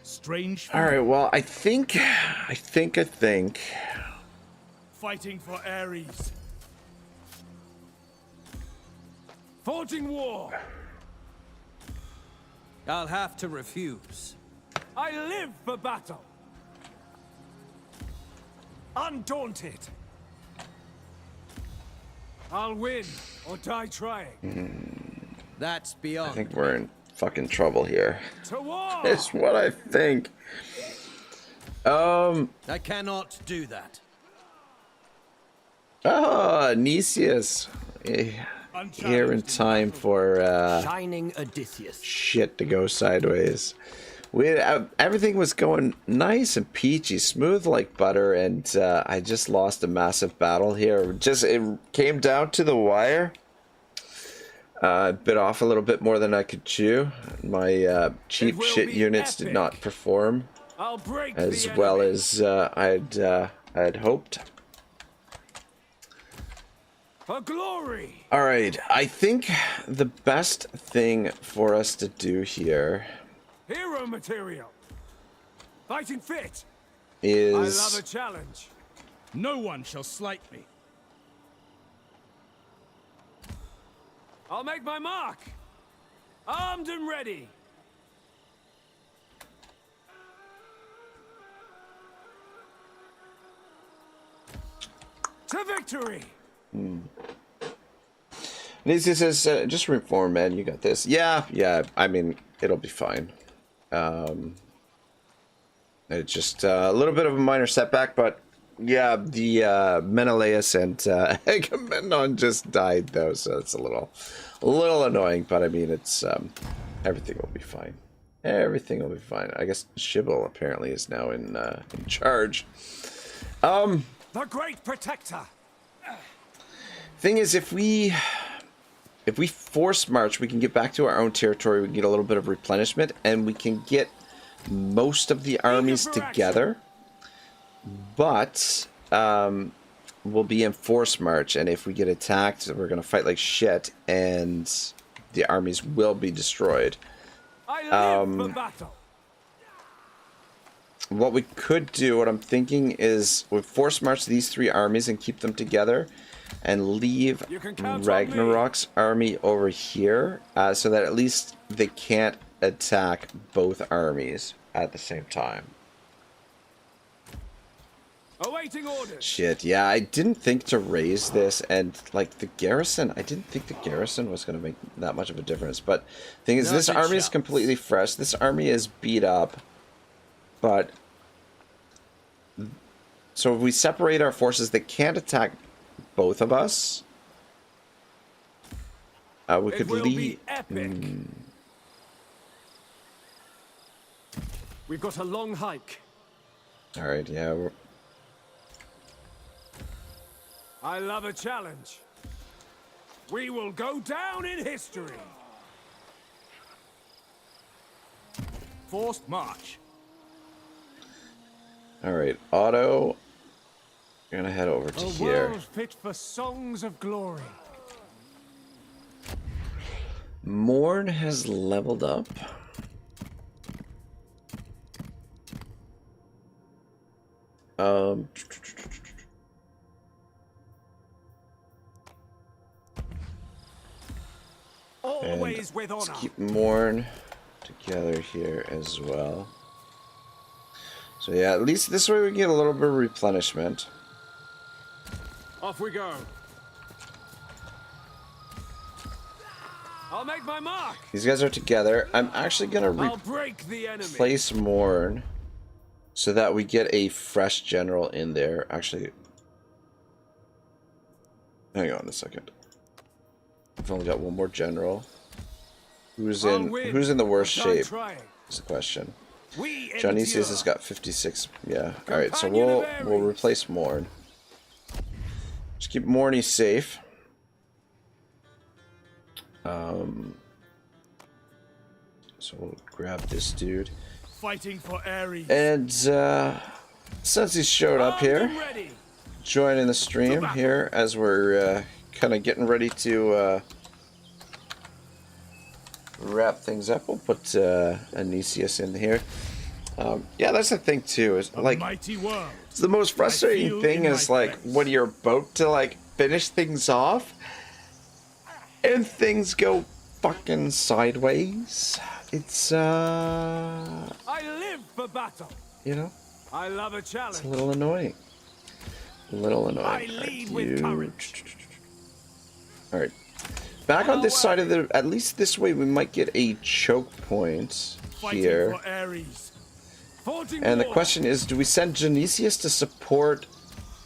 Strange. All right. Well, I think. Fighting for Ares. Forging war. I'll have to refuse. I live for battle. Undaunted. I'll win or die trying. That's I beyond. think we're in fucking trouble here. To war! It's what I think. I cannot do that. Nicias. Here in time for Shining Odysseus. shit to go sideways. Everything was going nice and peachy, smooth like butter, and I just lost a massive battle here. It came down to the wire. Bit off a little bit more than I could chew. My cheap shit units did not perform I'll break as the well enemy. as I'd hoped. For glory! Alright, I think the best thing for us to do here Hero material! Fighting fit! is... I love a challenge. No one shall slight me. I'll make my mark! Armed and ready! To victory! Nisi says, just reform, man. You got this. Yeah. I mean, it'll be fine. It's just a little bit of a minor setback, but yeah, the Menelaus and Agamemnon just died though, so it's a little annoying. But I mean, it's everything will be fine. Everything will be fine. I guess Shibble apparently is now in charge. The great protector! Thing is, if we force march, we can get back to our own territory. We can get a little bit of replenishment, and we can get most of the armies together. But we'll be in force march, and if we get attacked, we're gonna fight like shit, and the armies will be destroyed. I live for battle! What we could do, what I'm thinking is, we force march these three armies and keep them together, and leave You can count on me. Ragnarok's army over here, so that at least they can't attack both armies at the same time. Awaiting orders! Shit, yeah, I didn't think to raise this, and like the garrison, I didn't think the garrison was going to make that much of a difference. But thing is, this army is completely fresh. This army is beat up, but so if we separate our forces, they can't attack both of us. We could leave. Epic. We've got a long hike. All right, yeah. I love a challenge. We will go down in history. Forced march. All right, Otto. You're gonna head over to A here. world fit for songs of glory. Morn has leveled up. Always with honor. Let's keep Morn together here as well. So yeah, at least this way we get a little bit of replenishment. Off we go. I'll make my mark. These guys are together. I'm actually gonna I'll break the enemy. replace Morn so that we get a fresh general in there. Actually, hang on a second. I've only got one more general. Who's in the worst shape? Is the question. Dionysius has got 56. Yeah. All right. So we'll replace Morn. Just keep Morny safe. So we'll grab this dude. Fighting for Ares. And since he showed up here, joining the stream here as we're kind of getting ready to wrap things up, we'll put Anicius in here. Yeah, that's the thing too. Is like it's the most frustrating thing is like when you're about to like finish things off, and things go fucking sideways. It's I live for battle. you know, I love a challenge. it's a little annoying. A little annoying. I lead with courage. All right, back on this side of the. At least this way, we might get a choke point here. For Ares. And the question is, do we send Genesius to support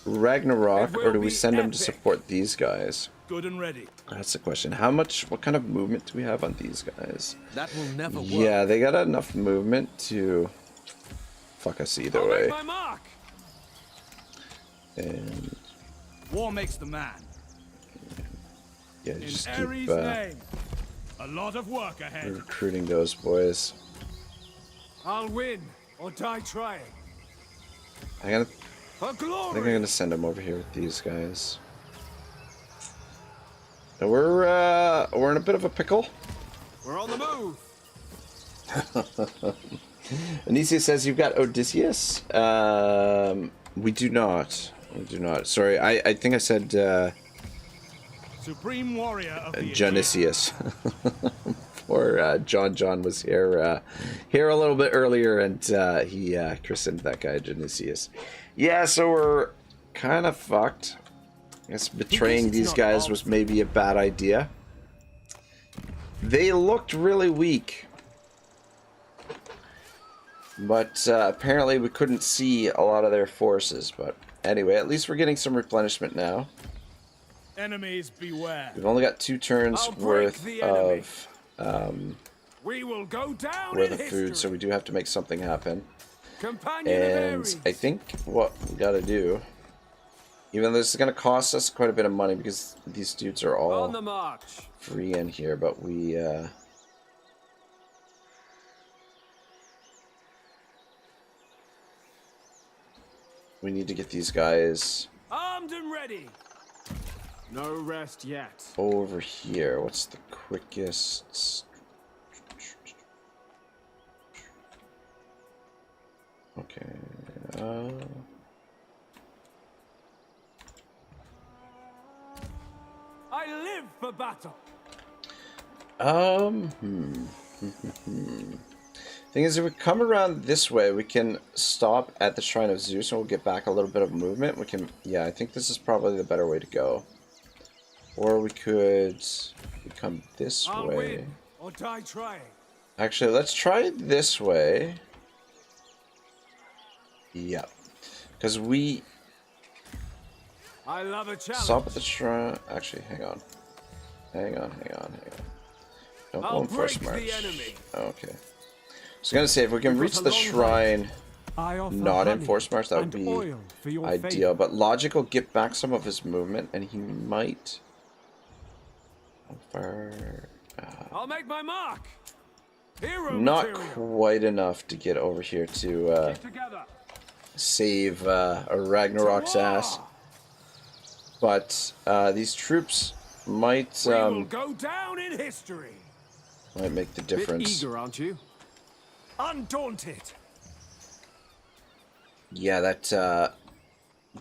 Ragnarok, or do we send him to support these guys? Good and ready. That's the question. How much, what kind of movement do we have on these guys? That will never work. Yeah, they got enough movement to fuck us either way. My mark. And War makes the man. yeah, just In keep Ares' name. A lot of work ahead. recruiting those boys. I'll win or die trying. I For think I'm glory. gonna send them over here with these guys. Now we're in a bit of a pickle. We're on the move. Anicia says you've got Odysseus. We do not. We do not. Sorry, I think I said Supreme warrior of the Genesius. Or John was here a little bit earlier, and he christened that guy Genesius. Yeah, so we're kind of fucked. I guess betraying these guys was maybe a bad idea. They looked really weak. But apparently we couldn't see a lot of their forces. But anyway, at least we're getting some replenishment now. Enemies beware. We've only got 2 turns worth of We will go down worth in of food, history. so we do have to make something happen. Companion of And Ares. I think what we gotta do, even though this is gonna cost us quite a bit of money because these dudes are On all the march. free in here, but we need to get these guys Armed and ready. No rest yet. over here. What's the quickest? Okay. I live for battle. Thing is, if we come around this way, we can stop at the Shrine of Zeus and we'll get back a little bit of movement. We can, yeah, I think this is probably the better way to go. Or we could come this I'll way. win or die trying. Actually, let's try it this way. Yeah. Because we I love a challenge. stop at the shrine. Actually, hang on. Hang on. Don't I'll go in force break march. the enemy. Okay. I was gonna say, if we can reach the shrine not in force march, that would be ideal. But Logic will get back some of his movement, and he might. How far? I'll make my mark. Hero Not material. quite enough to get over here to Together. save a Ragnarok's ass. But these troops might We will go down in history. might make the Bit difference. eager, aren't you? Undaunted. Yeah, that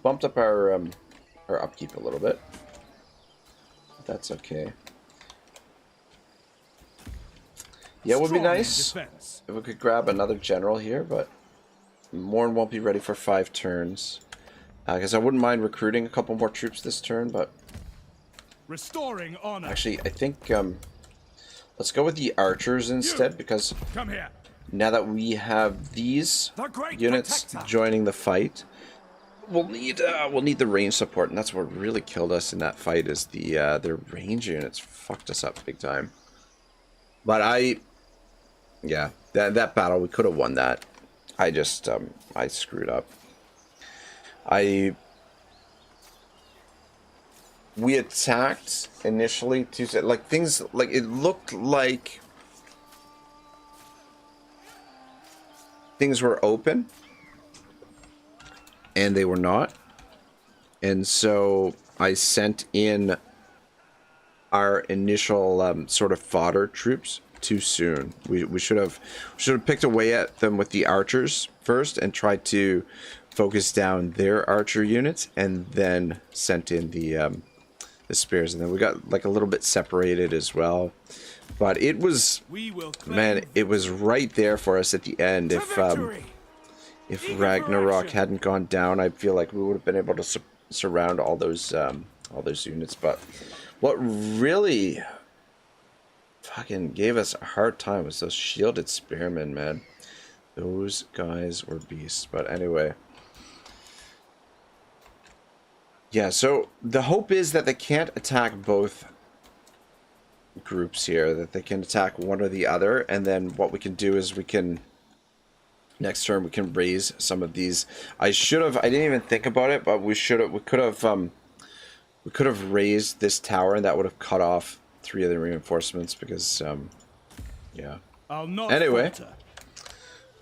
bumped up our upkeep a little bit. That's okay. Yeah, it would be nice if we could grab another general here, but Morn won't be ready for 5 turns. Because I wouldn't mind recruiting a couple more troops this turn, but Restoring honor. actually, I think let's go with the archers instead, because Come here. now that we have these The great units protector. joining the fight, we'll need the range support, and that's what really killed us in that fight. Is their range units fucked us up big time. But yeah, that battle we could have won that. I just I screwed up. we attacked initially to like things like it looked like things were open and they were not, and so I sent in our initial sort of fodder troops too soon. We should have picked away at them with the archers first and tried to focus down their archer units and then sent in the spears, and then we got like a little bit separated as well. But it was, man, it was right there for us at the end. If Ragnarok hadn't gone down, I feel like we would have been able to surround all those units. But what really fucking gave us a hard time was those shielded spearmen, man. Those guys were beasts. But anyway. Yeah, so the hope is that they can't attack both groups here, that they can attack one or the other, and then what we can do is we can, next turn, we can raise some of these. I didn't even think about it, but we could have raised this tower, and that would have cut off 3 of the reinforcements because, yeah. Anyway.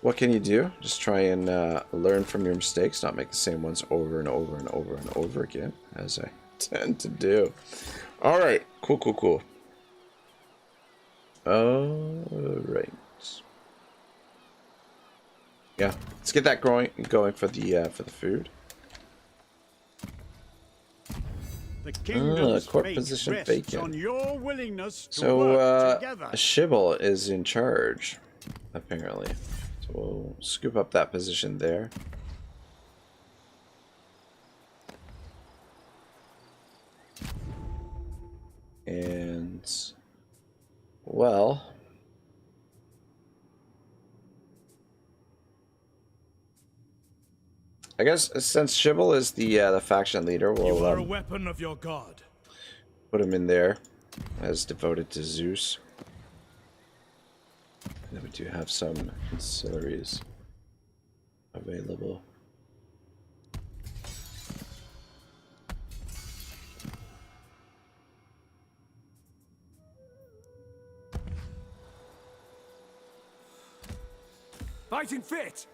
What can you do? Just try and learn from your mistakes, not make the same ones over and over and over and over again, as I tend to do. Alright, cool. Alright. Yeah, let's get that going for the food. The kingdom's court fate position rests vacant. on your willingness to So, work together. Shibble is in charge, apparently. So we'll scoop up that position there. And, well, I guess since Shibble is the faction leader, You are a we'll weapon of your god. put him in there as devoted to Zeus. And then we do have some ancillaries available. Fighting fit!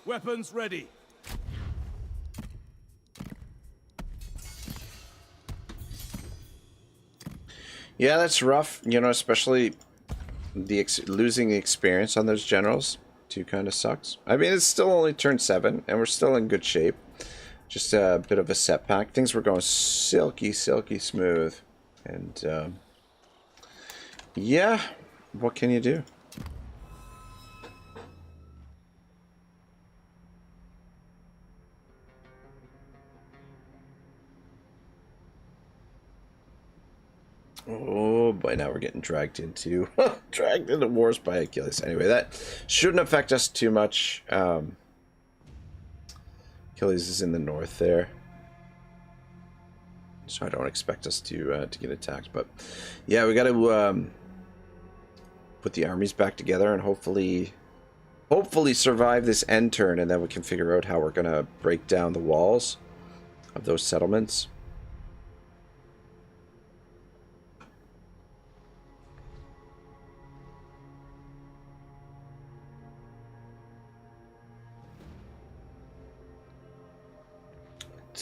Weapons ready. Yeah, that's rough, you know, especially losing the experience on those generals too kind of sucks. I mean, it's still only turn 7 and we're still in good shape. Just a bit of a setback. Things were going silky smooth. And yeah, what can you do? Oh boy, now we're getting dragged into wars by Achilles. Anyway, that shouldn't affect us too much. Achilles is in the north there, so I don't expect us to get attacked. But yeah, we got to put the armies back together and hopefully survive this end turn, and then we can figure out how we're gonna break down the walls of those settlements.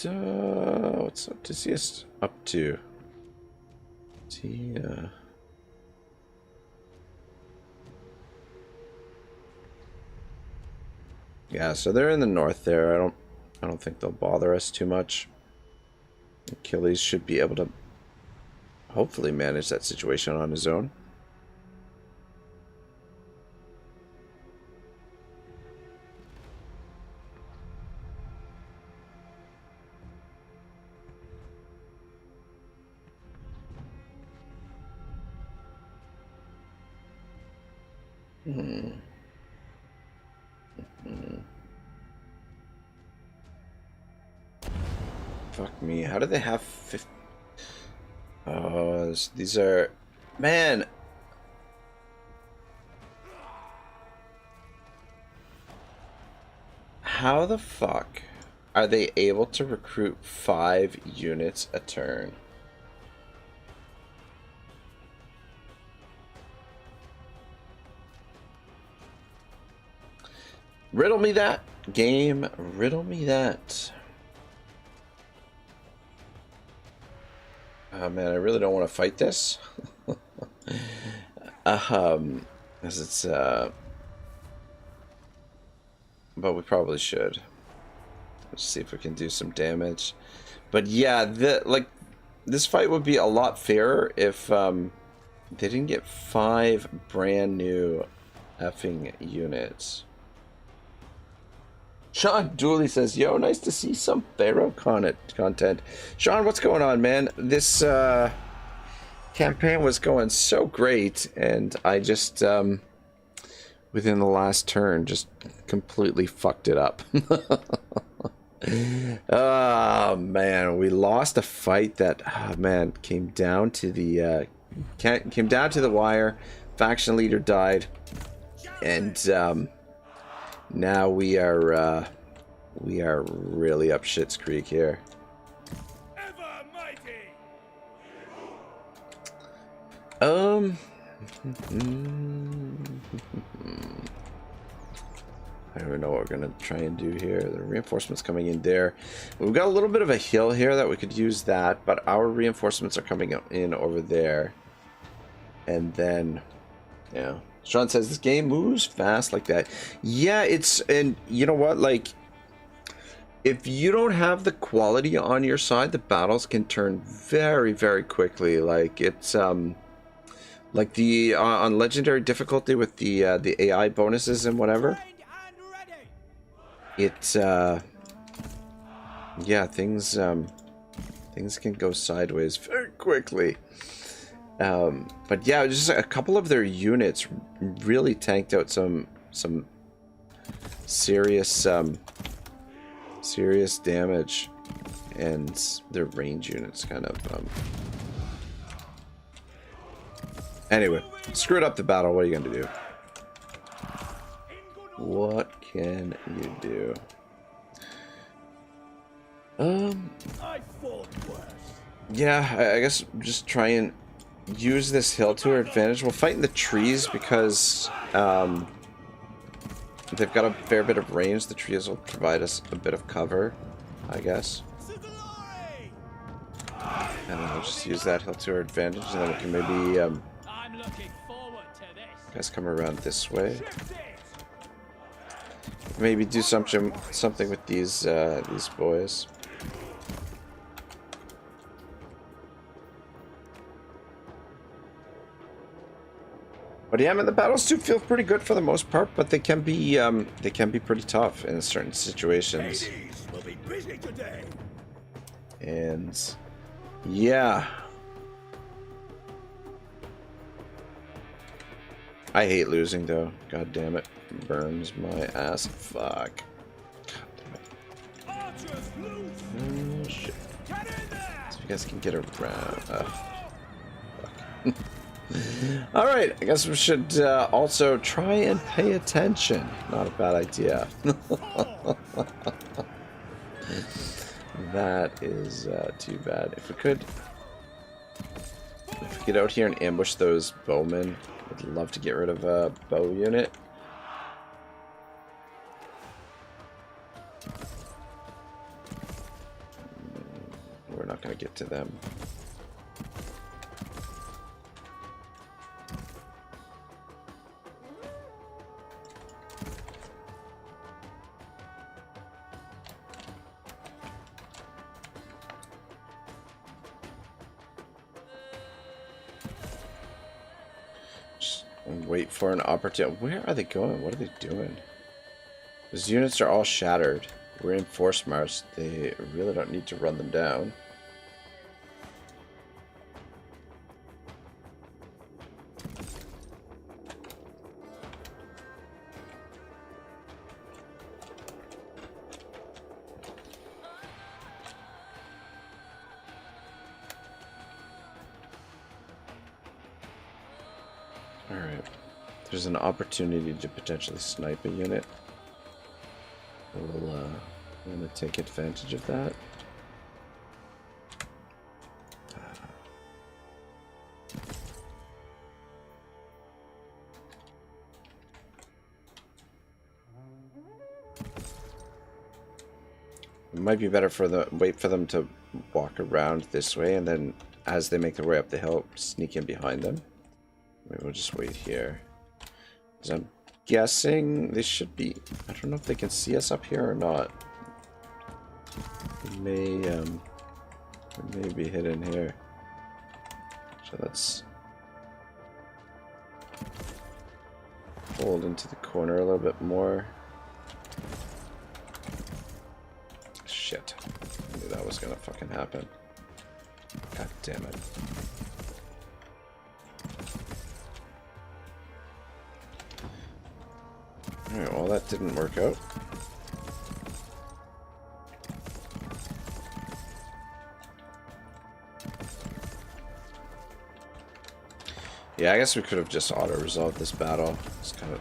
What's Odysseus up to? Is he, yeah, so they're in the north there. I don't think they'll bother us too much. Achilles should be able to hopefully manage that situation on his own. Fuck me. How do they have 50? Oh, these are... Man! How the fuck are they able to recruit 5 units a turn? Riddle me that. Game, riddle me that. Oh man, I really don't want to fight this. As it's but we probably should. Let's see if we can do some damage. But yeah, this fight would be a lot fairer if they didn't get 5 brand new effing units. Sean Dooley says, yo, nice to see some Pharaoh content. Sean, what's going on, man? This campaign was going so great, and I just, within the last turn, just completely fucked it up. Oh, man, we lost a fight that, oh, man, came down to the wire. Faction leader died, and, now we are really up shit's creek here. Ever mighty. I don't even know what we're gonna try and do here. The reinforcements coming in there. We've got a little bit of a hill here that we could use that, but our reinforcements are coming in over there. And then, yeah. Sean says this game moves fast like that. Yeah, it's, and you know what, like, if you don't have the quality on your side, the battles can turn very, very quickly. Like, it's like the on legendary difficulty with the AI bonuses and whatever. It's yeah, things can go sideways very quickly. But yeah, just a couple of their units really tanked out some serious serious damage, and their range units kind of anyway, screwed up the battle. What are you gonna do? What can you do? I fought worse. Yeah, I guess just try and use this hill to our advantage. We'll fight in the trees because they've got a fair bit of range. The trees will provide us a bit of cover, I guess. And then we'll just use that hill to our advantage, and then we can maybe guys come around this way. Maybe do something with these boys. But yeah, man, the battles do feel pretty good for the most part, but they can be pretty tough in certain situations. Will be busy today. And yeah, I hate losing though. God damn it, burns my ass. Fuck. God damn it. Oh shit. So you guys can get around. Fuck. Alright, I guess we should also try and pay attention. Not a bad idea. That is too bad. If we could get out here and ambush those bowmen, I'd love to get rid of a bow unit. We're not going to get to them. And wait for an opportunity. Where are they going? What are they doing? Those units are all shattered. We're in force march. They really don't need to run them down. There's an opportunity to potentially snipe a unit. We'll want to take advantage of that. It might be better for the wait for them to walk around this way, and then as they make their way up the hill, sneak in behind them. Maybe we'll just wait here. Because I'm guessing they should be. I don't know if they can see us up here or not. They may be hidden here. So let's fold into the corner a little bit more. Shit. I knew that was gonna fucking happen. God damn it. Alright, well that didn't work out. Yeah, I guess we could have just auto-resolved this battle. It's kind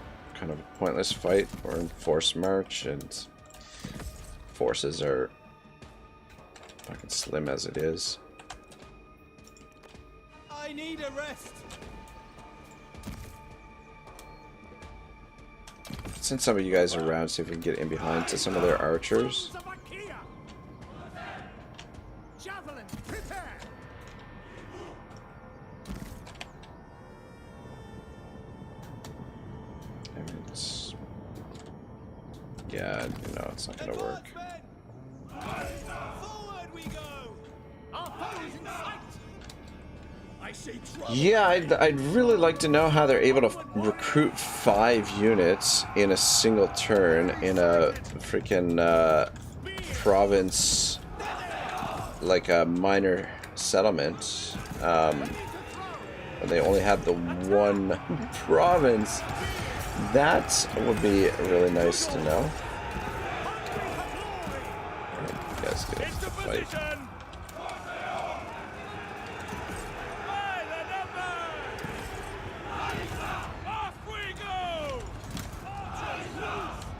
of a pointless fight. We're in forced march, and forces are fucking slim as it is. I need a rest. Since some of you guys are around, see if we can get in behind to some of their archers. Javelin, prepare. Yeah, you know, it's not gonna work. Forward we go. Our foes in sight. I see trouble. Yeah, I'd really like to know how they're able to recruit 5 units in a single turn in a freaking province, like a minor settlement. They only have the one province. That would be really nice to know. You guys get into the fight.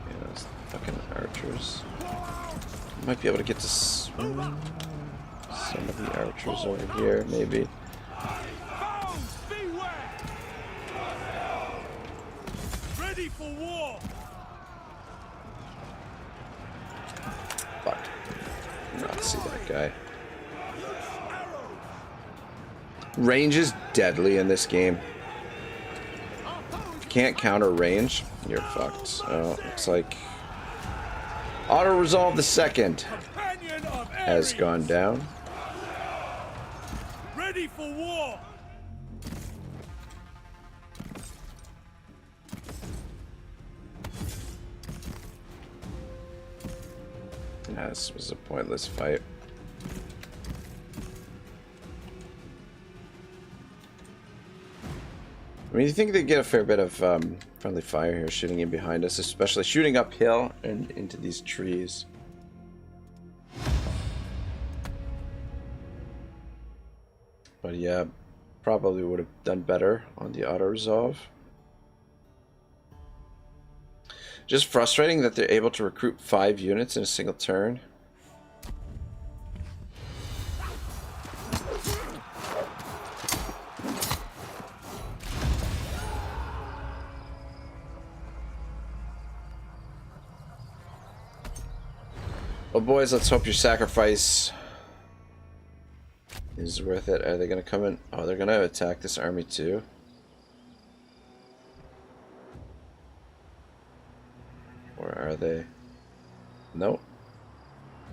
Yeah, those fucking archers. Might be able to get to some of the archers over here, maybe. Ready for war. Fuck. Not see that guy. Range is deadly in this game. If you can't counter range, you're fucked. Oh, looks like auto resolve the second has gone down. Ready for war. Yeah, this was a pointless fight. I mean, you think they'd get a fair bit of friendly fire here shooting in behind us, especially shooting uphill and into these trees. But yeah, probably would have done better on the auto-resolve. Just frustrating that they're able to recruit 5 units in a single turn. Well, boys, let's hope your sacrifice is worth it. Are they going to come in? Oh, they're going to attack this army too. Or are they? Nope.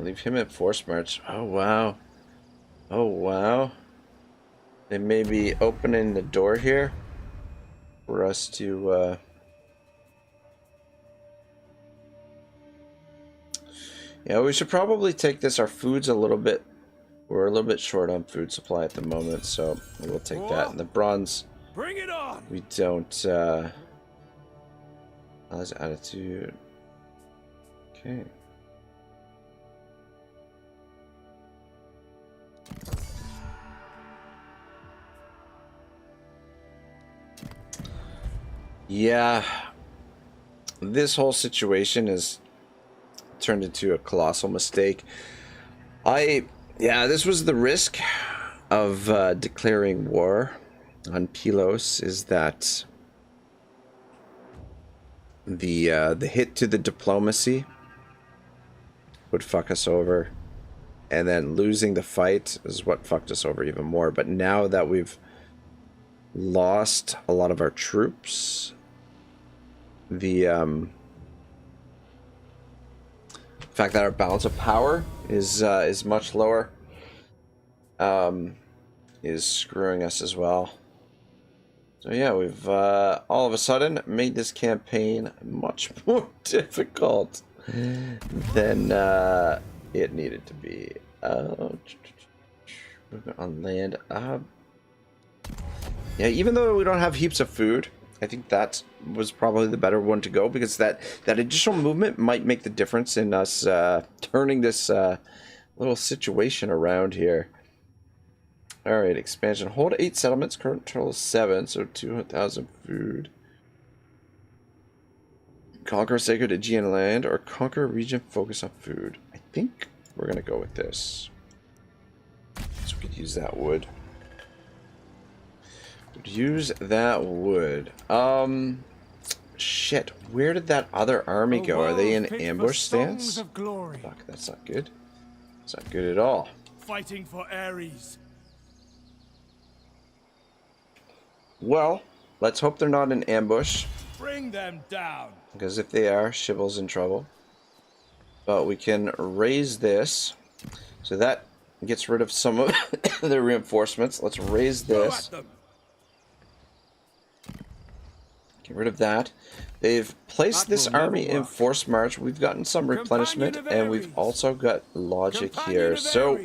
Leave him at force march. Oh, wow. Oh, wow. They may be opening the door here for us to... Yeah, we should probably take this. Our food's a little bit... We're a little bit short on food supply at the moment, so we'll take that. And the bronze... Bring it on. We don't... How's attitude? Okay. Yeah, this whole situation has turned into a colossal mistake. Yeah, this was the risk of declaring war on Pylos, is that the hit to the diplomacy would fuck us over, and then losing the fight is what fucked us over even more. But now that we've lost a lot of our troops, the fact that our balance of power is much lower is screwing us as well. So yeah, we've all of a sudden made this campaign much more difficult than it needed to be. On land. Yeah, even though we don't have heaps of food, I think that was probably the better one to go, because that additional movement might make the difference in us turning this little situation around here. Alright, expansion. Hold 8 settlements, current total is 7, so 200,000 food. Conquer sacred Aegean land, or conquer a region, focus on food. I think we're gonna go with this. So we could use that wood. Use that wood. Shit, where did that other army go? Are they in ambush stance? Fuck, that's not good. That's not good at all. Fighting for Ares. Well, let's hope they're not in ambush, Bring them down. because if they are, Shivel's in trouble. But we can raise this, so that gets rid of some of the reinforcements. Let's raise this. Go at them. Get rid of that. They've placed this army in forced march. We've gotten some replenishment, and we've also got logic here. So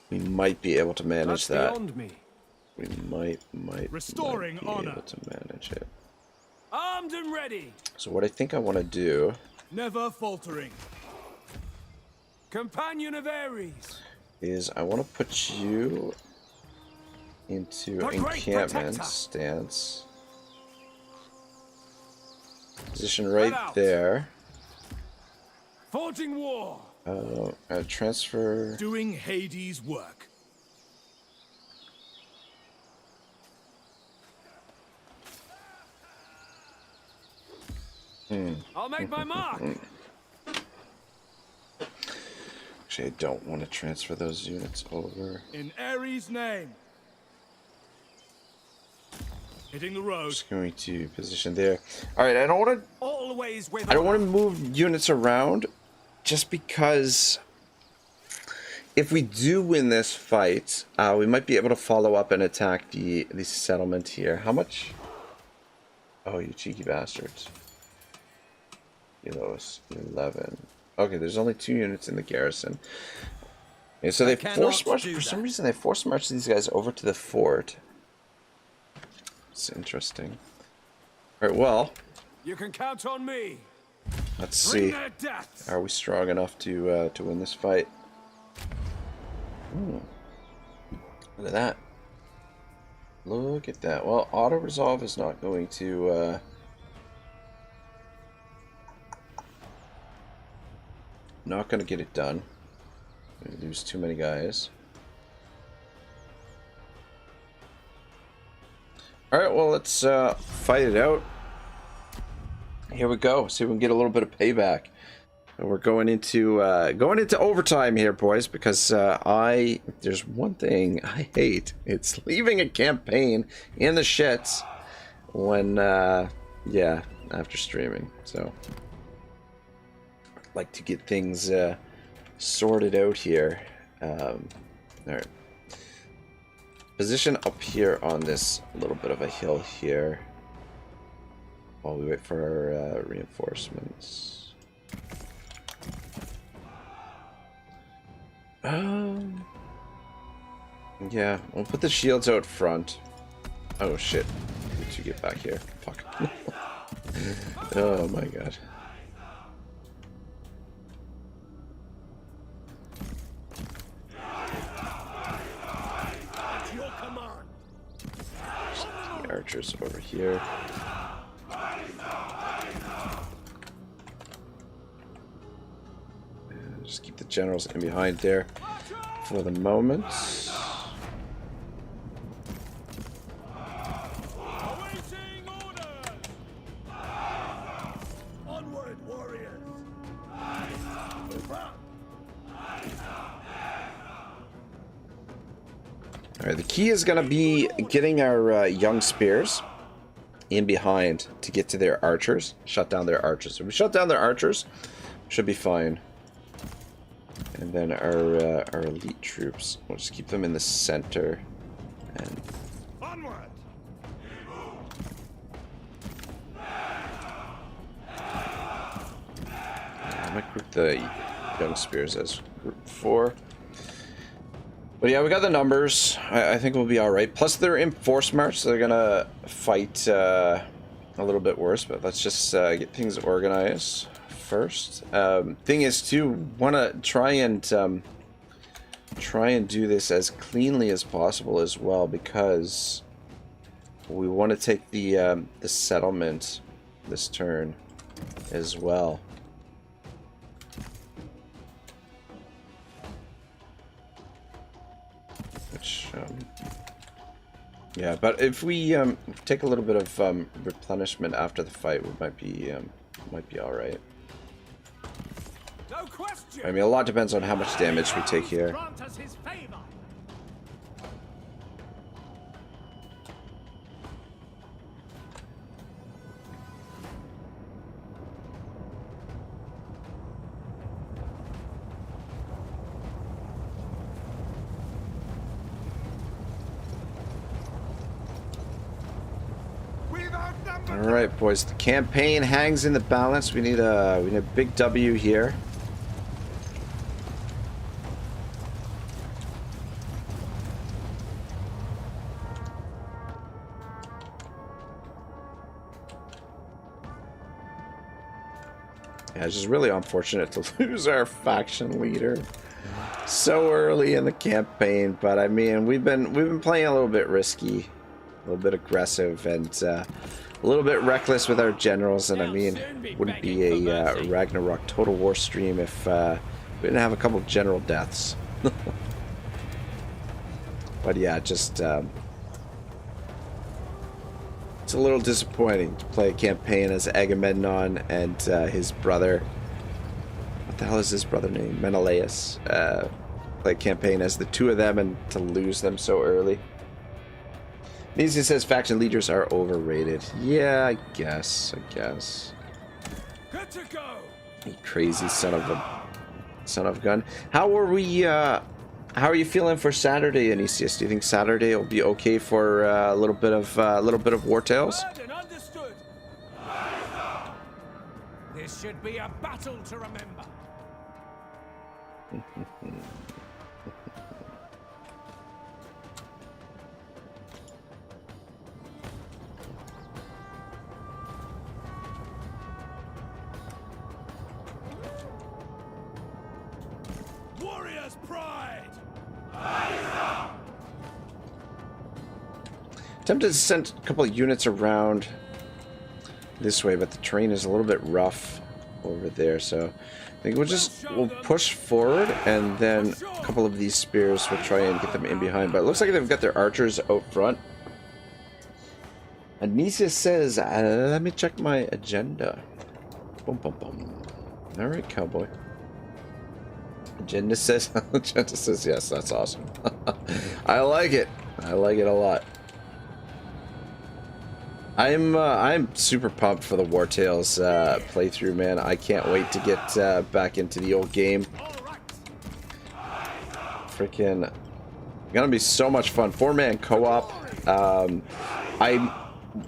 we might be able to manage that. We might be able to manage it. Armed and ready. So what I think I want to do Never faltering. Companion of Ares. is I want to put you into encampment stance. Position right there. Forging war. Transfer. Doing Hades' work. I'll make my mark. Actually, I don't want to transfer those units over. In Ares' name. Hitting the road. Just going to position there. All right, I don't want to. Always with. I don't want to move units around, just because if we do win this fight, we might be able to follow up and attack the settlement here. How much? Oh, you cheeky bastards. Kilos 11. Okay, there's only 2 units in the garrison. And so they force march. For some reason, they force march these guys over to the fort. It's interesting. All right, well, You can count on me. let's see. Death. Are we strong enough to win this fight? Ooh. Look at that. Look at that. Well, auto resolve is not going to. Not going to get it done. We lose too many guys. All right, well, let's fight it out. Here we go. See if we can get a little bit of payback. And we're going into overtime here, boys, because there's one thing I hate. It's leaving a campaign in the shits when yeah, after streaming. So I'd like to get things sorted out here. All right. Position up here on this little bit of a hill here while we wait for our reinforcements. Yeah, we'll put the shields out front. Oh shit, did you get back here? Fuck. Oh my god. archers over here. And just keep the generals in behind there for the moment. Alright, the key is going to be getting our young spears in behind to get to their archers. Shut down their archers. If we shut down their archers, should be fine. And then our elite troops, we'll just keep them in the center. And Onward! I might group the young spears as group 4. But yeah, we got the numbers. I think we'll be alright. Plus they're in force march, so they're gonna fight a little bit worse. But let's just get things organized first. Thing is too, wanna try and do this as cleanly as possible as well, because we want to take the settlement this turn as well. Yeah, but if we take a little bit of replenishment after the fight, we might be all right. No question. I mean, a lot depends on how much damage we take here. Grant us his favor. All right, boys. The campaign hangs in the balance. We need a big W here. Yeah, it's just really unfortunate to lose our faction leader so early in the campaign. But I mean, we've been playing a little bit risky, a little bit aggressive, and a little bit reckless with our generals. And I mean, wouldn't be a Ragnarok Total War stream if we didn't have a couple of general deaths. But yeah, just it's a little disappointing to play a campaign as Agamemnon and his brother. What the hell is his brother name? Menelaus. Play a campaign as the two of them and to lose them so early. Nietzsche says faction leaders are overrated. Yeah, I guess. Good to go. You crazy son of a gun. How are we? How are you feeling for Saturday, Anisius? Do you think Saturday will be okay for a little bit of War Tales? Heard and understood. This should be a battle to remember. Warriors' pride. Tempted to send a couple of units around this way, but the terrain is a little bit rough over there, so I think we'll push forward, and then a couple of these spears will try and get them in behind. But it looks like they've got their archers out front. Anisia says, let me check my agenda. Boom, boom, boom. All right, cowboy. Agenda says yes. That's awesome. I like it. I like it a lot. I'm super pumped for the War Tales playthrough, man. I can't wait to get back into the old game. Freaking gonna be so much fun. 4-man co-op.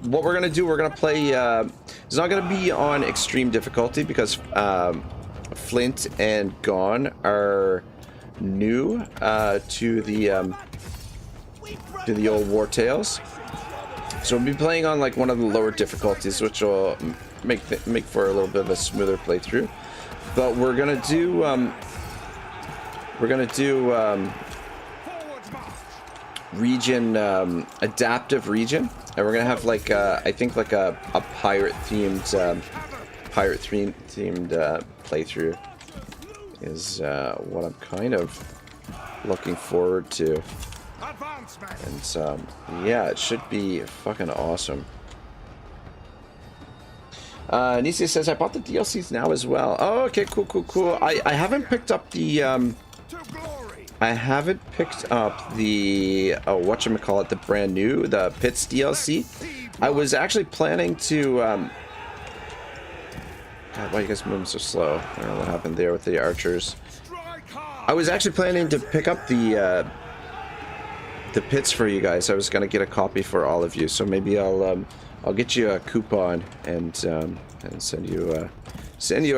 What we're gonna do, we're gonna play. It's not gonna be on extreme difficulty because Flint and Gone are new to the old War Tales. So we'll be playing on like one of the lower difficulties, which will make for a little bit of a smoother playthrough. But we're gonna do region adaptive region. And we're gonna have like I think like a pirate themed playthrough is what I'm kind of looking forward to. And yeah, it should be fucking awesome. Nisi says I bought the DLCs now as well. Oh, okay, cool. I haven't picked up the whatchamacallit, the brand new, the Pits DLC. I was actually planning to God, why are you guys moving so slow? I don't know what happened there with the archers. I was actually planning to pick up the Pits for you guys. I was gonna get a copy for all of you, so maybe I'll get you a coupon and send you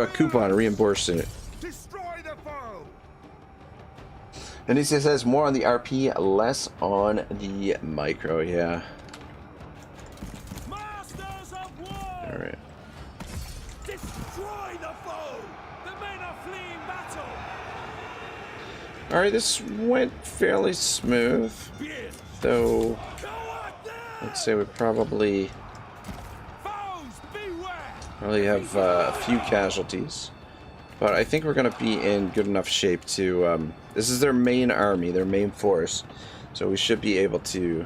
a coupon reimbursing it. And he says more on the RP, less on the micro. Yeah. All right. Destroy the foe. The men are fleeing battle. All right, this went fairly smooth, though. Let's say we probably have a few casualties, but I think we're going to be in good enough shape to. This is their main army, their main force, so we should be able to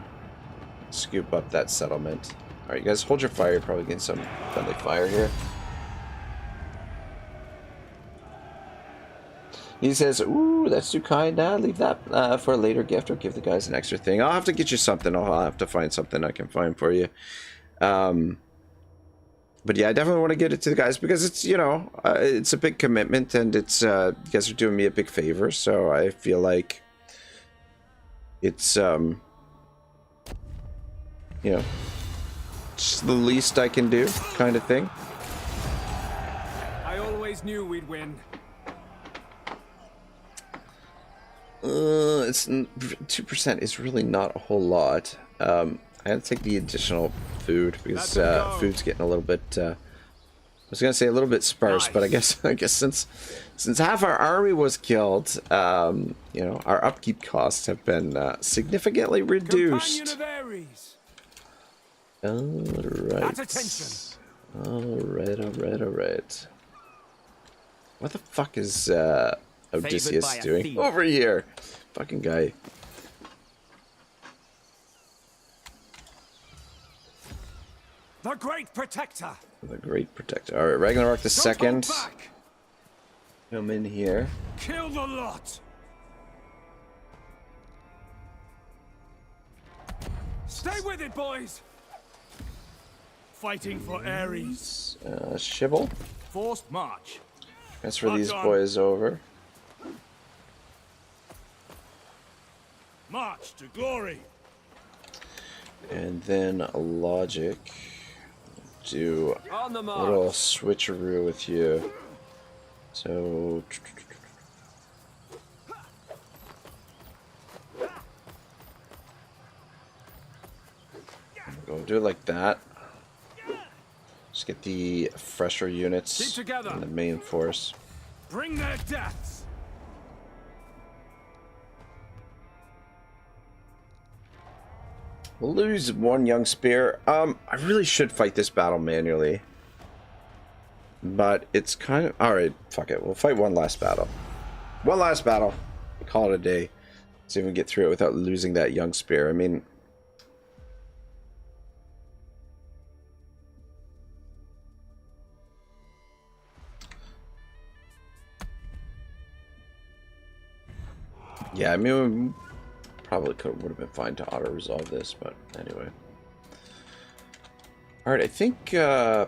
scoop up that settlement. All right, you guys, hold your fire. You're probably getting some friendly fire here. He says, "Ooh, that's too kind. Leave that for a later gift, or give the guys an extra thing. I'll have to get you something. I'll have to find something I can find for you." But yeah, I definitely want to get it to the guys because it's, you know, it's a big commitment, and it's you guys are doing me a big favor, so I feel like it's you know, just the least I can do, kind of thing. I always knew we'd win. It's 2% is really not a whole lot. I had to take the additional food because food's getting a little bit. I was gonna say a little bit sparse, but I guess since half our army was killed, you know, our upkeep costs have been significantly reduced. All right. All right. What the fuck is Odysseus doing over here? Fucking guy. The Great Protector. The Great Protector. All right, Ragnarok the Second. Come in here. Kill the lot. Stay with it, boys. Fighting for Ares. Shibble. Forced march. Transfer these boys over. March to glory. And then Logic. Do a little switcheroo with you. So go do it like that. Just get the fresher units in the main force. Bring their deaths. We'll lose one young spear. I really should fight this battle manually. But it's kind of... Alright, fuck it. We'll fight one last battle. One last battle. We'll call it a day. See if we can get through it without losing that young spear. I mean... Yeah, I mean... Probably would have been fine to auto resolve this, but anyway. All right, I think what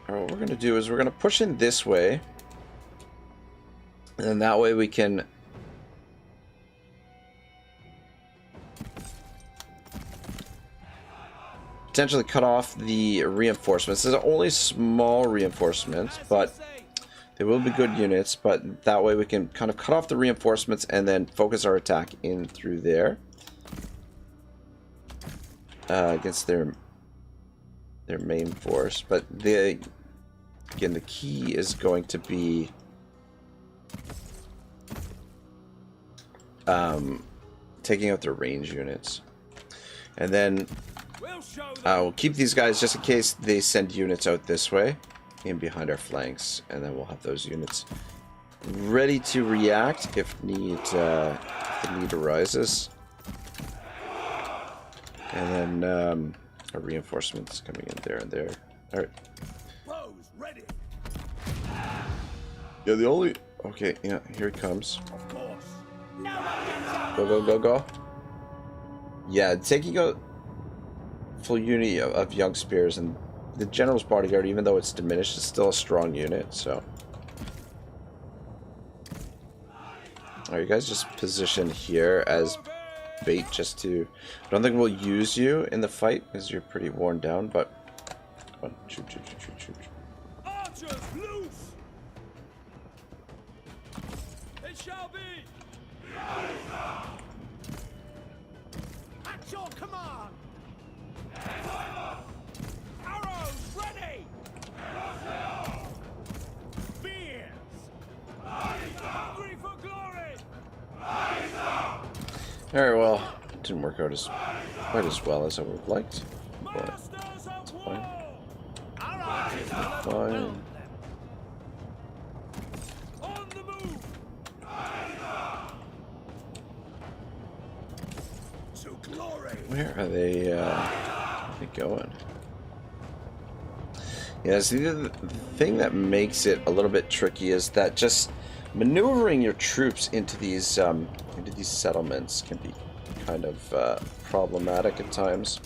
we're gonna do is we're gonna push in this way, and then that way we can potentially cut off the reinforcements. These are only small reinforcements, but they will be good units, but that way we can kind of cut off the reinforcements and then focus our attack in through there against their main force. But again, the key is going to be taking out their range units. And then I'll keep these guys just in case they send units out this way, in behind our flanks, and then we'll have those units ready to react if if the need arises. And then our reinforcements coming in there and there. All right. Ready. Yeah, the only... Okay, yeah, here it comes. Of course. Go, go, go, go. Yeah, taking out full unit of young spears, and the general's bodyguard, even though it's diminished, is still a strong unit, so... Alright, you guys just position here as bait just to... I don't think we'll use you in the fight, because you're pretty worn down, but... Come on, shoot, shoot, shoot, shoot, shoot. Archers, loose! It shall be! At your command! Arrows ready! Spears! Hungry for glory! Alright, well, it didn't work out quite as well as I would have liked, but Masters of fine. war! Our archers will Fine. overwhelm them. On the move! To glory! Where are they going? Yeah, see, the thing that makes it a little bit tricky is that just maneuvering your troops into these settlements can be kind of problematic at times.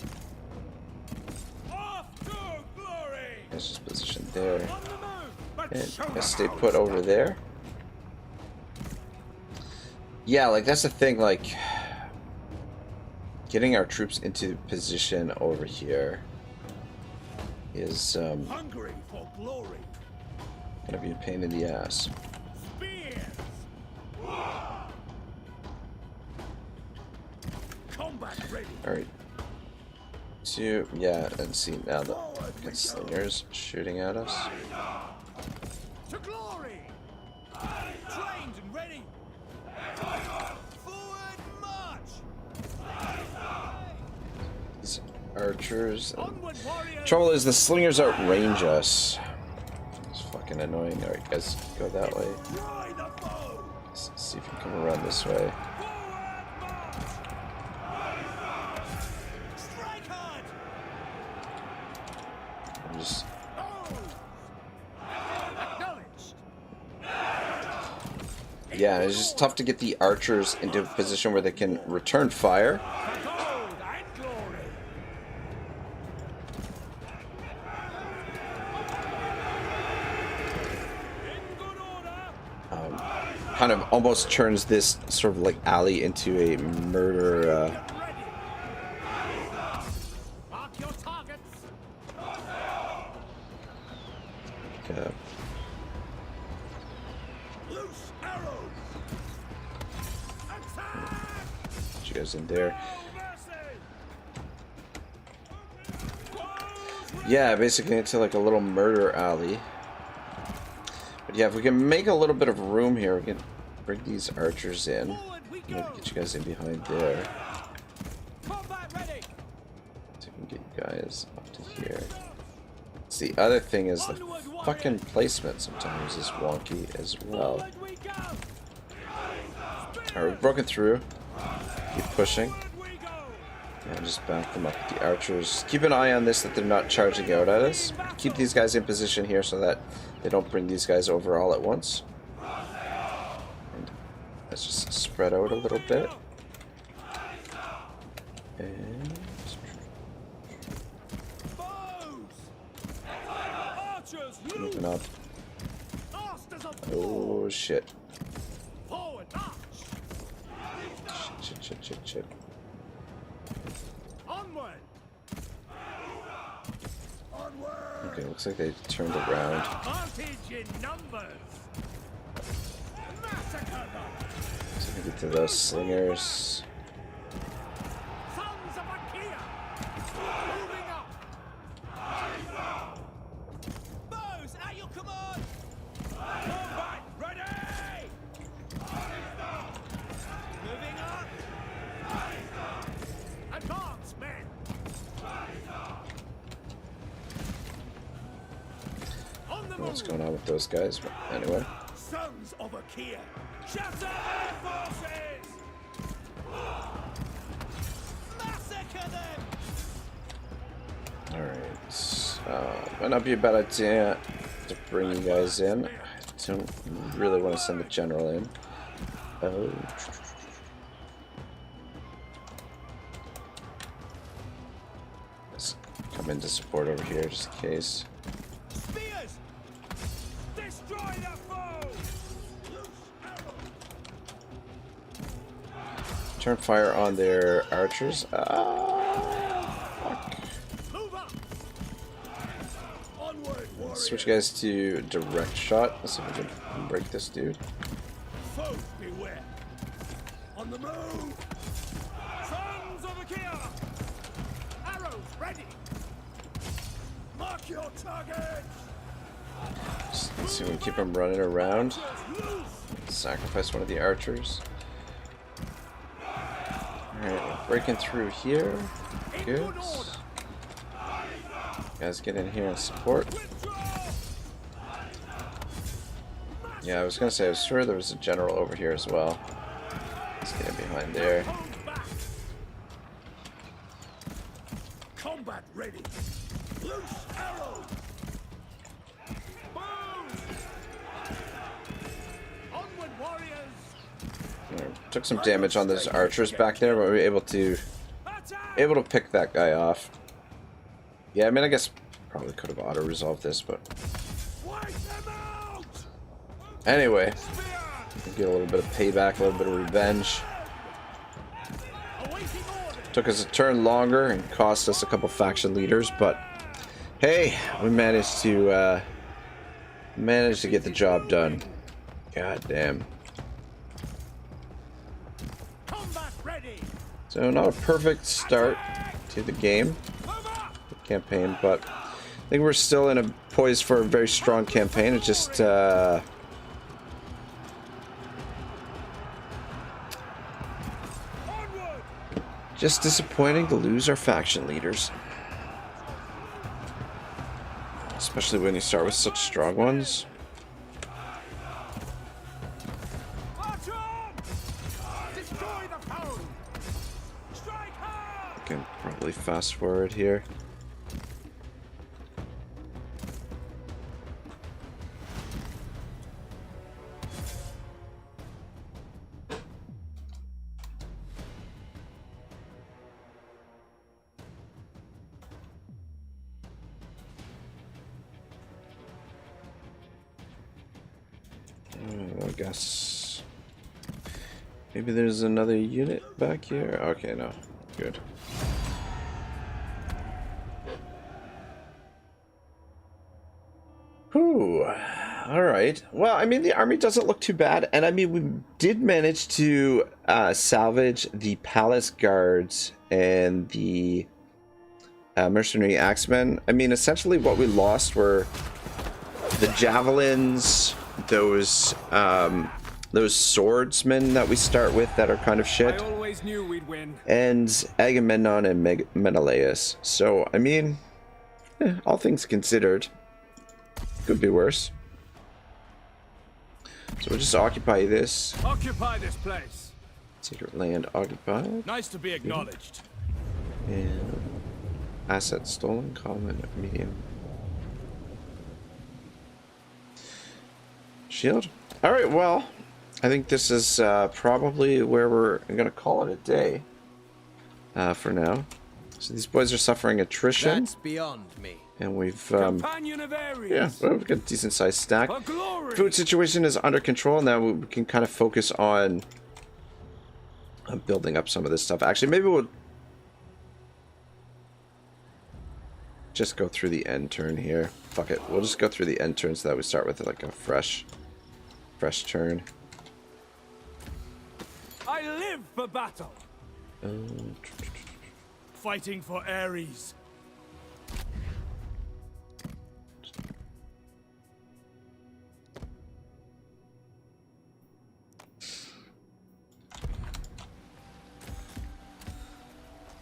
Off to glory! Let's just position there. On the move! But And show let's them stay put over there. Yeah, like that's the thing, like getting our troops into position over here is hungry for glory. gonna be a pain in the ass. Spears! Combat ready! Alright. Yeah, and see now the slingers shooting at us. To glory! Trained and ready! Forward march! These archers. Onward, warriors! Trouble is the slingers outrange us. It's fucking annoying. Alright, guys, go that way. Try the foe! Let's see if we can come around this way. Strike hard! I'm just Acknowledged! yeah, it's just tough to get the archers into a position where they can return fire. For gold and glory! In good order! Kind of almost turns this sort of like alley into a murder. Ready! Mark your targets! Loose arrows! Attack! Get you guys in there. No mercy! Yeah, basically into like a little murder alley. But yeah, if we can make a little bit of room here, we can bring these archers in. Forward we Maybe go! get you guys in behind there. Combat ready! So we can get you guys up to here. So the other thing is the fucking placement sometimes is wonky as well. Forward we go! Alright, we've broken through. Keep pushing. Forward we go! And just back them up with the archers. Keep an eye on this that they're not charging out at us. Keep these guys in position here so that they don't bring these guys over all at once. And let's just spread out a little bit. And Bows! Archers, moving loose! up. Masters of war! Oh shit. Forward march! Shit, shit, shit, shit. Onward! Onward! Okay, looks like they turned around. Advantage in numbers! Massacre them! So we can get to those slingers. Sons of Achaea! Moving up! Bows at your command! Combat ready! Moving what's going on with those guys, but anyway. Sons of Achaea! Shatter their forces! Massacre them! Alright, might not be a bad idea to bring you guys in. I don't really want to send the general in. Oh. Let's come in to support over here just in case. Spears! Destroy the foe! Turn fire on their archers. Fuck. Move up! Onward, warriors! Switch guys to direct shot. Let's see if we can break this dude. Foes beware! On the move! Sons of Achaea! Arrows ready! Mark your target! Just, let's see if we can keep him running around. Sacrifice one of the archers. Alright, we're breaking through here. Good. Guys, get in here and support. Yeah, I was gonna say, I was sure there was a general over here as well. Let's get in behind there. Combat ready! Loose arrows! Onward, warriors! Alright, took some damage on those archers back there, but we were able to pick that guy off. Yeah, I mean, I guess probably could have auto-resolved this, but Wipe them out! anyway, we'll get a little bit of payback, a little bit of revenge. Awaiting order! Took us a turn longer and cost us a couple faction leaders, but hey, we managed to get the job done. God damn. Combat ready! So not a perfect start to the game, the campaign, but I think we're still in a poised for a very strong campaign. It's just disappointing to lose our faction leaders, especially when you start with such strong ones. March on! Destroy the foe! Strike hard! I can probably fast forward here. I guess maybe there's another unit back here. Okay, no, good. Whew. All right. Well, I mean, the army doesn't look too bad, and I mean, we did manage to salvage the palace guards and the mercenary axemen. I mean, essentially, what we lost were the javelins, those swordsmen that we start with that are kind of shit, I always knew we'd win. and Agamemnon and Menelaus. So, I mean, all things considered, could be worse. So we'll just occupy this. Occupy this place. Secret land occupied. Nice to be acknowledged. And assets stolen, common, medium. Shield. Alright, well, I think this is probably where we're going to call it a day for now. So these boys are suffering attrition. That's beyond me. And we've, Companion of Ares. yeah, well, we've got a decent sized stack. For glory. Food situation is under control. Now we can kind of focus on building up some of this stuff. Actually, maybe we'll just go through the end turn here. Fuck it. We'll just go through the end turn so that we start with like a fresh turn. I live for battle. Fighting for Ares.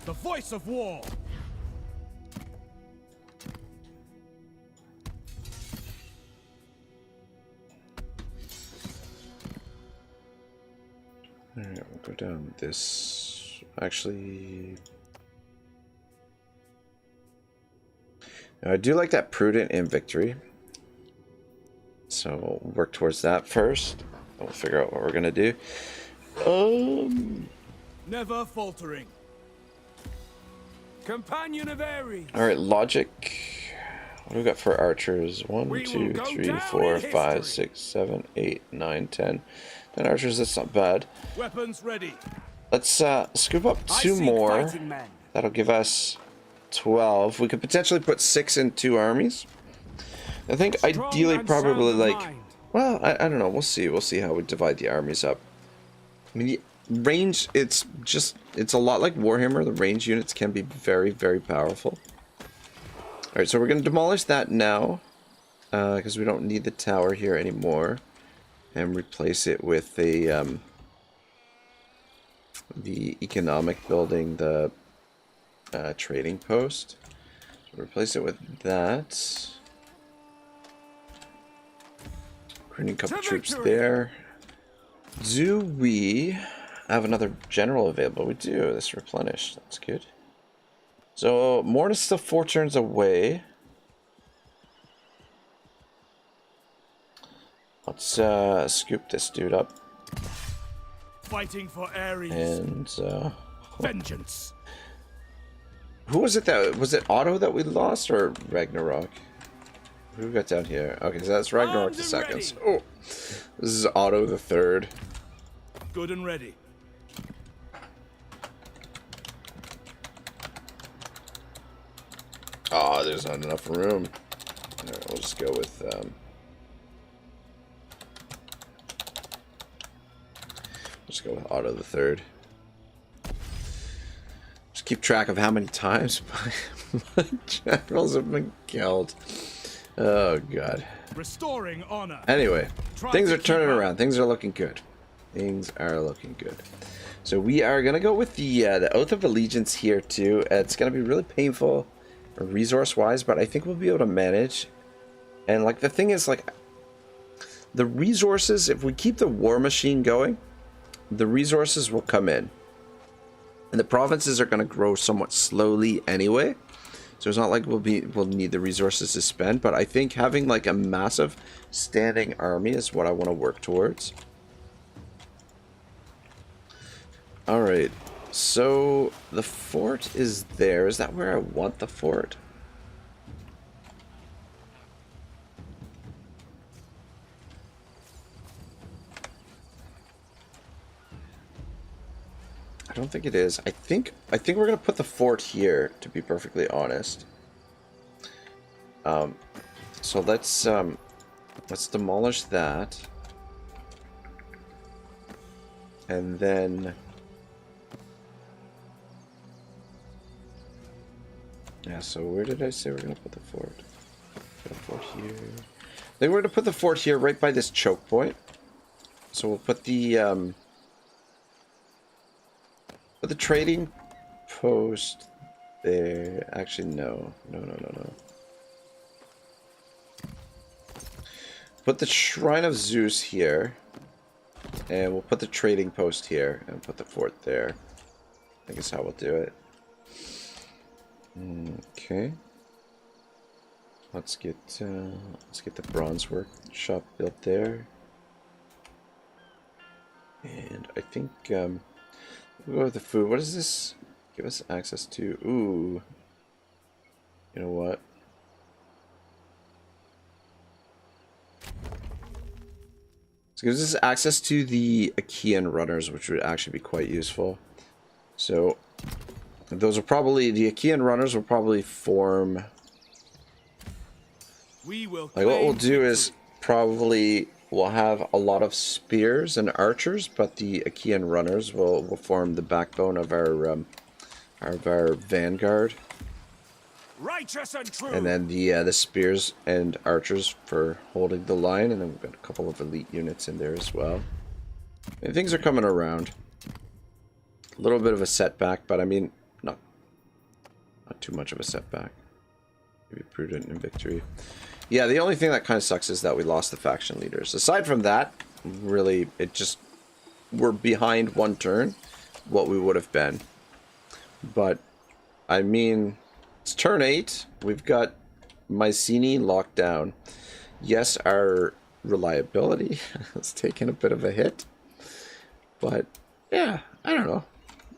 The voice of war. Alright, we'll go down this. Actually, I do like that prudent in victory. So we'll work towards that first. We'll figure out what we're gonna do. Never faltering. Companion of Ares. Alright, logic. What do we got for archers? 1, We 2, will go 3, down 4, in 5, history. 6, 7, 8, 9, 10. 10 archers, that's not bad. Weapons ready. Let's scoop up I 2 seek more. fighting men. That'll give us 12. We could potentially put 6 in 2 armies. I think Strong ideally and probably sound of like... mind. Well, I don't know. We'll see. We'll see how we divide the armies up. I mean, the range, it's a lot like Warhammer. The range units can be very, very powerful. Alright, so we're going to demolish that now. Because we don't need the tower here anymore. And replace it with the economic building, the trading post. So replace it with that. Bringing a couple troops there. Do we have another general available? We do. This replenished. That's good. So Morn is still 4 turns away. Let's scoop this dude up. Fighting for Ares. And Vengeance. who was it that was it Otto that we lost or Ragnarok? Who we got down here? Okay, so that's Ragnarok the second. So, oh, this is Otto the third. Good and ready. Oh, there's not enough room. Alright, we'll just go with let's go with Otto the third. Just keep track of how many times my generals have been killed. Oh god. Restoring honor. Anyway, Try things to are turning keep up. around. Things are looking good. Things are looking good. So we are gonna go with the Oath of Allegiance here too. It's gonna be really painful, resource-wise, but I think we'll be able to manage. And like the thing is, like the resources, if we keep the war machine going, the resources will come in, and the provinces are gonna grow somewhat slowly anyway. So it's not like we'll need the resources to spend, but I think having like a massive standing army is what I want to work towards. All right, so the fort is there. Is that where I want the fort? I don't think it is. I think we're gonna put the fort here, to be perfectly honest. So let's demolish that, and then yeah. So where did I say we're gonna put the fort? Put a fort here. I think we're gonna put the fort here, right by this choke point. So we'll put the trading post there. Actually, no. Put the Shrine of Zeus here. And we'll put the trading post here and put the fort there. I think that's how we'll do it. Okay. Let's get the bronze workshop built there. And I think we'll go with the food. What does this give us access to? Ooh. You know what? So it gives us access to the Achaean runners, which would actually be quite useful. So those are probably, the Achaean runners will probably form. We will Like what we'll do is probably we'll have a lot of spears and archers, but the Achaean runners will form the backbone of our vanguard. righteous and true. And then the spears and archers for holding the line, and then we've got a couple of elite units in there as well. And things are coming around. A little bit of a setback, but I mean, not too much of a setback. Maybe prudent in victory. Yeah, the only thing that kind of sucks is that we lost the faction leaders. Aside from that, really, it just were behind one turn, what we would have been. But, I mean, it's turn 8. We've got Mycenae locked down. Yes, our reliability has taken a bit of a hit. But, yeah, I don't know.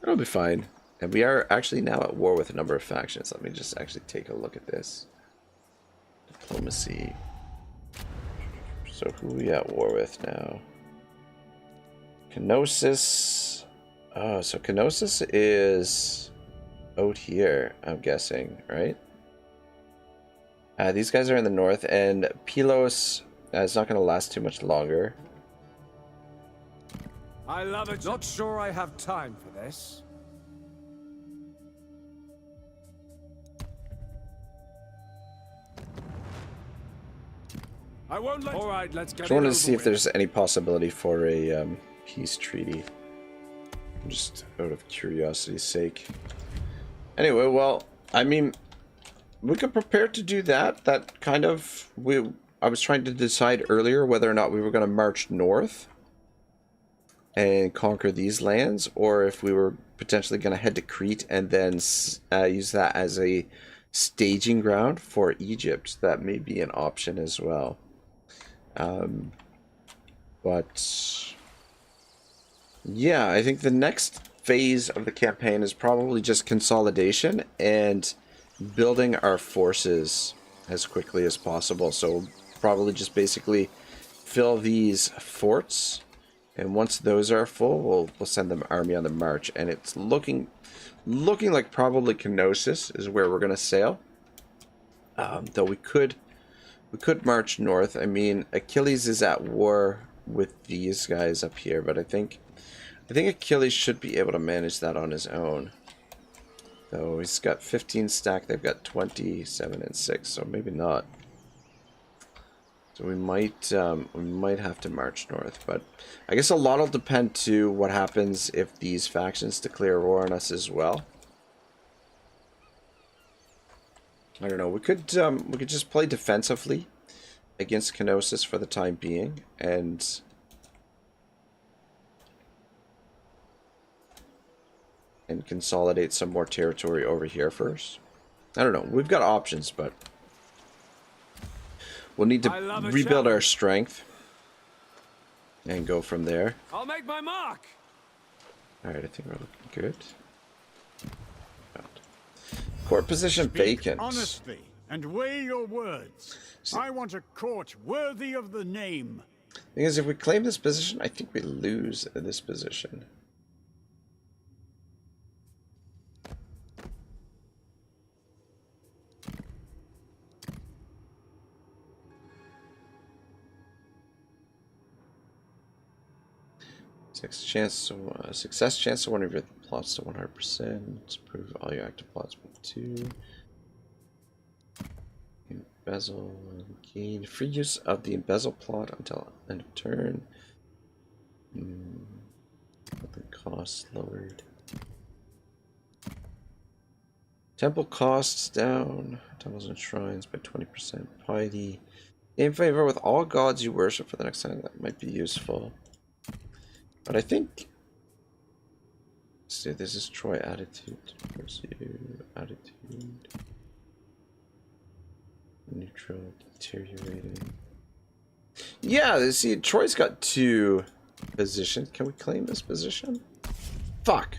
It'll be fine. And we are actually now at war with a number of factions. Let me just actually take a look at this. Diplomacy. So who are we at war with now? Kenosis. Oh, so Kenosis is out here, I'm guessing, right? These guys are in the north, and Pylos is not going to last too much longer. I love it. Not sure I have time for this. I won't let. All right, let's get. Just wanted to see if there's any possibility for a peace treaty. Just out of curiosity's sake. Anyway, well, I mean, we could prepare to do that. That kind of I was trying to decide earlier whether or not we were going to march north and conquer these lands, or if we were potentially going to head to Crete and then use that as a staging ground for Egypt. That may be an option as well. But yeah, I think the next phase of the campaign is probably just consolidation and building our forces as quickly as possible. So probably just basically fill these forts, and once those are full, we'll send them army on the march. And it's looking like probably Kenosis is where we're gonna sail. Though we could march north. I mean, Achilles is at war with these guys up here, but I think Achilles should be able to manage that on his own. Though he's got 15 stack, they've got 27 and 6, so maybe not. So we might have to march north, but I guess a lot will depend to what happens if these factions declare war on us as well. I don't know. We could just play defensively against Kenosis for the time being, and consolidate some more territory over here first. I don't know. We've got options, but we'll need to rebuild our strength and go from there. I'll make my mark. All right, I think we're looking good. Court position vacant. Honestly, and weigh your words. I want a court worthy of the name. Thing is, if we claim this position, I think we lose this position. Success chance of one of your plots to 100%. Prove all your active plots with 2. Embezzle. Gain free use of the embezzle plot until end of turn. The costs lowered. Temple costs down. Temples and shrines by 20%. Piety. In favor with all gods you worship for the next time. That might be useful. But I think, see, this is Troy attitude. Pursue attitude. Neutral, deteriorating. Yeah, see, Troy's got 2 positions. Can we claim this position? Fuck.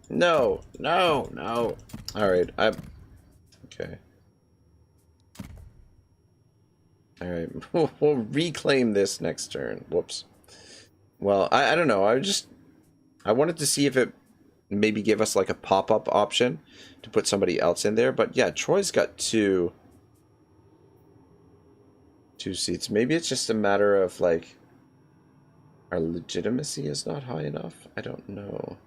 No, no, no. Alright, okay. Alright, we'll reclaim this next turn. Whoops. Well, I don't know. I wanted to see if it maybe gave us like a pop-up option to put somebody else in there. But yeah, Troy's got 2 seats. Maybe it's just a matter of like our legitimacy is not high enough. I don't know.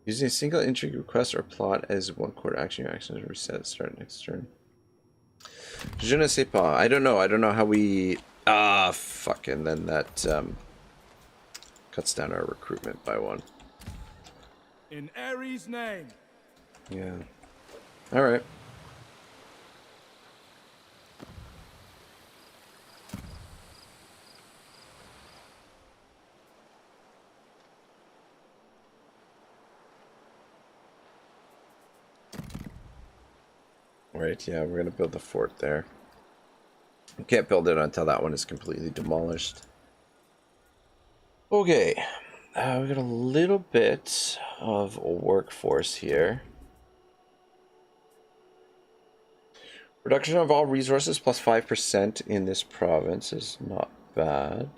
Using a single intrigue request or plot as one court action, your action is reset. Start next turn. Je ne sais pas. I don't know. I don't know how we. Fuck. And then that cuts down our recruitment by 1. In Ares' name. Yeah. All right. Right, yeah, we're gonna build the fort there. We can't build it until that one is completely demolished. Okay, we got a little bit of a workforce here. Reduction of all resources plus 5% in this province is not bad.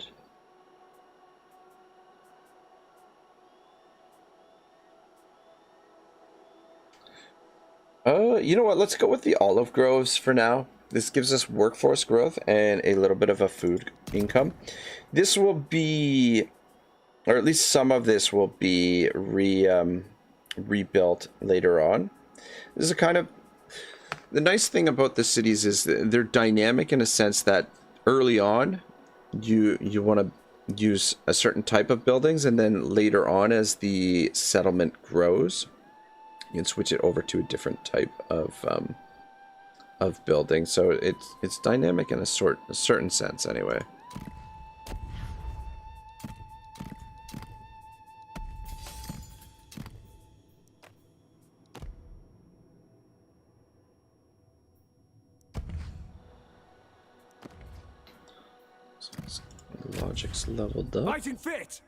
You know what? Let's go with the olive groves for now. This gives us workforce growth and a little bit of a food income. This will be, or at least some of this will be rebuilt later on. This is a kind of, the nice thing about the cities is that they're dynamic in a sense that early on you want to use a certain type of buildings, and then later on as the settlement grows you can switch it over to a different type of building. So it's dynamic in a certain sense anyway. So logic's leveled up. Fighting fit!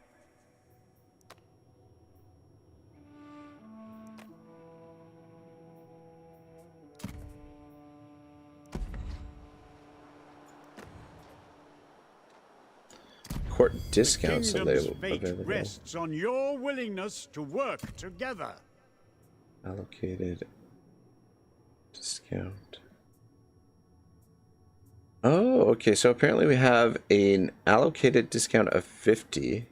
Court discounts The kingdom's fate available. rests on your willingness to work together. Allocated discount. Oh, okay. So apparently we have an allocated discount of 50.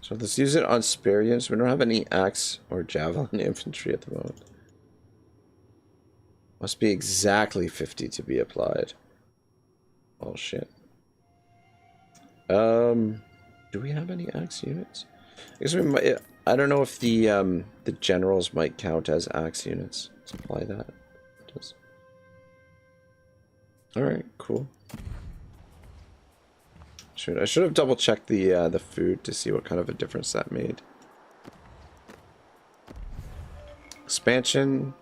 So let's use it on spare units. We don't have any axe or javelin infantry at the moment. Must be exactly 50 to be applied. Oh shit. Do we have any axe units? I guess we might. I don't know if the generals might count as axe units. Let's apply that. It does. All right, cool. I should have double checked the food to see what kind of a difference that made. Expansion.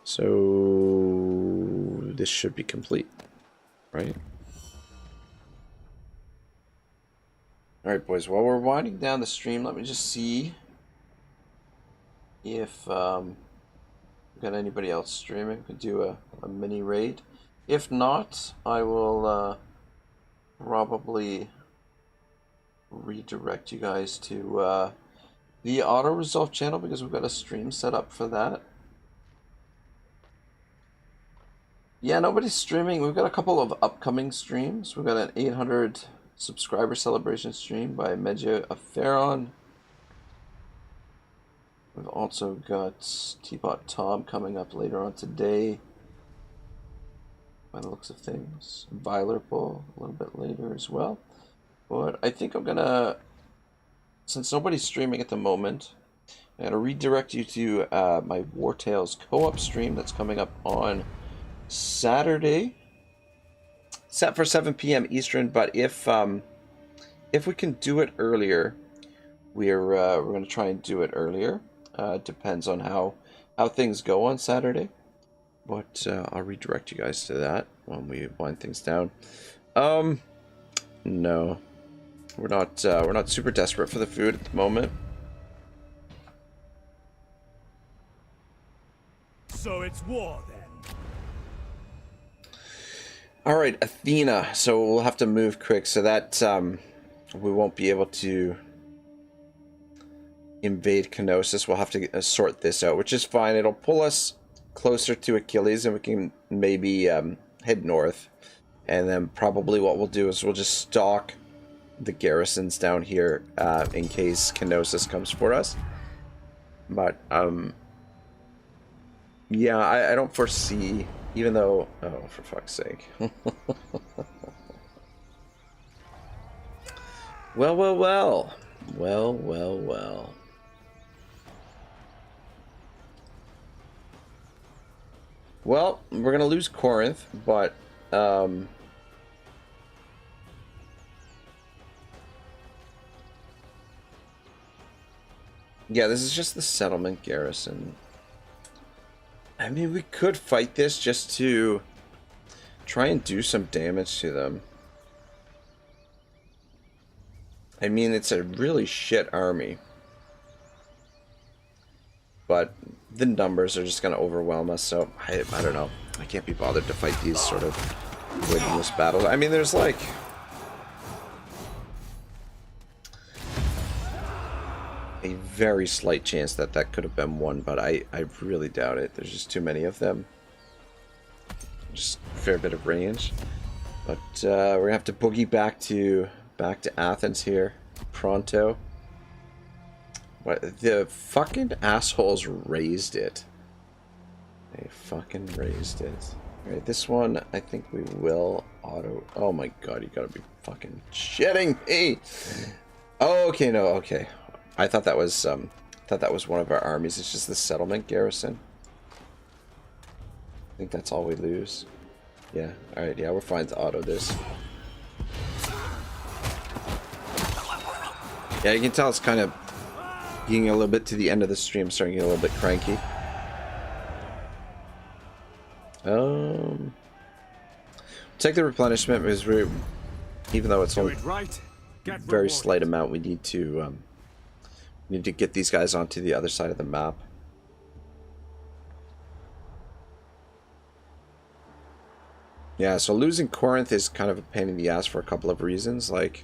So this should be complete, right? All right, boys. While we're winding down the stream, let me just see if we've got anybody else streaming. We could do a mini raid. If not, I will probably redirect you guys to the auto resolve channel because we've got a stream set up for that. Yeah, nobody's streaming. We've got a couple of upcoming streams. We've got an 800 subscriber celebration stream by Medja Aferon. We've also got Teapot Tom coming up later on today, by the looks of things. Vilerpool a little bit later as well. But I think I'm gonna, since nobody's streaming at the moment, I'm gonna redirect you to my War Tales co-op stream that's coming up on Saturday, set for 7 p.m. Eastern. But if we can do it earlier, we're going to try and do it earlier. Depends on how things go on Saturday. But I'll redirect you guys to that when we wind things down. No, we're not super desperate for the food at the moment. So it's war then. All right, Athena. So we'll have to move quick so that we won't be able to invade Knossos. We'll have to sort this out, which is fine. It'll pull us closer to Achilles, and we can maybe head north. And then probably what we'll do is we'll just stalk the garrisons down here in case Knossos comes for us. But yeah, I don't foresee. Even though, oh, for fuck's sake. Well. Well. Well, we're gonna lose Corinth, but Yeah, this is just the settlement garrison. I mean, we could fight this just to try and do some damage to them. I mean, it's a really shit army. But the numbers are just going to overwhelm us, so I don't know. I can't be bothered to fight these sort of windless battles. I mean, there's like... a very slight chance that that could have been won, but I really doubt it. There's just too many of them. Just a fair bit of range. But we're gonna have to boogie back to Athens here pronto. What, the fucking assholes raised it. They fucking raised it. Alright, this one I think we will auto. Oh my god, you gotta be fucking shitting me. Oh, okay, no, okay. I thought that was one of our armies. It's just the settlement garrison. I think that's all we lose. Yeah, alright, yeah, we're fine to auto this. Yeah, you can tell it's kind of getting a little bit to the end of the stream, starting to get a little bit cranky. Take the replenishment because we're, even though it's only a very slight amount, we need to get these guys onto the other side of the map. Yeah, so losing Corinth is kind of a pain in the ass for a couple of reasons. Like,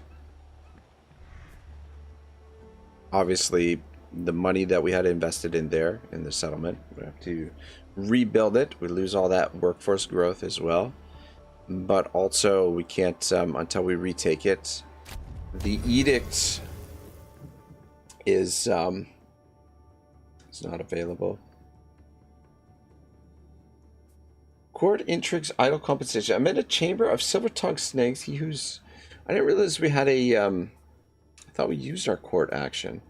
obviously, the money that we had invested in there, in the settlement, we have to rebuild it. We lose all that workforce growth as well. But also, we can't, until we retake it. The edict is not available. Court intrigues, idle compensation. I'm in a chamber of silver-tongued snakes. He who's... I didn't realize we had a... I thought we used our court action.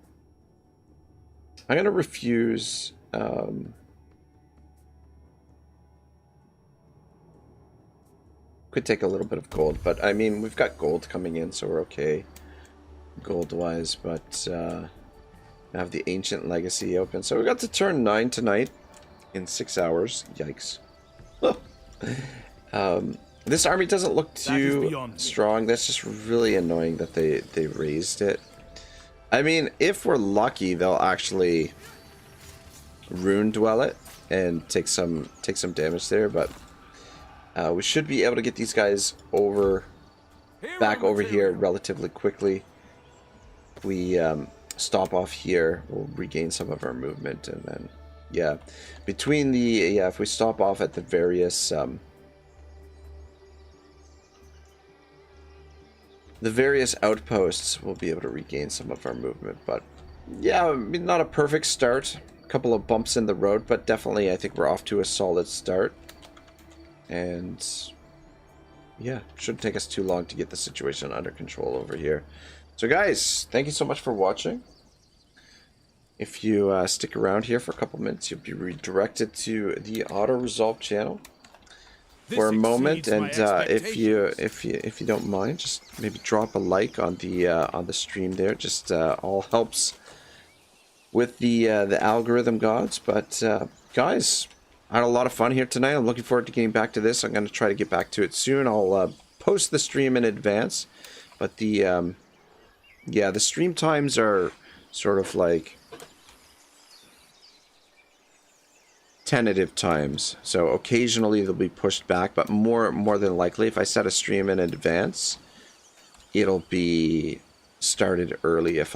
I'm going to refuse... could take a little bit of gold, but I mean, we've got gold coming in, so we're okay gold-wise, but I have the Ancient Legacy open. So we got to turn 9 tonight in 6 hours. Yikes. This army doesn't look too strong. That's just really annoying that they raised it. I mean, if we're lucky, they'll actually rune dwell it and take some damage there, but we should be able to get these guys back over here relatively quickly. We stop off here, we'll regain some of our movement, and then yeah, between the if we stop off at the various outposts, we'll be able to regain some of our movement. But yeah, I mean, not a perfect start, a couple of bumps in the road, but definitely I think we're off to a solid start. And yeah, shouldn't take us too long to get the situation under control over here. So guys, thank you so much for watching. If you stick around here for a couple minutes, you'll be redirected to the auto resolve channel for a moment. And if you don't mind, just maybe drop a like on the stream there. Just all helps with the algorithm gods. But guys, I had a lot of fun here tonight. I'm looking forward to getting back to this. I'm going to try to get back to it soon. I'll post the stream in advance, but the yeah, the stream times are sort of like tentative times, so occasionally they'll be pushed back, but more than likely, if I set a stream in advance, it'll be started early if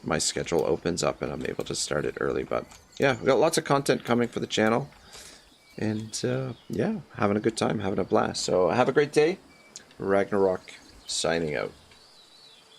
my schedule opens up and I'm able to start it early. But yeah, we've got lots of content coming for the channel, and yeah, having a good time, having a blast. So have a great day. Ragnarok signing out.